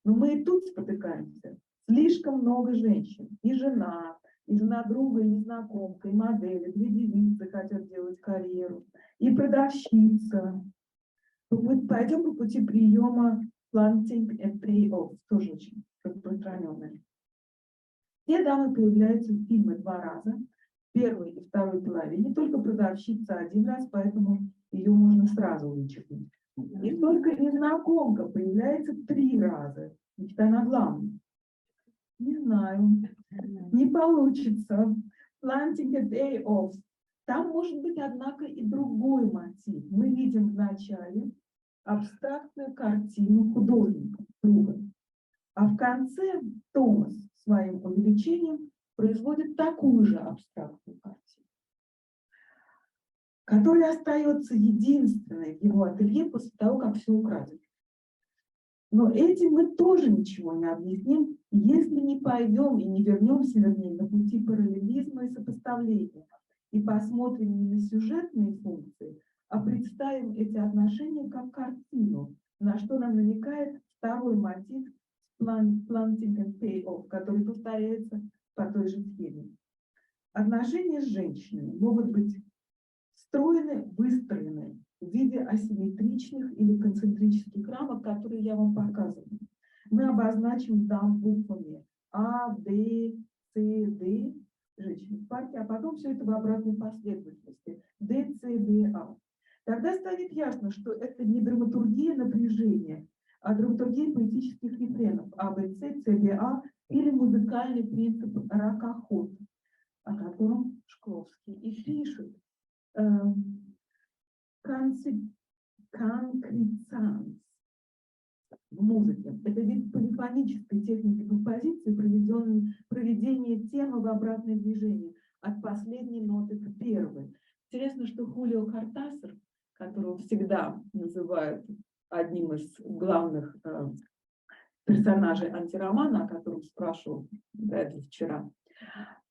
Но мы и тут спотыкаемся. Слишком много женщин. И жена друга, и незнакомка, и модели, две девицы хотят делать карьеру, и продавщица. Пойдем по пути приема planting and pay off, тоже очень распространенный. Все дамы появляются в фильме два раза, в первой и второй половине, только продавщица один раз, поэтому ее можно сразу вычеркнуть. И только незнакомка появляется 3 раза, ведь она главная. Не знаю, не получится. Planting a day off. Там может быть, однако, и другой мотив. Мы видим в начале абстрактную картину художника, друга. А в конце Томас своим увеличением производит такую же абстрактную картину, которая остается единственной в его ателье после того, как все украдено. Но этим мы тоже ничего не объясним, если не пойдем и не вернемся, вернее, на пути параллелизма и сопоставления, и посмотрим не на сюжетные функции, а представим эти отношения как картину, на что нам намекает второй мотив planting and pay off, который повторяется по той же схеме. Отношения с женщинами могут быть выстроены в виде асимметричных или концентрических рамок, которые я вам показываю. Мы обозначим дам буквами А, Д, С, Д, женщины в парке, а потом все это в обратной последовательности. Д, С, Д, А. Тогда станет ясно, что это не драматургия напряжения, а драматургия поэтических рефренов А, Б, С, С, Д, А или музыкальный принцип ракоход, о котором Шкловский и пишет. Конкрецанс в музыке. Это вид полифонической техники композиции, проведение темы в обратное движение. от последней ноты к первой. Интересно, что Хулио Кортасар, которого всегда называют одним из главных персонажей антиромана, о котором спрашивал Брэдли вчера,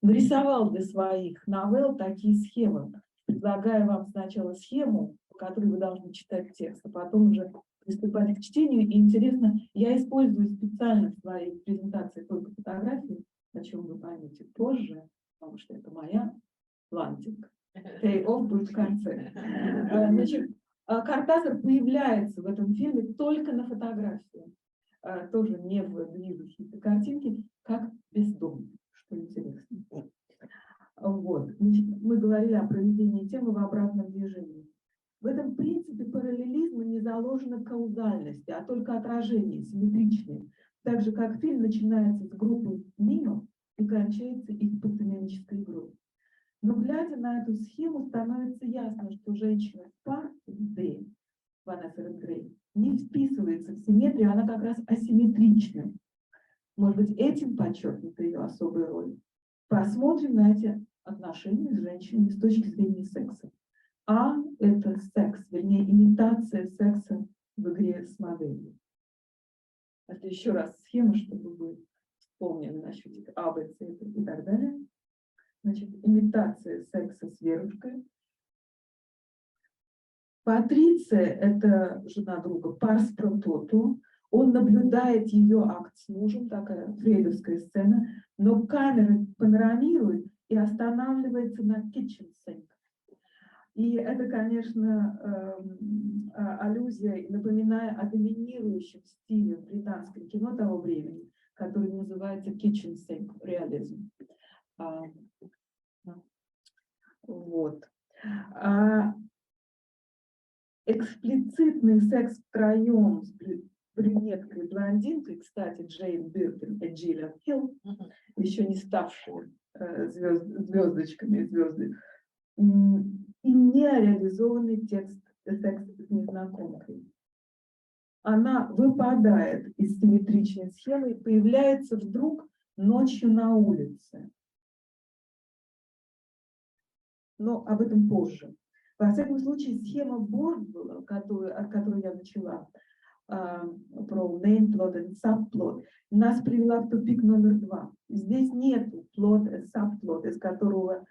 нарисовал для своих новелл такие схемы. Предлагаю вам сначала схему, по которой вы должны читать текст, а потом уже приступать к чтению. И интересно, я использую специально в своей презентации только фотографии, о чем вы поймете позже, потому что это моя ландинг. Пей-офф будет в конце. Значит, Кортасар появляется в этом фильме только на фотографии, тоже не в движущейся картинке, как бездомный, что интересно. Вот. Значит, мы говорили о проведении темы в обратном движении. В этом принципе параллелизма не заложена каузальность, а только отражение, симметричное. Так же, как фильм начинается с группы мимов и кончается их пантомимической игрой. Но глядя на эту схему, становится ясно, что женщина в парке Д, Ванесса Редгрей, не вписывается в симметрию, она как раз асимметрична. Может быть, этим подчеркнута ее особая роль. Посмотрим на эти отношения с женщинами с точки зрения секса. А – это секс, вернее, имитация секса в игре с моделью. Это еще раз схема, чтобы вы вспомнили насчет А, Б, С и так далее. Значит, имитация секса с Верушкой. Патриция – это жена друга Парс Прототу. Он наблюдает ее акт с мужем, такая фрейдовская сцена, но камера панорамирует и останавливается на kitchen sink. И это, конечно, аллюзия, напоминая о доминирующем стиле в британском кино того времени, который называется kitchen sink реализм. Вот. Эксплицитный секс втроем с брюнеткой и блондинкой, кстати, Джейн Биркин и Джиллиан Хилл, еще не ставшие звездочками звезды, и нереализованный текст секс с незнакомкой. Она выпадает из симметричной схемы и появляется вдруг ночью на улице. Но об этом позже. Во всяком случае, схема Бордвелла, от которой я начала, про мейнплот и сабплот, нас привела в тупик номер 2. Здесь нет плот и сабплот, из которого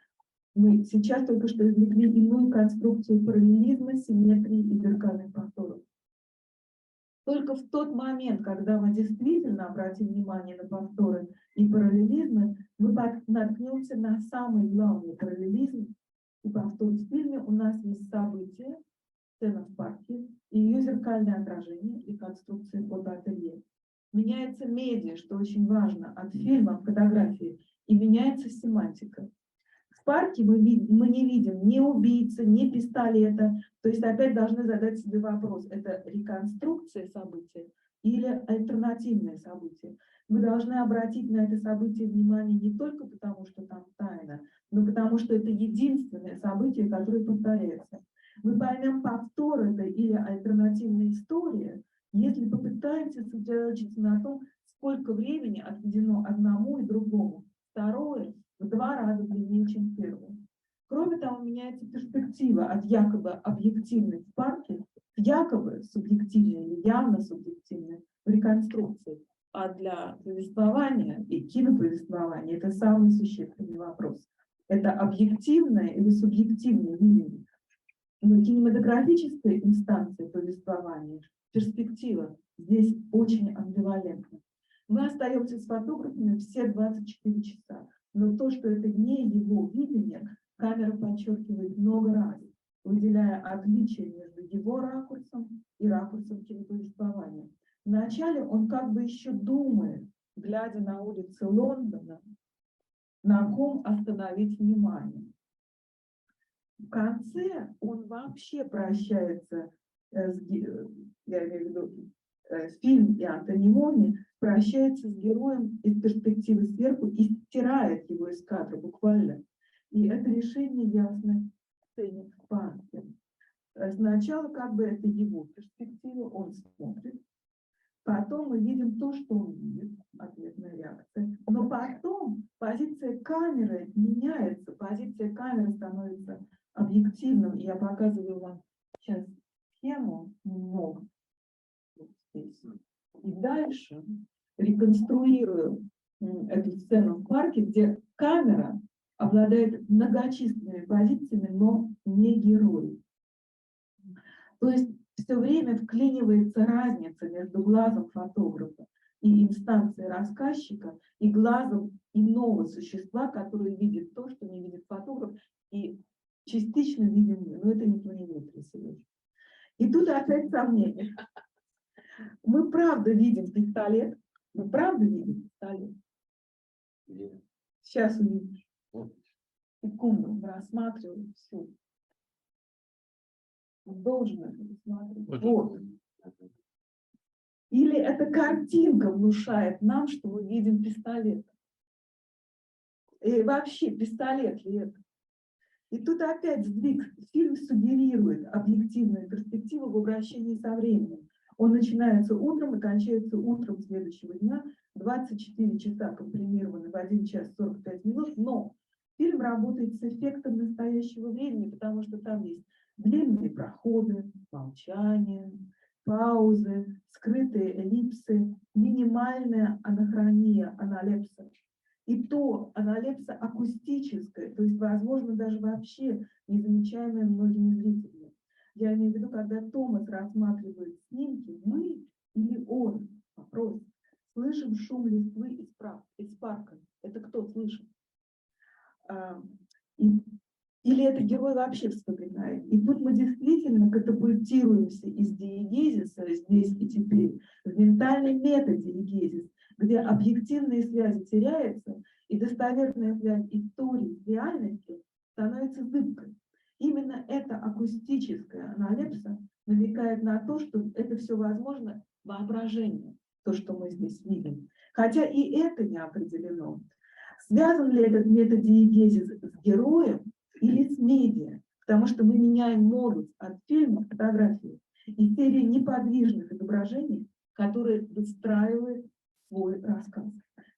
мы сейчас только что извлекли иную конструкцию параллелизма, симметрии и зеркальных повторов. Только в тот момент, когда мы действительно обратим внимание на повторы и параллелизмы, мы наткнемся на самый главный параллелизм и повтор в фильме. У нас есть событие, сцена в парке, и ее зеркальное отражение и конструкция фотоателье. Меняется медиа, что очень важно, от фильма к фотографии, и меняется семантика. В парке мы не видим ни убийцы, ни пистолета. То есть опять должны задать себе вопрос, это реконструкция события или альтернативное событие. Мы должны обратить на это событие внимание не только потому, что там тайна, но потому что это единственное событие, которое повторяется. Мы поймем, повтор это или альтернативная история, если попытаемся сосредоточиться на том, сколько времени отведено одному и другому. Второе в 2 раза длиннее, чем первое. Кроме того, меняется перспектива от якобы объективной в парке к якобы субъективной или явно субъективной в реконструкции. А для повествования и киноповествования это самый существенный вопрос. Это объективное или субъективное видение. Но кинематографическая инстанция повествования, перспектива здесь очень амбивалентна. Мы остаемся с фотографами все 24 часа. Но то, что это не его видение, камера подчеркивает много раз, выделяя отличие между его ракурсом и ракурсом киноповествования. Вначале он как бы еще думает, глядя на улицы Лондона, на ком остановить внимание. В конце он вообще прощается, я имею в виду фильм и Антонимони, прощается с героем из перспективы сверху и стирает его из кадра буквально. И это решение ясно в сцене в парке. Сначала как бы это его перспектива, он смотрит, Потом мы видим то, что он видит, ответная реакция. Но потом позиция камеры меняется, позиция камеры становится объективным. Я показываю вам сейчас схему немного. Вот здесь. И дальше реконструирую эту сцену в парке, где камера обладает многочисленными позициями, но не герой. То есть все время вклинивается разница между глазом фотографа и инстанцией рассказчика и глазом иного существа, который видит то, что не видит фотограф, и частично видим мы, но это не планиметрия, Сережа. И тут опять сомнение. Мы правда видим пистолет? Мы правда видим пистолет? Сейчас увидишь. Секунду, мы рассматриваем все. Должен это рассматривать. Вот. Или эта картинка внушает нам, что мы видим пистолет. И вообще, пистолет ли это? И тут опять сдвиг. Фильм суггерирует объективную перспективу в обращении со временем. Он начинается утром и кончается утром следующего дня. 24 часа компримированы в 1 час 45 минут. Но фильм работает с эффектом настоящего времени, потому что там есть длинные проходы, молчание, паузы, скрытые эллипсы, минимальная анахрония, аналепса. И то аналепса акустическая, то есть, возможно, даже вообще незамечаемая многими зрителями. Я имею в виду, когда Томас рассматривает снимки, мы или он, вопрос, слышим шум листвы из парка. Это кто слышит? Или это герой вообще вспоминает? И тут мы действительно катапультируемся из диегезиса здесь и теперь в ментальный метадиегезис, где объективные связи теряются, и достоверная связь истории с реальностью становится зыбкой. Именно эта акустическая аналепса намекает на то, что это все возможно воображение, то, что мы здесь видим. Хотя и это не определено. Связан ли этот метадиегезис с героем или с медиа? Потому что мы меняем модус от фильма к фотографии и серии неподвижных изображений, которые выстраивают свой рассказ.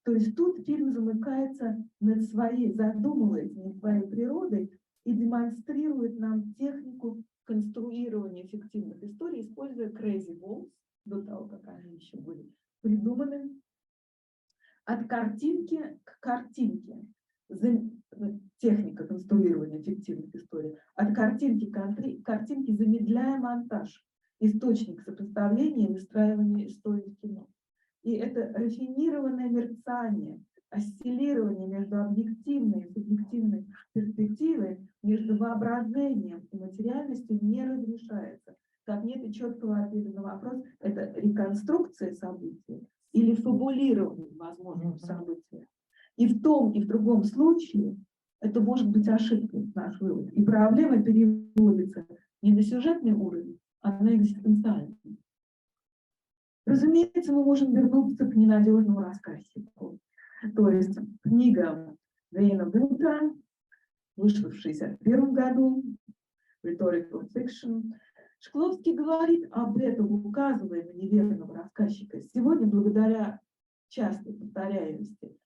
То есть тут фильм замыкается над своей, задумывается над своей природой и демонстрирует нам технику конструирования фиктивных историй, используя crazy balls, до того, как они еще были придуманы, от картинки к картинке. Техника конструирования фиктивных историй. От картинки к картинке, замедляя монтаж. Источник сопоставления и выстраивания истории в кино. И это рафинированное мерцание, осциллирование между объективной и субъективной перспективой, между воображением и материальностью не разрешается. Как нет и четкого ответа на вопрос, это реконструкция события или фабулирование возможного события. И в том, и в другом случае это может быть ошибкой, наш вывод. И проблема переводится не на сюжетный уровень, а на экзистенциальный. Разумеется, мы можем вернуться к ненадежному рассказчику. То есть книга Вейна Бунта вышла в 1961 году, Rhetorical Fiction. Шкловский говорит об этом, указывая на неверного рассказчика. Сегодня, благодаря частой повторяемости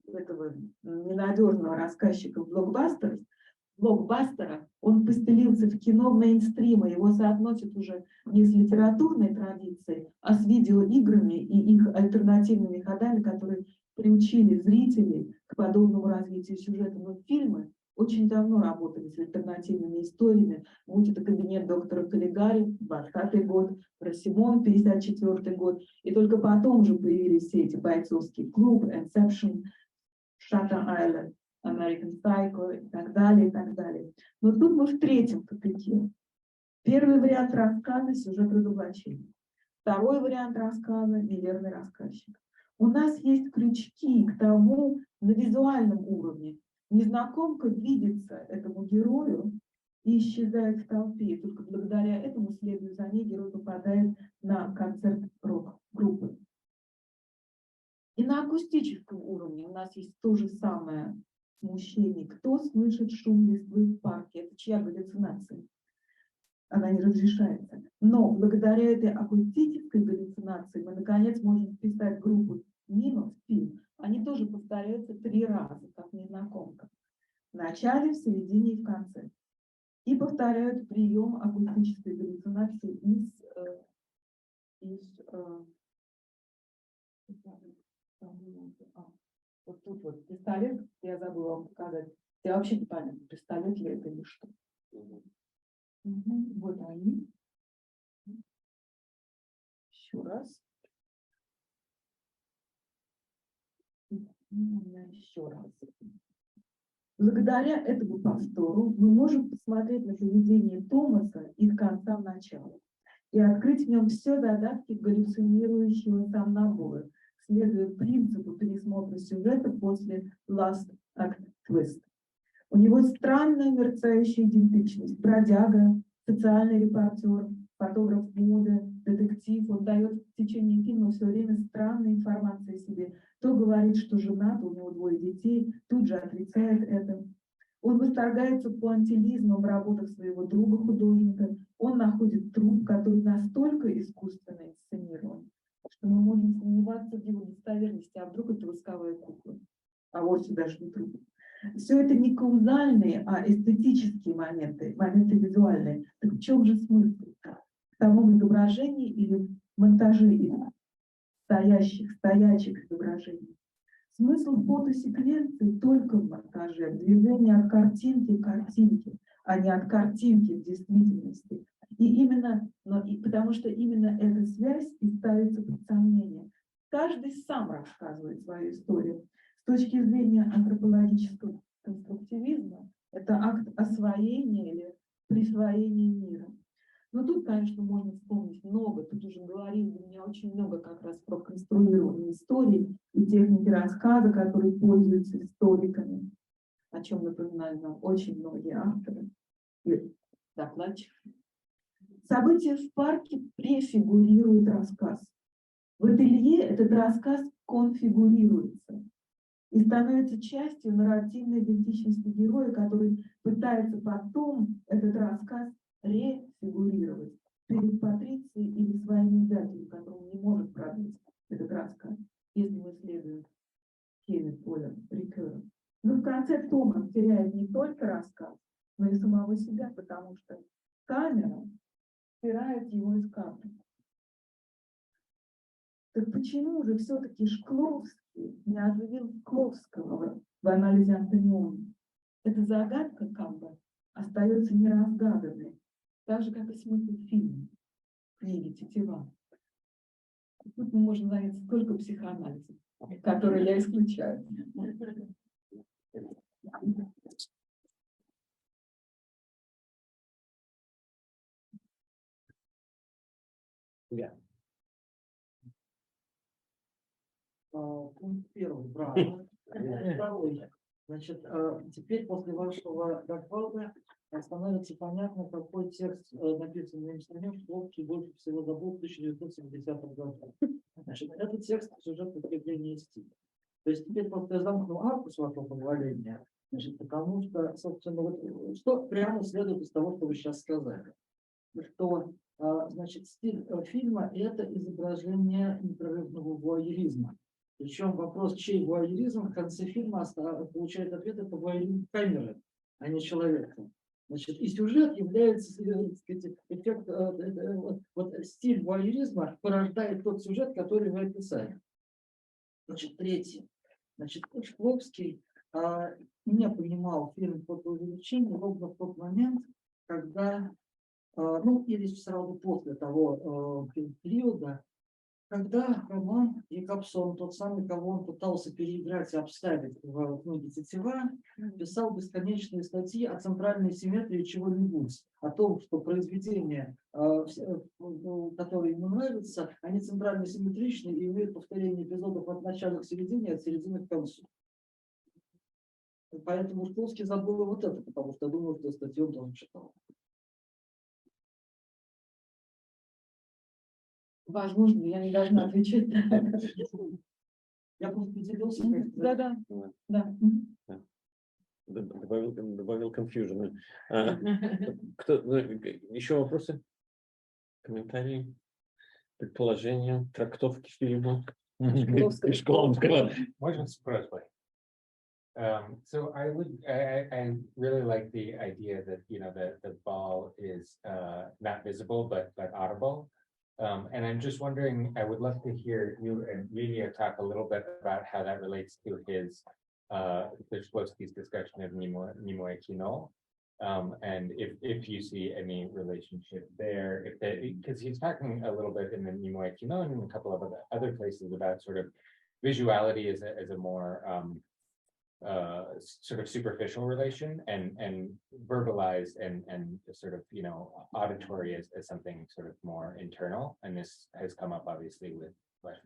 этого ненадежного рассказчика в блокбастера, он постелился в кино мейнстрима, его соотносят уже не с литературной традицией, а с видеоиграми и их альтернативными ходами, которые приучили зрителей к подобному развитию сюжета. Но фильмы очень давно работали с альтернативными историями, будь это «Кабинет доктора Каллигари», 20-й год, «Росимон», 54-й год, и только потом уже появились все эти «Бойцовский клуб», «Inception», «Shutter Island», American Psycho и так далее, и так далее. Но тут мы в третьем тупике. Первый вариант рассказа – сюжет разоблачения. Второй вариант рассказа – неверный рассказчик. У нас есть крючки к тому на визуальном уровне. Незнакомка видится этому герою и исчезает в толпе. И только благодаря этому, следуя за ней, герой попадает на концерт рок-группы. И на акустическом уровне у нас есть то же самое смущение. Кто слышит шум листвы в парке? Это чья галлюцинация? она не разрешается. Но благодаря этой акустической галлюцинации мы наконец можем вписать группу мимов в фильм. Они тоже повторяются 3 раза, как незнакомка. В начале, в середине и в конце. И повторяют прием акустической галлюцинации вот тут вот пистолет, я забыла вам показать. Я вообще не понятно, пистолет ли это или что. Вот они. Еще раз. Еще раз. Благодаря этому повтору мы можем посмотреть на поведение Томаса из конца в начало и открыть в нем все додатки галлюцинирующего сомнамбула, следуя принципу пересмотра сюжета после Last Act Twist. У него странная мерцающая идентичность, бродяга, социальный репортер, фотограф моды, детектив. Он дает в течение фильма все время странные информации о себе. То говорит, что женат, у него 2 детей, тут же отрицает это. Он восторгается пуантилизмом в работах своего друга-художника. Он находит труп, который настолько искусственно инсценирован, что мы можем сомневаться в его достоверности, а вдруг это восковая кукла, а вовсе даже не труп. Все это не каузальные, а эстетические моменты, моменты визуальные. Так в чем же смысл? В самом изображении или монтаже их стоячих изображений? Смысл фотосеквенции только в монтаже, в движении от картинки к картинке, а не от картинки в действительности. Потому что именно эта связь и ставится под сомнение. Каждый сам рассказывает свою историю. С точки зрения антропологического конструктивизма, это акт освоения или присвоения мира. Но тут, конечно, можно вспомнить много. Тут уже говорили у меня очень много как раз про конструирование истории и техники рассказа, которые пользуются историками, о чем напоминают нам очень многие авторы и докладчики. События в парке префигурируют рассказ. В ателье этот рассказ конфигурируется и становится частью нарративной идентичности героя, который пытается потом этот рассказ рефигурировать перед Патрицией или своим издателем, которому не может продать этот рассказ, если мы следуем схеме поля Рикера. Но в конце Томас теряет не только рассказ, но и самого себя, потому что камера стирает его из кадра. Так почему же все-таки Шкловский не оживил Шкловского в анализе Антониона? Эта загадка как бы остается неразгаданной, так же, как и смысл фильма, книги Тетива. Тут мы можем заняться только психоанализом, который я исключаю. Пункт 1, браво. Второй. Значит, теперь после вашего доклада становится понятно, какой текст написан на инструменте, Шкlovsky больше всего забыл в 1970 году. Значит, это текст сюжета потребления стиля. То есть теперь просто я замкнул арку с вашего позволения, значит, потому что, собственно, вот, что прямо следует из того, что вы сейчас сказали. Что, значит, стиль фильма – это изображение непрерывного вуайеризма. Причем вопрос, чей вуайеризм, в конце фильма получает ответ, это вуайеризм камеры, а не человека. Значит, и сюжет является, так сказать, эффект, вот стиль вуайеризма порождает тот сюжет, который вы описали. Значит, третий. Значит, Шкловский не понимал фильм «Фотоувеличение» ровно в тот момент, когда, ну, или сразу после того периода, когда Роман Якобсон, тот самый, кого он пытался переиграть и обставить в книге Тетива, писал бесконечные статьи о центральной симметрии чего-нибудь, о том, что произведения, которые ему нравятся, они центрально симметричны и имеют повторение эпизодов от начала к середине, от середины к концу. Поэтому Шкловский забыл вот это, потому что думал, что статью он тоже читал. Возможно, я не должна отвечать на это. Я просто поделился. Да. добавил confusion. Еще вопросы? Комментарии? Предположения? Трактовки фильма? Шкловского. Можно с просьбой? So I really like the idea that, the ball is not visible, but audible. And I'm just wondering, I would love to hear you and Yulia talk a little bit about how that relates to his Shklovsky's discussion of Nimoy Kino. And if you see any relationship there, because he's talking a little bit in the Nimoy Kino and in a couple of other places about sort of visuality as a more sort of superficial relation and verbalized and sort of, auditory as something sort of more internal. And this has come up obviously with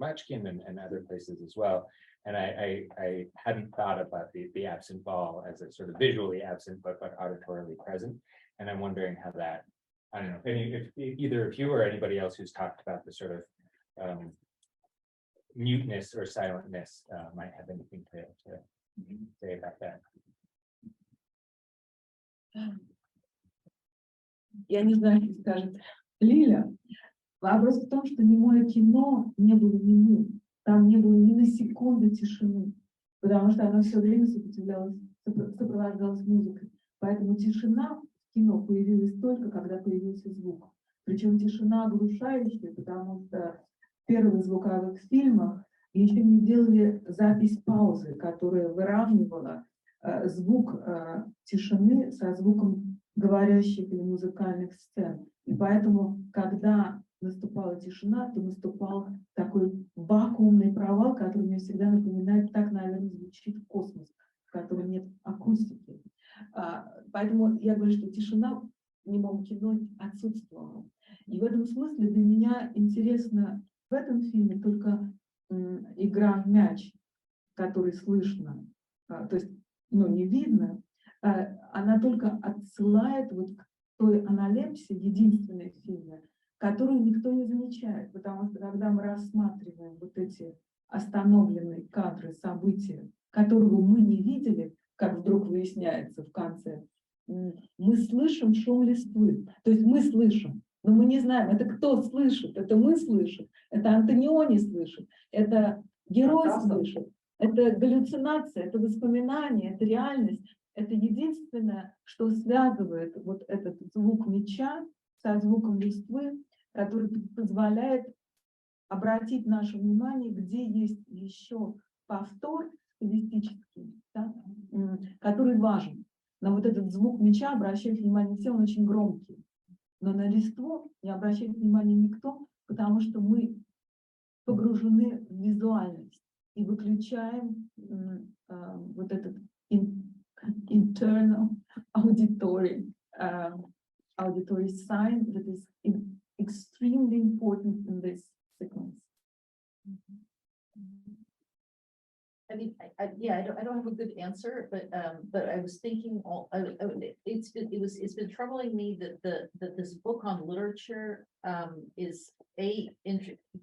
Machkin and other places as well. And I hadn't thought about the absent ball as a sort of visually absent, but auditorily present. And I'm wondering how that, I don't know, if either of you or anybody else who's talked about the sort of muteness or silentness might have anything to say about that. Я не знаю, что скажет Лиля. Вопрос в том, что немое кино не было немым. Там не было ни на секунду тишины, потому что оно все время сопровождалось музыкой. Поэтому тишина в кино появилась только, когда появился звук. Причем тишина оглушающая, потому что в первых звуковых фильмах еще не делали запись паузы, которая выравнивала звук тишины со звуком говорящих или музыкальных сцен. И поэтому, когда наступала тишина, то наступал такой вакуумный провал, который мне всегда напоминает, так, наверное, звучит космос, в котором нет акустики. Поэтому я говорю, что тишина в немом кино отсутствовала. И в этом смысле для меня интересно в этом фильме только игра в мяч, который слышно, то есть, не видно, она только отсылает вот к той аналепсе, единственной в фильме, которую никто не замечает, потому что когда мы рассматриваем вот эти остановленные кадры, события, которого мы не видели, как вдруг выясняется в конце, мы слышим шум листвы, то есть мы слышим, но мы не знаем, это кто слышит, это мы слышим, это Антониони слышит, это герой слышит, это галлюцинация, это воспоминание, это реальность, это единственное, что связывает вот этот звук мяча со звуком листвы, который позволяет обратить наше внимание, где есть еще повтор стилистический, да, который важен. На вот этот звук мяча обращает внимание все, он очень громкий. Но на листву не обращает внимания никто, потому что мы погружены в визуальность и выключаем вот этот internal auditory sign that is extremely important in this sequence. I mean, I don't have a good answer, but I was thinking it's been troubling me that this book on literature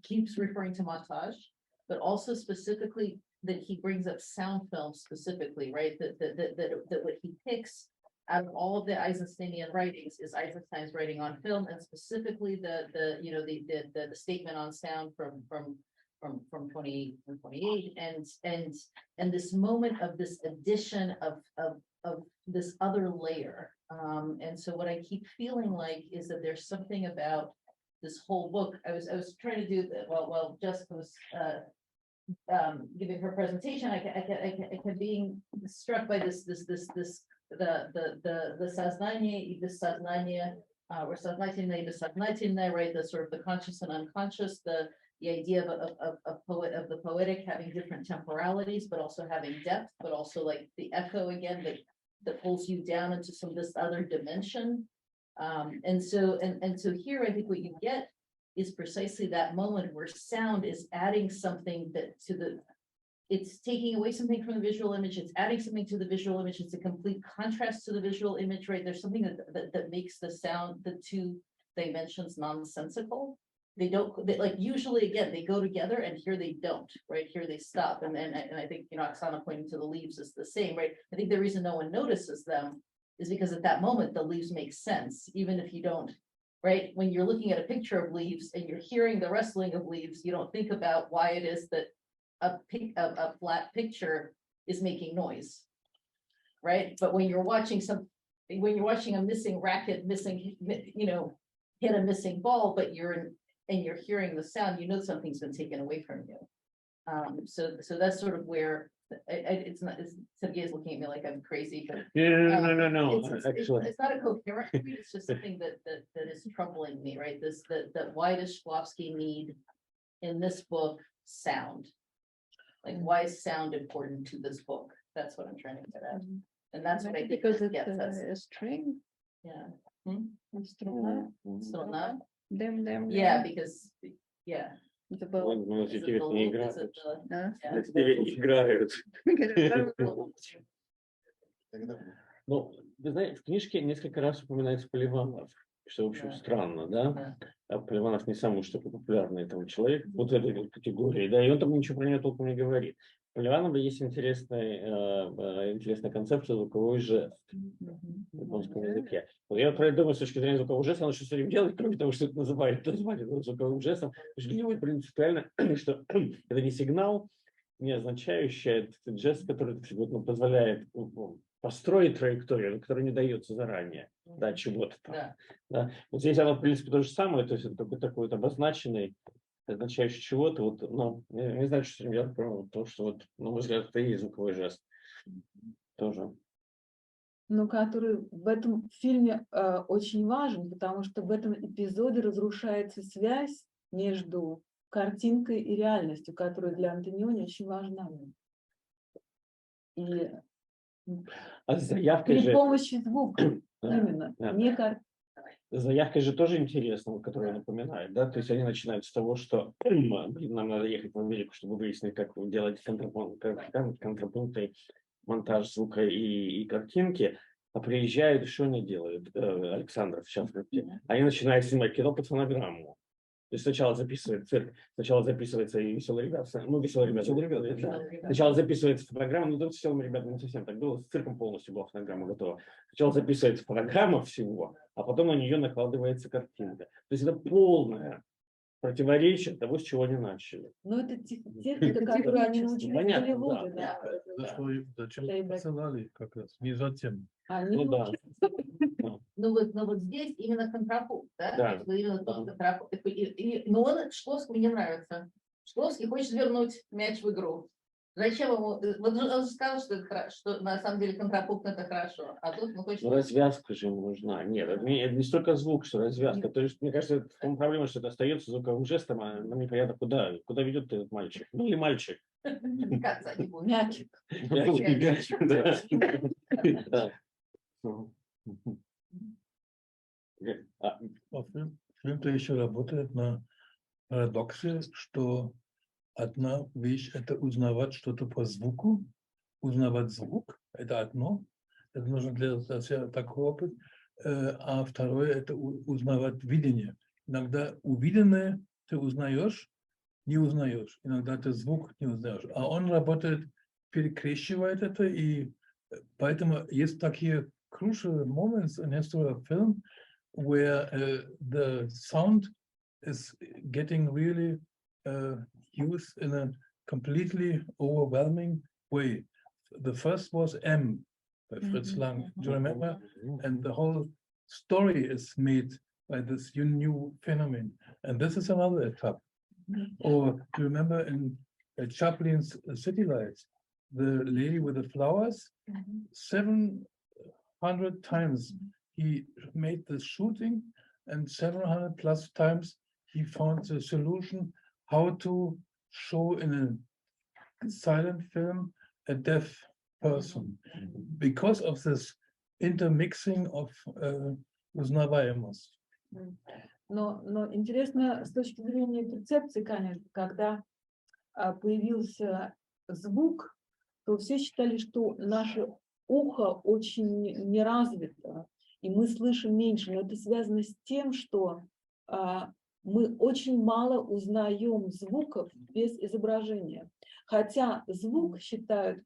keeps referring to montage, but also specifically that he brings up sound film specifically, right? That what he picks out of all of the Eisensteinian writings is Eisenstein's writing on film, and specifically the statement on sound from 28 and this moment of this addition of this other layer. And so what I keep feeling like is that there's something about this whole book. I was trying to do that while Jessica was giving her presentation. I kept being struck by the сознание и бессознание, or сознательное и бессознательное, right? The sort of the conscious and unconscious, the idea of the poetic having different temporalities, but also having depth, but also like the echo again that pulls you down into some of this other dimension. And so here I think what you get is precisely that moment where sound is adding something it's taking away something from the visual image, it's adding something to the visual image, it's a complete contrast to the visual image, right? There's something that makes the sound, the two dimensions nonsensical. they don't, they, like, usually, again, they go together, and here they don't, right? Here they stop, and I think, you know, Oksana pointing to the leaves is the same, right? I think the reason no one notices them is because at that moment, the leaves make sense, even if you don't, right? When you're looking at a picture of leaves and you're hearing the rustling of leaves, you don't think about why it is that a flat picture is making noise, right? But when you're watching a missing racket, you know, hit a missing ball, but you're hearing the sound, you know something's been taken away from you. So that's sort of where it's not. Sergey is looking at me like I'm crazy, but No. Actually, it's not a coherent read. It's just something that is troubling me, right? That why does Shklovsky need in this book sound? Like, why is sound important to this book? That's what I'm trying to get at, and that's what I think Because this it's gets us. a string. Yeah. Yeah, because The bow. не играют. Да. Играют. Ну, вы знаете, в книжке несколько раз упоминается Поливанов, что, в общем, странно, да? А Поливанов не самый, что популярный там человек вот этой категории, да, и он там ничего про него толком не говорит. У Поливанова есть интересная концепция звуковой жест в японском языке. Вот я думаю, с точки зрения звукового жеста, он что все время делает, кроме того, что это называет звуковым жестом, для него принципиально, что это не сигнал, не означающий, это жест, который позволяет построить траекторию, которая не дается заранее, да, чего-то там. Да. Вот здесь оно, в принципе, то же самое, то есть это такой обозначенный, означающий чего-то, вот, но я не знаю, что с ним делать, потому что, вот, на мой взгляд, это и есть звуковой жест тоже. Но который в этом фильме очень важен, потому что в этом эпизоде разрушается связь между картинкой и реальностью, которая для Антониони очень важна. И при помощи звука именно, не картинки. С заявкой же тоже интересно, которую напоминает, да, то есть они начинают с того, что нам надо ехать в Америку, чтобы выяснить, как делать контрапунктный монтаж звука и картинки, а приезжают, и что они делают, Александр в частности, они начинают снимать кино под фонограмму. То есть сначала записывается и веселые ребята, веселые ребята, да. Сначала записывается фонограмма, ну, да, с веселыми ребятами не совсем так было, с цирком полностью была фонограмма готова. Сначала записывается фонограмма всего, а потом на нее накладывается картинка. То есть это полное противоречие того, с чего они начали. Ну, это техника, которую они научились в Голливуде. Зачем посылали как раз? Не затем. Ну вот здесь именно контрапункт, да? Именно тот контрапункт. Но он Шкловскому не нравится. Шкловский хочет вернуть мяч в игру. Зачем ему? Вот он сказал, что это хорошо, что на самом деле контрапункт это хорошо, а тут он хочет. Но развязка же ему нужна. Нет, это не столько звук, что развязка. То есть, мне кажется, в том проблема, что это остается звуковым жестом, а нам непонятно, куда ведет этот мальчик. Ну или мальчик. Мячик. Фильм-то еще работает на парадоксе, что одна вещь – это узнавать что-то по звуку, узнавать звук – это одно, это нужно для себя такой опыт, а второе – это узнавать видение. Иногда увиденное ты узнаешь, не узнаешь, иногда ты звук не узнаешь, а он работает, перекрещивает это, и поэтому есть такие crucial moments in history of film where the sound is getting really used in a completely overwhelming way. The first was M by Fritz Lang. Do you remember? And the whole story is made by this new phenomenon. And this is another etap. Or do you remember in Chaplin's City Lights, the lady with the flowers? 700 times he made the shooting, and 700 plus times he found the solution how to show in a silent film a deaf person because of this intermixing of узнаваемость. Но интересно с точки зрения перцепции, конечно, когда появился звук, то все считали, что наше ухо очень неразвито, и мы слышим меньше. Но это связано с тем, что мы очень мало узнаем звуков без изображения. Хотя звук считают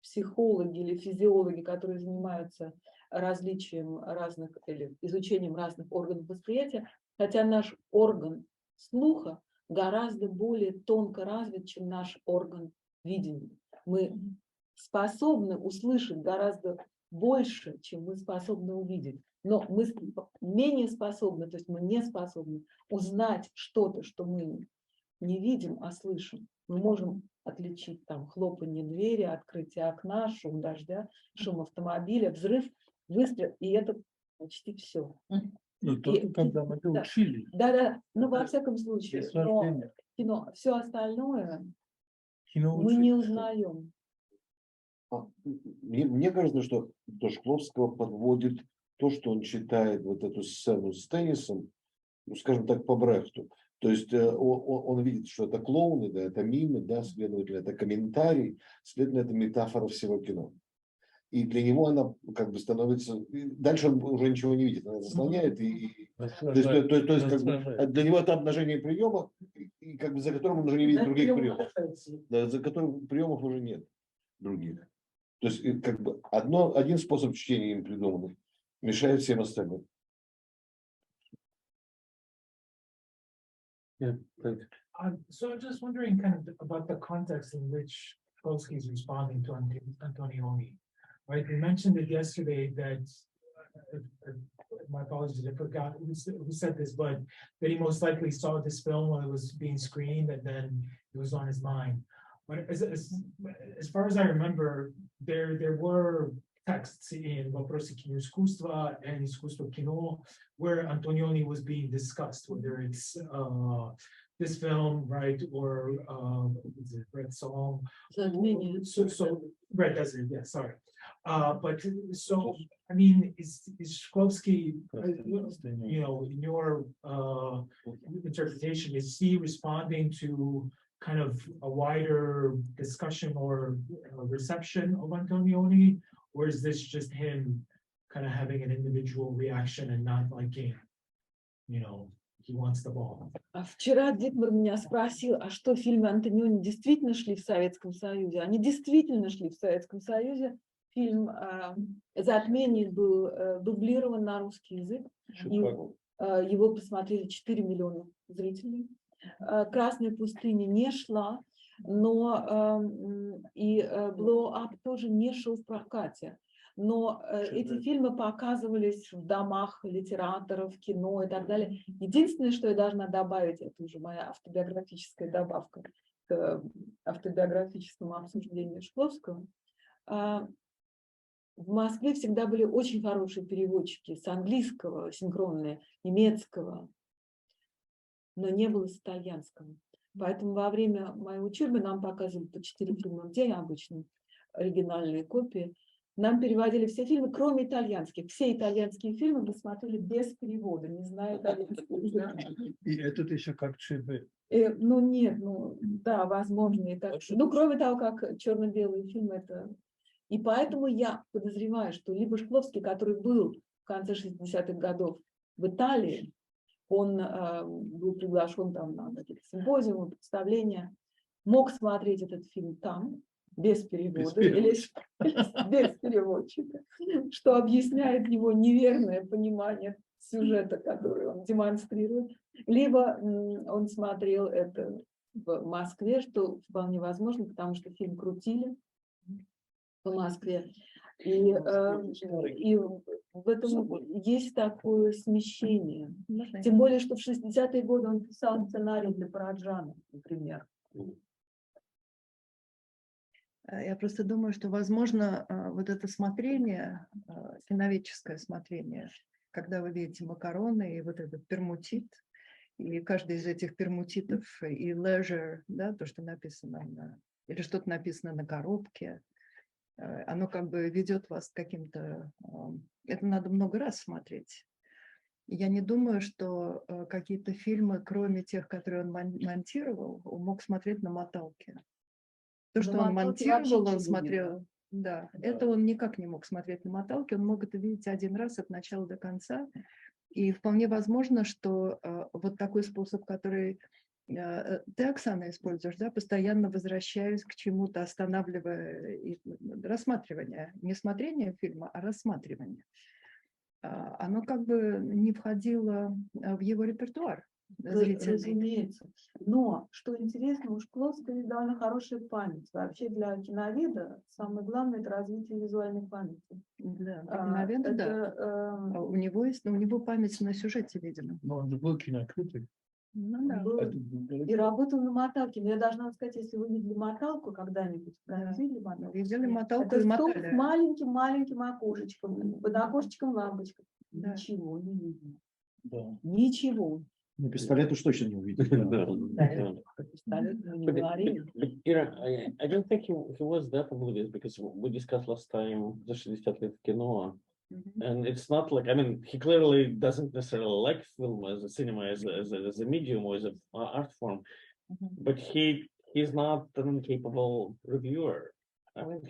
психологи или физиологи, которые занимаются различием разных или изучением разных органов восприятия, хотя наш орган слуха гораздо более тонко развит, чем наш орган видения. Мы способны услышать гораздо больше, чем мы способны увидеть. Но мы менее способны, то есть мы не способны узнать что-то, что мы не видим, а слышим. Мы можем отличить там хлопанье двери, открытие окна, шум дождя, шум автомобиля, взрыв, выстрел, и это почти все. Ну, только когда мы это учили. Да, ну во всяком случае, но кино, все остальное мы не узнаем. Мне кажется, что Шкловского подводит то, что он читает вот эту сцену с теннисом, ну, скажем так, по Брехту. То есть он видит, что это клоуны, да, это мимы, да, следовательно, это комментарий, следовательно, это метафора всего кино. И для него она как бы становится... Дальше он уже ничего не видит, она заслоняет. То есть как бы, для него это обнажение приема, и как бы за которым он уже не видит других приемов. Да, за которым приемов уже нет других. То есть как бы один способ чтения им придуманный мешает всем остальным. Yeah, so I'm just wondering kind of about the context in which Shklovsky is responding to Antonioni. Right, we mentioned it yesterday that, my apologies, I forgot who said this, but that he most likely saw this film when it was being screened and then it was on his mind. But as far as I remember, there were texts in Вопросы киноискусства and Искусство кино where Antonioni was being discussed, whether it's this film, right, or is it Red Song? So Red Desert, yeah, sorry. But so, I mean, is Shklovsky, you know, in your interpretation, is he responding to kind of a wider discussion or reception of Antonioni, or is this just him kind of having an individual reaction and not liking, you know, he wants the ball? Вчера Дитмар меня спросил, а что фильмы Антониони действительно шли в Советском Союзе? Они действительно шли в Советском Союзе. Фильм «Затмение» был дублирован на русский язык. Его посмотрели 4 миллиона зрителей. «Красная пустыня» не шла, но и «Blow Up» тоже не шел в прокате. Но эти фильмы показывались в домах литераторов, кино и так далее. Единственное, что я должна добавить, это уже моя автобиографическая добавка к автобиографическому обсуждению Шкловского. В Москве всегда были очень хорошие переводчики с английского, синхронные, немецкого, но не было с итальянского. Поэтому во время моей учебы нам показывали по 4 фильма в день, обычно оригинальные копии. Нам переводили все фильмы, кроме итальянских. Все итальянские фильмы мы смотрели без перевода, не знаю итальянского. И этот еще как ЧБ. Ну нет, ну да, возможно и так. Ну кроме того, как черно-белые фильмы, это... И поэтому я подозреваю, что либо Шкловский, который был в конце 60-х годов в Италии, он был приглашен там на какие-то симпозиумы, представления, мог смотреть этот фильм там, без перевода или без переводчика, что объясняет его неверное понимание сюжета, который он демонстрирует. Либо он смотрел это в Москве, что вполне возможно, потому что фильм крутили в Москве. И в этом есть такое смещение. Тем более, что в 60-е годы он писал сценарий для Параджана, например. Я просто думаю, что, возможно, вот это смотрение, киноведческое смотрение, когда вы видите макароны и вот этот пермутит, и каждый из этих пермутитов, и leisure, да, то, что написано, или что-то написано на коробке, оно как бы ведет вас к каким-то... Это надо много раз смотреть. Я не думаю, что какие-то фильмы, кроме тех, которые он монтировал, он мог смотреть на моталке. То, что он монтировал, он смотрел... Да, это он никак не мог смотреть на моталке, он мог это видеть один раз от начала до конца. И вполне возможно, что вот такой способ, который ты, Оксана, используешь, да, постоянно возвращаясь к чему-то, останавливая рассматривание, не смотрение фильма, а рассматривание, оно как бы не входило в его репертуар зрительный. Разумеется. Но, что интересно, у Шкловского довольно хорошая память. Вообще для киноведа самое главное — это развитие визуальной памяти. Да, киноведа, да. У него память на сюжете, видимо. Но он же был кинокритик. Ну да. И работал на моталке. Но я должна вам сказать, если вы видели моталку когда-нибудь, видели моталку? Видели моталку Это и стол мотали. с маленьким-маленьким окошечком, под окошечком лампочка. Да. Ничего не видно. Да. Ничего. Ну, пистолет уж точно не увидел. Ира, I don't think he was that oblivious because we discussed last time за 60 лет в кино. And it's not like, I mean, he clearly doesn't necessarily like film as a cinema, as a medium or as an art form, but he's not an incapable reviewer. I mean,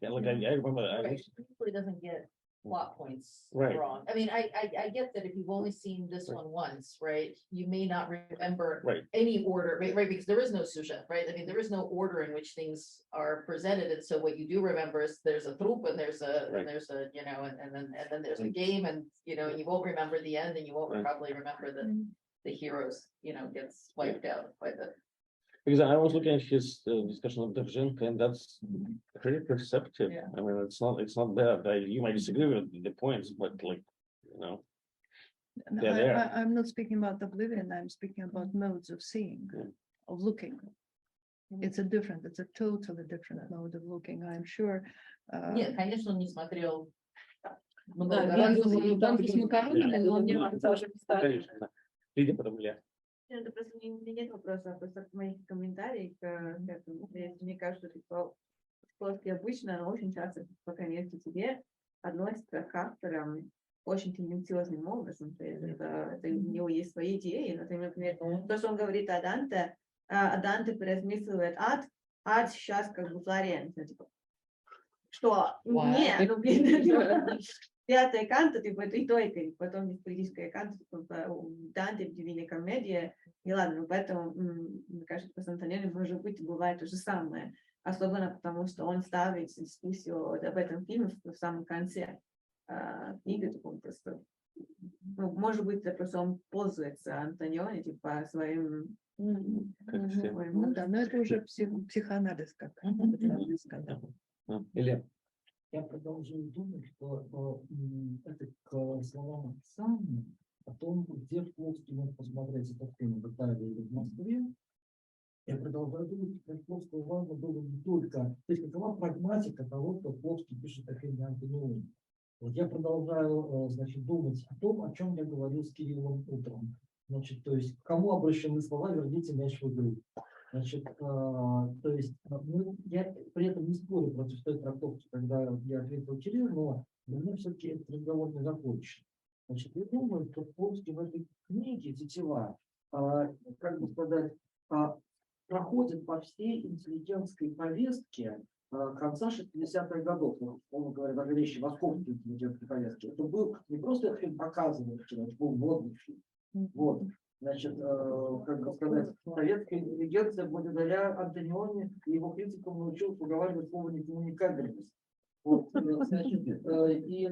I remember, Right, he usually doesn't get plot points Right. wrong. I mean, I get that if you've only seen this one once, right, you may not remember Right. any order, right, because there is no sujet, right? I mean, there is no order in which things are presented, and so what you do remember is there's a troop and there's a, Right. and there's a, you know, and then there's a game, and, you know, you won't remember the end, and you won't Right. probably remember that the heroes, you know, gets wiped out by the. because I was looking at his discussion of Dovzhenko, and that's pretty perceptive. Yeah. I mean, it's not bad. You might disagree with the points, but like, you know, No, they're there. I'm not speaking about oblivion, I'm speaking about modes of seeing, of looking. It's a totally different mode of looking, I'm sure. Нет, конечно, он не смотрел. Ну да, видел танки с макаронами, но он не тоже Конечно, да. Лидия, потом Илья. Это просто нет вопроса, просто к моих комментариях к этому. Мне кажется, что Шкловский обычно, но очень часто, по крайней мере, к тебе относится к авторам очень тенденциозным образом. То есть это у него есть свои идеи. Например, то, что он говорит о Данте переосмысливает ад сейчас как бы Флоренция. Типа, что? Не, ну блин, пятая канта, типа, это и только, и потом есть политическая канта, типа, Данте в Дивине комедия, и ладно, поэтому, мне кажется, по Антониони, может быть, бывает то же самое, особенно потому, что он ставит дискуссию об этом фильме в самом конце книги, таком просто, ну, может быть, это просто он пользуется Антониони, типа, своим... Ну да, но это уже психоанализ, как ты сказал. Илья. Я продолжаю думать, что это к словам Оксаны о том, где Шкловский мог посмотреть этот фильм в Италии или в Москве. Я продолжаю думать, что Шкловского важно было не только, то есть какова прагматика того, что Шкловский пишет о фильме Антониони. Вот я продолжаю, значит, думать о том, о чем я говорил с Кириллом утром. Значит, то есть, к кому обращены слова «верните мяч в игру». Значит, то есть, я при этом не спорю против той трактовки, когда я ответил Кириллу, но для меня все-таки этот разговор не закончен. Значит, я думаю, что Шкловский в этой книге «Тетива», как бы сказать, проходит по всей интеллигентской повестке конца 60-х годов, условно говоря, даже вещи московской интеллигентской повестки. Это был не просто фильм показывающий, это был модный фильм. Вот. Значит, как бы сказать, советская интеллигенция благодаря Антониони и его критикам научилась уговаривать слово некоммуникабельность. Вот, значит, и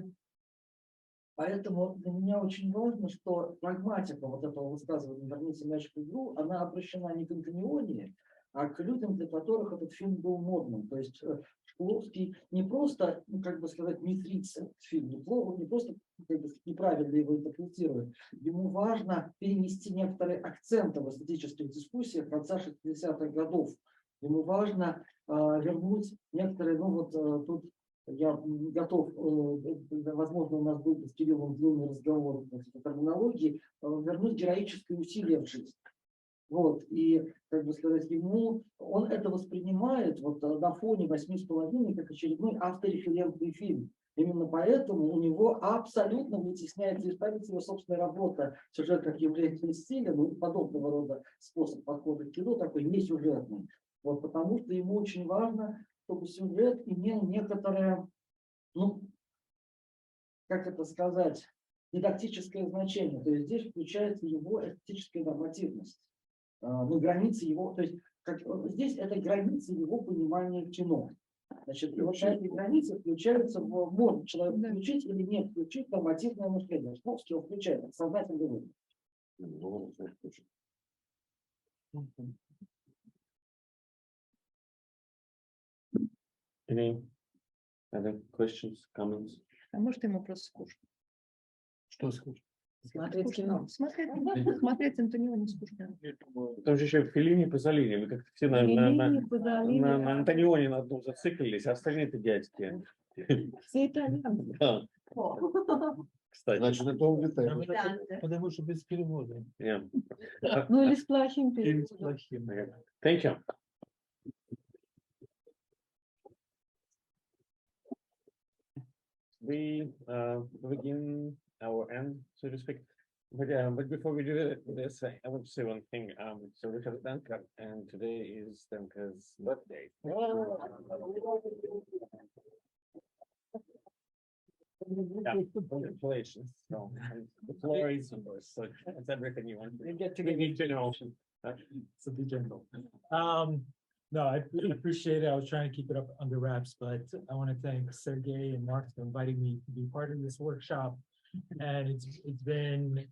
поэтому для меня очень важно, что прагматика вот этого высказывания «верните мяч в игру», она обращена не к Антониони, а к людям, для которых этот фильм был модным. То есть Шкловский не просто, ну, как бы сказать, митрится фильм, не просто как бы, неправильно его интерпретирует. Ему важно перенести некоторые акценты в эстетических дискуссиях конца 60-х годов. Ему важно вернуть некоторые, ну вот тут я готов, возможно, у нас будет с Кириллом длинный разговор о терминологии, вернуть героическое усилие в жизнь. Вот, и, как бы сказать, он это воспринимает вот на фоне «8,5» как очередной автореферентный фильм. Именно поэтому у него абсолютно вытесняется и ставится его собственная работа «Сюжет как явление стиля», ну, подобного рода способ подхода к кино, такой несюжетный. Вот, потому что ему очень важно, чтобы сюжет имел некоторое, ну, как это сказать, дидактическое значение. То есть здесь включается его эстетическая нормативность. Ну, границы его, то есть здесь это границы его понимания кино. Значит, и вот на эти границы включаются, может человек включить или не включить нормативное мышление. Шкlovsky его включает, это сознательный выбор. Any other questions, comments? А может, ему просто скучно. Что скучно? Смотреть кино. Смотреть Антонио не скучно. Там же еще Феллини, Пазолини, мы как-то все на Антонионе на одном зациклились, а остальные-то дядьки. Все итальянцы. Да. Кстати. Значит, это Untitled. Потому что без перевода. Yeah. Ну или с плохим Или с переводом. плохим. Thank you. We begin our end, so to speak. But before we do this, I want to say one thing. So we have Danka, and today is Danka's birthday. Yeah, congratulations. So, the floor is yours. So that's everything you want. You get to We give need to know. It's a big general. No, I really appreciate it. I was trying to keep it up under wraps, but I want to thank Sergey and Mark for inviting me to be part of this workshop. And it's been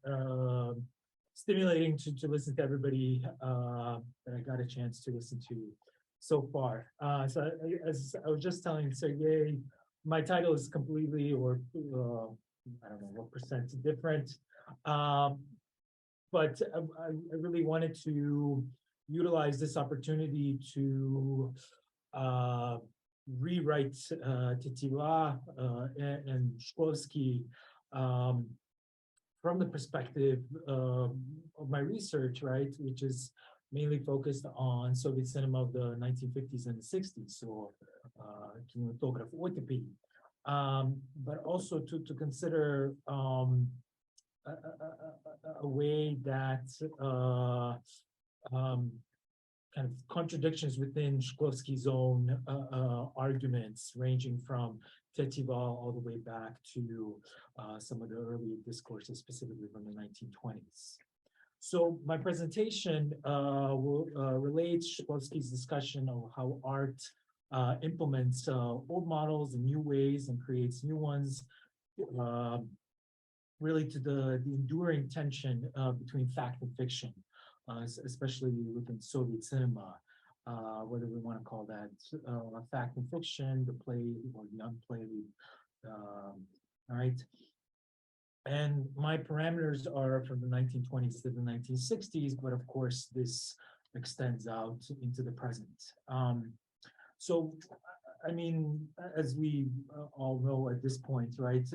stimulating to listen to everybody that I got a chance to listen to so far. So as I was just telling Sergey, my title is completely, or I don't know what percent different. But I really wanted to utilize this opportunity to rewrite Titiwa and Shklovsky from the perspective of my research, right, which is mainly focused on Soviet cinema of the 1950s and the 60s, so kinematograph otepy, but also to consider a way that kind of contradictions within Shklovsky's own arguments, ranging from Tetival all the way back to some of the early discourses, specifically from the 1920s. So my presentation will relate Shklovsky's discussion of how art implements old models in new ways and creates new ones, really to the enduring tension between fact and fiction. Especially within Soviet cinema, whether we want to call that fact and fiction, the play or the unplayed, all right? And my parameters are from the 1920s to the 1960s, but of course this extends out into the present. So, I mean, as we all know at this point, right?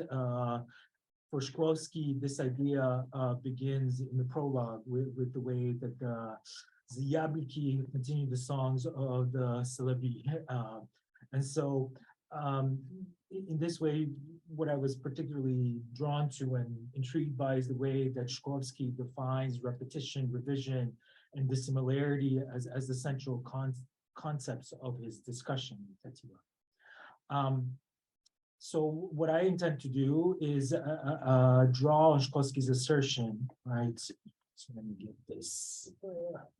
For Shklovsky, this idea begins in the prologue with the way that the Yabliki continue the songs of the Silabi. And so in this way, what I was particularly drawn to and intrigued by is the way that Shklovsky defines repetition, revision, and dissimilarity as the central concepts of his discussion. So what I intend to do is draw on Shklovsky's assertion, right? So let me get this.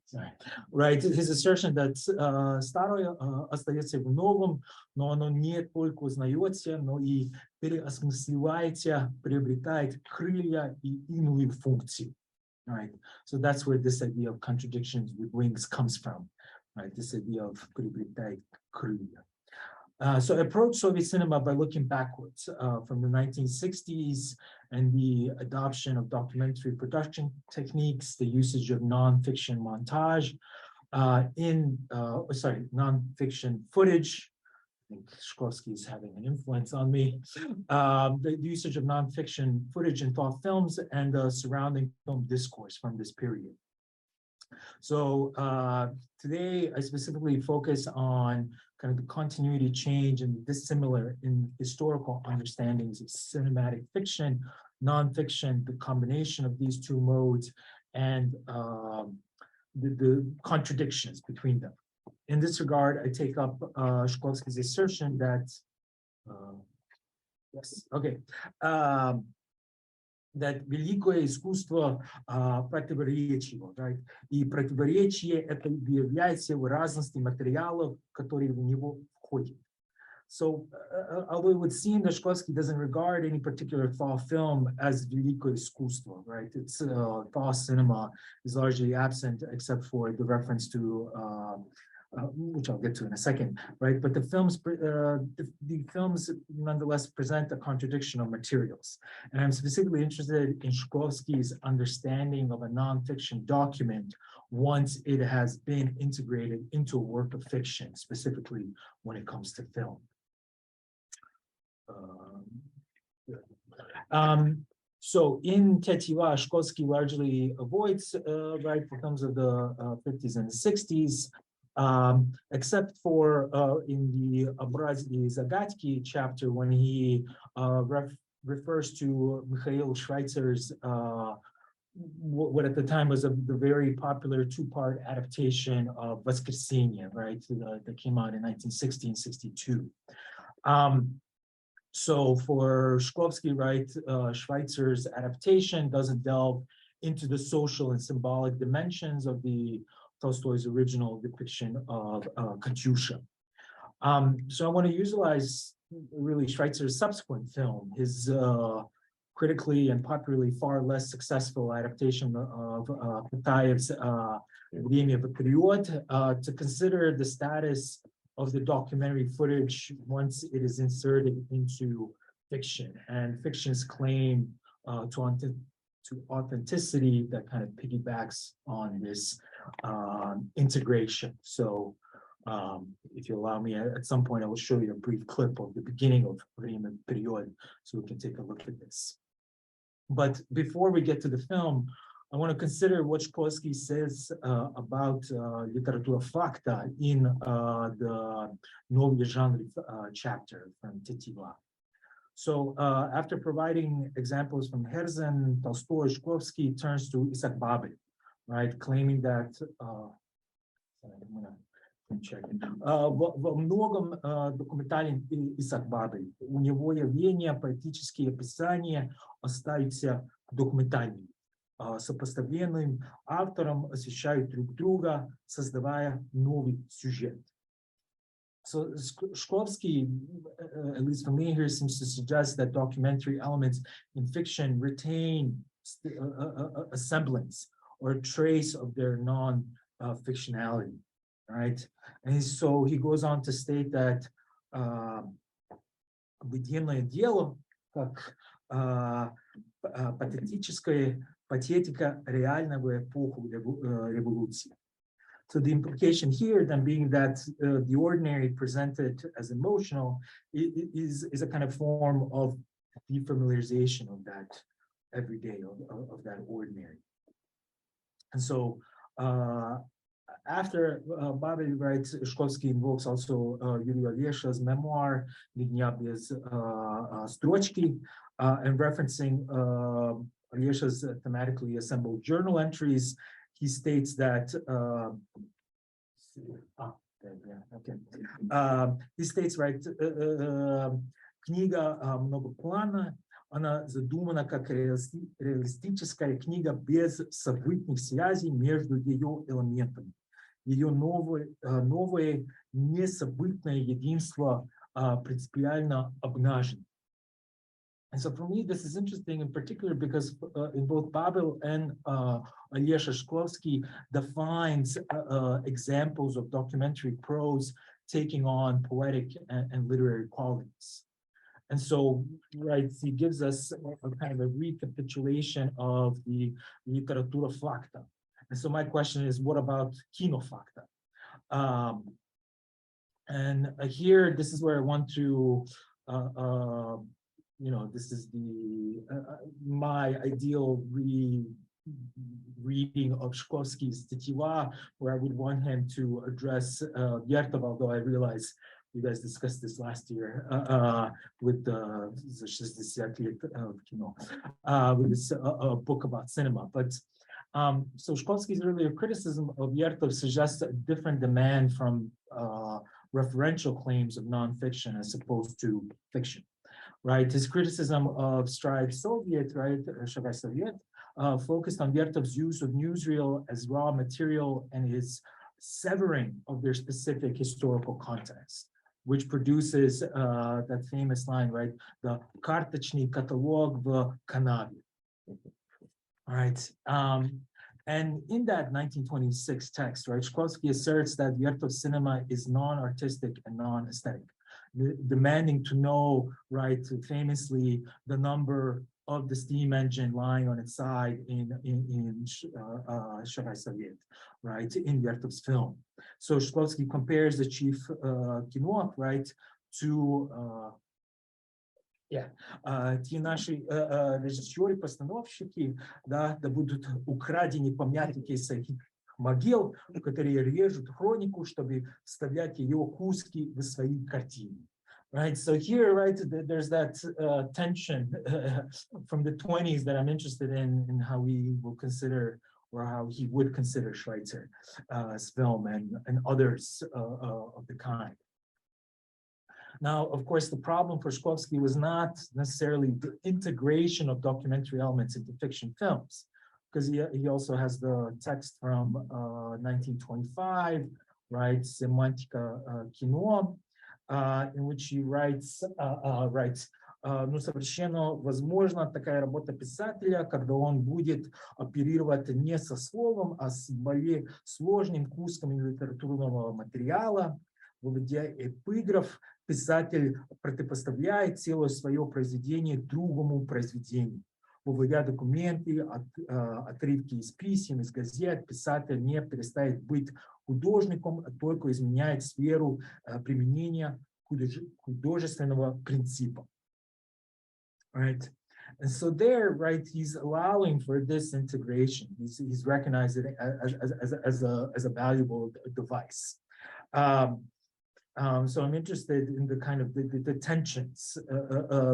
Sorry. Right, his assertion that старое остается в новом, но оно не только узнается, но и переосмысливается, приобретает крылья и иную функцию. Right, so that's where this idea of contradictions with wings comes from, right? This idea of приобретает крылья. So I approach Soviet cinema by looking backwards from the 1960s and the adoption of documentary production techniques, the usage of nonfiction montage nonfiction footage. I think Shklovsky is having an influence on me. The usage of nonfiction footage in thought films and the surrounding film discourse from this period. So today I specifically focus on kind of the continuity change and dissimilar in historical understandings of cinematic fiction, nonfiction, the combination of these two modes, and the contradictions between them. In this regard, I take up Shklovsky's assertion that that великое искусство противоречиво, right? И противоречие это является в разности материалов, которые в него входят. So, although it would seem that Shklovsky doesn't regard any particular thought film as великое искусство, right? It's thought cinema is largely absent except for the reference to which I'll get to in a second, right? But the films nonetheless present a contradiction of materials. And I'm specifically interested in Shklovsky's understanding of a nonfiction document once it has been integrated into a work of fiction, specifically when it comes to film. So in Tetiva, Shklovsky largely avoids right films of the 50s and 60s, except for in the Образы Загадки chapter when he refers to Mikhail Schweitzer's what at the time was the very popular two-part adaptation of Воскресенье, right, that came out in 1960 and 62. So for Shklovsky, right, Schweitzer's adaptation doesn't delve into the social and symbolic dimensions of the Tolstoy's original depiction of Katyusha. So I want to utilize really Schweitzer's subsequent film, his critically and popularly far less successful adaptation of Pataev's Время в период, to consider the status of the documentary footage once it is inserted into fiction, and fiction's claim to authenticity that kind of piggybacks on this integration. So if you allow me, at some point I will show you a brief clip of the beginning of Время в период so we can take a look at this. But before we get to the film, I want to consider what Shklovsky says about literatura facta in the Новые жанры chapter from Tetiva. So after providing examples from Herzen, Tolstoy, Shklovsky turns to Isaac Babel, right, claiming that во многом документален Исаак Бабель. У него явления, поэтические описания остаются документальными. Сопоставленным авторам освещают друг друга, создавая новый сюжет. So Shklovsky, at least for me here, seems to suggest that documentary elements in fiction retain a semblance or a trace of their non-fictionality, right? And so he goes on to state that обыденное дело, как патетическая патетика реально в эпоху революции. So the implication here then being that the ordinary presented as emotional is a kind of form of defamiliarization of that everyday, of that ordinary. And so after Babel writes, Shklovsky invokes also Yuri Olesha's memoir, Dnia bez strochki, and referencing Olesha's thematically assembled journal entries. He states that he states, right, книга многопланна, она задумана как реалистическая книга без событийных связей между ее элементами. Ее новое несобытное единство принципиально обнажено. And so for me, this is interesting in particular because in both Babel and Olesha, Shklovsky defines examples of documentary prose taking on poetic and literary qualities. And so, right, he gives us a kind of a recapitulation of the literatura facta. And so my question is, what about kino facta? And here, this is where I want to this is the my ideal reading of Shklovsky's Tetiva, where I would want him to address Vertov, although I realize you guys discussed this last year with the with this book about cinema. But so Shklovsky's earlier criticism of Vertov suggests a different demand from referential claims of nonfiction as opposed to fiction. right? His criticism of Strive Soviet, right, Shavai Soviet, focused on Vertov's use of newsreel as raw material and his severing of their specific historical context, which produces that famous line, right? The карточный каталог в канаве. All right. And in that 1926 text, right, Shklovsky asserts that Vertov's cinema is non-artistic and non-aesthetic, demanding to know, right, famously, the number of the steam engine lying on its side in Shavai Soviet, right, in Vertov's film. So Shklovsky compares the chief kino, right, to те наши режиссеры-постановщики, да будут украдены памятники с их могил, которые режут хронику, чтобы вставлять ее куски в свои картины. Right, so here, right, there's that tension from the 20s that I'm interested in how we will consider, or how he would consider Schweitzer's film and others of the kind. Now, of course, the problem for Shklovsky was not necessarily the integration of documentary elements into fiction films, because he also has the text from 1925, right, Semantika Kino, in which he writes, ну, совершенно возможно такая работа писателя, когда он будет оперировать не со словом, а с более сложным куском литературного материала, выводя эпиграф, писатель противопоставляет целое свое произведение другому произведению. Выводя документы, отрывки из писем, из газет, писатель не перестает быть художником, а только изменяет сферу применения художественного принципа. Right? And so there, right, he's allowing for this integration. He's recognized it as a valuable device. So I'm interested in the kind of the tensions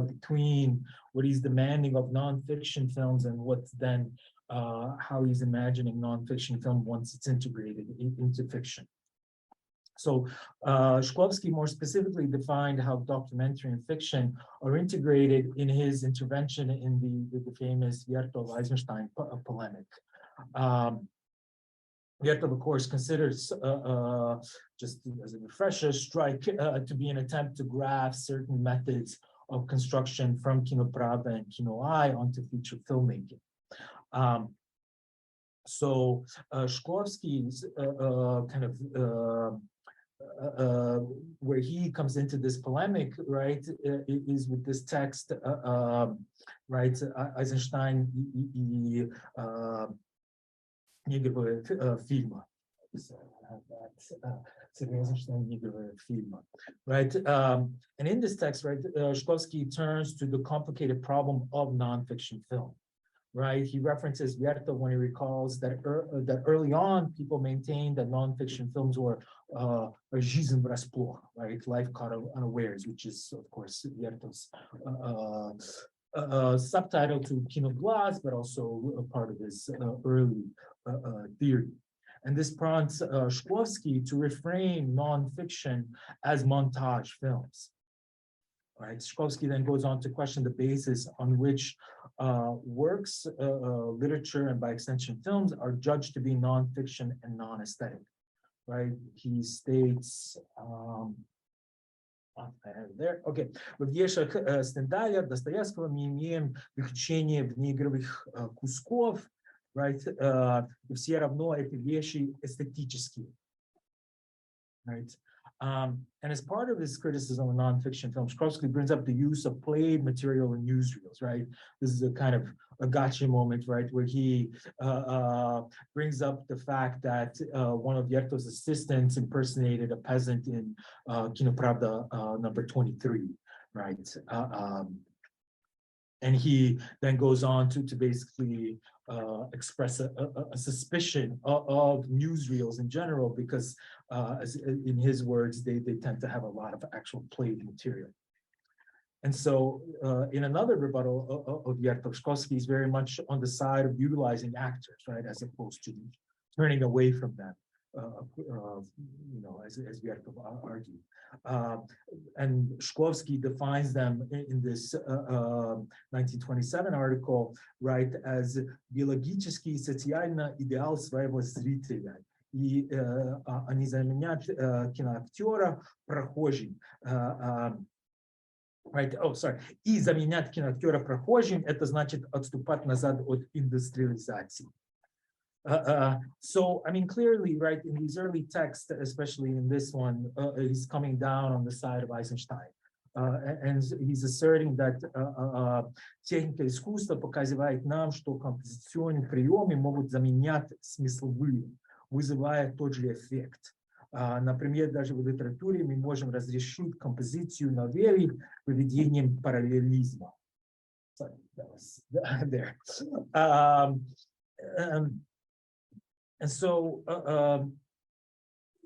between what he's demanding of nonfiction films and what's then how he's imagining nonfiction film once it's integrated into fiction. So Shklovsky more specifically defined how documentary and fiction are integrated in his intervention in the famous Vertov-Eisenstein polemic. Vertov, of course, considers, just as a refresher, strike to be an attempt to graft certain methods of construction from Kino Pravda and Kino I onto feature filmmaking. So Shklovsky's kind of where he comes into this polemic, right, is with this text, right, Eisenstein негровые фильмы. Right, and in this text, right, Shklovsky turns to the complicated problem of nonfiction film. Right, he references Vertov when he recalls that that early on people maintained that nonfiction films were жизнь врасплох, right, life caught unawares, which is of course Vertov's subtitle to Kino Glas, but also a part of his early theory. And this prompts Shklovsky to reframe nonfiction as montage films. Right, Shklovsky then goes on to question the basis on which works, literature, and by extension films are judged to be nonfiction and non-aesthetic. Right, he states, there, okay, в вешах Стендаля, Достоевского мы имеем выключение внеигровых кусков, right, и все равно эти вещи эстетические. Right. And as part of his criticism of nonfiction films, Shklovsky brings up the use of played material in newsreels, right? This is a kind of a gotcha moment, right, where he brings up the fact that one of Vertov's assistants impersonated a peasant in Kino Pravda number 23, right? And he then goes on to basically express a suspicion of newsreels in general, because as in his words, they tend to have a lot of actual played material. And so in another rebuttal of Vertov, Shklovsky is very much on the side of utilizing actors, right, as opposed to turning away from them. as Viktor argued. And Shklovsky defines them in this 1927 article, right, as биологический и социальный идеал своего зрителя. И они заменяют киноактера прохожим. Right, oh, sorry. И заменять киноактера прохожим, это значит отступать назад от индустриализации. So, I mean, clearly, right, in these early texts, especially in this one, he's coming down on the side of Eisenstein. And he's asserting that техника искусства показывает нам, что композиционные приемы могут заменять смысловые, вызывая тот же эффект. Например, даже в литературе мы можем разрешить композицию новеллы выведением параллелизма. Sorry, that was there. And so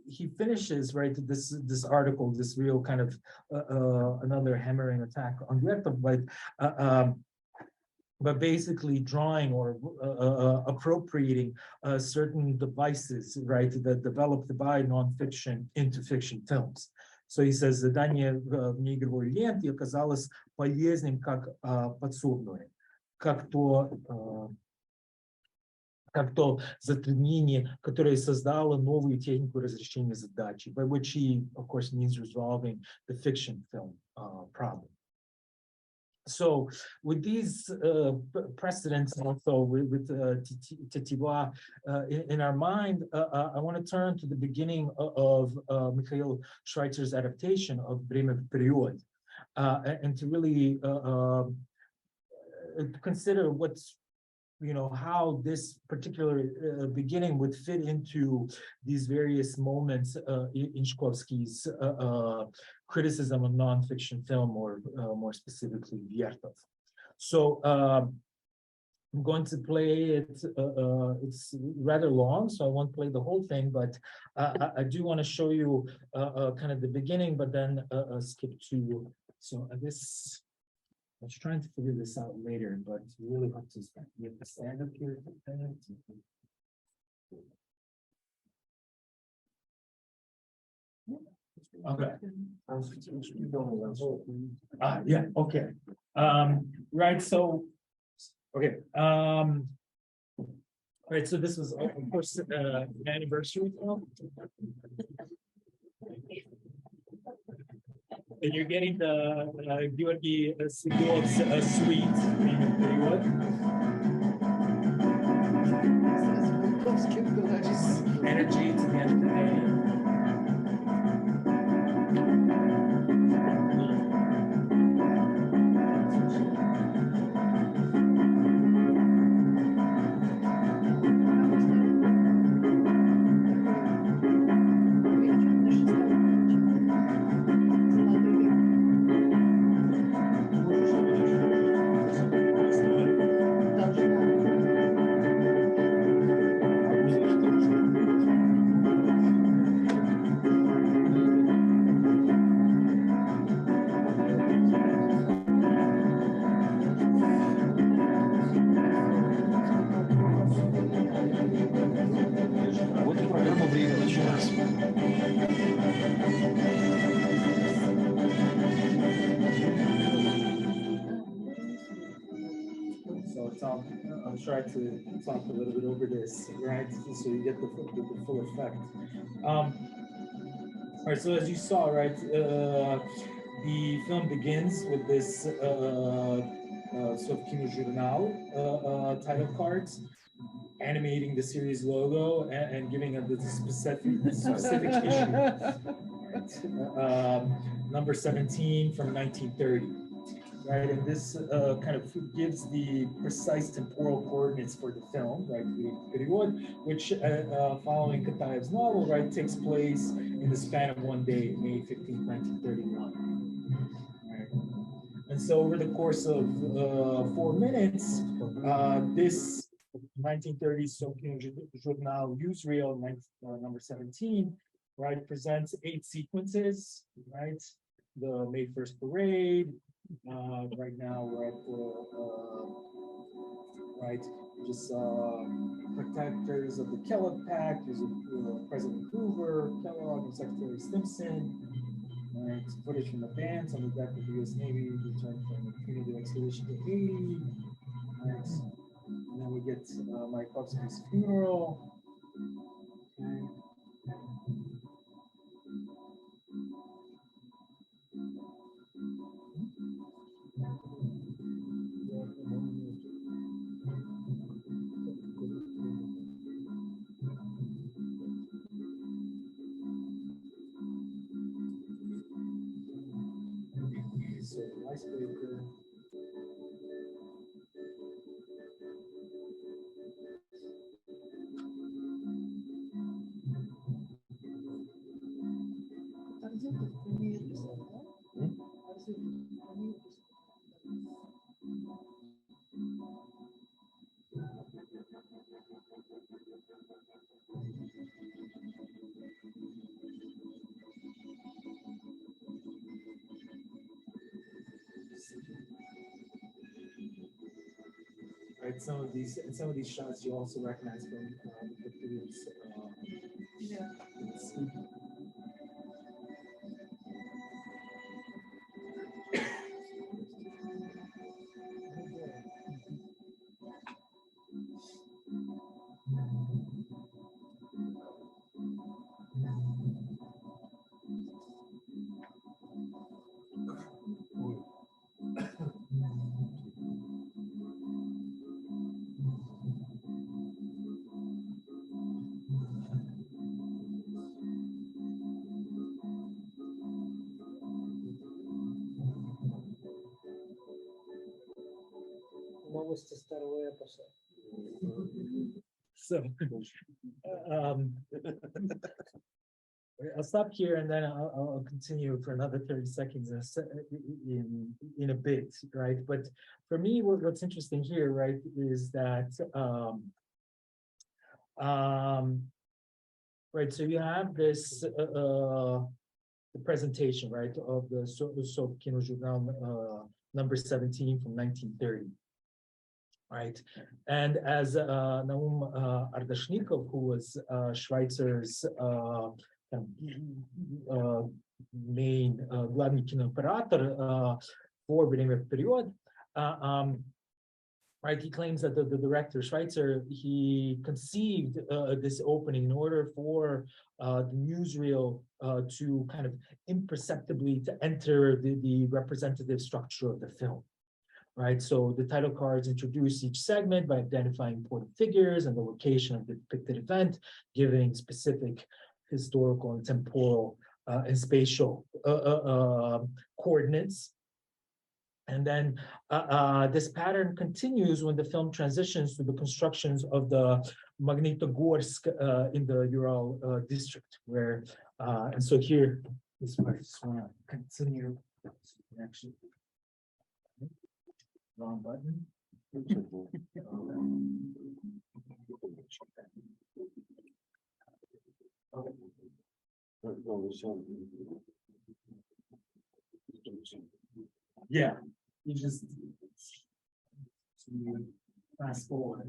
he finishes, right, this article, this real kind of another hammering attack on Viktor, but basically drawing or appropriating certain devices, right, that developed by nonfiction into fiction films. So he says, задание в неигровой ленте оказалось полезным как подсобное, как то затруднение, которое создало новую технику разрешения задачи, by which he, of course, means resolving the fiction film problem. So with these precedents, also with Tetiwa in our mind, I want to turn to the beginning of Mikhail Schweitzer's adaptation of Время в период, and to really consider what's, how this particular beginning would fit into these various moments in Shklovsky's criticism of nonfiction film, or more specifically, Viktor. So I'm going to play it. It's rather long, so I won't play the whole thing, but I do want to show you kind of the beginning, but then skip to, so this. I was trying to figure this out later, but it's really hard to stand. You have to stand up here. Okay. Yeah, okay. Right, so, okay. Right, so this was, of course, an anniversary film. And you're getting the Georgy Sigov's suite in period. Energy to the end of the day. I'll try to talk a little bit over this, right? So you get the full effect. All right, so as you saw, right, the film begins with this sort of kinojournal title cards, animating the series logo and giving it the specific issue. Right? Number 17 from 1930. Right, and this kind of gives the precise temporal coordinates for the film, right, which following Kataev's novel, right, takes place in the span of one day, May 15, 1931. Right. And so over the course of 4 minutes, this 1930s Soviet Journal newsreel, number 17, right, presents 8 sequences, right, the May 1st parade, Right now, we're at the right, just protectors of the Kellogg Pact. There's President Hoover, Kellogg, and Secretary Stimson. Right, footage from the band on the deck of the U.S. Navy returned from the punitive expedition to Haiti. Right, and then we get Mayakovsky's funeral. Okay. So icebreaker. Right, some of these shots you also recognize from the previous. Yeah. Новости старого эпоса. So, I'll stop here and then I'll continue for another 30 seconds in a bit, right? But for me, what's interesting here, right, is that right, so you have this the presentation, right, of the Kino Journal number 17 from 1930. Right, and as Naum Ardashnikov, who was Schweitzer's main главный кинооператор for Время период, right, he claims that the director Schweitzer, he conceived this opening in order for the newsreel to kind of imperceptibly to enter the representative structure of the film. Right, so the title cards introduce each segment by identifying important figures and the location of the depicted event, giving specific historical and temporal and spatial coordinates. And then this pattern continues when the film transitions to the constructions of the Magnitogorsk in the Ural district, where, and so here is where I just want to continue. Actually, wrong button. Yeah, you just fast forward.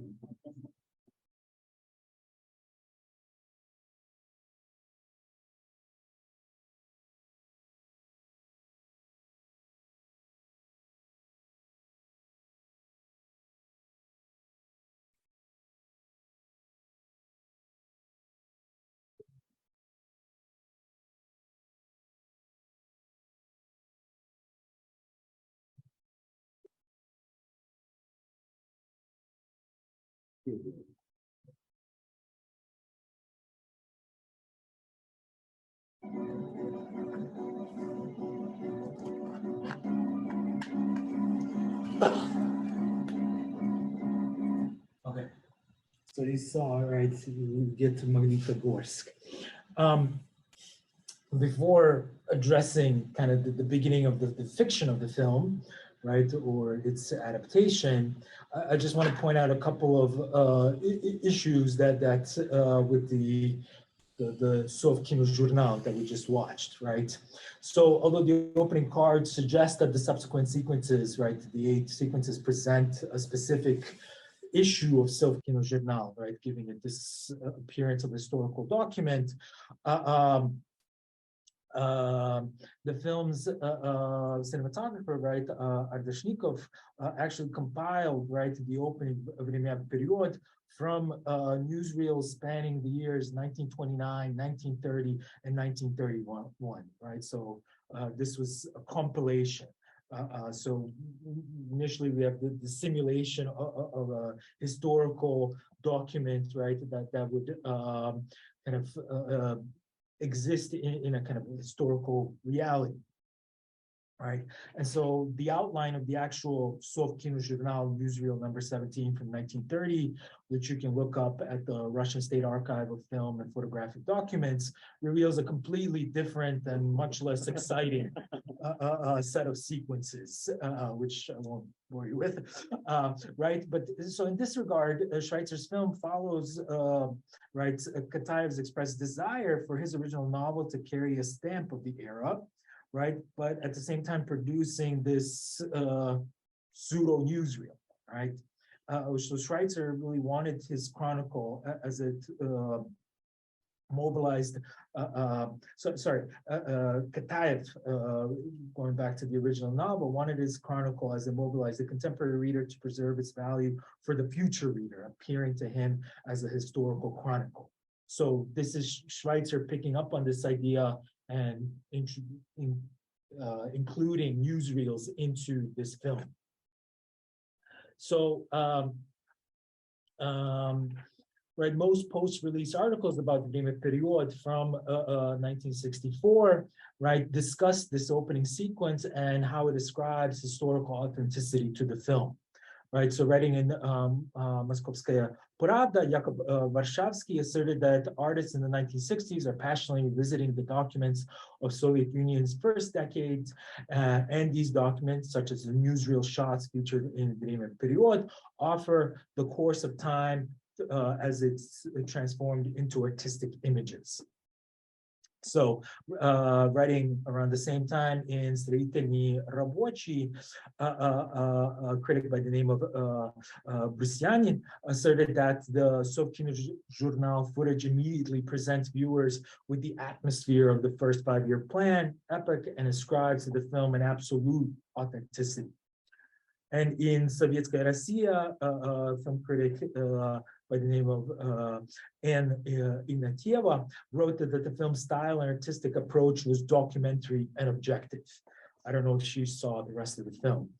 Okay, so you saw, right, you get to Magnitogorsk. Before addressing kind of the beginning of the fiction of the film, right, or its adaptation, I just want to point out a couple of issues that with the the Sovkino Journal that we just watched, right? So although the opening cards suggest that the subsequent sequences, right, the 8 sequences present a specific issue of Sovkino Journal, right, giving it this appearance of historical document. The film's cinematographer, right, Ardashnikov, actually compiled, right, the opening of Время Period from newsreels spanning the years 1929, 1930, and 1931, right? So this was a compilation. So initially we have the simulation of a historical document, right, that would kind of exist in a kind of historical reality, right? And so the outline of the actual Sovkino Journal newsreel number 17 from 1930, which you can look up at the Russian State Archive of Film and Photographic Documents, reveals a completely different and much less exciting set of sequences, which I won't bore you with, right? But so in this regard, Schweitzer's film follows, right, Kataev's expressed desire for his original novel to carry a stamp of the era, right? But at the same time producing this pseudo newsreel, right? So Schweitzer really wanted his chronicle as it mobilized, Kataev, going back to the original novel, wanted his chronicle as it mobilized the contemporary reader to preserve its value for the future reader, appearing to him as a historical chronicle. So this is Schweitzer picking up on this idea and including newsreels into this film. So, right, most post-release articles about the Время Period from 1964, right, discuss this opening sequence and how it ascribes historical authenticity to the film. Right, so writing in Moskovskaya Pravda, Yakub Varshavsky asserted that artists in the 1960s are passionately visiting the documents of Soviet Union's first decades, and these documents, such as the newsreel shots featured in Время Period, offer the course of time as it's transformed into artistic images. So, writing around the same time in Stроительный Рабочий, a critic by the name of Brusyanin asserted that the Sovkino Journal footage immediately presents viewers with the atmosphere of the first 5-year plan, epic, and ascribes to the film an absolute authenticity. And in Sovietskaya Rossiya, film critic by the name of Anne Ignatieva wrote that the film's style and artistic approach was documentary and objective. I don't know if she saw the rest of the film,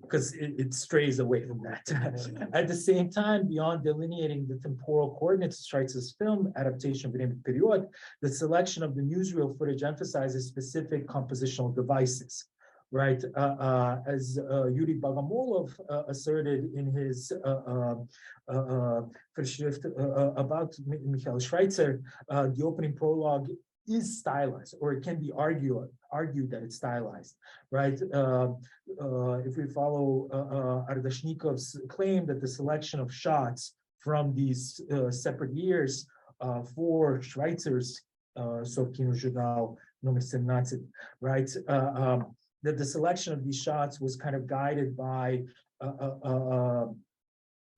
because it strays away from that. At the same time, beyond delineating the temporal coordinates of Schweitzer's film adaptation of Время Period, the selection of the newsreel footage emphasizes specific compositional devices. Right, as Yuri Bogomolov asserted in his Verschrift about Michael Schweitzer, the opening prologue is stylized, or it can be argued that it's stylized, right? If we follow Ardashnikov's claim that the selection of shots from these separate years for Schweitzer's Sovkino Journal number 17, right? That the selection of these shots was kind of guided by a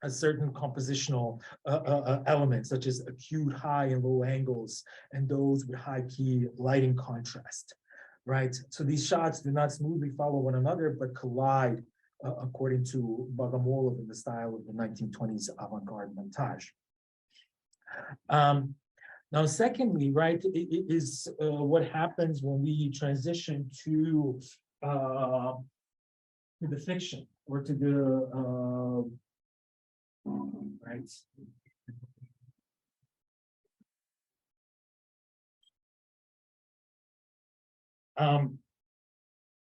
certain compositional elements, such as acute high and low angles, and those with high key lighting contrast, right? So these shots do not smoothly follow one another, but collide, according to Bogomolov, in the style of the 1920s avant-garde montage. Now, secondly, right, it is what happens when we transition to the fiction, or to the right.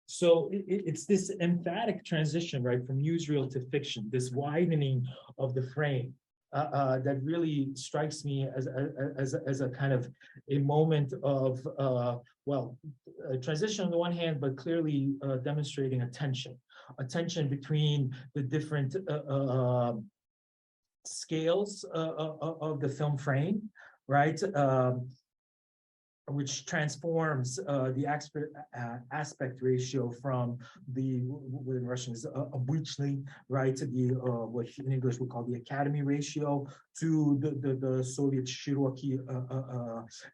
So it's this emphatic transition, right, from newsreel to fiction, this widening of the frame that really strikes me as a kind of a moment of, well, a transition on the one hand, but clearly demonstrating a tension between the different scales of the film frame, right? Which transforms the aspect ratio from the, what in Russian is obычный, right, to the what in English we call the Academy ratio, to the Soviet широкий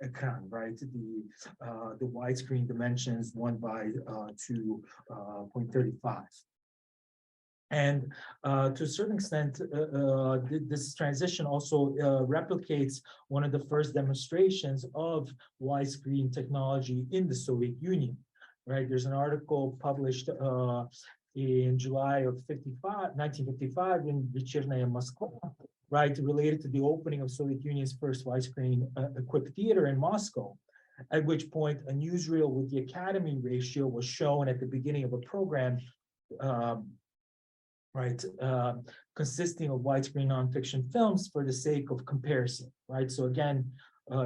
экран, right, the widescreen dimensions 1/2.35. And to a certain extent, this transition also replicates one of the first demonstrations of widescreen technology in the Soviet Union, right? There's an article published in July of 1955 in Вечерняя Москва, right, related to the opening of Soviet Union's first widescreen equipped theater in Moscow, at which point a newsreel with the Academy ratio was shown at the beginning of a program, right, consisting of widescreen nonfiction films for the sake of comparison, right? So again,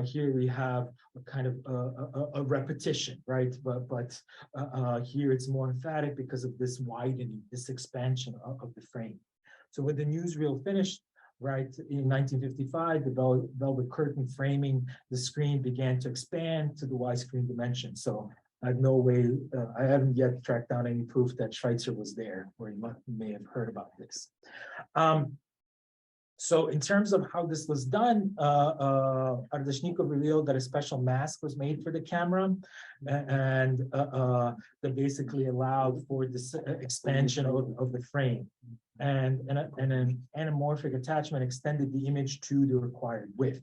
here we have a kind of a repetition, right? But here it's more emphatic because of this widening, this expansion of the frame. So with the newsreel finished, right, in 1955, the velvet curtain framing the screen began to expand to the widescreen dimension. So I have no way, I haven't yet tracked down any proof that Schweitzer was there, or you may have heard about this. So in terms of how this was done, Ardashnikov revealed that a special mask was made for the camera, and that basically allowed for this expansion of the frame. And an anamorphic attachment extended the image to the required width.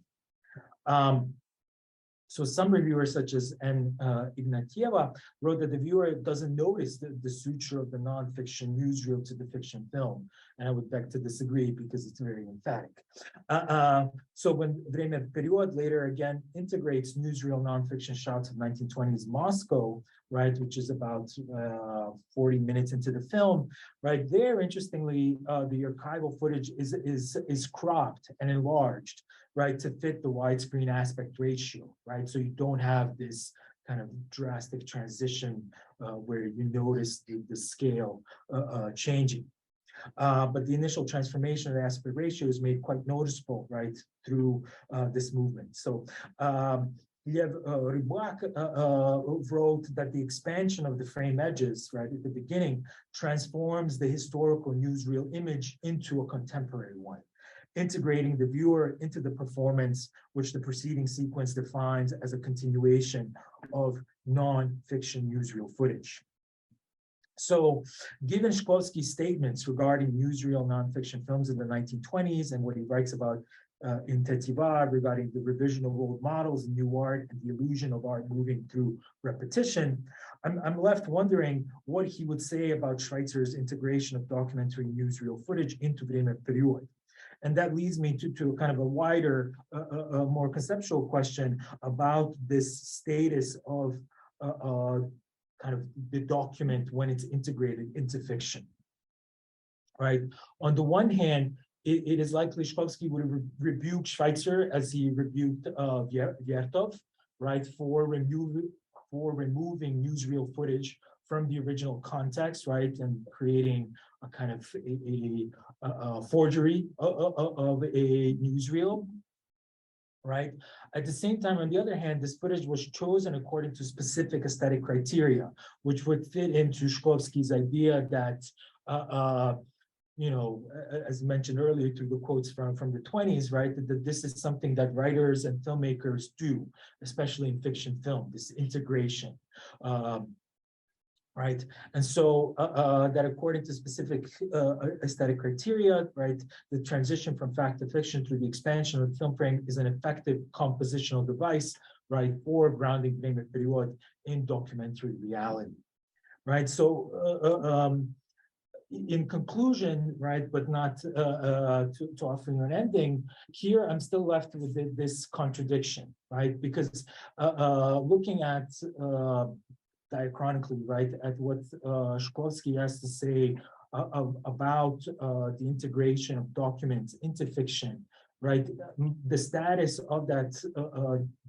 So some reviewers, such as N. Ignatieva, wrote that the viewer doesn't notice the suture of the nonfiction newsreel to the fiction film. And I would beg to disagree because it's very emphatic. So when Время Вперед later again integrates newsreel nonfiction shots of 1920s Moscow, right, which is about 40 minutes into the film, right there, interestingly, the archival footage is cropped and enlarged, right, to fit the widescreen aspect ratio, right? So you don't have this kind of drastic transition where you notice the scale changing. But the initial transformation of the aspect ratio is made quite noticeable, right, through this movement. So Lev Rybak wrote that the expansion of the frame edges, right, at the beginning, transforms the historical newsreel image into a contemporary one, integrating the viewer into the performance, which the preceding sequence defines as a continuation of non-fiction newsreel footage. So, given Shklovsky's statements regarding newsreel nonfiction films in the 1920s and what he writes about in Tetiva regarding the revision of old models and new art and the illusion of art moving through repetition, I'm left wondering what he would say about Schweitzer's integration of documentary newsreel footage into Время Вперед. And that leads me to kind of a wider, more conceptual question about this status of kind of the document when it's integrated into fiction, right? On the one hand, it is likely Shklovsky would have rebuked Schweitzer as he rebuked Vertov, right, for removing newsreel footage from the original context, right, and creating a kind of a forgery of a newsreel, right? At the same time, on the other hand, this footage was chosen according to specific aesthetic criteria, which would fit into Shklovsky's idea that, you know, as mentioned earlier through the quotes from the 20s, right, that this is something that writers and filmmakers do, especially in fiction film, this integration. Right, and so that according to specific aesthetic criteria, right, the transition from fact to fiction through the expansion of the film frame is an effective compositional device, right, for grounding Время Вперед in documentary reality, right? So in conclusion, right, but not to offering an ending, here I'm still left with this contradiction, right, because looking at diachronically, right, at what Shklovsky has to say about the integration of documents into fiction, right? The status of that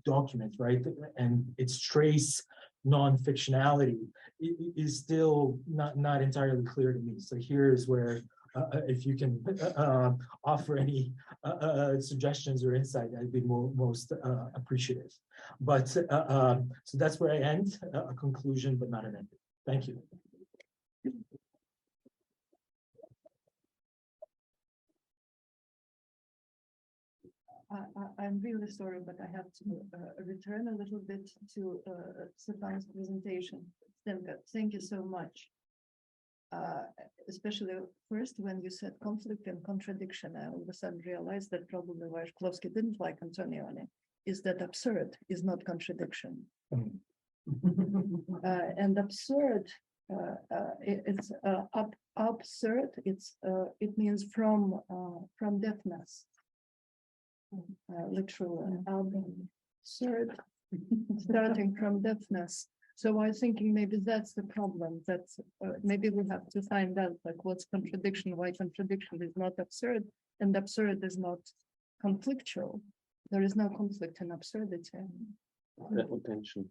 document, right, and its trace non-fictionality is still not entirely clear to me. So here's where if you can offer any suggestions or insight, I'd be most appreciative. But so that's where I end, a conclusion, but not an ending. Thank you. I'm really sorry, but I have to return a little bit to Stefan's presentation. Thank you so much. Especially first when you said conflict and contradiction, I all of a sudden realized that probably why Shklovsky didn't like Antonioni is that absurd is not contradiction. And absurd, it's absurd. It means from deafness. Literally, absurd, starting from deafness. So I was thinking maybe that's the problem. That maybe we have to find out like what's contradiction, why contradiction is not absurd, and absurd is not conflictual. There is no conflict in absurdity. Tension.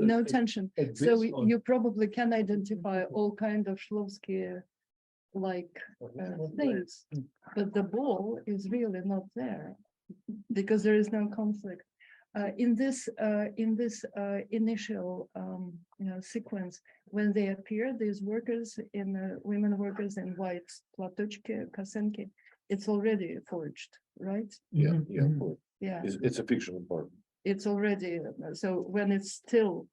No tension. So you probably can identify all kind of Shklovsky like things, but the ball is really not there because there is no conflict. In this initial sequence, when they appear, these workers women workers in white platochki, kasenki, it's already forged, right? Yeah, Yeah. It's a fictional part. It's already so when it's still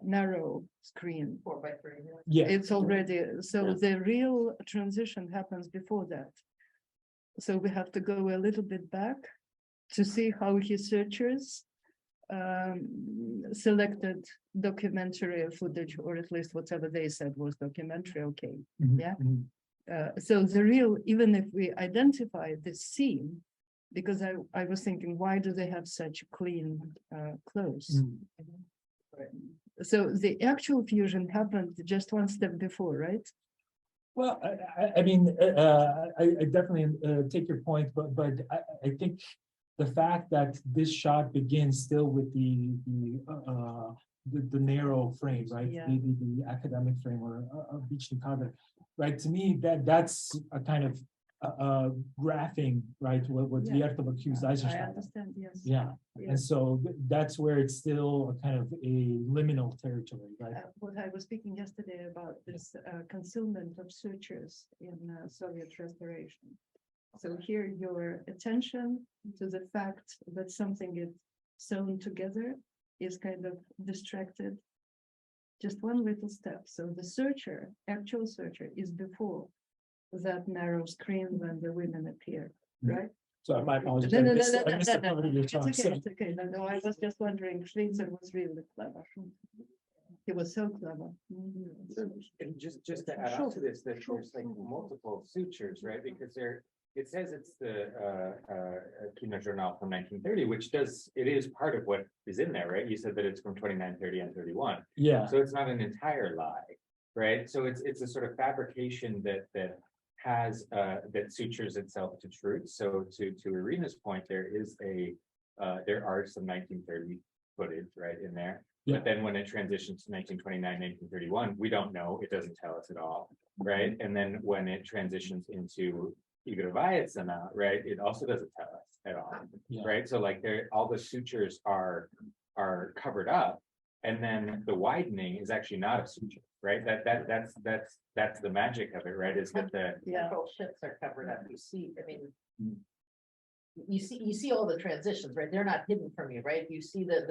narrow screen. 4x3. Yeah. It's already so the real transition happens before that. So we have to go a little bit back to see how his searchers selected documentary footage, or at least whatever they said was documentary. Okay, yeah. So the real, even if we identify this scene, because I was thinking, why do they have such clean clothes? So the actual fusion happened just one step before, right? Well, I mean, I definitely take your point, but I think the fact that this shot begins still with the narrow frame, right? Yeah. The academic frame or Bichnikada, right? To me, that's a kind of graphing, right? What Yeah. Viktor accused I Eisenstein. understand, yes. Yeah, and so that's where it's still a kind of a liminal territory, right? What I was speaking yesterday about this concealment of searchers in Soviet restoration. So here your attention to the fact that something is sewn together is kind of distracted. Just one little step. So the searcher, actual searcher, is before that narrow screen when the women appear, right? So my apologies. No, I missed the part of your It's talk, okay, so- it's okay. No, I was just wondering, Schweitzer was really clever. He was so clever. And just to add on to this, that there's like multiple sutures, right? Because it says it's the Kino Journal from 1930, which it is part of what is in there, right? You said that it's from 29, 30, and 31. Yeah. So it's not an entire lie, right? So it's a sort of fabrication that has that sutures itself to truth. So to Irina's point, there are some 1930 footage right in there. Yeah. But then when it transitions to 1929, 1931, we don't know. It doesn't tell us at all, right? And then when it transitions into Igor Vaitsana, right, it also doesn't tell us at all, Yeah. right? So like all the sutures are covered up, and then the widening is actually not a suture, right? That's the magic of it, right? Is that the Control ships are covered up. You see, I mean, you see all the transitions, right? They're not hidden from you, right? You see the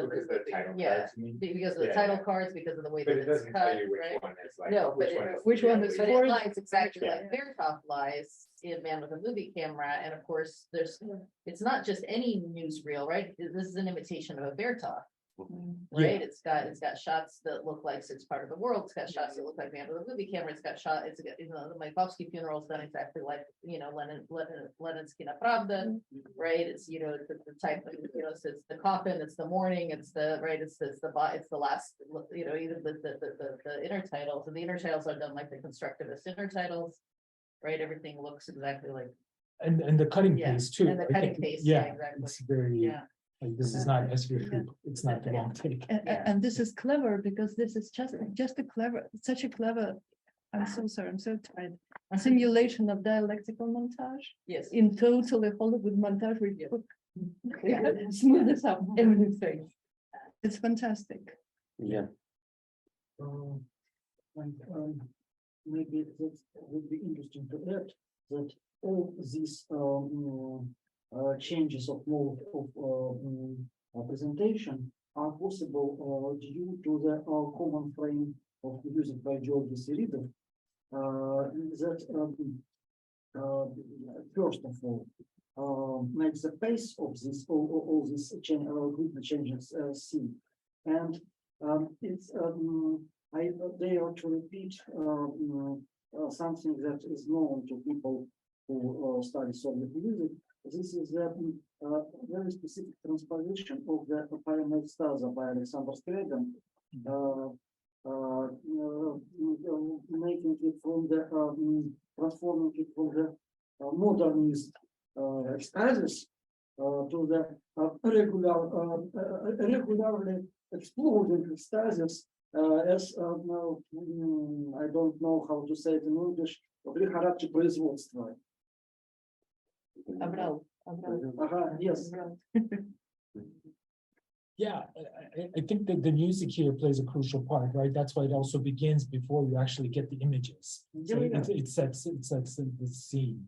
title yeah, cards, you mean? because of the Yeah, title yeah. cards, because of the way But that it it's doesn't cut, tell you which right? one is like. No, but which one is But forged? it lies exactly Yeah. like Vertov lies in Man with a Movie Camera, and of course, it's not just any newsreel, right? This is an imitation of a Vertov. Right, it's got shots that look like it's part of the world. It's got shots that look like Man with a Movie Camera. It's got the Mayakovsky funeral is done exactly like Leninsky na Pravda, right? It's the type of it's the coffin, it's the mourning, it's the last even the inner titles, and the inner titles are done like the constructivist inner titles, right? Everything looks exactly like And the cutting paste too. and the I cutting think, paste, yeah, exactly. it's very. Yeah. Like, this is not SVR, it's not the wrong take. And this is clever because this is just a clever, such a clever, I'm so sorry, I'm so tired. Simulation of dialectical montage Yes. in totally Hollywood montage. Smooth this up everything. It's fantastic. Yeah. And maybe that would be interesting to add that all these changes of mode of presentation are possible due to the common frame of music by Georgi Seridov. That first of all makes the pace of this all these changes seen, and it's I dare to repeat something that is known to people who study Soviet music. This is a very specific transposition of the Paramextaza by Alexander Skrebin, making it from the transforming it from the modernist ecstasies to the regularly exploding ecstasies. As I don't know how to say it in English, лихорадки производства. Yes. Yeah, I think that the music here plays a crucial part, right? That's why it also begins before you actually get the images. So it sets the scene.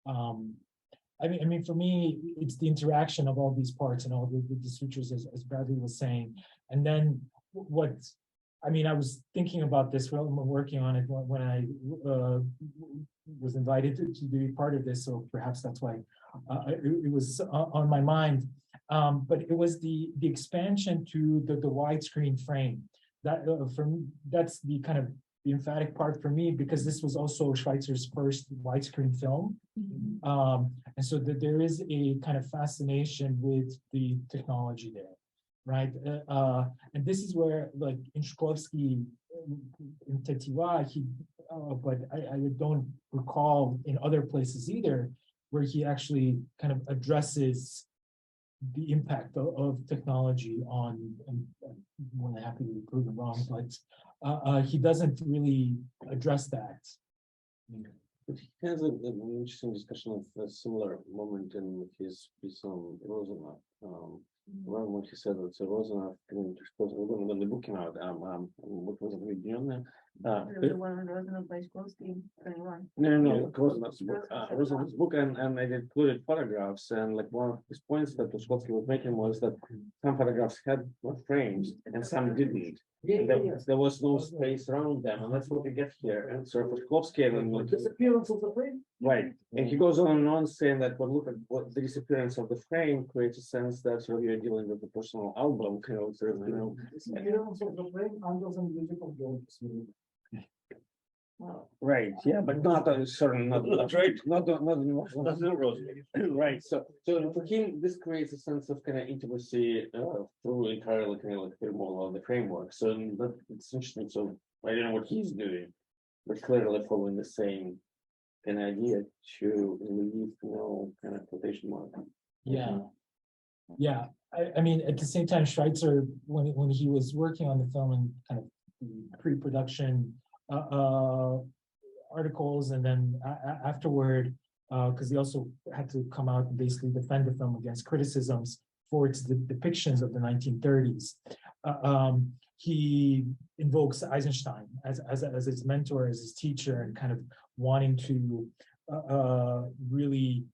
I mean, for me, it's the interaction of all these parts and all the sutras, as Bradley was saying. And then I mean, I was thinking about this when working on it when I was invited to be part of this, so perhaps that's why it was on my mind. But it was the expansion to the widescreen frame. That's the kind of the emphatic part for me, because this was also Schweitzer's first widescreen film. And so that there is a kind of fascination with the technology there. Right, and this is where, like in Shklovsky, in Tetiva, but I don't recall in other places either, where he actually kind of addresses the impact of technology on. I'm more than happy to be proven wrong, but he doesn't really address that. But he has an interesting discussion of a similar moment in his piece on Rosanov. When he said that Rosanov, when the book came out, what was it, объединенная? The one on Rosanov by Shklovsky, 21. No, Rosanov's book. Rosanov's book, and I included photographs, and like one of his points that Shklovsky was making was that some photographs had frames and some didn't. There was no space around them, and that's what we get here. And so for Shklovsky, and like, disappearance of the frame. Right, and he goes on and on saying that, well, look at what the disappearance of the frame creates a sense that you're dealing with a personal album, Disappearance of the frame under the music of Georgi. Right, yeah, but not certainly not right, not right. So for him, this creates a sense of kind of intimacy through entirely kind of like the model of the framework. So it's interesting. So I don't know what he's doing, but clearly following the same kind of idea to leave kind of quotation mark. Yeah. I mean, at the same time, Schweitzer, when he was working on the film and kind of the pre-production articles, and then afterward, because he also had to come out and basically defend the film against criticisms for its depictions of the 1930s. He invokes Eisenstein as his mentor, as his teacher, and kind of wanting to really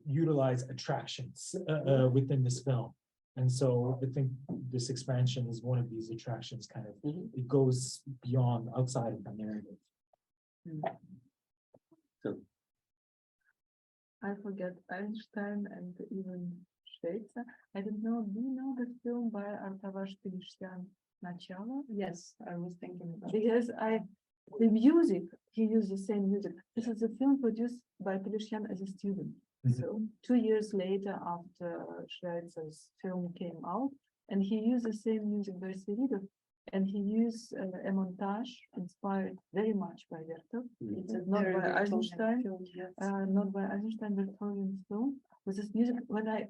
utilize attractions within this film. And so I think this expansion is one of these attractions, kind of, it goes beyond, outside of the narrative. So I forget Einstein and even Schweitzer. I don't know, do you know the film by Archaists, Начало? Yes, I was thinking about Because the music, he used the same music. This is a film produced by Peleshian as a student. So 2 years later, after Schweitzer's film came out, and he used the same music by Seridov, and he used a montage inspired very much by Viktor. It's not by Eisenstein, not by Eisenstein, Victorian film. With this music, when I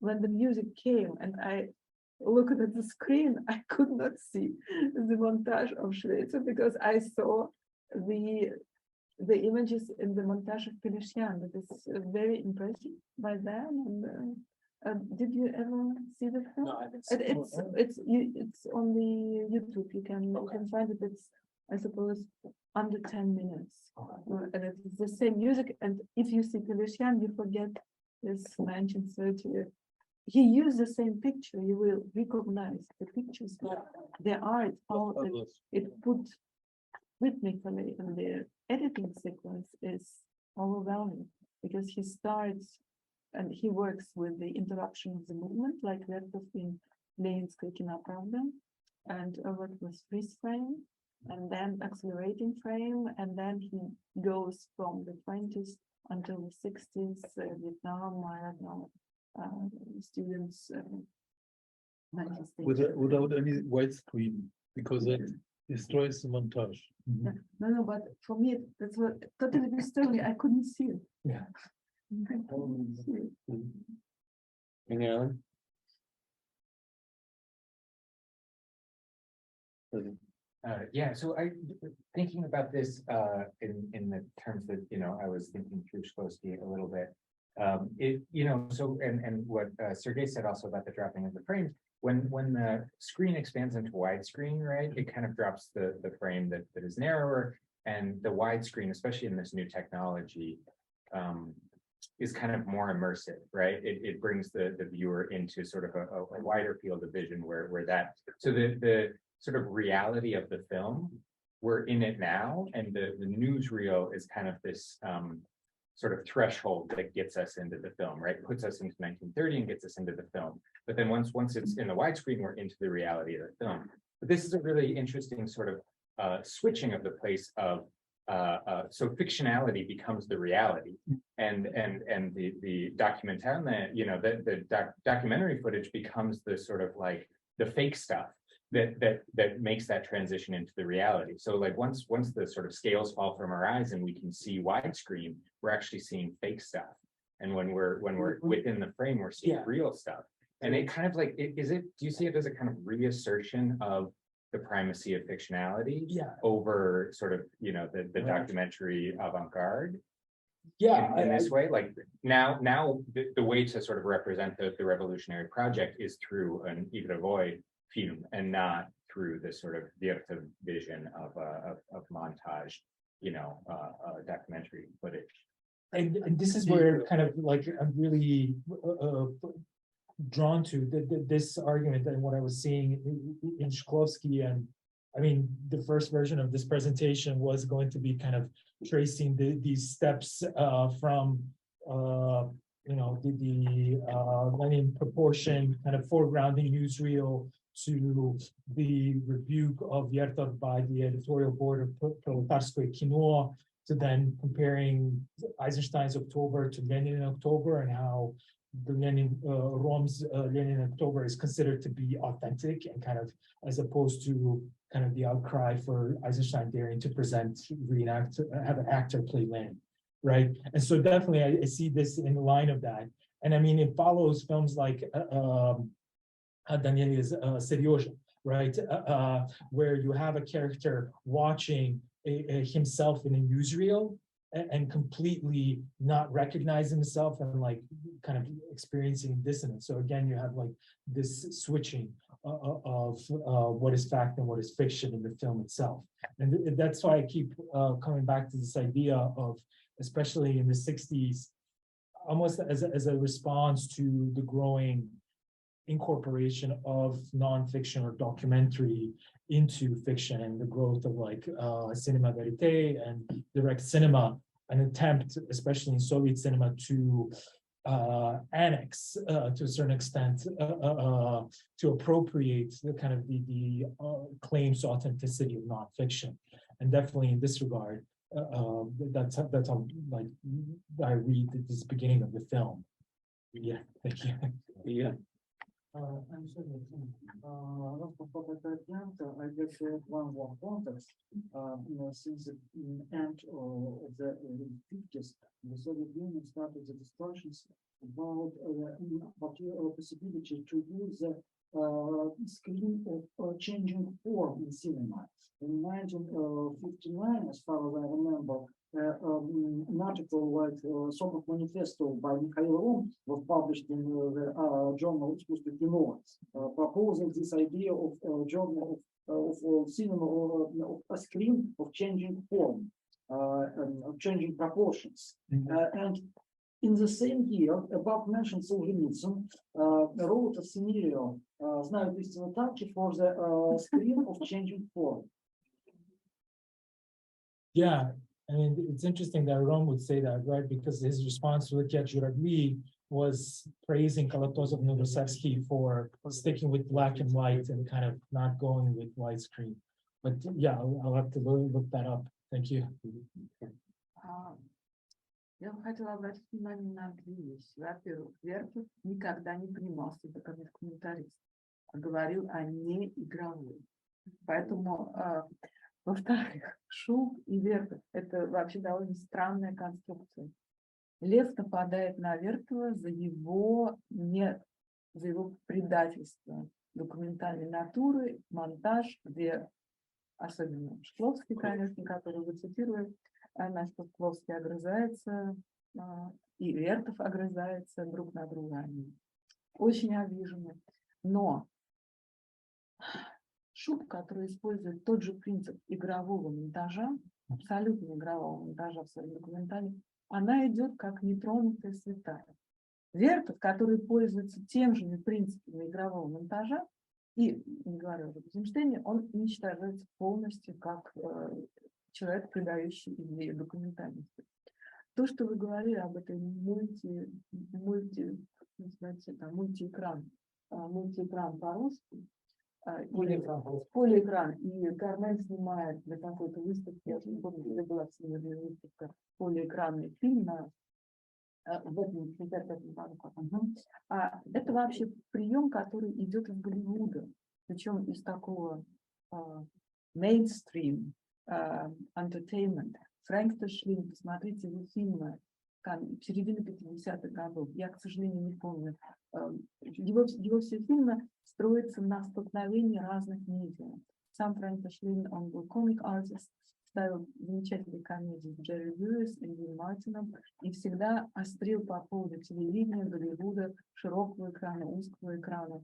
when the music came and I looked at the screen, I could not see the montage of Schweitzer because I saw the images in the montage of Peleshian. That is very impressive by them. And did you ever see the film? No, I haven't It's on the YouTube. You can find it. It's, I suppose, under 10 minutes. And it's the same music. And if you see Peleshian, you forget this 1930. He used the same picture. You will recognize the pictures, but the art, it put rhythmically, and the editing sequence is overwhelming because he starts and he works with the interruption of the movement, like that was in Leninskaya Kinopravda, and work with freeze frame, and then accelerating frame, and then he goes from the 20s until the 60s, Vietnam, students. Without any widescreen, because that destroys the montage. No, but for me, that's what totally disturbing. I couldn't see it. Yeah. I couldn't see it. Any other? Yeah, so thinking about this in the terms that, I was thinking through Shklovsky a little bit. And what Sergey said also about the dropping of the frames, when the screen expands into widescreen, right, it kind of drops the frame that is narrower, and the widescreen, especially in this new technology, is kind of more immersive, right? It brings the viewer into sort of a wider field of vision where that, so the sort of reality of the film, we're in it now, and the newsreel is kind of this sort of threshold that gets us into the film, right? Puts us into 1930 and gets us into the film. But then once it's in the widescreen, we're into the reality of the film. But this is a really interesting sort of switching of the place of so fictionality becomes the reality, and the documentary footage becomes the sort of like the fake stuff that makes that transition into the reality. So like once the sort of scales fall from our eyes and we can see widescreen, we're actually seeing fake stuff. And when we're within the frame, we're seeing real stuff. And it kind of like, do you see it as a kind of reassertion of the primacy of fictionality over sort of, the documentary avant-garde? In this way, like now the way to sort of represent the revolutionary project is through an Igor Void film and not through this sort of Virta vision of montage, documentary footage. And this is where kind of like I'm really drawn to this argument and what I was seeing in Shklovsky. And I mean, the first version of this presentation was going to be kind of tracing these steps from the Lenin proportion kind of foregrounding newsreel to the rebuke of Vertov by the editorial board of Proletarskoye Kino, to then comparing Eisenstein's October to Lenin October, and how the Rom's Lenin October is considered to be authentic, and kind of as opposed to kind of the outcry for Eisenstein daring to have an actor play Lenin, right? And so definitely I see this in the line of that. And I mean, it follows films like Danieli's Seryoja, right? Where you have a character watching himself in a newsreel and completely not recognizing himself and like kind of experiencing dissonance. So again, you have like this switching of what is fact and what is fiction in the film itself. And that's why I keep coming back to this idea of, especially in the 60s, almost as a response to the growing incorporation of nonfiction or documentary into fiction and the growth of like cinema verite and direct cinema, an attempt, especially in Soviet cinema, to annex to a certain extent, to appropriate the kind of the claims to authenticity of nonfiction. And definitely in this regard, that's how like I read this beginning of the film. Yeah, thank you. Yeah. I'm sorry. I guess one more context. Since the end of the 50s, the Soviet Union started the destructions about the possibility to use screen of changing form in cinema. In 1959, as far as I remember, an article like sort of manifesto by Mikhail Rom was published in the journal Искусство кино, proposing this idea of journal of cinema or of a screen of changing form, of changing proportions. And in the same year, above mentioned Solzhenitsyn wrote a scenario, Знают истину танки, for the screen of changing form. Yeah, I mean, it's interesting that Rom would say that, right? Because his response to Lukia Juragli was praising Kalatozov and Novoselsky for sticking with black and white and kind of not going with widescreen. But yeah, I'll have to look that up. Thank you. Я бы хотела обратить внимание на две вещи. Во-первых, Верхов никогда не принимал себя как документалист, а говорил о неигровой. Поэтому, во-вторых, Шуб и Верхов – это вообще довольно странная конструкция. Лев нападает на Верхова за его предательство документальной натуры, монтаж, где особенно Шкловский, конечно, который вы цитируете, наш Шкловский огрызается, и Вертов огрызается друг на друга. Они очень обижены. Но Шуб, который использует тот же принцип игрового монтажа, абсолютно игрового монтажа в своем документале, она идет как нетронутая святая. Вертов, который пользуется тем же принципами игрового монтажа, и, не говоря уже об Эйзенштейне, он уничтожается полностью как человек, придающий идею документальности. То, что вы говорили об этой мультиэкран по-русски, полиэкран, и Кармен снимает для какой-то выставки, я не помню, где была всемирная выставка, полиэкранный фильм в этом 55-м году. Это вообще прием, который идет из Голливуда, причем из такого мейнстрим, entertainment. Фрэнк Ташлин, посмотрите его фильмы середины 50-х годов. Я, к сожалению, не помню. Его все фильмы строятся на столкновении разных медиа. Сам Фрэнк Ташлин, он был комик-артист, ставил замечательные комедии с Джерри Льюис и Дин Мартином и всегда острил по поводу телевидения, Голливуда, широкого экрана, узкого экрана,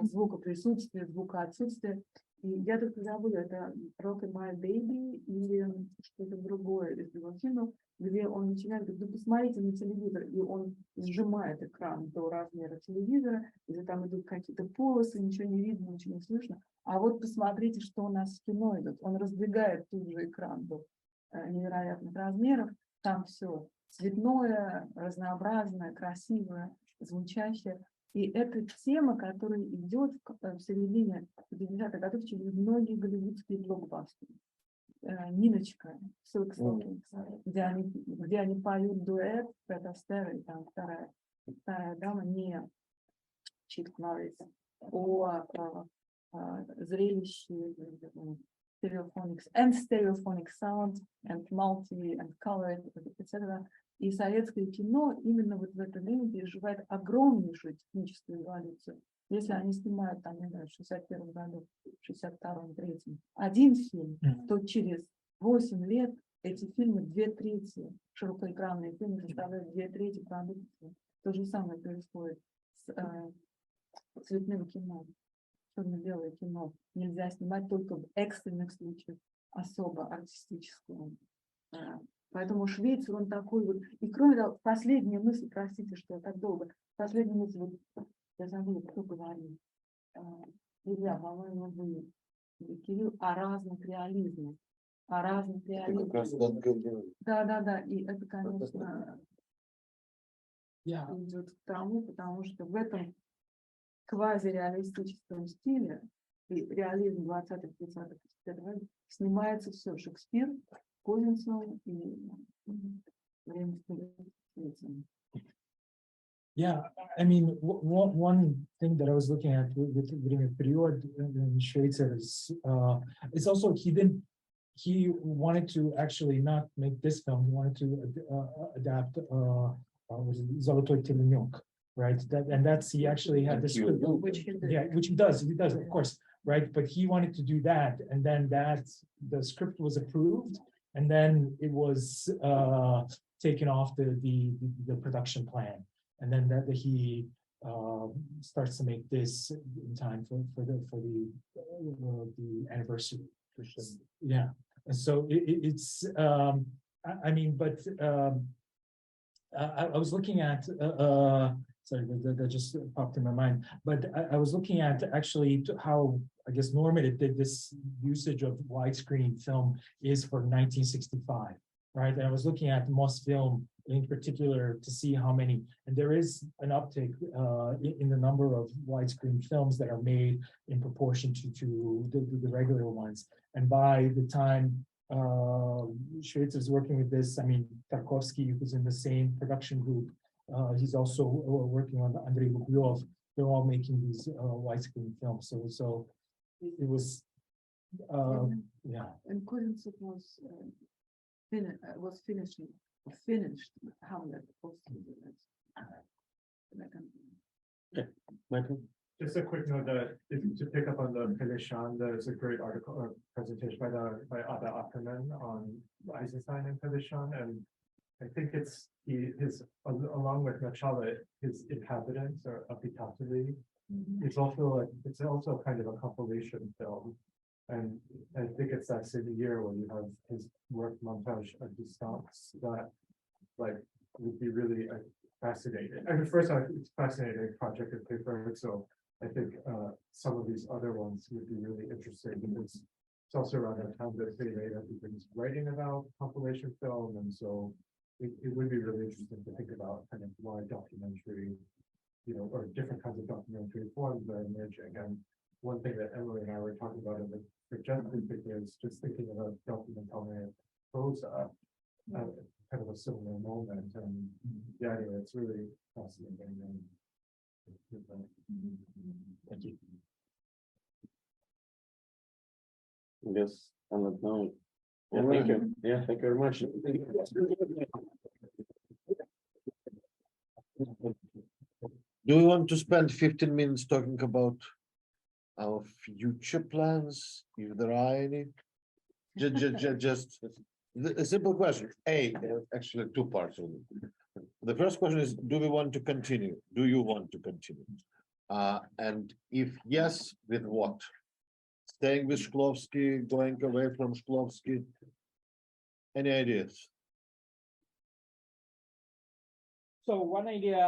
звука присутствия, звука отсутствия. И я только забыла, это Rock and My Baby или что-то другое из его фильмов, где он начинает говорить: да посмотрите на телевизор, и он сжимает экран до размера телевизора, где там идут какие-то полосы, ничего не видно, ничего не слышно. А вот посмотрите, что у нас в кино идет. Он раздвигает тут же экран до невероятных размеров, там все цветное, разнообразное, красивое, звучащее. И это тема, которая идет в середине 50-х годов через многие голливудские блокбастеры. Ниночка, Silk Stockings, где они поют дуэт, это Астера, и там вторая дама, не Чик Норрис, о зрелище stereophonics and stereophonic sound and multi and color, etc. И советское кино именно вот в это время переживает огромнейшую техническую эволюцию. Если они снимают там, не знаю, в 61 году, в 62-м, 3-м один фильм, то через 8 лет эти фильмы 2/3, широкоэкранные фильмы составляют 2/3 продукции. То же самое происходит с цветным кино. Черно-белое кино нельзя снимать только в экстренных случаях особо артистического. Поэтому Швейцар, он такой вот. И кроме того, последняя мысль, простите, что я так долго, последняя мысль, вот, я забыла, кто говорил. Илья, по-моему, вы, Кирилл, о разных реализмах. О разных реализмах. Да. И это, конечно, идет к тому, потому что в этом квазиреалистическом стиле и реализм 20-х, 30-х, 50-х годов снимается все. Шекспир, Козинцев и время. Yeah, I mean, one thing that I was looking at with Время Период in Schweitzer is it's also he wanted to actually not make this film, he wanted to adapt was it Zolotoy Telenok, right? And that's, he actually had this script. Which he did. Yeah, which he does, of course, right? But he wanted to do that, and then the script was approved, and then it was taken off the production plan, and then that he starts to make this in time for the anniversary. Yeah, and so it's I mean, but I was looking at sorry, that just popped in my mind, but I was looking at actually how, I guess, normative this usage of widescreen film is for 1965, right? And I was looking at Mosfilm in particular to see how many, and there is an uptick in the number of widescreen films that are made in proportion to the regular ones. And by the time Schweitzer is working with this, I mean, Tarkovsky, who's in the same production group, he's also working on Andrei Lubyov. They're all making these widescreen films. So it was, yeah. And Kuzintsev was finished Hamlet also. Michael? Just a quick note that to pick up on the Peleshan, there's a great article or presentation by Ada Ackerman on Eisenstein and Peleshan, and I think it's his along with Machala, his inhabitants or Apitatuli. It's also kind of a compilation film, and I think it's that same year when you have his work montage of distance that like would be really fascinating. I mean, first it's fascinating project of paper, so I think some of these other ones would be really interesting because it's also around that time that everybody's writing about compilation film, and so it would be really interesting to think about kind of why documentary, or different kinds of documentary forms are emerging. And one thing that Emily and I were talking about in the projected is just thinking about documentary prosa, kind of a similar moment. And yeah, anyway, it's really fascinating. And, Thank you. Yes, on that note. Yeah, thank you. Yeah, thank you very much. Do we want to spend 15 minutes talking about our future plans, if there are any? Just a simple question. Actually, two parts of it. The first question is, do we want to continue? Do you want to continue? And if yes, with what? Staying with Shklovsky, going away from Shklovsky? Any ideas? So one idea,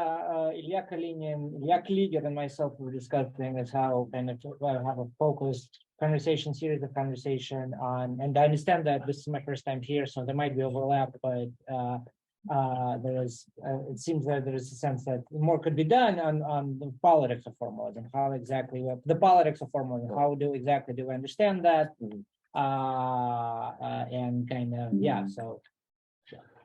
Ilya Kalinin, Ilya Kliger and myself were discussing is how kind of have a focused conversation, series of conversation on, and I understand that this is my first time here, so there might be overlap, but there is, it seems that there is a sense that more could be done on the politics of formalism, how exactly, the politics of formalism, how exactly do we understand that? And kind of, yeah, so.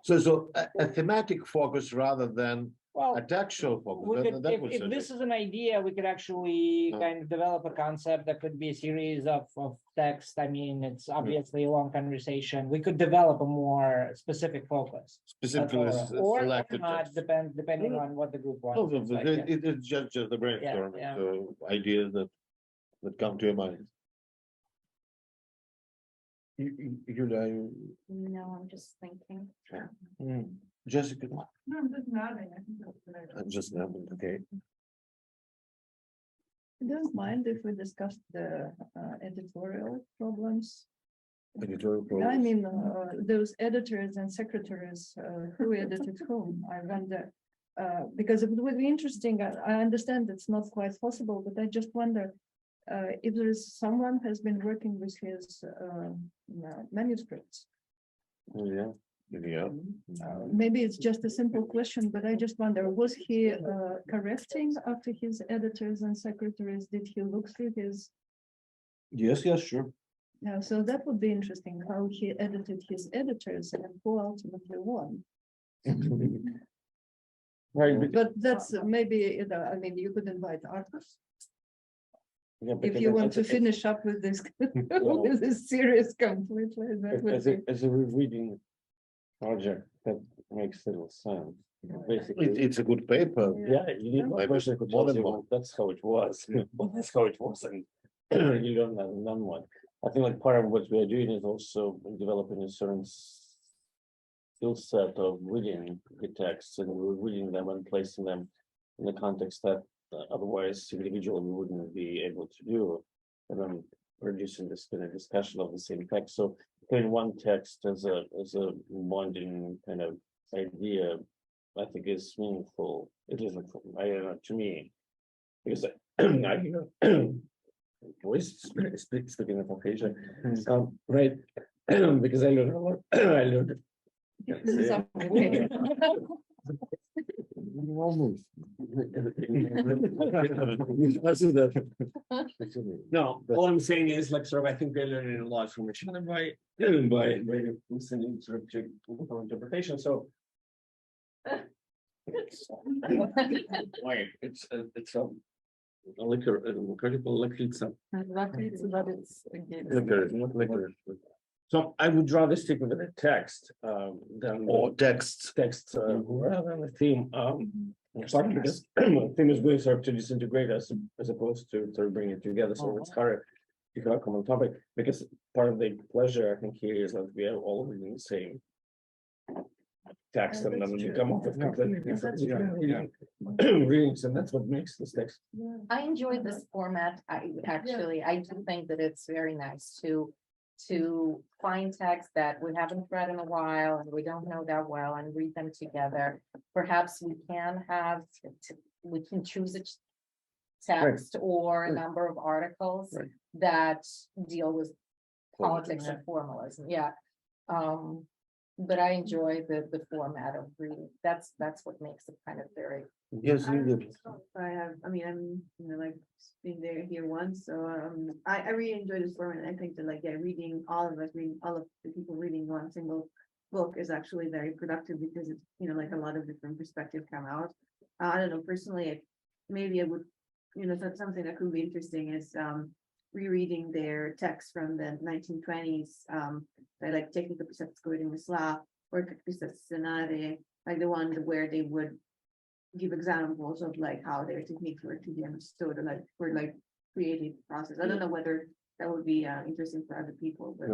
So a thematic focus rather than Well, a textual focus. if this is an idea, we could actually kind of develop a concept that could be a series of text. I mean, it's obviously a long conversation. We could develop a more specific focus. Specifically Or selected not, text. depending on what the group wants. No, Like, yeah. it's just the brainstorming, Yeah. so ideas that come to your mind. Yulia, No, I'm just thinking. Jessica, No, I'm just nodding. I think that's good. I'm just okay. I don't mind if we discuss the editorial problems. Editorial I problems. mean, those editors and secretaries, who edited whom, I wonder. Because it would be interesting, I understand it's not quite possible, but I just wonder if there is someone has been working with his manuscripts. Yeah. Maybe it's just a simple question, but I just wonder, was he correcting after his editors and secretaries? Did he look through his? Yes, sure. Yeah, so that would be interesting, how he edited his editors and who ultimately won. Right. But that's maybe, I mean, you could invite artists. Yeah, If you want to finish up with this, with this series completely, that would be. As a rereading project, that makes little sense. basically. It's a good paper. Yeah, you need Maybe one person who more tells than you, one. well, that's how it was. Well, that's how it was, and you learn that in none one. I think like part of what we are doing is also developing a certain skill set of reading the texts, and we're reading them and placing them in the context that otherwise individually we wouldn't be able to do. And then producing this kind of discussion of the same text. So putting one text as a bonding kind of idea, I think is meaningful. It is like, I don't know, to me, because I hear voice speaking of Asia, right? Because I learned a lot. I learned. No, all I'm saying is like sort of I think they're learning a lot from each other by listening sort of to interpretation. So it's a liquor, critical liquor. But it's again. Liquor, not liquor. So I would rather stick with the text than Or texts. rather than the theme. Partly because the theme is going sort of to disintegrate as opposed to sort of bring it together. So it's harder to have a common topic because part of the pleasure I think here is that we are all reading the same text and then we come up with completely different readings, and that's what makes this text. I enjoyed this format. I do think that it's very nice to find texts that we haven't read in a while and we don't know that well and read them together. Perhaps we can choose a text or a number of articles that deal with politics and formalism. Yeah. But I enjoy the format of reading. That's what makes it kind of very. Yes, you did. I'm like been there here once, so I really enjoy this format. I think that reading all of the people reading one single book is actually very productive because it's a lot of different perspectives come out. I don't know, personally, maybe I would, that's something that could be interesting is rereading their text from the 1920s, like technical pisarsko mysla or scenarii, like the one where they would give examples of like how their techniques were to be understood or for creative process. I don't know whether that would be interesting for other people, but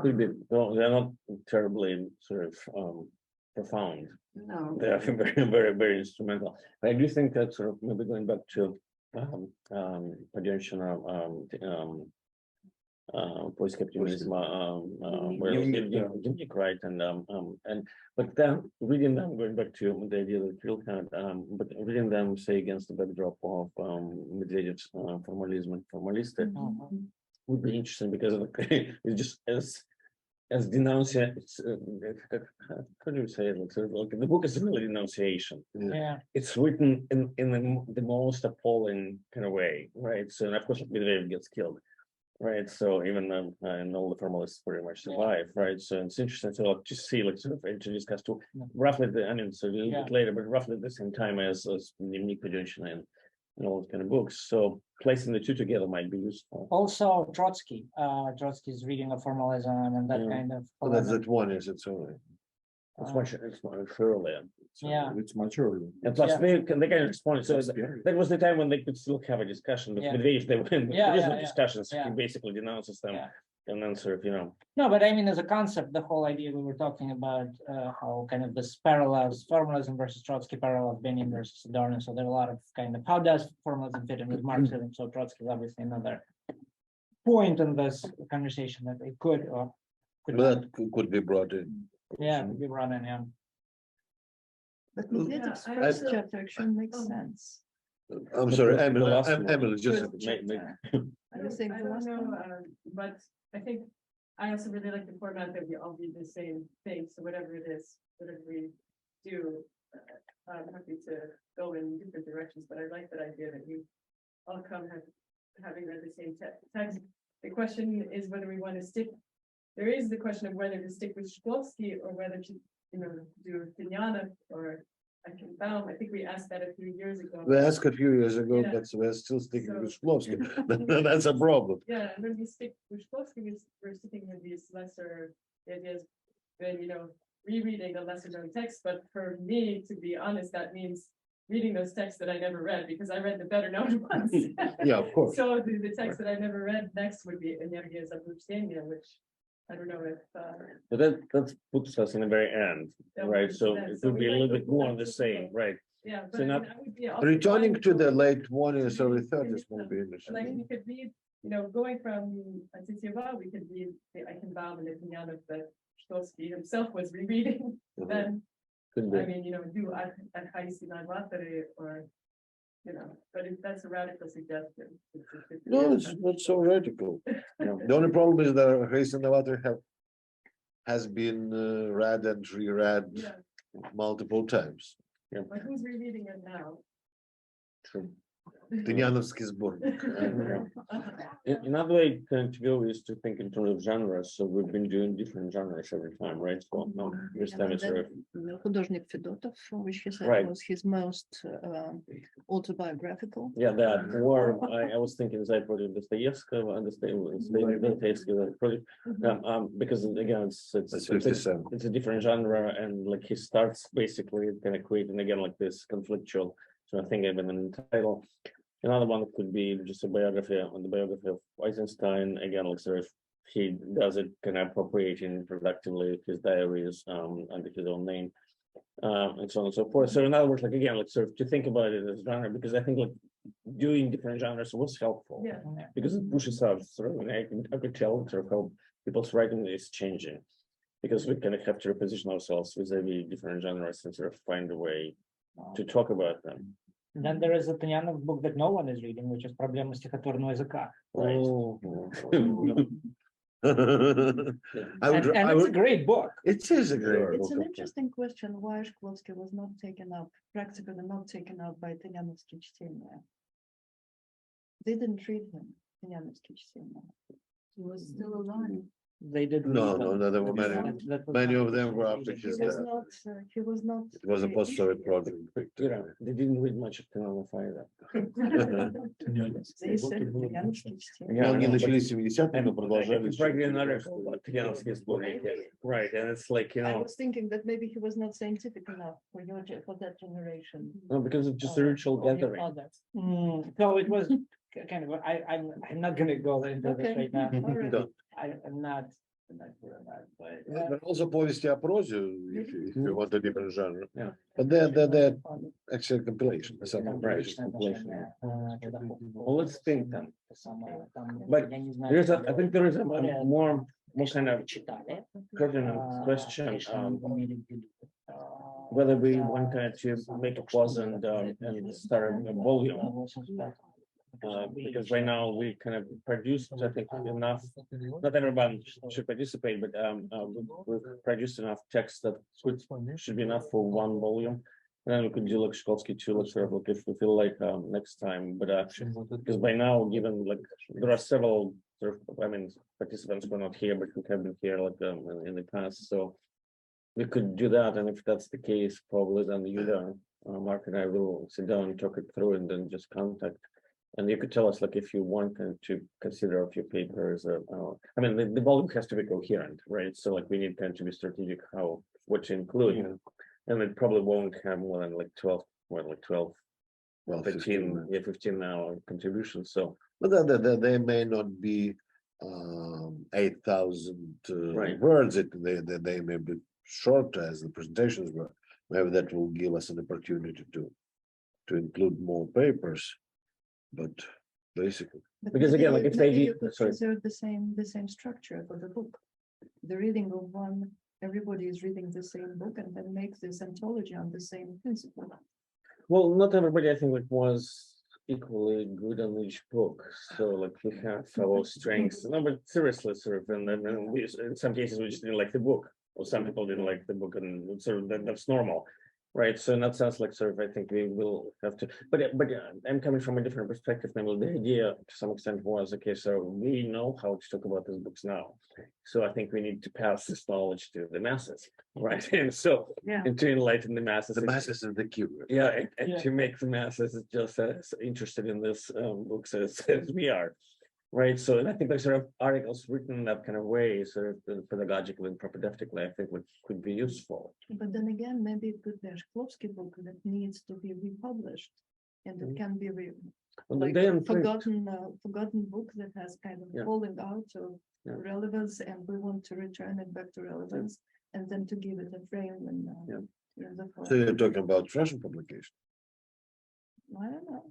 Could be. Well, they're not terribly sort of profound. no. They are very, very, very instrumental. But I do think that sort of maybe going back to post-capitalism, right, and but then reading them, going back to the idea that Phil had, but reading them say against the backdrop of Medvedev's formalism and formalistic would be interesting because it's just as denunciation. How do you say it? Like the book is really denunciation. Yeah. It's written in the most appalling kind of way, right? So and of course Medvedev gets killed, right? So even and all the formalists pretty much survive, right? So it's interesting to just see like sort of to discuss to roughly so a little bit later, but roughly at the same time as Mimicry and all those kind of books. So placing the two together might be useful. Also Trotsky, Trotsky's reading of formalism and that kind of. Oh, that's that one, is it so? It's much earlier. It's much earlier. And plus they kind of responded. So that was the time when they could still have a discussion. But Medvedev, they went discussions. He basically denounces them and then sort of, No, but I mean, as a concept, the whole idea we were talking about how kind of this parallels, formalism versus Trotsky parallels Benin versus Adorno. So there are a lot of kind of how does formalism fit in with Marxism? So Trotsky is obviously another point in this conversation that they could or could not. That could be brought in. Yeah, could be brought in, yeah. But Medvedev's first chapter actually makes sense. I'm sorry, Emily, just. I think the last one. But I think I also really like the format that we all read the same thing. So whatever it is, whatever we do, I'm happy to go in different directions. But I like that idea that we all come having read the same text. The question is whether we want to stick. There is the question of whether to stick with Shklovsky or whether to, do Tinyanov or Baum. I think we asked that a few years ago. We asked a few years ago, but we're still sticking with Shklovsky. That's a problem. Yeah, and when we stick with Shklovsky, we're sticking with these lesser ideas. Then rereading a lesser known text, but for me, to be honest, that means reading those texts that I never read, because I read the better known ones. Yeah, of course. So the text that I never read next would be Energia Zaburzenia, which I don't know if. But that puts us in the very end, That right? would- So that- it so would we be a might little go bit more back on the to same, right? Yeah, So but I not- mean, I would be also Returning fine to the with- late 20s, early maybe 30s some- will be interesting. Like we could read, going from Antityova, we could read the Eichenbaum and Litvinenov that Shklovsky himself was rereading. Then, Could be. I mean, do Archaists or, but if that's a radical suggestion. No, it's not so radical. The only problem is that Race and Innovator has been read and reread Yeah, multiple times. but who's rereading it now? True. Tynyanovsky сборник. Another way to go is to think in terms of genres. So we've been doing different genres every time, right? So no, this time it's sort of Художник Федотов, which he said Right. was his most autobiographical. yeah, that. Or I was thinking Zaipod Dostoevsky, because again, That's 57. it's a different genre, and like he starts basically kind of creating again like this conflictual. So I think even an title. Another one could be just a biography on the biography of Eisenstein. Again, like sort of he does it kind of appropriating productively his diaries under his own name, and so on and so forth. So in other words, like again, like sort of to think about it as genre, because I think like doing different genres was helpful. Yeah. Because it pushes out sort of, I could tell sort of how people's writing is changing, because we kind of have to reposition ourselves vis-a-vis different genres and sort of find a way to talk about them. Then there is a Tynyanov book that no one is reading, which is Проблема стихотворного языка. And it's a great book. It is a great It's book. an interesting question why Shklovsky was not taken up, practically not taken up by Tynyanovsky чтение. They didn't read him, Tynyanovsky чтение. He was still alive. They did. No, read them. there were many. That was Many not of them were reading. after He his was death. not, he was not. It was a post-Soviet project. They didn't read much of Tynyanov either. They said Tynyanovsky чтение. Yeah, Они I know, but- начались в 70-х, но продолжались. It's practically another Tynyanovsky сборник, right? And it's like, I was thinking that maybe he was not scientific enough for that generation. no, because it's just a ritual or your gathering. father. So it was kind of, I'm not gonna go into this Okay. right now. All right. Да. I'm not sure about, but. But also повести о прозе, if you want a different genre. Yeah. But they're actually compilation. It's a compilation. Well, let's think then. But I think there is a more kind of pertinent question, whether we wanted to make a pause and start a volume. Because right now we kind of produced, I think, enough, not everyone should participate, but we've produced enough text that should be enough for one volume. And then we could do like Shklovsky too, like sort of like if we feel like next time, but because by now, given like there are several sort of, I mean, participants who are not here, but who have been here like in the past, so we could do that, and if that's the case, probably then Yuda, Mark and I will sit down and talk it through and then just contact. And you could tell us like if you want to consider a few papers. I mean, the volume has to be coherent, right? So like we need kind to be strategic how what to include, and it probably won't have more than like 12, more like 12, Well, 15, 15 now contributions. So But they may not be 8,000 Right. words. They may be short as the presentations were. Maybe that will give us an opportunity to include more papers. But basically, But Because again, like, if maybe they you did- could sorry. preserve the same structure for the book. The reading of one, everybody is reading the same book and then make this anthology on the same principle. well, not everybody I think like was equally good on each book. So like we have our strengths. No, but seriously, sort of, and then we in some cases we just didn't like the book, or some people didn't like the book, and sort of that's normal. Right, so in that sense, like sort of, I think we will have to, but I'm coming from a different perspective. Namely, the idea to some extent was, okay, so we know how to talk about these books now. So I think we need to pass this knowledge to the masses, right? And so, Yeah. and to enlighten the masses. the masses is the key. Yeah, and to make the masses just as interested in this books as we are. Right, so and I think there's sort of articles written in that kind of way, sort of pedagogically and propedeutically, I think would could be useful. But then again, maybe it could be a Shklovsky book that needs to be republished. And it can be Well, like they a unprint- forgotten book that has kind of Yeah. falling out of Yeah. relevance, and we want to return it back to relevance, and then to give it a frame and in the So form. you're talking about Russian publication? I don't know.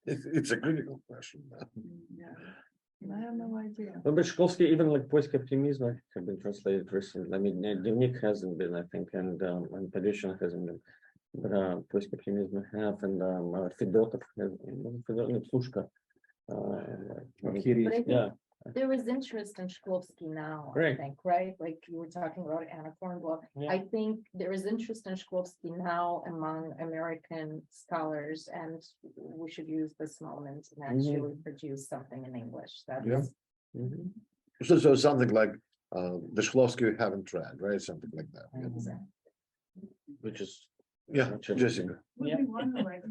It's a critical question. Yeah. I have no idea. Well, but Shklovsky, even like Poisk Optimism have been translated recently. I mean, Dnevnik hasn't been, I think, and Padushkin hasn't been. But Poisk Optimism have, and Fedotov has, Flushka. But I think Yeah, there is interest in Shklovsky now, I Right. think, right? Like you were talking about Anna Kornbluh. Yeah. I think there is interest in Shklovsky now among American scholars, and we should use this moment and actually produce something in English. That's Yeah. Mhm. So something like the Shklovsky we haven't read, right? Something like that. Which is Yeah, Jessica. Would Yeah. be one way to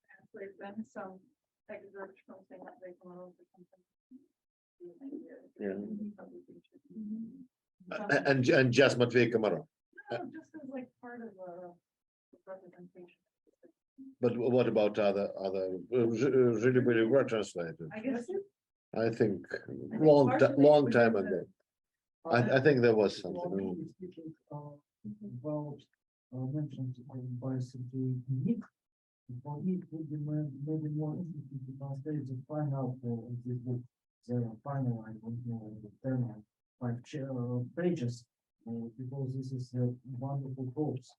translate then some excerpts from say not very or something. Yeah. And just Matvey Komarov. No, just as like part of a representation. But what about other really were translated? I guess. I think partially long within time the- ago. I think there was something. Broadly speaking, about mentioned by Nick. For me, it would be maybe more interesting to translate the final of this book, the final, I don't know, the 10 or 5 pages, because this is a wonderful prose.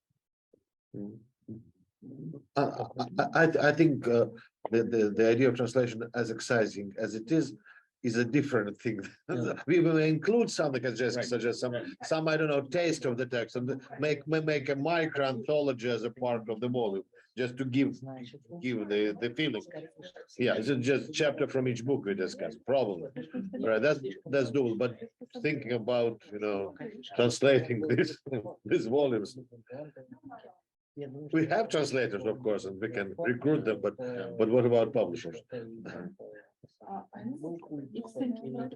I think the idea of translation as exciting as it is a different thing. We will include something as Jessica suggests, some I don't know taste of the text, and make a micro anthology as a part of the volume, just to give the feeling. Yeah, it's just chapter from each book we discuss, probably. Right, that's doable. But thinking about translating these volumes. We have translators, of course, and we can recruit them, but what about publishers? It's thinking about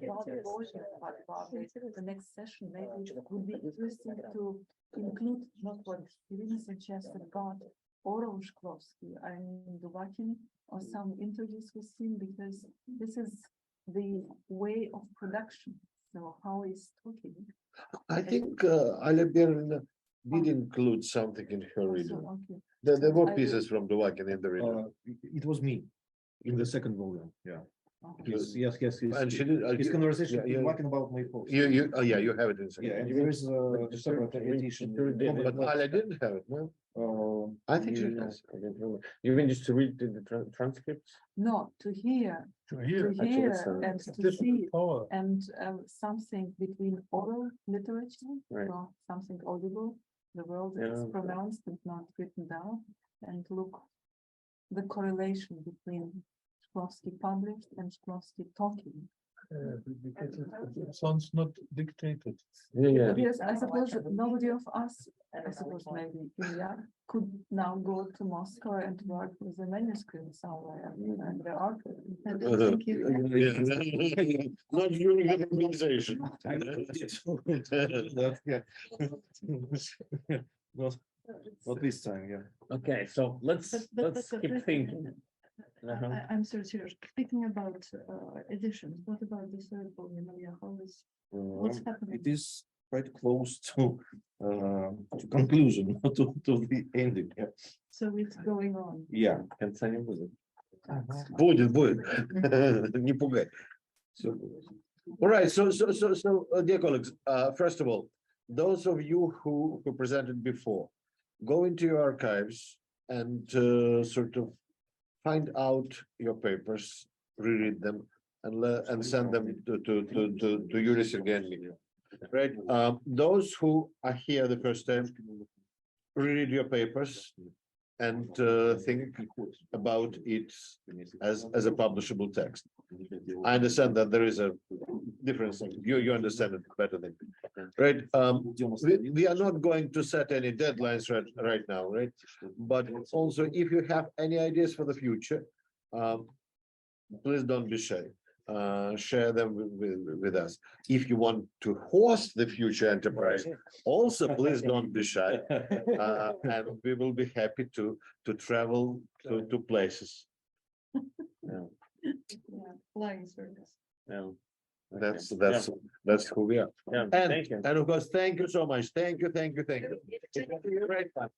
the next session, maybe it would be interesting to include not what Irina suggested, but oral Shklovsky, I mean, Duvakin, or some interviews with him, because this is the way of production. So how he's talking. I think Alia Berlin did include something in her reading. Okay. There were I pieces from Duvakin in the reading. It was me in the second volume, yeah. Yes. Yes, And she did. his conversation yeah, with Wakin about my post. You have it in second. Yeah, and there is a separate edition. But Alia didn't have it, no? I think she has. I don't remember. You mean just to read the transcripts? No, to hear Actually, it's, and to see, and something between oral literature, Right. or something audible, the word that is Yeah. pronounced and not written down, and look the correlation between Shklovsky published and Shklovsky talking. It sounds not dictated. Yeah. Yes, I suppose that nobody of us, I suppose maybe Ilya, could now go to Moscow and work with a manuscript somewhere and the archive. I don't think you can. Not during the mobilization. Not this time, yeah. Okay, so let's But keep but- thinking. Uh-huh. I'm sorry, serious. Speaking about editions, what about the third volume? Yeah, how is, what's happening? It is quite close to conclusion, to the ending. Yeah. So it's going on. Yeah. Конца не будет. Будет. Не пугай. All right, so dear colleagues, first of all, those of you who presented before, go into your archives and sort of find out your papers, reread them, and send them to Yulia Sergeyevna. Right? Those who are here the first time, reread your papers and think about it as a publishable text. I understand that there is a difference. You understand it better than me, right? We are not going to set any deadlines right now, right? But also, if you have any ideas for the future, please don't be shy. Share them with us. If you want to host the future enterprise, also please don't be shy. And we will be happy to travel to places. Yeah, Flying service. Yeah. that's who we are. Yeah, And, thank you. and of course, thank you so much. Thank you. It was a great fun.